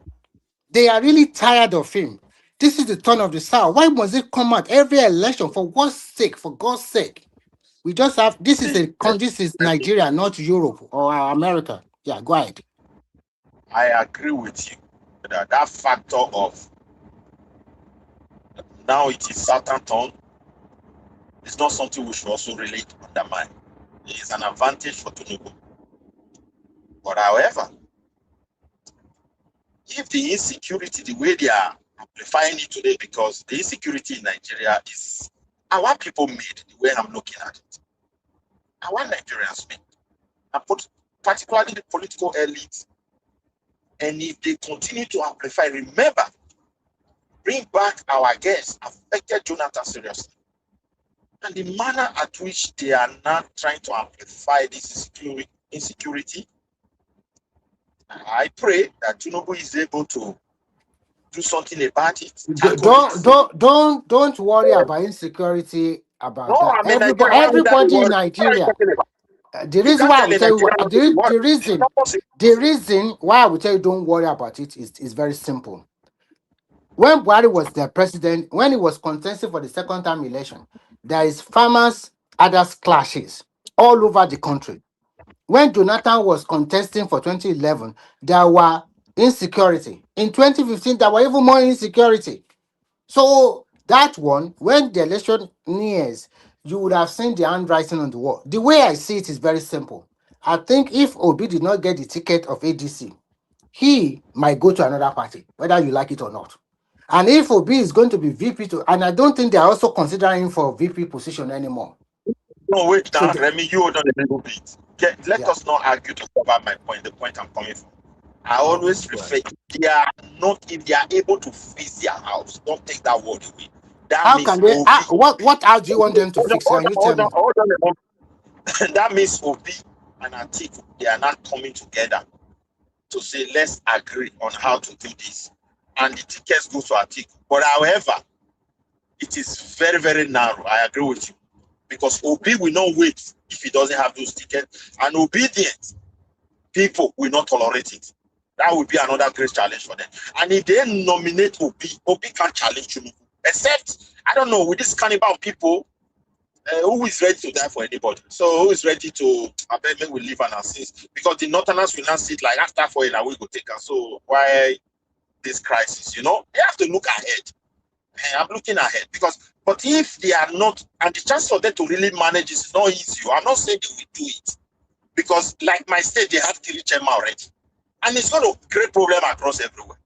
They are really tired of him. This is the turn of the South. Why must it come out every election? For God's sake, for God's sake. We just have this is Nigeria, not Europe or America. Yeah, go ahead. I agree with you that factor of now it is Southern turn is not something we should also really undermine. It is an advantage for Tinubu. But however, if the insecurity, the way they are amplifying it today, because the insecurity in Nigeria is our people made, the way I'm looking at it. Our Nigerians made. And particularly the political elite. And if they continue to amplify, remember, bring back our guests affected Jonathan seriously. And the manner at which they are now trying to amplify this insecurity, I pray that Tinubu is able to do something about it. Don't worry about insecurity about No, that. I'm a Nigerian. Why would I Everybody in worry? What are you Nigeria. talking about? The You reason can't why I tell will a tell you Nigerian not to worry. the reason why I will tell you don't worry about it is very simple. When Buhari was the president, when he was contesting for the second time election, there is farmers others clashes all over the country. When Jonathan was contesting for 2011, there were insecurity. In 2015, there were even more insecurity. So that one, when the election nears, you would have seen the handwriting on the wall. The way I see it is very simple. I think if Obi did not get the ticket of ADC, he might go to another party, whether you like it or not. And if Obi is going to be VP, and I don't think they are also considering him for VP position anymore. No, wait now, Remy, you hold on a little bit. Let Yeah. us not argue to cover my point, the point I'm coming from. I always refer, if they are able to fix their house, don't take that word away. That How means can they? What house do you want them to fix? Can you tell me? hold on a moment. That means Obi and Atiku, they are not coming together to say, let's agree on how to do this. And the tickets go to Atiku. But however, it is very, very narrow. I agree with you. Because Obi will not wait if he doesn't have those tickets. And obedient people will not tolerate it. That will be another great challenge for them. And if they nominate Obi, Obi can't challenge Tinubu. Except, I don't know, with this cannibal people, who is ready to die for anybody? So who is ready to, I bet maybe we leave an assist. Because the Northerners will not sit like after for an we go take us. So why this crisis? You know, they have to look ahead. I'm looking ahead but if they are not, and the chance for them to really manage this is not easy. I'm not saying they will do it because, like my state, they have 3 chairmen already, and it's going to create problem across everywhere.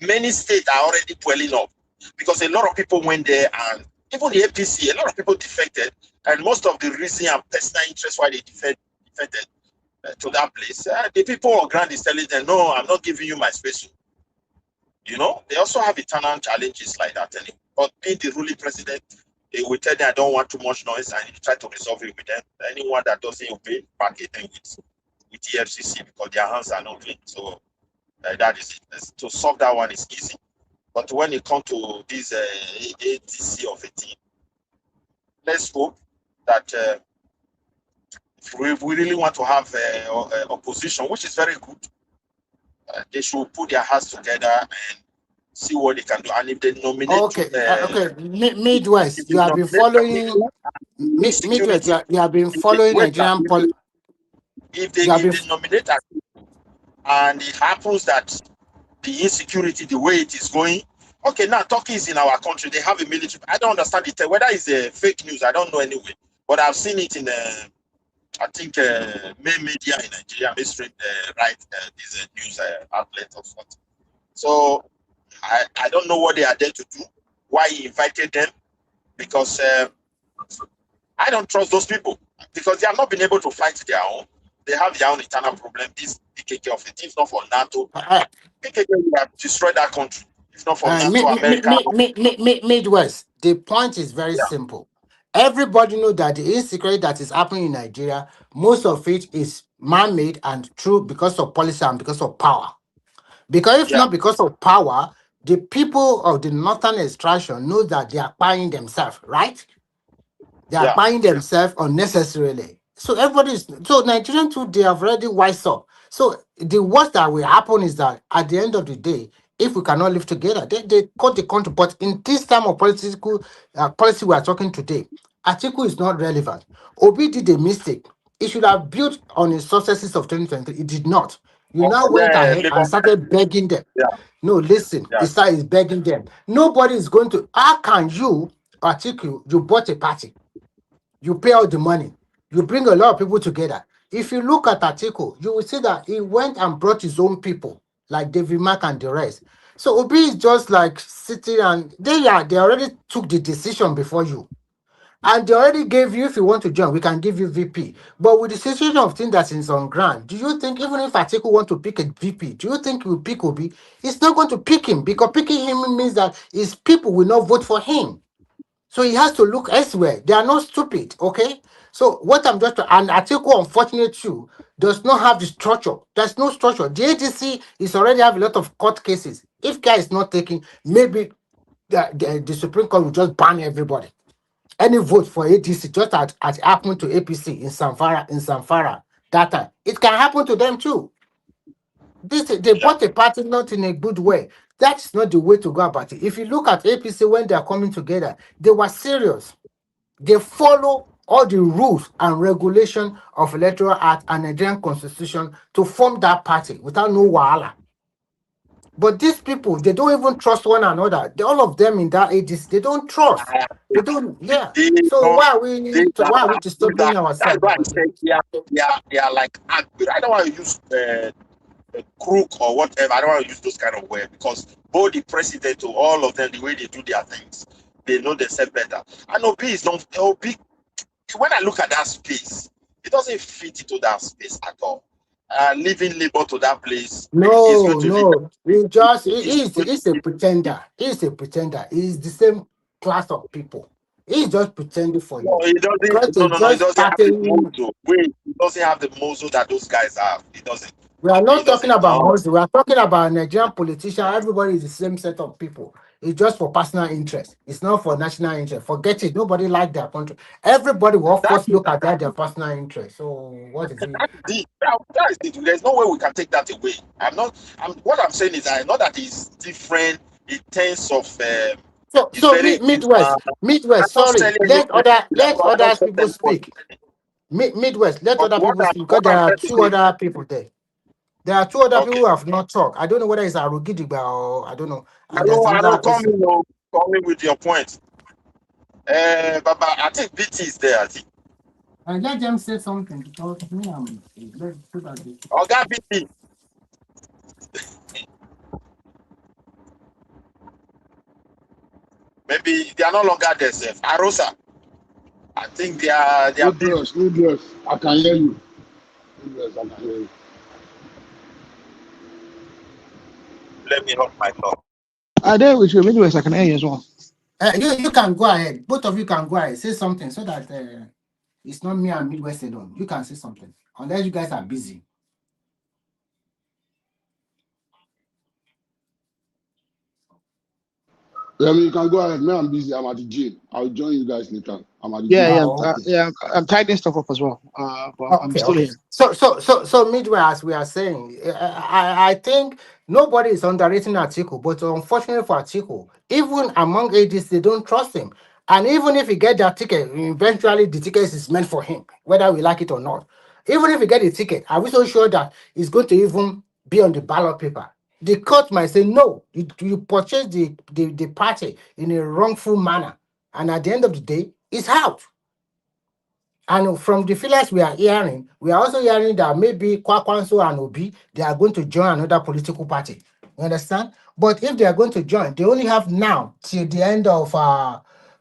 Many states are already dwelling up because a lot of people went there, and even the APC, a lot of people defected, and most of the reason and personal interest why they defected to that place, the people on ground is telling them, no, I'm not giving you my space. You know, they also have internal challenges like that. But being the ruling president, they will tell them, I don't want too much noise, and you try to resolve it with them. Anyone that doesn't obey, packet them with the FCC because their hands are not clean. So that is it. To solve that one is easy. But when it comes to this ADC of a team, let's hope that if we really want to have opposition, which is very good, they should put their hearts together and see what they can do. And if they nominate Okay, Midwest, you have been following Midwest. security, You have been following Nigerian if You have been they nominate Atiku and it happens that the insecurity, the way it is going, okay, now Turkey is in our country. They have a military. I don't understand it. Whether it's a fake news, I don't know anyway. But I've seen it in, I think, main media in Nigeria, mainstream, these news outlets or something. So I don't know what they are there to do. Why he invited them? Because I don't trust those people because they have not been able to fight their own. They have their own internal problem. This PKK of it, if not for NATO, PKK would have destroyed that country. If not for NATO, America. Midwest. The point is very Yeah. simple. Everybody know that the insecurity that is happening in Nigeria, most of it is man-made and true because of policy and because of power. Because if not because of power, the people of the northern extraction know that they are buying themselves, right? They are buying themselves unnecessarily. So so Nigerian too, they have already wise up. So the worst that will happen is that at the end of the day, if we cannot live together, they cut the country. But in this time of political policy we are talking today, Atiku is not relevant. Obi did a mistake. He should have built on his successes of 2023. It did not. You now went ahead and started begging them. No, listen, he started begging them. Nobody is going to. How can you, Atiku, you bought a party? You pay all the money. You bring a lot of people together. If you look at Atiku, you will see that he went and brought his own people, like David Mark and the rest. So Obi is just like sitting and they already took the decision before you. And they already gave you, if you want to join, we can give you VP. But with the situation of things that is on ground, do you think even if Atiku want to pick a VP, do you think he will pick Obi? He's not going to pick him because picking him means that his people will not vote for him. So he has to look elsewhere. They are not stupid, okay? So what I'm just and Atiku, unfortunately too, does not have the structure. There's no structure. The ADC is already have a lot of court cases. If guy is not taking, maybe the Supreme Court will just ban everybody. Any vote for ADC, just as it happened to APC in Samfara that time. It can happen to them too. They bought a party not in a good way. That's not the way to go about it. If you look at APC when they are coming together, they were serious. They follow all the rules and regulation of Electoral Act and Nigerian Constitution to form that party without no wahala. But these people, they don't even trust one another. All of them in that age, they don't trust. They don't, yeah. So why are we disturbing ourselves? That's why I said they are like Agbe. I don't want to use crook or whatever. I don't want to use those kind of words because both the president to all of them, the way they do their things, they know themselves better. And Obi is not Obi. When I look at that space, it doesn't fit into that space at all. Leaving labor to that place. No. He's a pretender. He's a pretender. He's the same class of people. He's just pretending for you. No, he doesn't. No, he doesn't have the mozo. Wait, he doesn't have the mozo that those guys have. He doesn't. We are not talking about Muslim. We are talking about Nigerian politician. Everybody is the same set of people. It's just for personal interest. It's not for national interest. Forget it. Nobody like their country. Everybody will of course look at their personal interest. So what is it? There's no way we can take that away. What I'm saying is I know that it's different in terms of Midwest. Sorry, let other people speak. Midwest, let other people speak because there are two other people there. There are two other people who have not talked. I don't know whether it's Arugidigba or I don't know. I don't call me with your point. Baba, I think BT is there. I think. And let them say something because me, I'm. Oga BT. Maybe they are no longer there. Arosa. I think they are. Midwest. I can hear you. Midwest, I can hear you. Let me hold my thought. I there with you, Midwest. I can hear you as well. You can go ahead. Both of you can go ahead. Say something so that it's not me and Midwest alone. You can say something unless you guys are busy. Yeah, I mean, you can go ahead. Man, I'm busy. I'm at the gym. I'll join you guys later. I'm at the Yeah, gym. yeah, Okay. I'm tidying stuff up as well. But I'm Okay, still okay. here. So midway, as we are saying, I think nobody is underrating Atiku, but unfortunately for Atiku, even among ADs, they don't trust him. And even if he get that ticket, eventually the ticket is meant for him, whether we like it or not. Even if he get the ticket, are we so sure that he's going to even be on the ballot paper? The court might say no, you purchased the party in a wrongful manner, and at the end of the day, it's out. And from the feelers we are hearing, we are also hearing that maybe Kwakwanso and Obi, they are going to join another political party. You understand? But if they are going to join, they only have now till the end of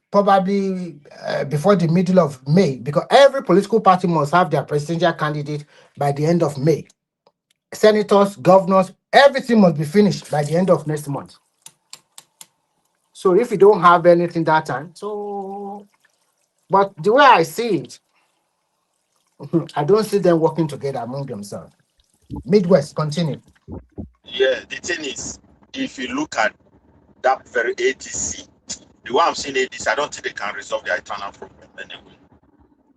probably before the middle of May, because every political party must have their presidential candidate by the end of May. Senators, governors, everything must be finished by the end of next month. So if you don't have anything that time, so but the way I see it, I don't see them working together among themselves. Midwest, continue. Yeah, the thing is, if you look at that very ADC, the way I'm seeing ADC, I don't think they can resolve their internal problem anyway.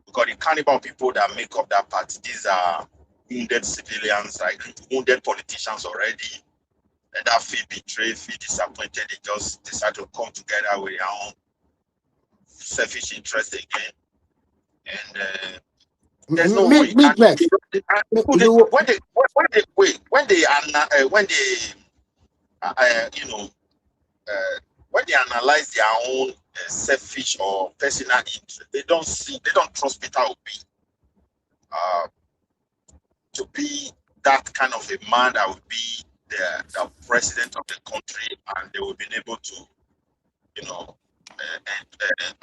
Because the cannibal people that make up that party, these are wounded civilians, like wounded politicians already, and that feel betrayed, feel disappointed. They just decide to come together with their own selfish interest again. And there's no way. Midwest. When they analyze their own selfish or personal interest, they don't trust Peter Obi to be that kind of a man that would be the president of the country, and they will be able to,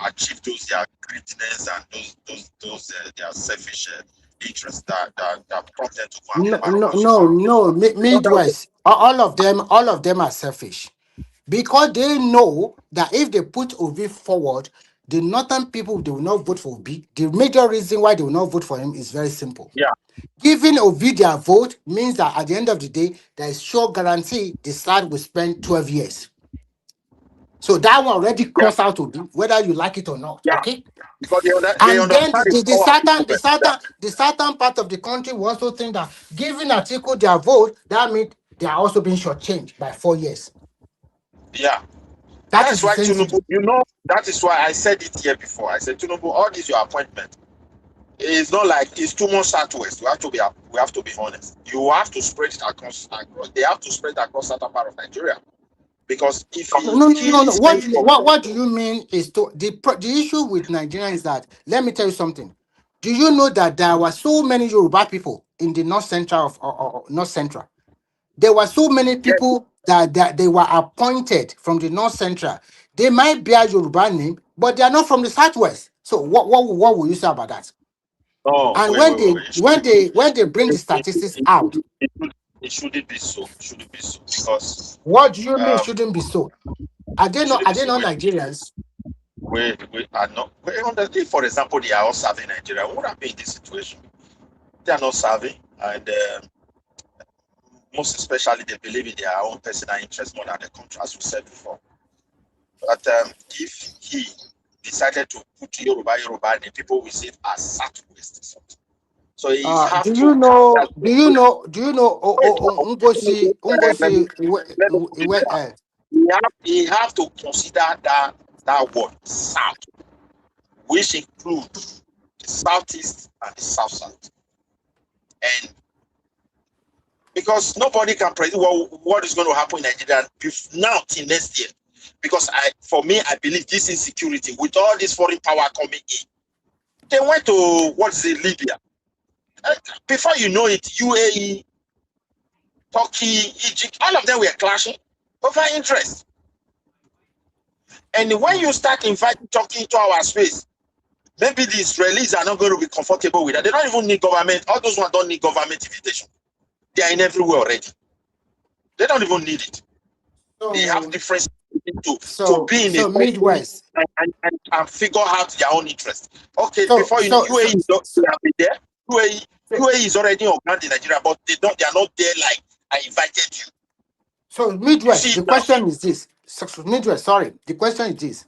achieve those their greediness and those their selfish interests that prompt them to go and be part of the Midwest. All of them are selfish. Because they know that if they put Obi forward, the northern people, they will not vote for Obi. The major reason why they will not vote for him is very simple. Yeah. Giving Obi their vote means that at the end of the day, there is sure guarantee the side will spend 12 years. So that one already cross out Obi, whether you like it or not. Yeah. Okay. Because they And then understand the southern part of the country will also think that giving Atiku their vote, that means they are also being shortchanged by 4 years. Yeah. That's why Tinubu, that is why I said it here before. I said, Tinubu, all this your appointment. It's not like it's too much southwest. We have to be honest. You have to spread it across. They have to spread it across certain part of Nigeria. Because if no. What do you mean is the issue with Nigeria is that, let me tell you something. Do you know that there were so many Yoruba people in the north central of north central? There were so many people that they were appointed from the north central. They might bear Yoruba name, but they are not from the southwest. So what will you say about that? Oh, and when they bring the statistics out, it shouldn't be so. It shouldn't be so because. What do you mean shouldn't be so? Are they not Nigerians? We are not. If, for example, they are all serving Nigeria, we would have been in this situation. They are not serving, and most especially they believe in their own personal interest more than the country, as we said before. But if he decided to put Yoruba, the people will see it as southwest. So he have do to. you know? He have to consider that word south, which includes the southeast and the south. And because nobody can predict what is going to happen in Nigeria now till next year. Because for me, I believe this insecurity with all this foreign power coming in. They went to Libya. Before you know it, UAE, Turkey, Egypt, all of them were clashing over interest. And when you start inviting Turkey into our space, maybe the Israelis are not going to be comfortable with that. They don't even need government. All those ones don't need government invitation. They are in everywhere already. They don't even need it. They have different to be in a Midwest and figure out their own interest. Okay, before you know, UAE have been there. UAE is already on ground in Nigeria, but they are not there like I invited you. So Midwest, the question is this: Midwest, sorry. The question is this.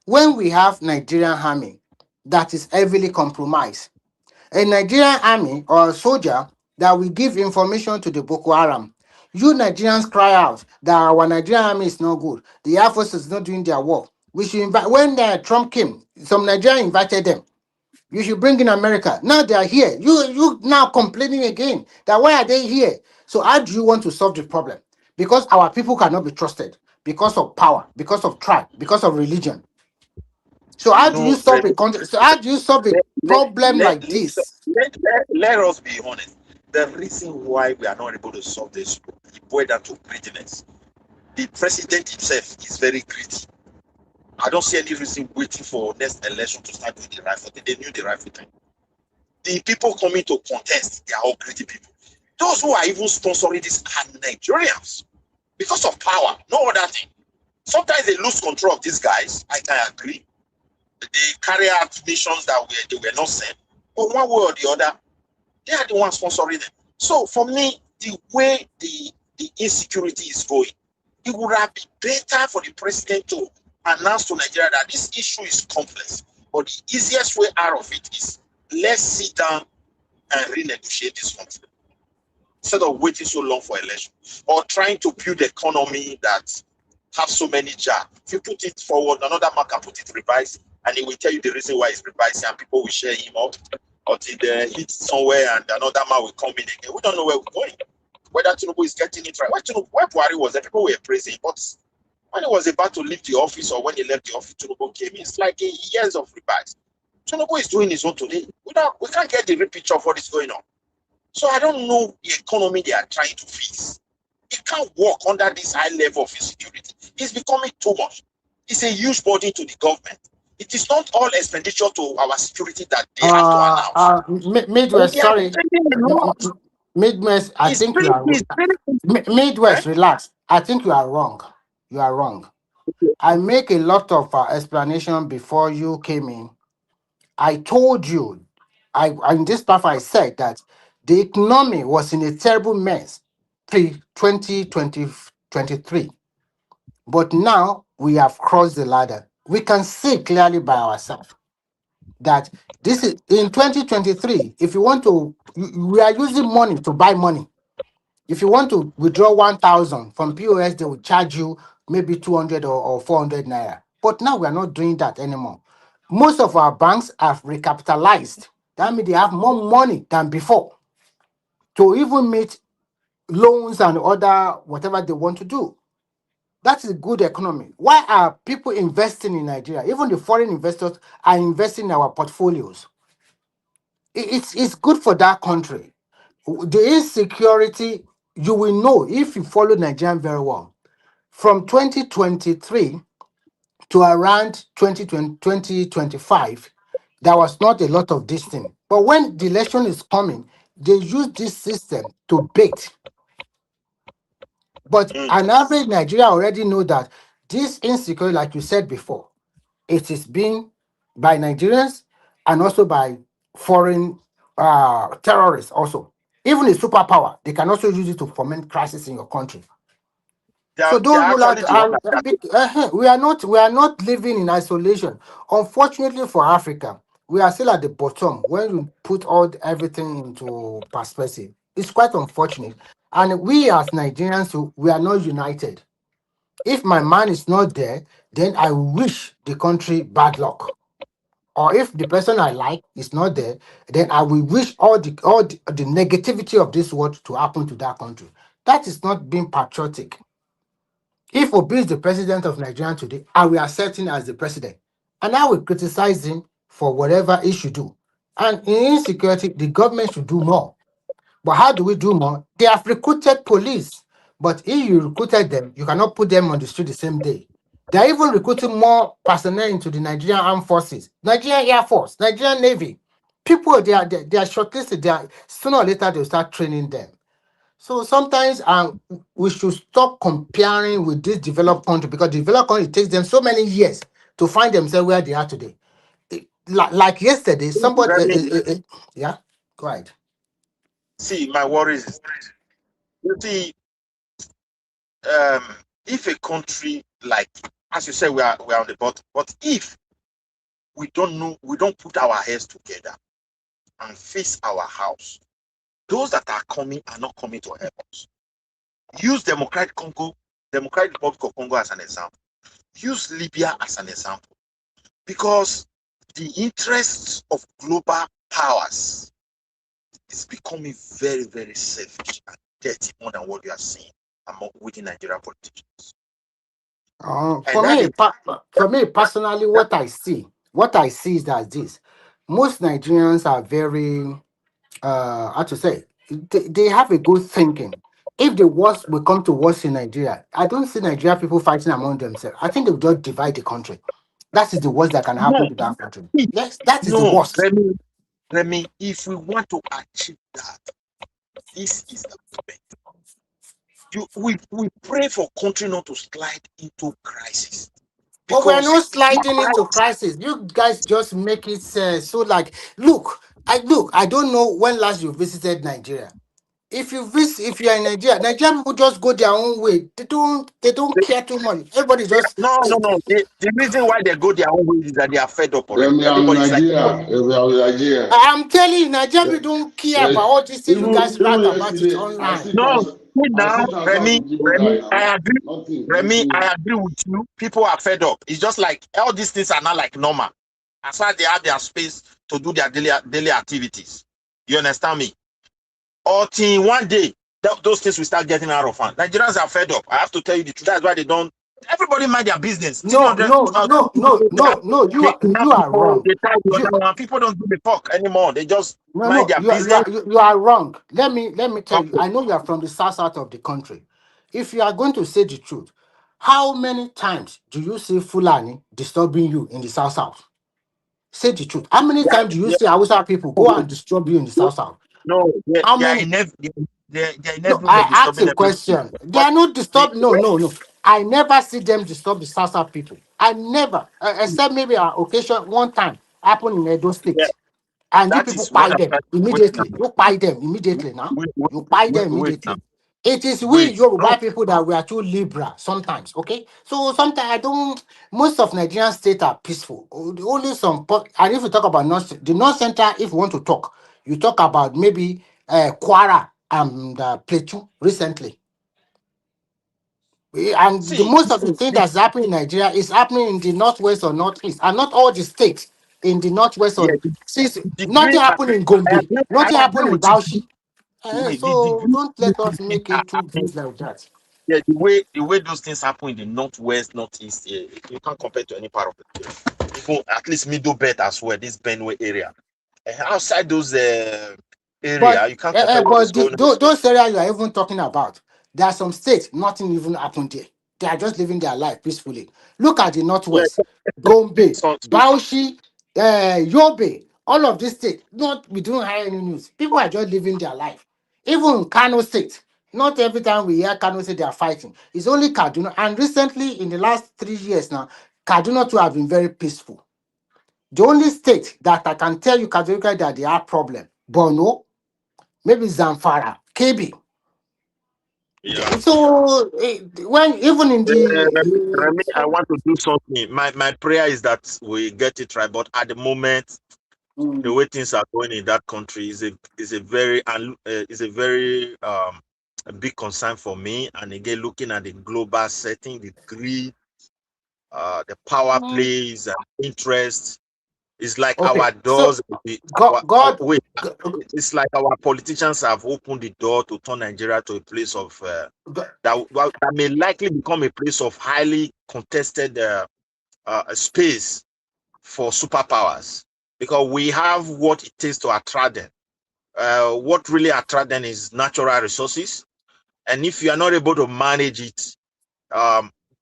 When we have Nigerian army that is heavily compromised, a Nigerian army or a soldier that will give information to the Boko Haram, you Nigerians cry out that our Nigerian army is not good. The Air Force is not doing their work. We should invite, when Trump came, some Nigerians invited them. You should bring in America. Now they are here. You now complaining again that why are they here? So how do you want to solve the problem? Because our people cannot be trusted because of power, because of tribe, because of religion. So how do you No, solve a country? So how do you solve a problem let, like this? let us be honest. The reason why we are not able to solve this it boils down to greediness. The president himself is very greedy. I don't see any reason waiting for next election to start doing the right thing. They knew the right thing. The people coming to contest, they are all greedy people. Those who are even sponsoring this are Nigerians because of power, no other thing. Sometimes they lose control of these guys. I can agree. They carry out missions that they were not sent. But one way or the other, they are the ones sponsoring them. So for me, the way the insecurity is going, it would have been better for the president to announce to Nigeria that this issue is complex. But the easiest way out of it is let's sit down and renegotiate this country instead of waiting so long for election or trying to build an economy that have so many jobs. If you put it forward, another man can put it revised, and he will tell you the reason why it's revised, and people will share him up until they hit somewhere, and another man will come in again. We don't know where we're going. Whether Tinubu is getting it right. When Buhari was there, people were praising, but when he was about to leave the office or when he left the office, Tinubu came in. It's like years of revise. Tinubu is doing his own today. We can't get the real picture of what is going on. So I don't know the economy they are trying to fix. It can't work under this high level of insecurity. It's becoming too much. It's a huge burden to the government. It is not all expenditure to our security that they have to announce. Midwest, They are sorry. spending a lot. Midwest, I think you are Midwest, relax. I think you are wrong. You are wrong. I make a lot of explanation before you came in. I told you, in this part I said that the economy was in a terrible mess pre 2023, but now we have crossed the ladder. We can see clearly by ourselves that this is in 2023. If you want to, we are using money to buy money. If you want to withdraw 1,000 from POS, they will charge you maybe 200 or 400 naira. But now we are not doing that anymore. Most of our banks have recapitalized. That means they have more money than before to even meet loans and other whatever they want to do. That is a good economy. Why are people investing in Nigeria? Even the foreign investors are investing in our portfolios. It's good for that country. The insecurity, you will know if you follow Nigerian very well. From 2023 to around 2025, there was not a lot of this thing. But when the election is coming, they use this system to bait. But an average Nigerian already know that this insecurity, like you said before, it is being by Nigerians and also by foreign terrorists also. Even a superpower, they can also use it to foment crisis in your country. So They are those actually the one we are not living in isolation. Unfortunately for Africa, we are still at the bottom when you put everything into perspective. It's quite unfortunate. And we as Nigerians, we are not united. If my man is not there, then I wish the country bad luck. Or if the person I like is not there, then I will wish all the negativity of this world to happen to that country. That is not being patriotic. If Obi is the president of Nigeria today, I will accept him as the president. And I will criticize him for whatever he should do. And in insecurity, the government should do more. But how do we do more? They have recruited police. But if you recruited them, you cannot put them on the street the same day. They are even recruiting more personnel into the Nigerian Armed Forces, Nigerian Air Force, Nigerian Navy. People, they are shortlisted. Sooner or later, they'll start training them. So sometimes we should stop comparing with this developed country because developed country, it takes them so many years to find themselves where they are today. Like yesterday, somebody, yeah, go ahead. See, my worries is, you see, if a country like as you said, we are on the bottom. But if we don't know, we don't put our heads together and face our house, those that are coming are not coming to help us. Use Democratic Republic of Congo as an example. Use Libya as an example. Because the interests of global powers is becoming very, very selfish and dirty more than what you are seeing within Nigerian politicians. For me personally, what I see is that this most Nigerians are very how to say they have a good thinking. If the worst will come to worst in Nigeria, I don't see Nigeria people fighting among themselves. I think they'll just divide the country. That is the worst that can happen to that country. Yes, that is the No, worst. Remy, if we want to achieve that, this is the moment. We pray for country not to slide into crisis. But we're Because not sliding into crisis. You guys just make it so like look. I don't know when last you visited Nigeria. If you are in Nigeria, Nigerian people just go their own way. They don't care too much. Everybody just no. The reason why they go their own way is that they are fed up already. Everybody's Nigeria. I'm telling you, Nigerian people don't care about all these things you guys write about it yesterday, online. No, now, Remy, I agree. Nothing. I agree with you. People are fed up. It's just like all these things are not like normal. As far as they have their space to do their daily activities. You understand me? Until one day, those things will start getting out of hand. Nigerians are fed up. I have to tell you the truth. That's why they don't. Everybody mind their business. No. You are wrong. People don't do the talk anymore. They just mind No. their business. You are wrong. Let me tell you. I know you are from the south of the country. If you are going to say the truth, how many times do you see Fulani disturbing you in the south? Say the truth. How many times do you see Hausa people go and disturb you in the south? No, How many? They're No, I asked a question. They are not disturbed. No. I never see them disturb the South people. I never, except maybe an occasion one time happened in Edo State, and you That people is what buy I'm them trying to immediately. You buy them immediately now. You buy them wait now. immediately. It is we No. Yoruba people that we are too liberal sometimes. Okay, so sometimes I don't. Most of Nigerian states are peaceful. Only some. And if you talk about the North Center, if you want to talk, you talk about maybe Kwara and Plateau recently. And the most of the thing that's happening in Nigeria is happening in the northwest or northeast, and not all the states in the northwest or since nothing happened in Gombe, nothing happened in Bauchi. So don't let us make it too big like that. Yeah, the way those things happen in the northwest, northeast, you can't compare to any part of the country. Even at least middle belt as well, this Benue area. And outside those area, you can't compare what is going on. Those areas you are even talking about, there are some states nothing even happened there. They are just living their life peacefully. Look at the northwest, Gombe, Bauchi, Yobe, all of these states. We don't hear any news. People are just living their life. Even in Kano State, not every time we hear Kano State they are fighting. It's only Kaduna, and recently in the last 3 years now, Kaduna too have been very peaceful. The only state that I can tell you categorically that they have problem, Borno, maybe Zamfara, KB. Yeah. So when even in Remy, I want to do something. My prayer is that we get it right. But at the moment, the way things are going in that country is a very a big concern for me. And again, looking at the global setting, the greed, the power plays and interest. It's like our doors. It's like our politicians have opened the door to turn Nigeria to a place of that may likely become a place of highly contested space for superpowers, because we have what it takes to attract them. What really attract them is natural resources, and if you are not able to manage it,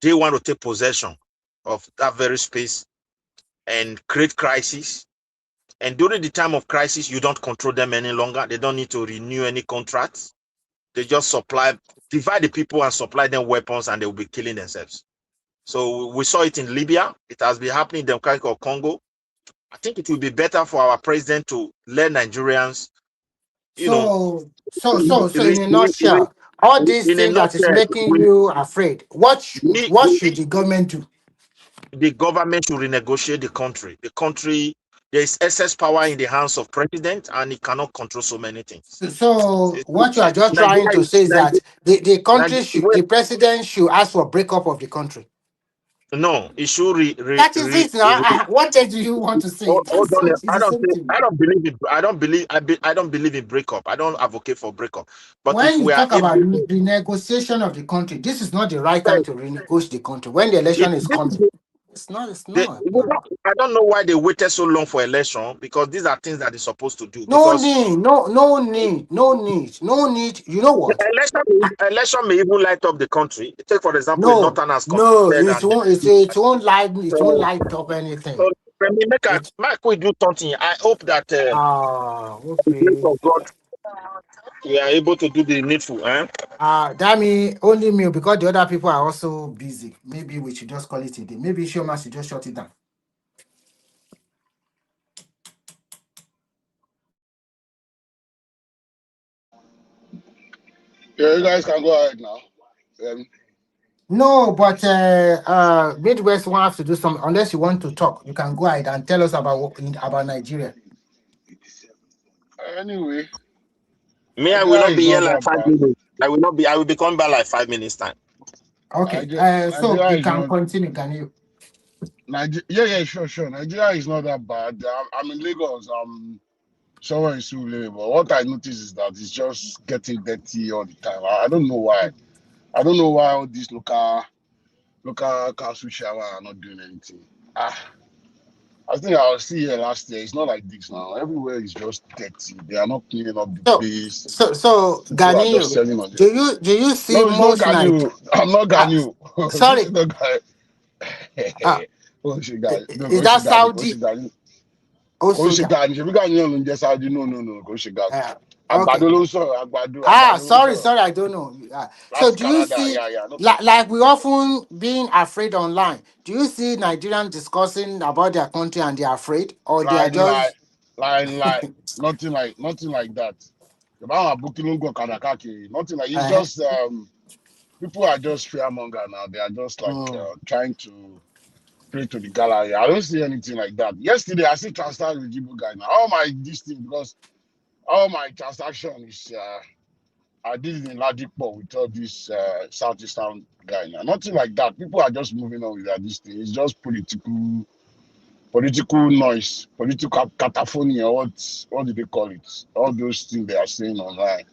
they want to take possession of that very space and create crisis. And during the time of crisis, you don't control them any longer. They don't need to renew any contracts. They just divide the people and supply them weapons, and they will be killing themselves. So we saw it in Libya. It has been happening in the Democratic of Congo. I think it will be better for our president to let Nigerians, so in a nutshell, all these in a things that is nutshell, making you afraid. What we, should the government do? the government should renegotiate the country. The country, there is excess power in the hands of president, and he cannot control so many things. So what you are just trying to say is that the country should, the president should ask for breakup of the country. No, it should That is it now. What else do you want to say? hold on. It's the same thing. I don't believe in. I don't believe in breakup. I don't advocate for breakup. But if When you we are talk able about to, the negotiation of the country, this is not the right time to renegotiate the country. When the election is coming, it's not. It's not. I don't know why they waited so long for election, because these are things that they're supposed to do. No Because need. No need. You know what? election may even light up the country. Take for example, a No, northern has no. contested, It and won't. It won't light. It won't light up anything. so when we make a Mike, we do something. I hope that the grace Okay. of God, we are able to do the needful. That mean only me, because the other people are also busy. Maybe we should just call it a day. Maybe Shoma should just shut it down. Yeah, you guys can go ahead now. No, but Midwest won't have to do something unless you want to talk. You can go ahead and tell us about Nigeria. Anyway, Me, I will Nigeria not be is here not like that 5 bad. minutes. I will not be. I will be coming back like 5 minutes time. Okay. So Nigeria you is can not. continue. Can you? Yeah, sure. Nigeria is not that bad. I'm in Lagos. Somewhere in Sule, but what I notice is that it's just getting dirty all the time. I don't know why. I don't know why all these local council shower are not doing anything. I think I was here last year. It's not like this now. Everywhere is just dirty. They are not cleaning up the place. So People are just Ganil, selling on it. do you see No, it's not most Ganyu. I'm not Ganyu. This sorry, is not guy. Oh, she guy. No, is go she that Gani. Go she Saudi? Gani. Go Also, she Gani. She be Gani on the Saudi. No. Go she Gani. okay. Àgbàdo ló ń sọ̀rọ̀. Àgbàdo ló ń Sorry, sọ̀rọ̀. I don't know. So That's do you Canada. see, Yeah. No problem. like we often being afraid online, do you see Nigerians discussing about their country and they're afraid, or they are Lie. just Nothing like that. The man are booking go Kanakaki. Nothing like. It's uh, just people are just fearmonger now. They are just like trying to pray to the gallery. I don't see anything like that. Yesterday, I see transfer with Jibu guy now. All my this thing, because all my transaction is I did it in Ladipo with all this Southeastern guy now. Nothing like that. People are just moving on with this thing. It's just political noise, political cacophony, or what do they call it? All those things they are saying online.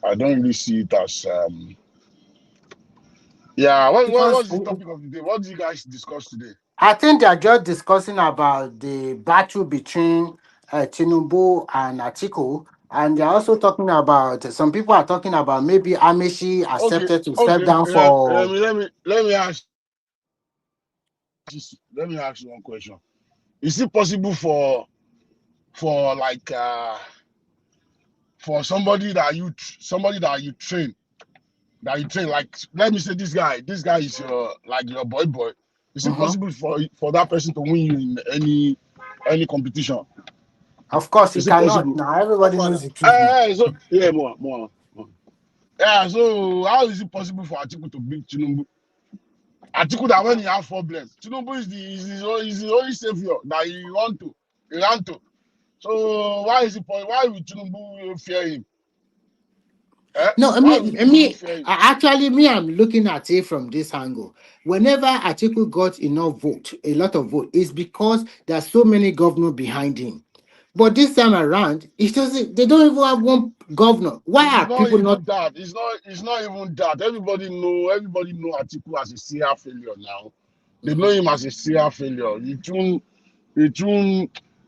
I don't really see it as what's the topic of the day? What did you guys discuss today? I think they are just discussing about the battle between Tinubu and Atiku, and they're also talking about, some people are talking about maybe Amishi accepted to step down for. Let me ask you one question. Is it possible for like for somebody that you train, like, let me say this guy is your like your boy. Is it possible for that person to win you in any competition? Of course, he Is it cannot. possible? Now everybody knows the truth now. So yeah, more. Yeah, so how is it possible for Atiku to beat Tinubu? Atiku, that when he have problems, Tinubu is the only savior that he want to. So why will Tinubu fear him? No, Why will Tinubu fear him? actually, I'm looking at it from this angle. Whenever Atiku got a lot of vote, it's because there are so many governors behind him. But this time around, it doesn't. They don't even have one governor. Why are people not? It's not even that. Everybody know Atiku as a serial failure now. They know him as a serial failure.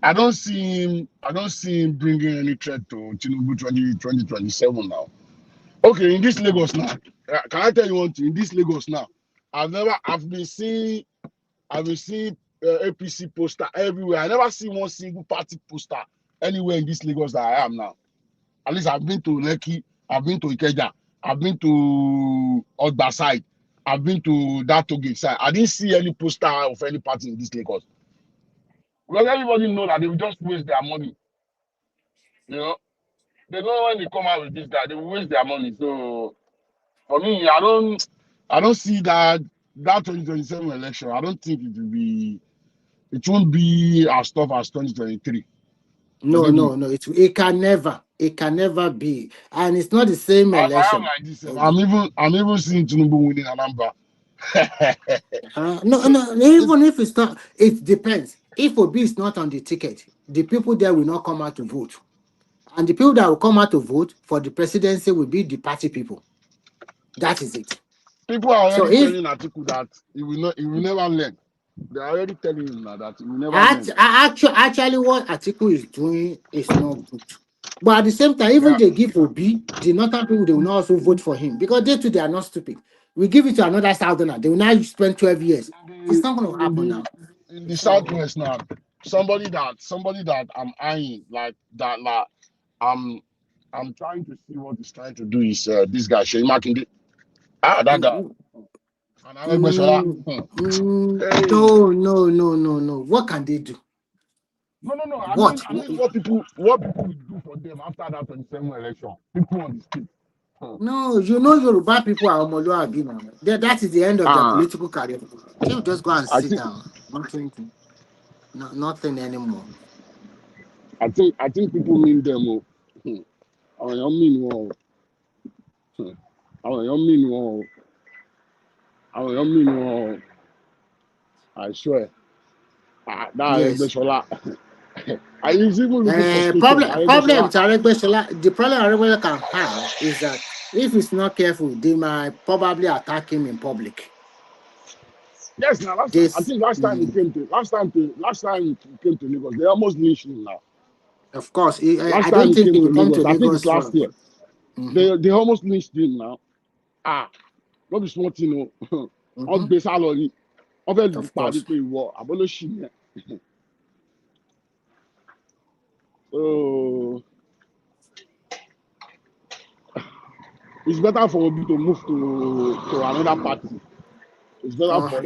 I don't see him bringing any threat to Tinubu 2027 now. Okay, in this Lagos now, can I tell you one thing? In this Lagos now, I've been seeing APC poster everywhere. I never see one single party poster anywhere in this Lagos that I am now. At least I've been to Lekki, I've been to Ikeja, I've been to Ogba side, I've been to that Toge side. I didn't see any poster of any party in this Lagos. Because everybody know that they will just waste their money. You know, they know when they come out with this guy, they will waste their money. So For me, I don't see that 2027 election. I don't think it won't be as tough as 2023. No, Believe me. no, no. It can never be, and it's not the same As I am election. like this, I'm even seeing Tinubu winning a number. No, no. Even if it's not, it depends. If Obi is not on the ticket, the people there will not come out to vote, and the people that will come out to vote for the presidency will be the party people. That is it. People are So already if telling Atiku that he will never learn. They are already telling him that he will never learn. actually what Atiku is doing is not good. But at the same time, even Yeah. they give Obi, the northern people, they will not also vote for him because they too, they are not stupid. We give it to another southerner, they will now spend 12 years. It's not going to happen now. In the So, southwest now, somebody that I'm eyeing like that, like I'm trying to see what he's trying to do is this guy Shey Makinde. That guy. And Aregbesola. Hey. no. What can they do? No. I What? mean what people will do for them after that 27 election. People on the street. No, Yoruba people are Omoluabi now. That is the end of their political career. They will just go and sit down. Nothing anymore. I think people mean them. I don't mean one. I swear. That Yes. Aregbesola. I was even looking suspicious. Problem to Aregbesola, the problem Aregbesola can have is that if he's not careful, they might probably attack him in public. Yes, now I think last time he came to Lagos, they almost lynched him now. Of course, Last I time don't he think came he to will come to Lagos, I think it's Lagos. last year. They almost lynched him now. Not be small thing, no. On base salary. Of course. So it's better for Obi to move to another party. It's better for him.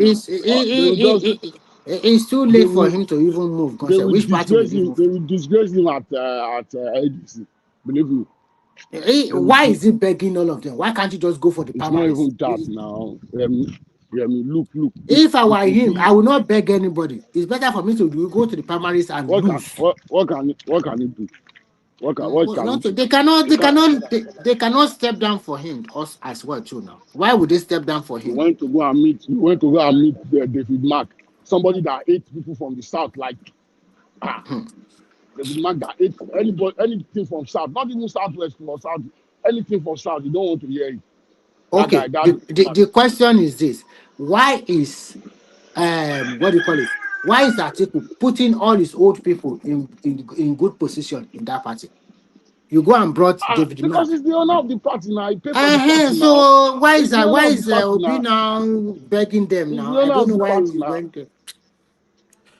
It's too late for him to even move. Which party will he move? They will disgrace him at ADC. Believe me. Why is he begging all of them? Why can't he just go for the primaries? It's not even that now. Look. If I were him, I would not beg anybody. It's better for me to go to the primaries and lose. What can he do? They cannot step down for him us as well too now. Why would they step down for him? You went to go and meet David Mark, somebody that hates people from the south, like David Mark that hates anything from south, not even southwest or south, anything from south. You don't want to hear it. Okay. The question is this: why is what do you call it? Why is Atiku putting all his old people in good position in that party? You go and brought David Mark. Because he's the owner of the party now. He paid for the party now. So why is Obi now begging them now? I don't know why he went there.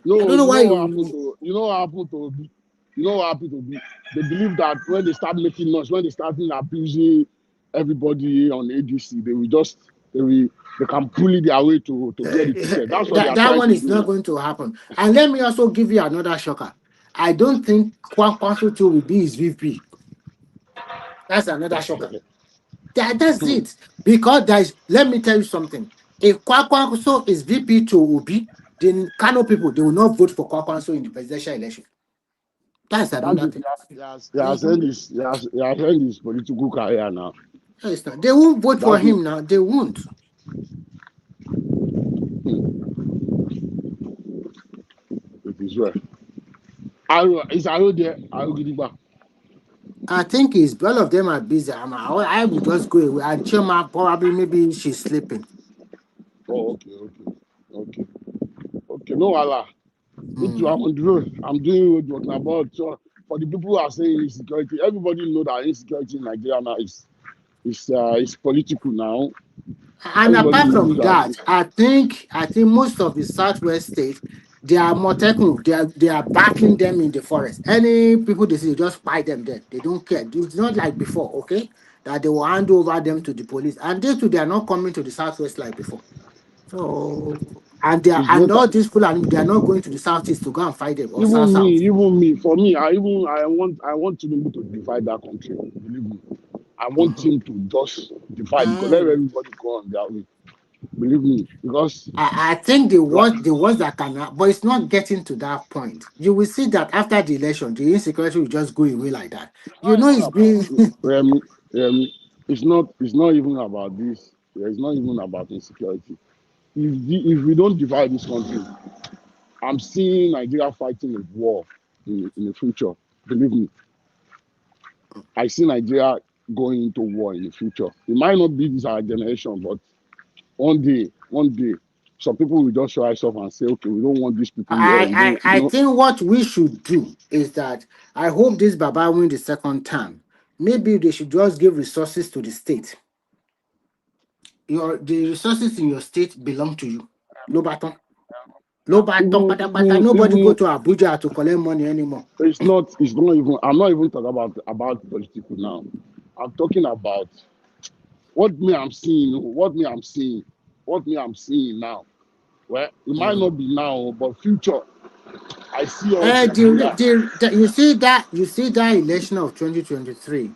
No, I don't know why you know what happened to Obi. They believe that when they start making noise, when they start abusing everybody on ADC, they can bully their way to get the ticket. That's what they are that one to is do not now. going to happen. And let me also give you another shocker. I don't think Kwankwaso will be his VP. That's another shocker. That's it. Because let me tell you something. If Kwankwaso is VP to Obi, then Kano people, they will not vote for Kwankwaso in the presidential election. That's another thing. He has ended his political career now. No, it's not. They won't vote for him now. They won't. It is well. Is Aro there? Aro Gidigba. I think all of them are busy. I will just go away. And Chima probably maybe she's sleeping. Oh, okay. No, Allah. Me too, I'm on the road. I'm doing road work now. But for the people who are saying insecurity, everybody know that insecurity in Nigeria now is political now. And apart from that, I think most of the southwest states, they are Motekun, they are battling them in the forest. Any people they see, they just fight them there. They don't care. It's not like before, okay? That they will hand over them to the police. And they are not coming to the southwest like before. So and all these Fulani, they are not going to the southeast to go and fight them or even me. For me, I want Tinubu to divide that country. Believe me. I want him to just divide because let everybody go on their way. Believe me, because I think the like, worst that can happen, but it's not getting to that point. You will see that after the election, the insecurity will just go away like that. You know, it's being it's not even about this. It's not even about insecurity. If we don't divide this country, I'm seeing Nigeria fighting a war in the future. Believe me, I see Nigeria going into war in the future. It might not be this our generation, but one day, some people will just rise up and say, okay, we don't want these people here. We don't, I think what we should do is that I hope this Baba win the second term. Maybe they should just give resources to the state. The resources in your state belong to you. Low baton. Nobody go to Abuja to collect money anymore. It's not even, I'm not even talking about political now. I'm talking about what I'm seeing now. Well, it might not be now, but future. I see all you see that election of 2023.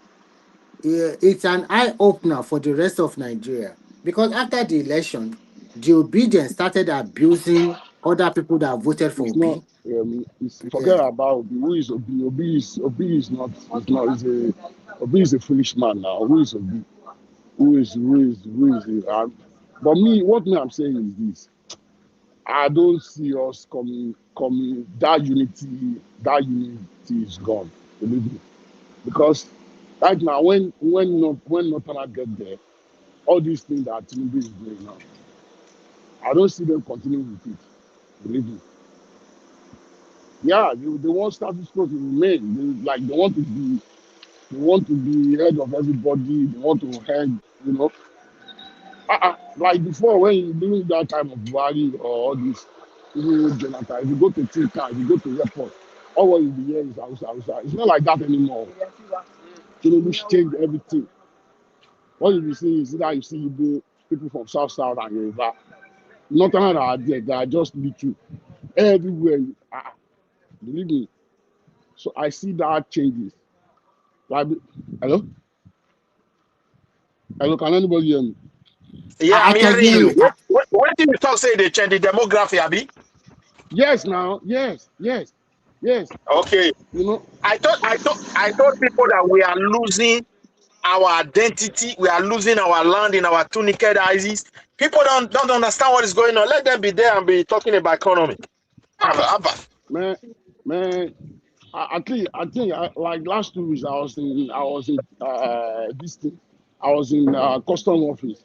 It's an eye opener for the rest of Nigeria because after the election, the obedience started abusing other people that voted for Obi. Forget about Obi. Who is Obi? Obi is not. Obi is a foolish man now. Who is Obi? Who is but what I'm saying is this. I don't see us coming. That unity is gone. Believe me, because right now, when Northern get there, all these things that Tinubu is doing now, I don't see them continuing with it. Believe me. Yeah, they want status quo to remain. They want to be head of everybody. They want to head, like before when during that time of Buhari or all this, Jonathan, if you go to Tilka, if you go to airport, all what you be hearing is outside. It's not like that anymore. Tinubu changed everything. What you be seeing is that you see people from South and Yoruba. Nothing are there. They are just little everywhere. Believe me. So I see that changes. Like, hello, can anybody hear me? Yeah, I'm can hearing hear you. you. What did you talk say they change the demography, Abi? Yes, now. Yes. Okay. I thought people that we are losing our identity, we are losing our land in our two naked eyes. People don't understand what is going on. Let them be there and be talking about economy. Man, I think like last 2 weeks I was in this thing. I was in custom office.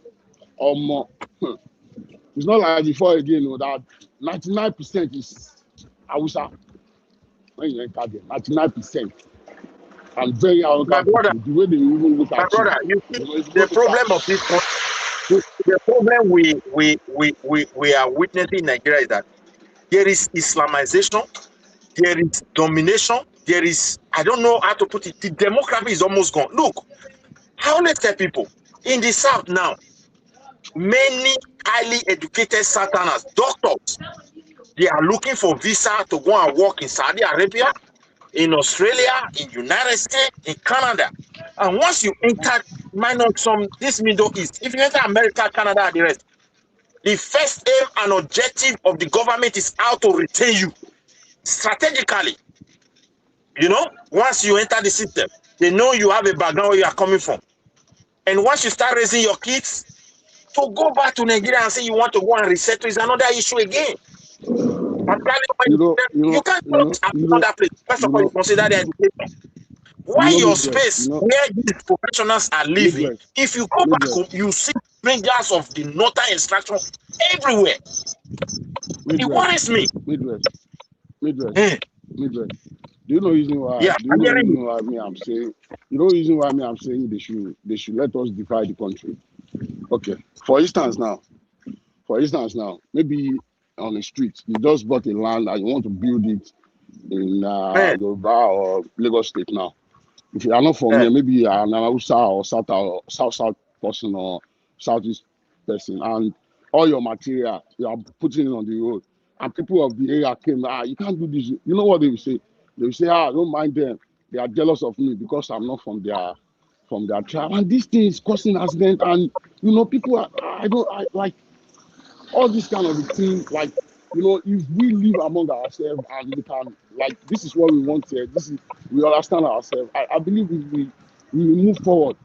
It's not like before again. That 99% is Hausa. When you enter there, 99%. And very My arrogant brother, people. The way they even look at you. you see, If you go the to problem of this country, the problem we are witnessing in Nigeria is that there is Islamization, there is domination, there is, I don't know how to put it, the democracy is almost gone. Look, I always tell people, in the South now, many highly educated Southerners, doctors, they are looking for visa to go and work in Saudi Arabia, in Australia, in United States, in Canada. And once you enter this Middle East, if you enter America, Canada, and the rest, the first aim and objective of the government is how to retain you strategically. Once you enter the system, they know you have a background where you are coming from. And once you start raising your kids, to go back to Nigeria and say you want to go and resettle is another issue again. You can't just appeal that place. First of all, you consider the education. Why your space where these professionals are living, if you go back home, you see strangers of the northern extraction everywhere. It worries me. Midwest. Do you know reason why? Yeah, Do you know reason why I'm saying? You know reason why I'm saying they should let us divide the country. Okay. For instance now, maybe on the street, you just bought a land and you want to build it in Yoruba or Lagos State now. If you are not from here, maybe you are an Hausa or South person or Southeast person, and all your material you are putting it on the road, and people of the area came, you can't do this. You know what they will say? They will say, don't mind them. They are jealous of me because I'm not from their from their tribe, and this thing is causing accident. And you know, people are, I like all this kind of a thing. Like, you know, if we live among ourselves and we can, like, this is what we want here. This is, we understand ourselves. I believe we will move forward.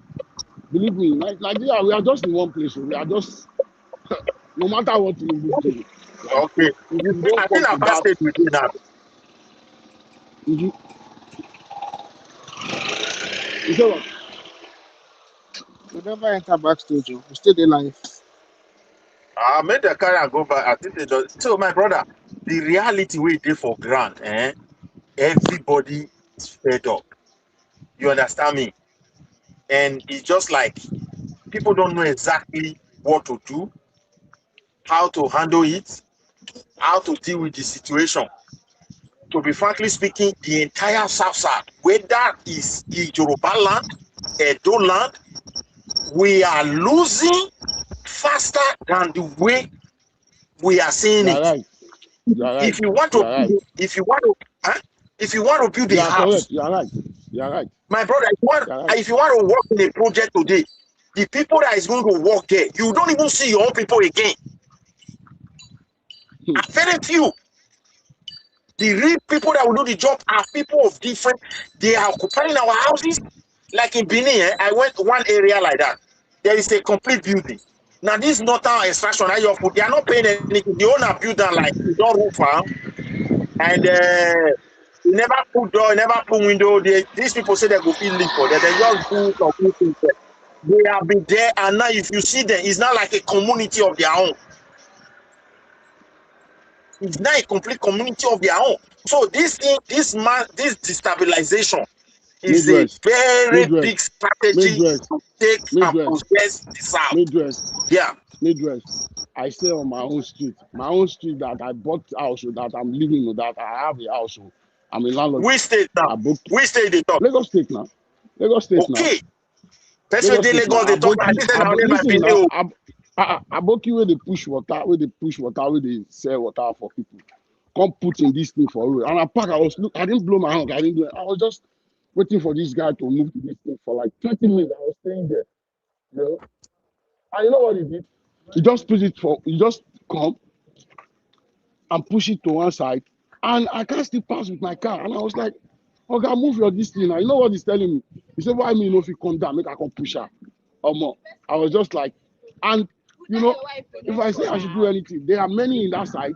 Believe me, Nigeria, we are just in one place. We are just, no matter what we do, like, Okay. if we don't I come think to our that, state we do now. you say what? We never enter backstage. We stay there live. I made the carry and go back. I think they do. So my brother, the reality we did for grant, everybody is fed up. You understand me? And it's just like people don't know exactly what to do, how to handle it, how to deal with the situation. To be frankly speaking, the entire South South, whether it's Yoruba land, Edo land, we are losing faster than the way we are seeing You are it. right. You are right. If you want You to, are right. if you want to, if you want to build You a are house, correct. You are right. You are right. my brother, You are right. if you want to work in a project today, the people that is going to work there, you don't even see your own people again. Are very few. The real people that will do the job are people of different. They are occupying our houses. Like in Benin, I went to one area like that. There is a complete building. Now this northern extraction, they are not paying anything. The owner built them like they don't roof farm, and you never put door, never put window. These people say they go feel live for them. They just do some few things there. They have been there, and now if you see them, it's not like a community of their own. It's not a complete community of their own. So this thing, this destabilization is a Midwest. very Midwest. big strategy Midwest. to take and Midwest. possess the South. Midwest. Yeah. Midwest. I stay on my own street. My own street that I bought house with, that I'm living with, that I have a house with. I'm a landlord. Which state now? Which state they talk? Lagos State now. Lagos State now. Okay. Person Lagos they State now. Lagos they talk. I think they only by Listen Benin. now. Aboki where they push water, where they sell water for people. Come put in this thing for road. And I didn't blow my hand. I was just waiting for this guy to move to this thing for like 30 minutes. I was staying there. You know? And you know what he did? He just come and push it to one side. And I can't still pass with my car. And I was like, okay, move your this thing now. You know what he's telling me? He said, why me if you come down, make I come push her. I was just like, and you know, if I say I should do anything, there are many in that side.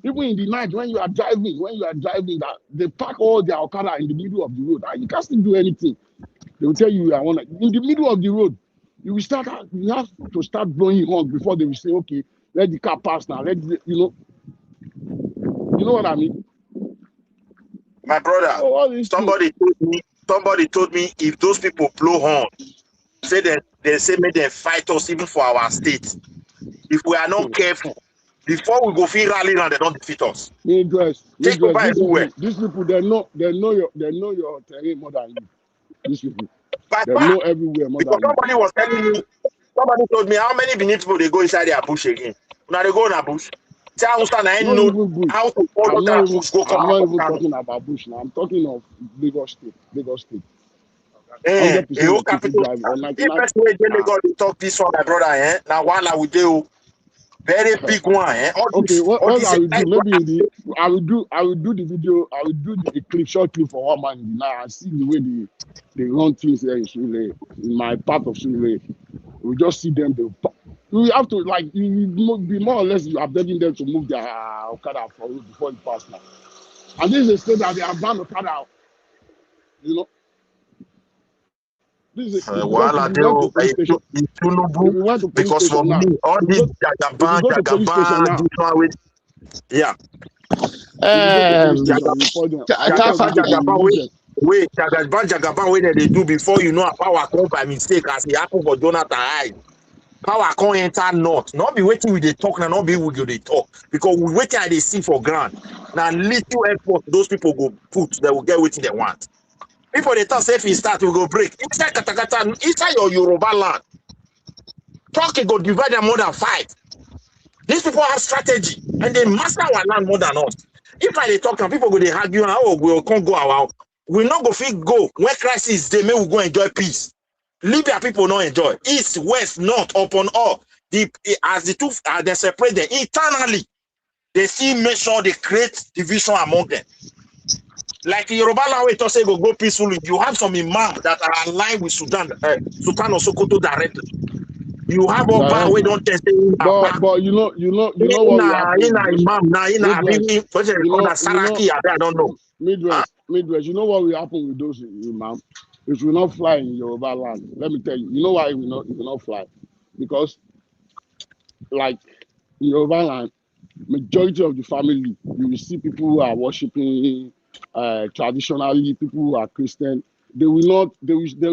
Even in the night when you are driving, that they park all their Okada in the middle of the road. And you can't still do anything. They will tell you in the middle of the road. You have to start blowing horn before they will say, okay, let the car pass now. You know what I mean? My brother, somebody told me if those people blow horn, say that they say make them fight us even for our state. If we are not careful, before we go feel rally around, they don't defeat us. Midwest. Take over everywhere. These people, they know your terrain more than you. These people, they know everywhere more than you. Somebody told me how many Benin people they go inside their bush again. Now they go in a bush. Say I know how to follow that bush. Go come. I'm not even talking about bush now. I'm talking of Lagos State. 100% of people drive or 99. If way they talk this one, my brother, now while I will do very big one, Okay, what I will do? Maybe I will do the video. I will do the clip, short clip for 1 man now and see the way they run things here in Sule, in my part of Sule. We just see them. We have to be more or less. You are begging them to move their Okada for road before it pass now. And this is a state that they have banned Okada. You know. This is because for me, all these Jagaban, yeah. Jagaban, where they do before you know a power come by mistake as it happened for Jonathan Hyde. Power can't enter north. Not be waiting with the talk, and not be with the talk. Because we waiting at the see for ground. Now little effort, those people go put, they will get what they want. People they talk say if you start, we go break. Inside Katakata, inside your Yoruba land. Talk go divide them more than 5. These people have strategy and they master our land more than us. If I they talk and people go they argue, we can't go our. We not go fit go when crisis they may we go enjoy peace. Libya people not enjoy. East, west, north, upon all. As the two they separate them internally, they still make sure they create division among them. Like the Yoruba language to say go peacefully. You have some imam that are aligned with Sultan of Sokoto directly. You have Oba we don't test but you know what will happen in with those imam now in Midwest. Saraki, I don't know. Midwest. You know what will happen with those imam? It will not fly in Yoruba land. Let me tell you. You know why it will not fly? Because like in Yoruba land, majority of the family, you will see people who are worshiping traditionally, people who are Christian. They will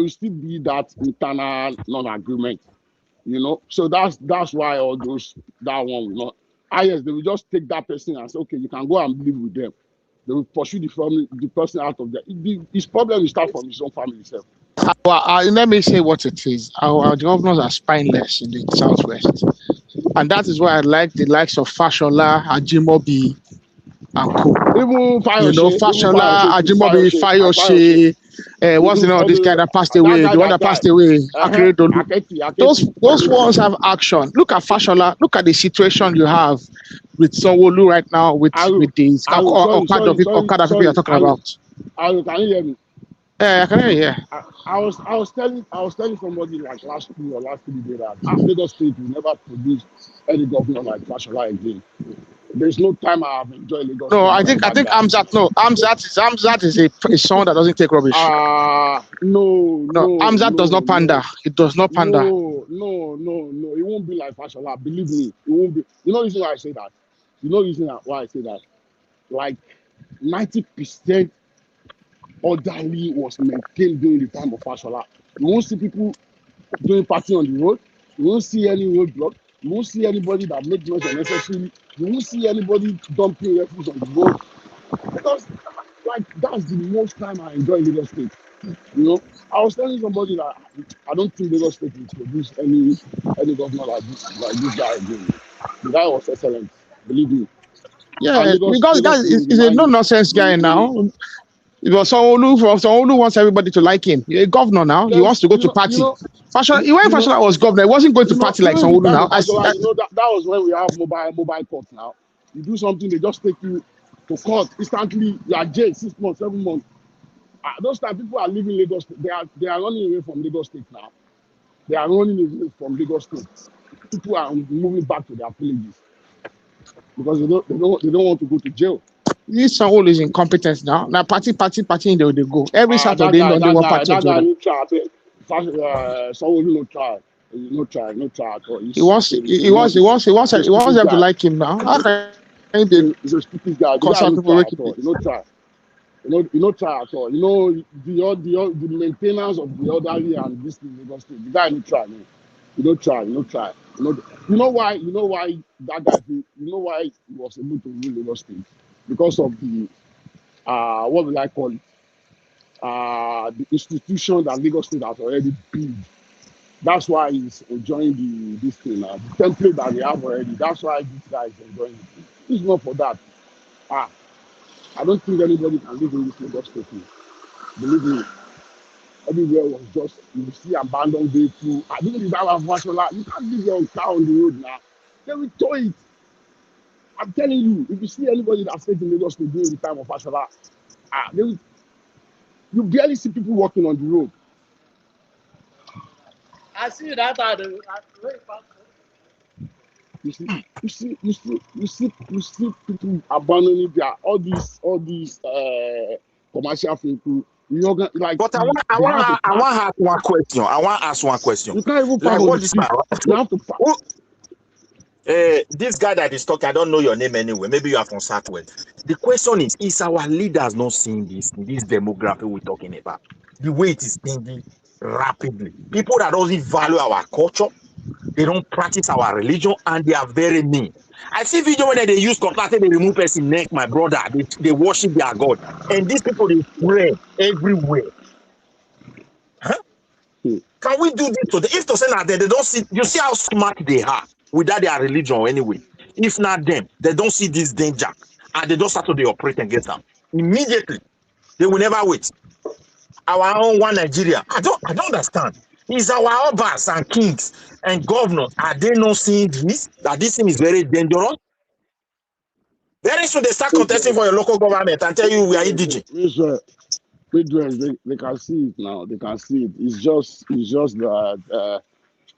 still be that internal non-agreement. You know, so that's why all those that one will not. Yes, they will just take that person and say, okay, you can go and live with them. They will pursue the person out of there. His problem will start from his own family itself. Well, let me say what it is. Our governors are spineless in the southwest, and that is why I like the likes of Fashola, Ajimobi, and co. Even Fayose, Fashola, Ajimobi, Fayose. What's the name of this guy that passed away? The one that passed away, Akeredolu. Those ones have action. Look at Fashola. Look at the situation you have with Sanwo-Olu right now with these Okada people you're talking about. Can you hear me? Yeah, I can hear you. Yeah. I was telling somebody like last 2 or last 3 days that Lagos State will never produce any governor like Fashola again. There's no time I have enjoyed Lagos. No, I think Amzat is a son that doesn't take rubbish. No. Amzat does not pander. It does not pander. No. It won't be like Fashola. Believe me, it won't be. You know the reason why I say that? Like 90% orderly was maintained during the time of Fashola. You won't see people doing party on the road. You won't see any roadblock. You won't see anybody that makes noise unnecessarily. You won't see anybody dumping refuse on the road. Because like that's the most time I enjoy Lagos State. You know, I was telling somebody that I don't think Lagos State will produce any governor like this guy again. The guy was excellent, believe me. Yeah, because guys is a no-nonsense guy now. Sanwo-Olu wants everybody to like him. He's a governor now. He wants to go to party. When Fashola was governor, he wasn't going to party like Sanwo-Olu now. That was when we have mobile court now. You do something, they just take you to court instantly. You are jailed 6 months, 7 months. Those time people are leaving Lagos. They are running away from Lagos State now. They are running away from Lagos State. People are moving back to their villages because they don't want to go to jail. This Sanwo-Olu is incompetent now. Now party, they go every Saturday. Sanwo-Olu no try at all. He wants them to like him now. How can he be? He's a stupid guy. He no try. You know, try at all. You know, the maintenance of the elderly and this thing Lagos State. The guy no try, man. You don't try. You know why that guy? You know why he was able to rule Lagos State? Because of the what will I call it? The institution that Lagos State has already built. That's why he's enjoying this thing now. The template that we have already. That's why this guy is enjoying it. It's not for that. I don't think anybody can live in this Lagos State. Believe me. Everywhere was just, you see abandoned vehicle. I didn't even have Fashola. You can't leave your car on the road now. They will tow it. I'm telling you, if you see anybody that stayed in Lagos State during the time of Fashola, you barely see people walking on the road. I see that. You see people abandoning all these commercial people. Like, but I want to ask one question. You can't even like what this man. You have to this guy that is talking, I don't know your name anyway. Maybe you are from Southwest. The question is our leaders not seeing this demography we're talking about? The way it is changing rapidly. People that don't value our culture, they don't practice our religion, and they are very mean. I see video when they use cutlass, they remove person neck, my brother. They worship their God. And these people, they pray everywhere. Huh? Can we do this to them? If to say that they don't see, you see how smart they are without their religion anyway. If not them, they don't see this danger and they don't start to operate against them. Immediately, they will never wait. Our own one Nigeria. I don't understand. Is our obas and kings and governors, are they not seeing this? That this thing is very dangerous? Very soon they start contesting for your local government and tell you we are indigent. They can see it now. They can see it. It's just that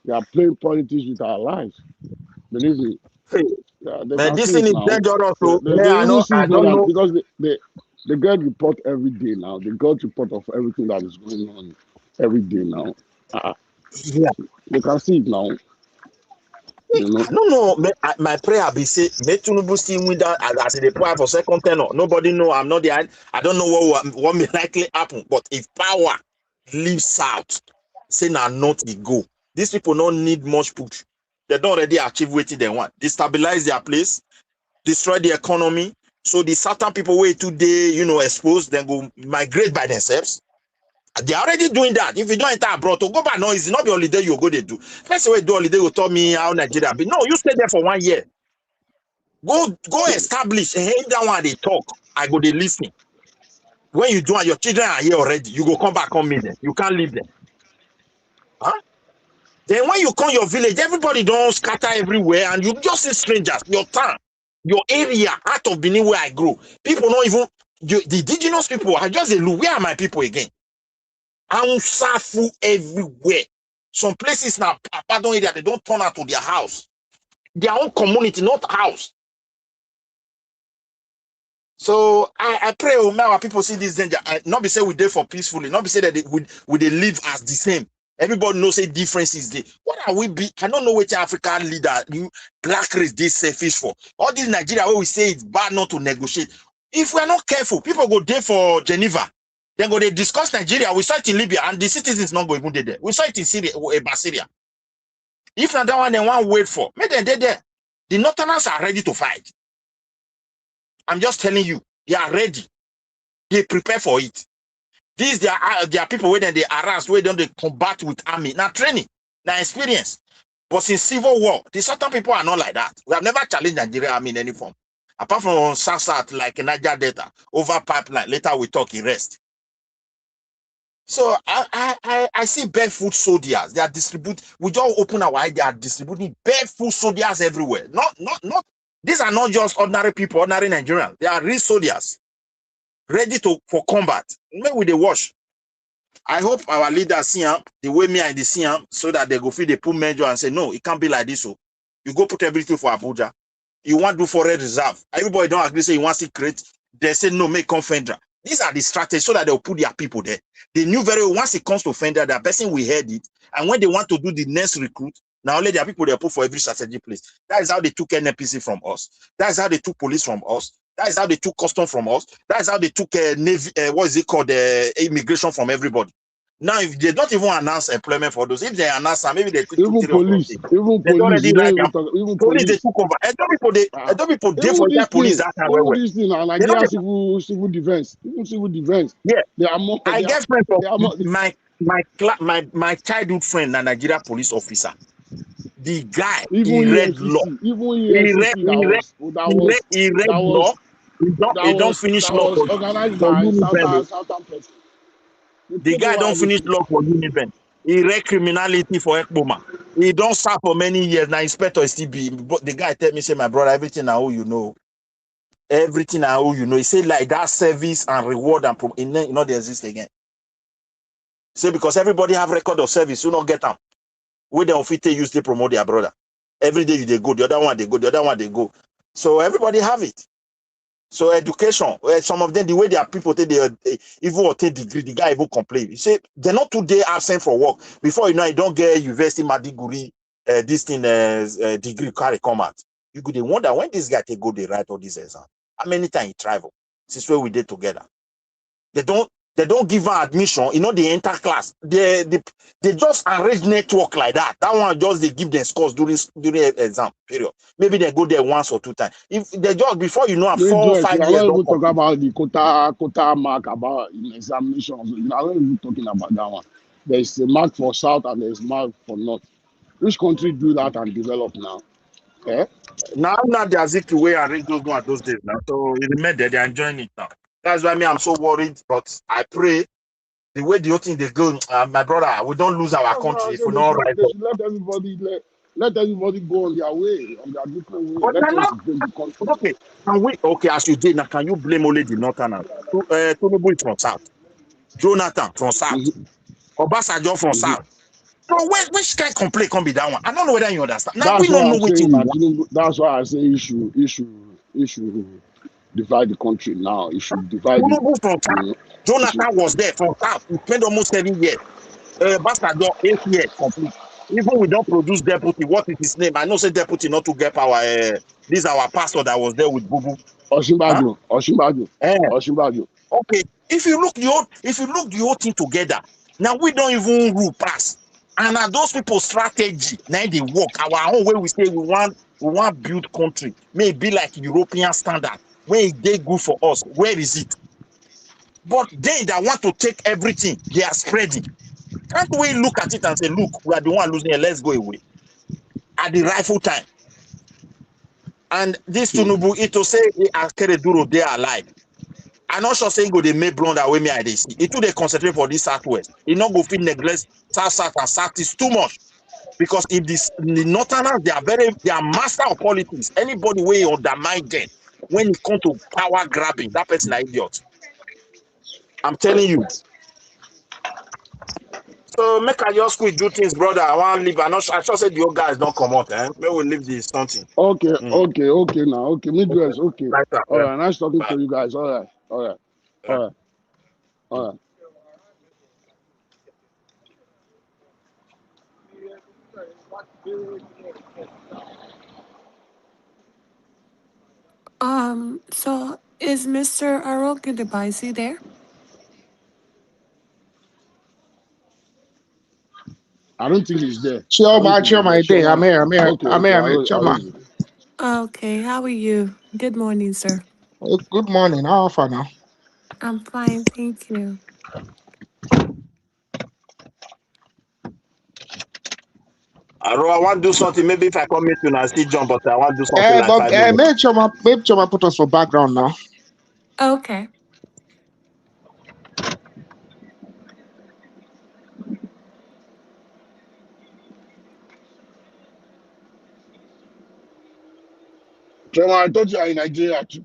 they are playing politics with our lives. Believe me. They Man, can this see thing it is now. dangerous. So They even see I it more don't than know. because they get report every day now. They got report of everything that is going on every day now. Yeah. They can see it now. You know. I don't know. My prayer be say, may Tinubu still win that as they apply for second tenor. Nobody know. I'm not there. I don't know what may likely happen. But if power leaves out, say now not the go. These people don't need much push. They don't already achieve what they want. Destabilize their place, destroy the economy. So the certain people wait today, exposed, then go migrate by themselves. They are already doing that. If you don't enter abroad, to go back now, it's not the holiday you go they do. First way do holiday, you tell me how Nigeria be. No, you stay there for 1 year. Go establish. Hey, that one they talk. I go they listen. When you do and your children are here already, you go come back on me then. You can't leave them. Huh? Then when you come your village, everybody don't scatter everywhere and you just see strangers, your town, your area, out of Benin where I grow. People don't even, the indigenous people are just a look. Where are my people again? Ansafu everywhere. Some places now, pardon area, they don't turn out to their house. Their own community, not house. So I pray, our people see this danger. Not be say we there for peacefully, not be say that we they live as the same. Everybody knows a difference is there. What are we be? I don't know which African leader you black race this selfish for. All this Nigeria where we say it's bad not to negotiate. If we're not careful, people go there for Geneva. Then go they discuss Nigeria. We saw it in Libya, and the citizens not going there. We saw it in Syria, about Syria. If not that one, they want wait for. Maybe they're there. The Northerners are ready to fight. I'm just telling you, they are ready. They prepare for it. These they are people where they harass, where they combat with army. Now training, now experience. But in civil war, the certain people are not like that. We have never challenged Nigeria army in any form. Apart from South like Niger Delta, over pipeline. Later we talk in rest. So I see barefoot soldiers. They are distributing. We just open our eyes. They are distributing barefoot soldiers everywhere. Not. These are not just ordinary people, ordinary Nigerians. They are real soldiers, ready for combat. Maybe with the wash. I hope our leaders see them the way me and they see them, so that they go feel they put measure and say no, it can't be like this. So you go put everything for Abuja. You want to do foreign reserve. Everybody don't agree. Say you want to create. They say no, make come Federal. These are the strategies so that they'll put their people there. They knew very well once it comes to Federal, that person will head it. And when they want to do the next recruit, now only their people they put for every strategic place. That is how they took NPC from us. That is how they took police from us. That is how they took custom from us. That is how they took Navy, what is it called, immigration from everybody. Now, if they don't even announce employment for those, if they announce, maybe they take even 2, 3 police, they you already don't like even them. talk, even Police they police. took over. I don't people there Even for this that police thing, that time. even this thing, and They don't. Nigeria civil defense, even civil defense. Yeah, They are more. I They are. get friends of They are more. my childhood friend, a Nigeria police officer. The guy, Even he read law. He read EFCC law. He don't finish that law was organized for by Uniben. Southern person. They The take guy over don't finish everything. law for Uniben. He read criminality for Ekboma. He don't serve for many years. Now inspector is still be. But the guy tell me, say, my brother, everything I owe you know. Everything I owe you know. He say like that service and reward and it not exist again. Say because everybody have record of service, you not get them. Where they fit use they promote their brother. Every day they go, the other one they go, the other one they go. So everybody have it. So education, some of them the way their people take the even or take degree, the guy even complain. You say they're not today absent for work. Before you know, you don't get university madiguri, this thing degree carry come out. You could wonder when this guy take go they write all these exams. How many times he travel? Since where we did together. They don't give her admission, they enter class. They just arrange network like that. That one just they give them scores during exam period. Maybe they go there once or 2 times. If they just before you know, 4 or 5 We are years not don't even talking complete. about the quota mark about examinations. We are not even talking about that one. There is a mark for South and there is mark for North. Which country do that and develop now? Eh? Now the Azikiwe way arrange those one those days now. So it made that they're enjoying it now. That's why I'm so worried. But I pray the way the whole thing they go, my brother, we don't lose our country if we not rise They up. should let everybody let everybody go on their way, on their different way. But Let now, us break the country. okay, as you did now, can you blame only the northerners? Tinubu is from south, Jonathan from south, Obasanjo from south. So which kind of complaint can be that one? I don't know whether you understand. Now we That's don't why know I'm what saying we that want. that's why I say you should divide the country now. You should divide it. Tinubu from You south, know, you should, Jonathan was there from south. He spent almost 7 years. Obasanjo 8 years complete. Even we don't produce deputy. What is his name? I know say deputy not to get power. This is our pastor that was there with Bubu. Huh? Oshimbajo. Okay. If you look the whole thing together, now we don't even rule pass. And now those people's strategy, now they work. Our own way we say we want build country. May it be like European standard. Where they good for us. Where is it? But they that want to take everything, they are spreading. Can't we look at it and say, look, we are the one losing it, let's go away. At the rightful time. And this Tinubu, it to say Akereduro, they are alive. I'm not sure saying go they make blunder away me I they see. It too they concentrate for this southwest. It not go fit neglect south and south is too much. Because if the northerners they are master of politics. Anybody way undermine them when it comes to power grabbing, that person is idiot. I'm telling you. So make I just quick do things, brother. I want to leave. I sure said the old guys don't come out, eh? Maybe we'll leave this something. Okay now. Okay, Midwest, okay. Right, All right, nice talking bye. to you guys. All right. So is Mr. Aroke Debaisi there? I don't think he's there. Chioma, day. I'm here. Okay. Chioma. Okay, how are you? Good morning, sir. Good morning. How far now? I'm fine, thank you. I want to do something. Maybe if I come meet you and see John, but I want to do something like 5 minutes. Maybe Chioma put us for background now. Okay. Trevor, I thought you are in Nigeria too.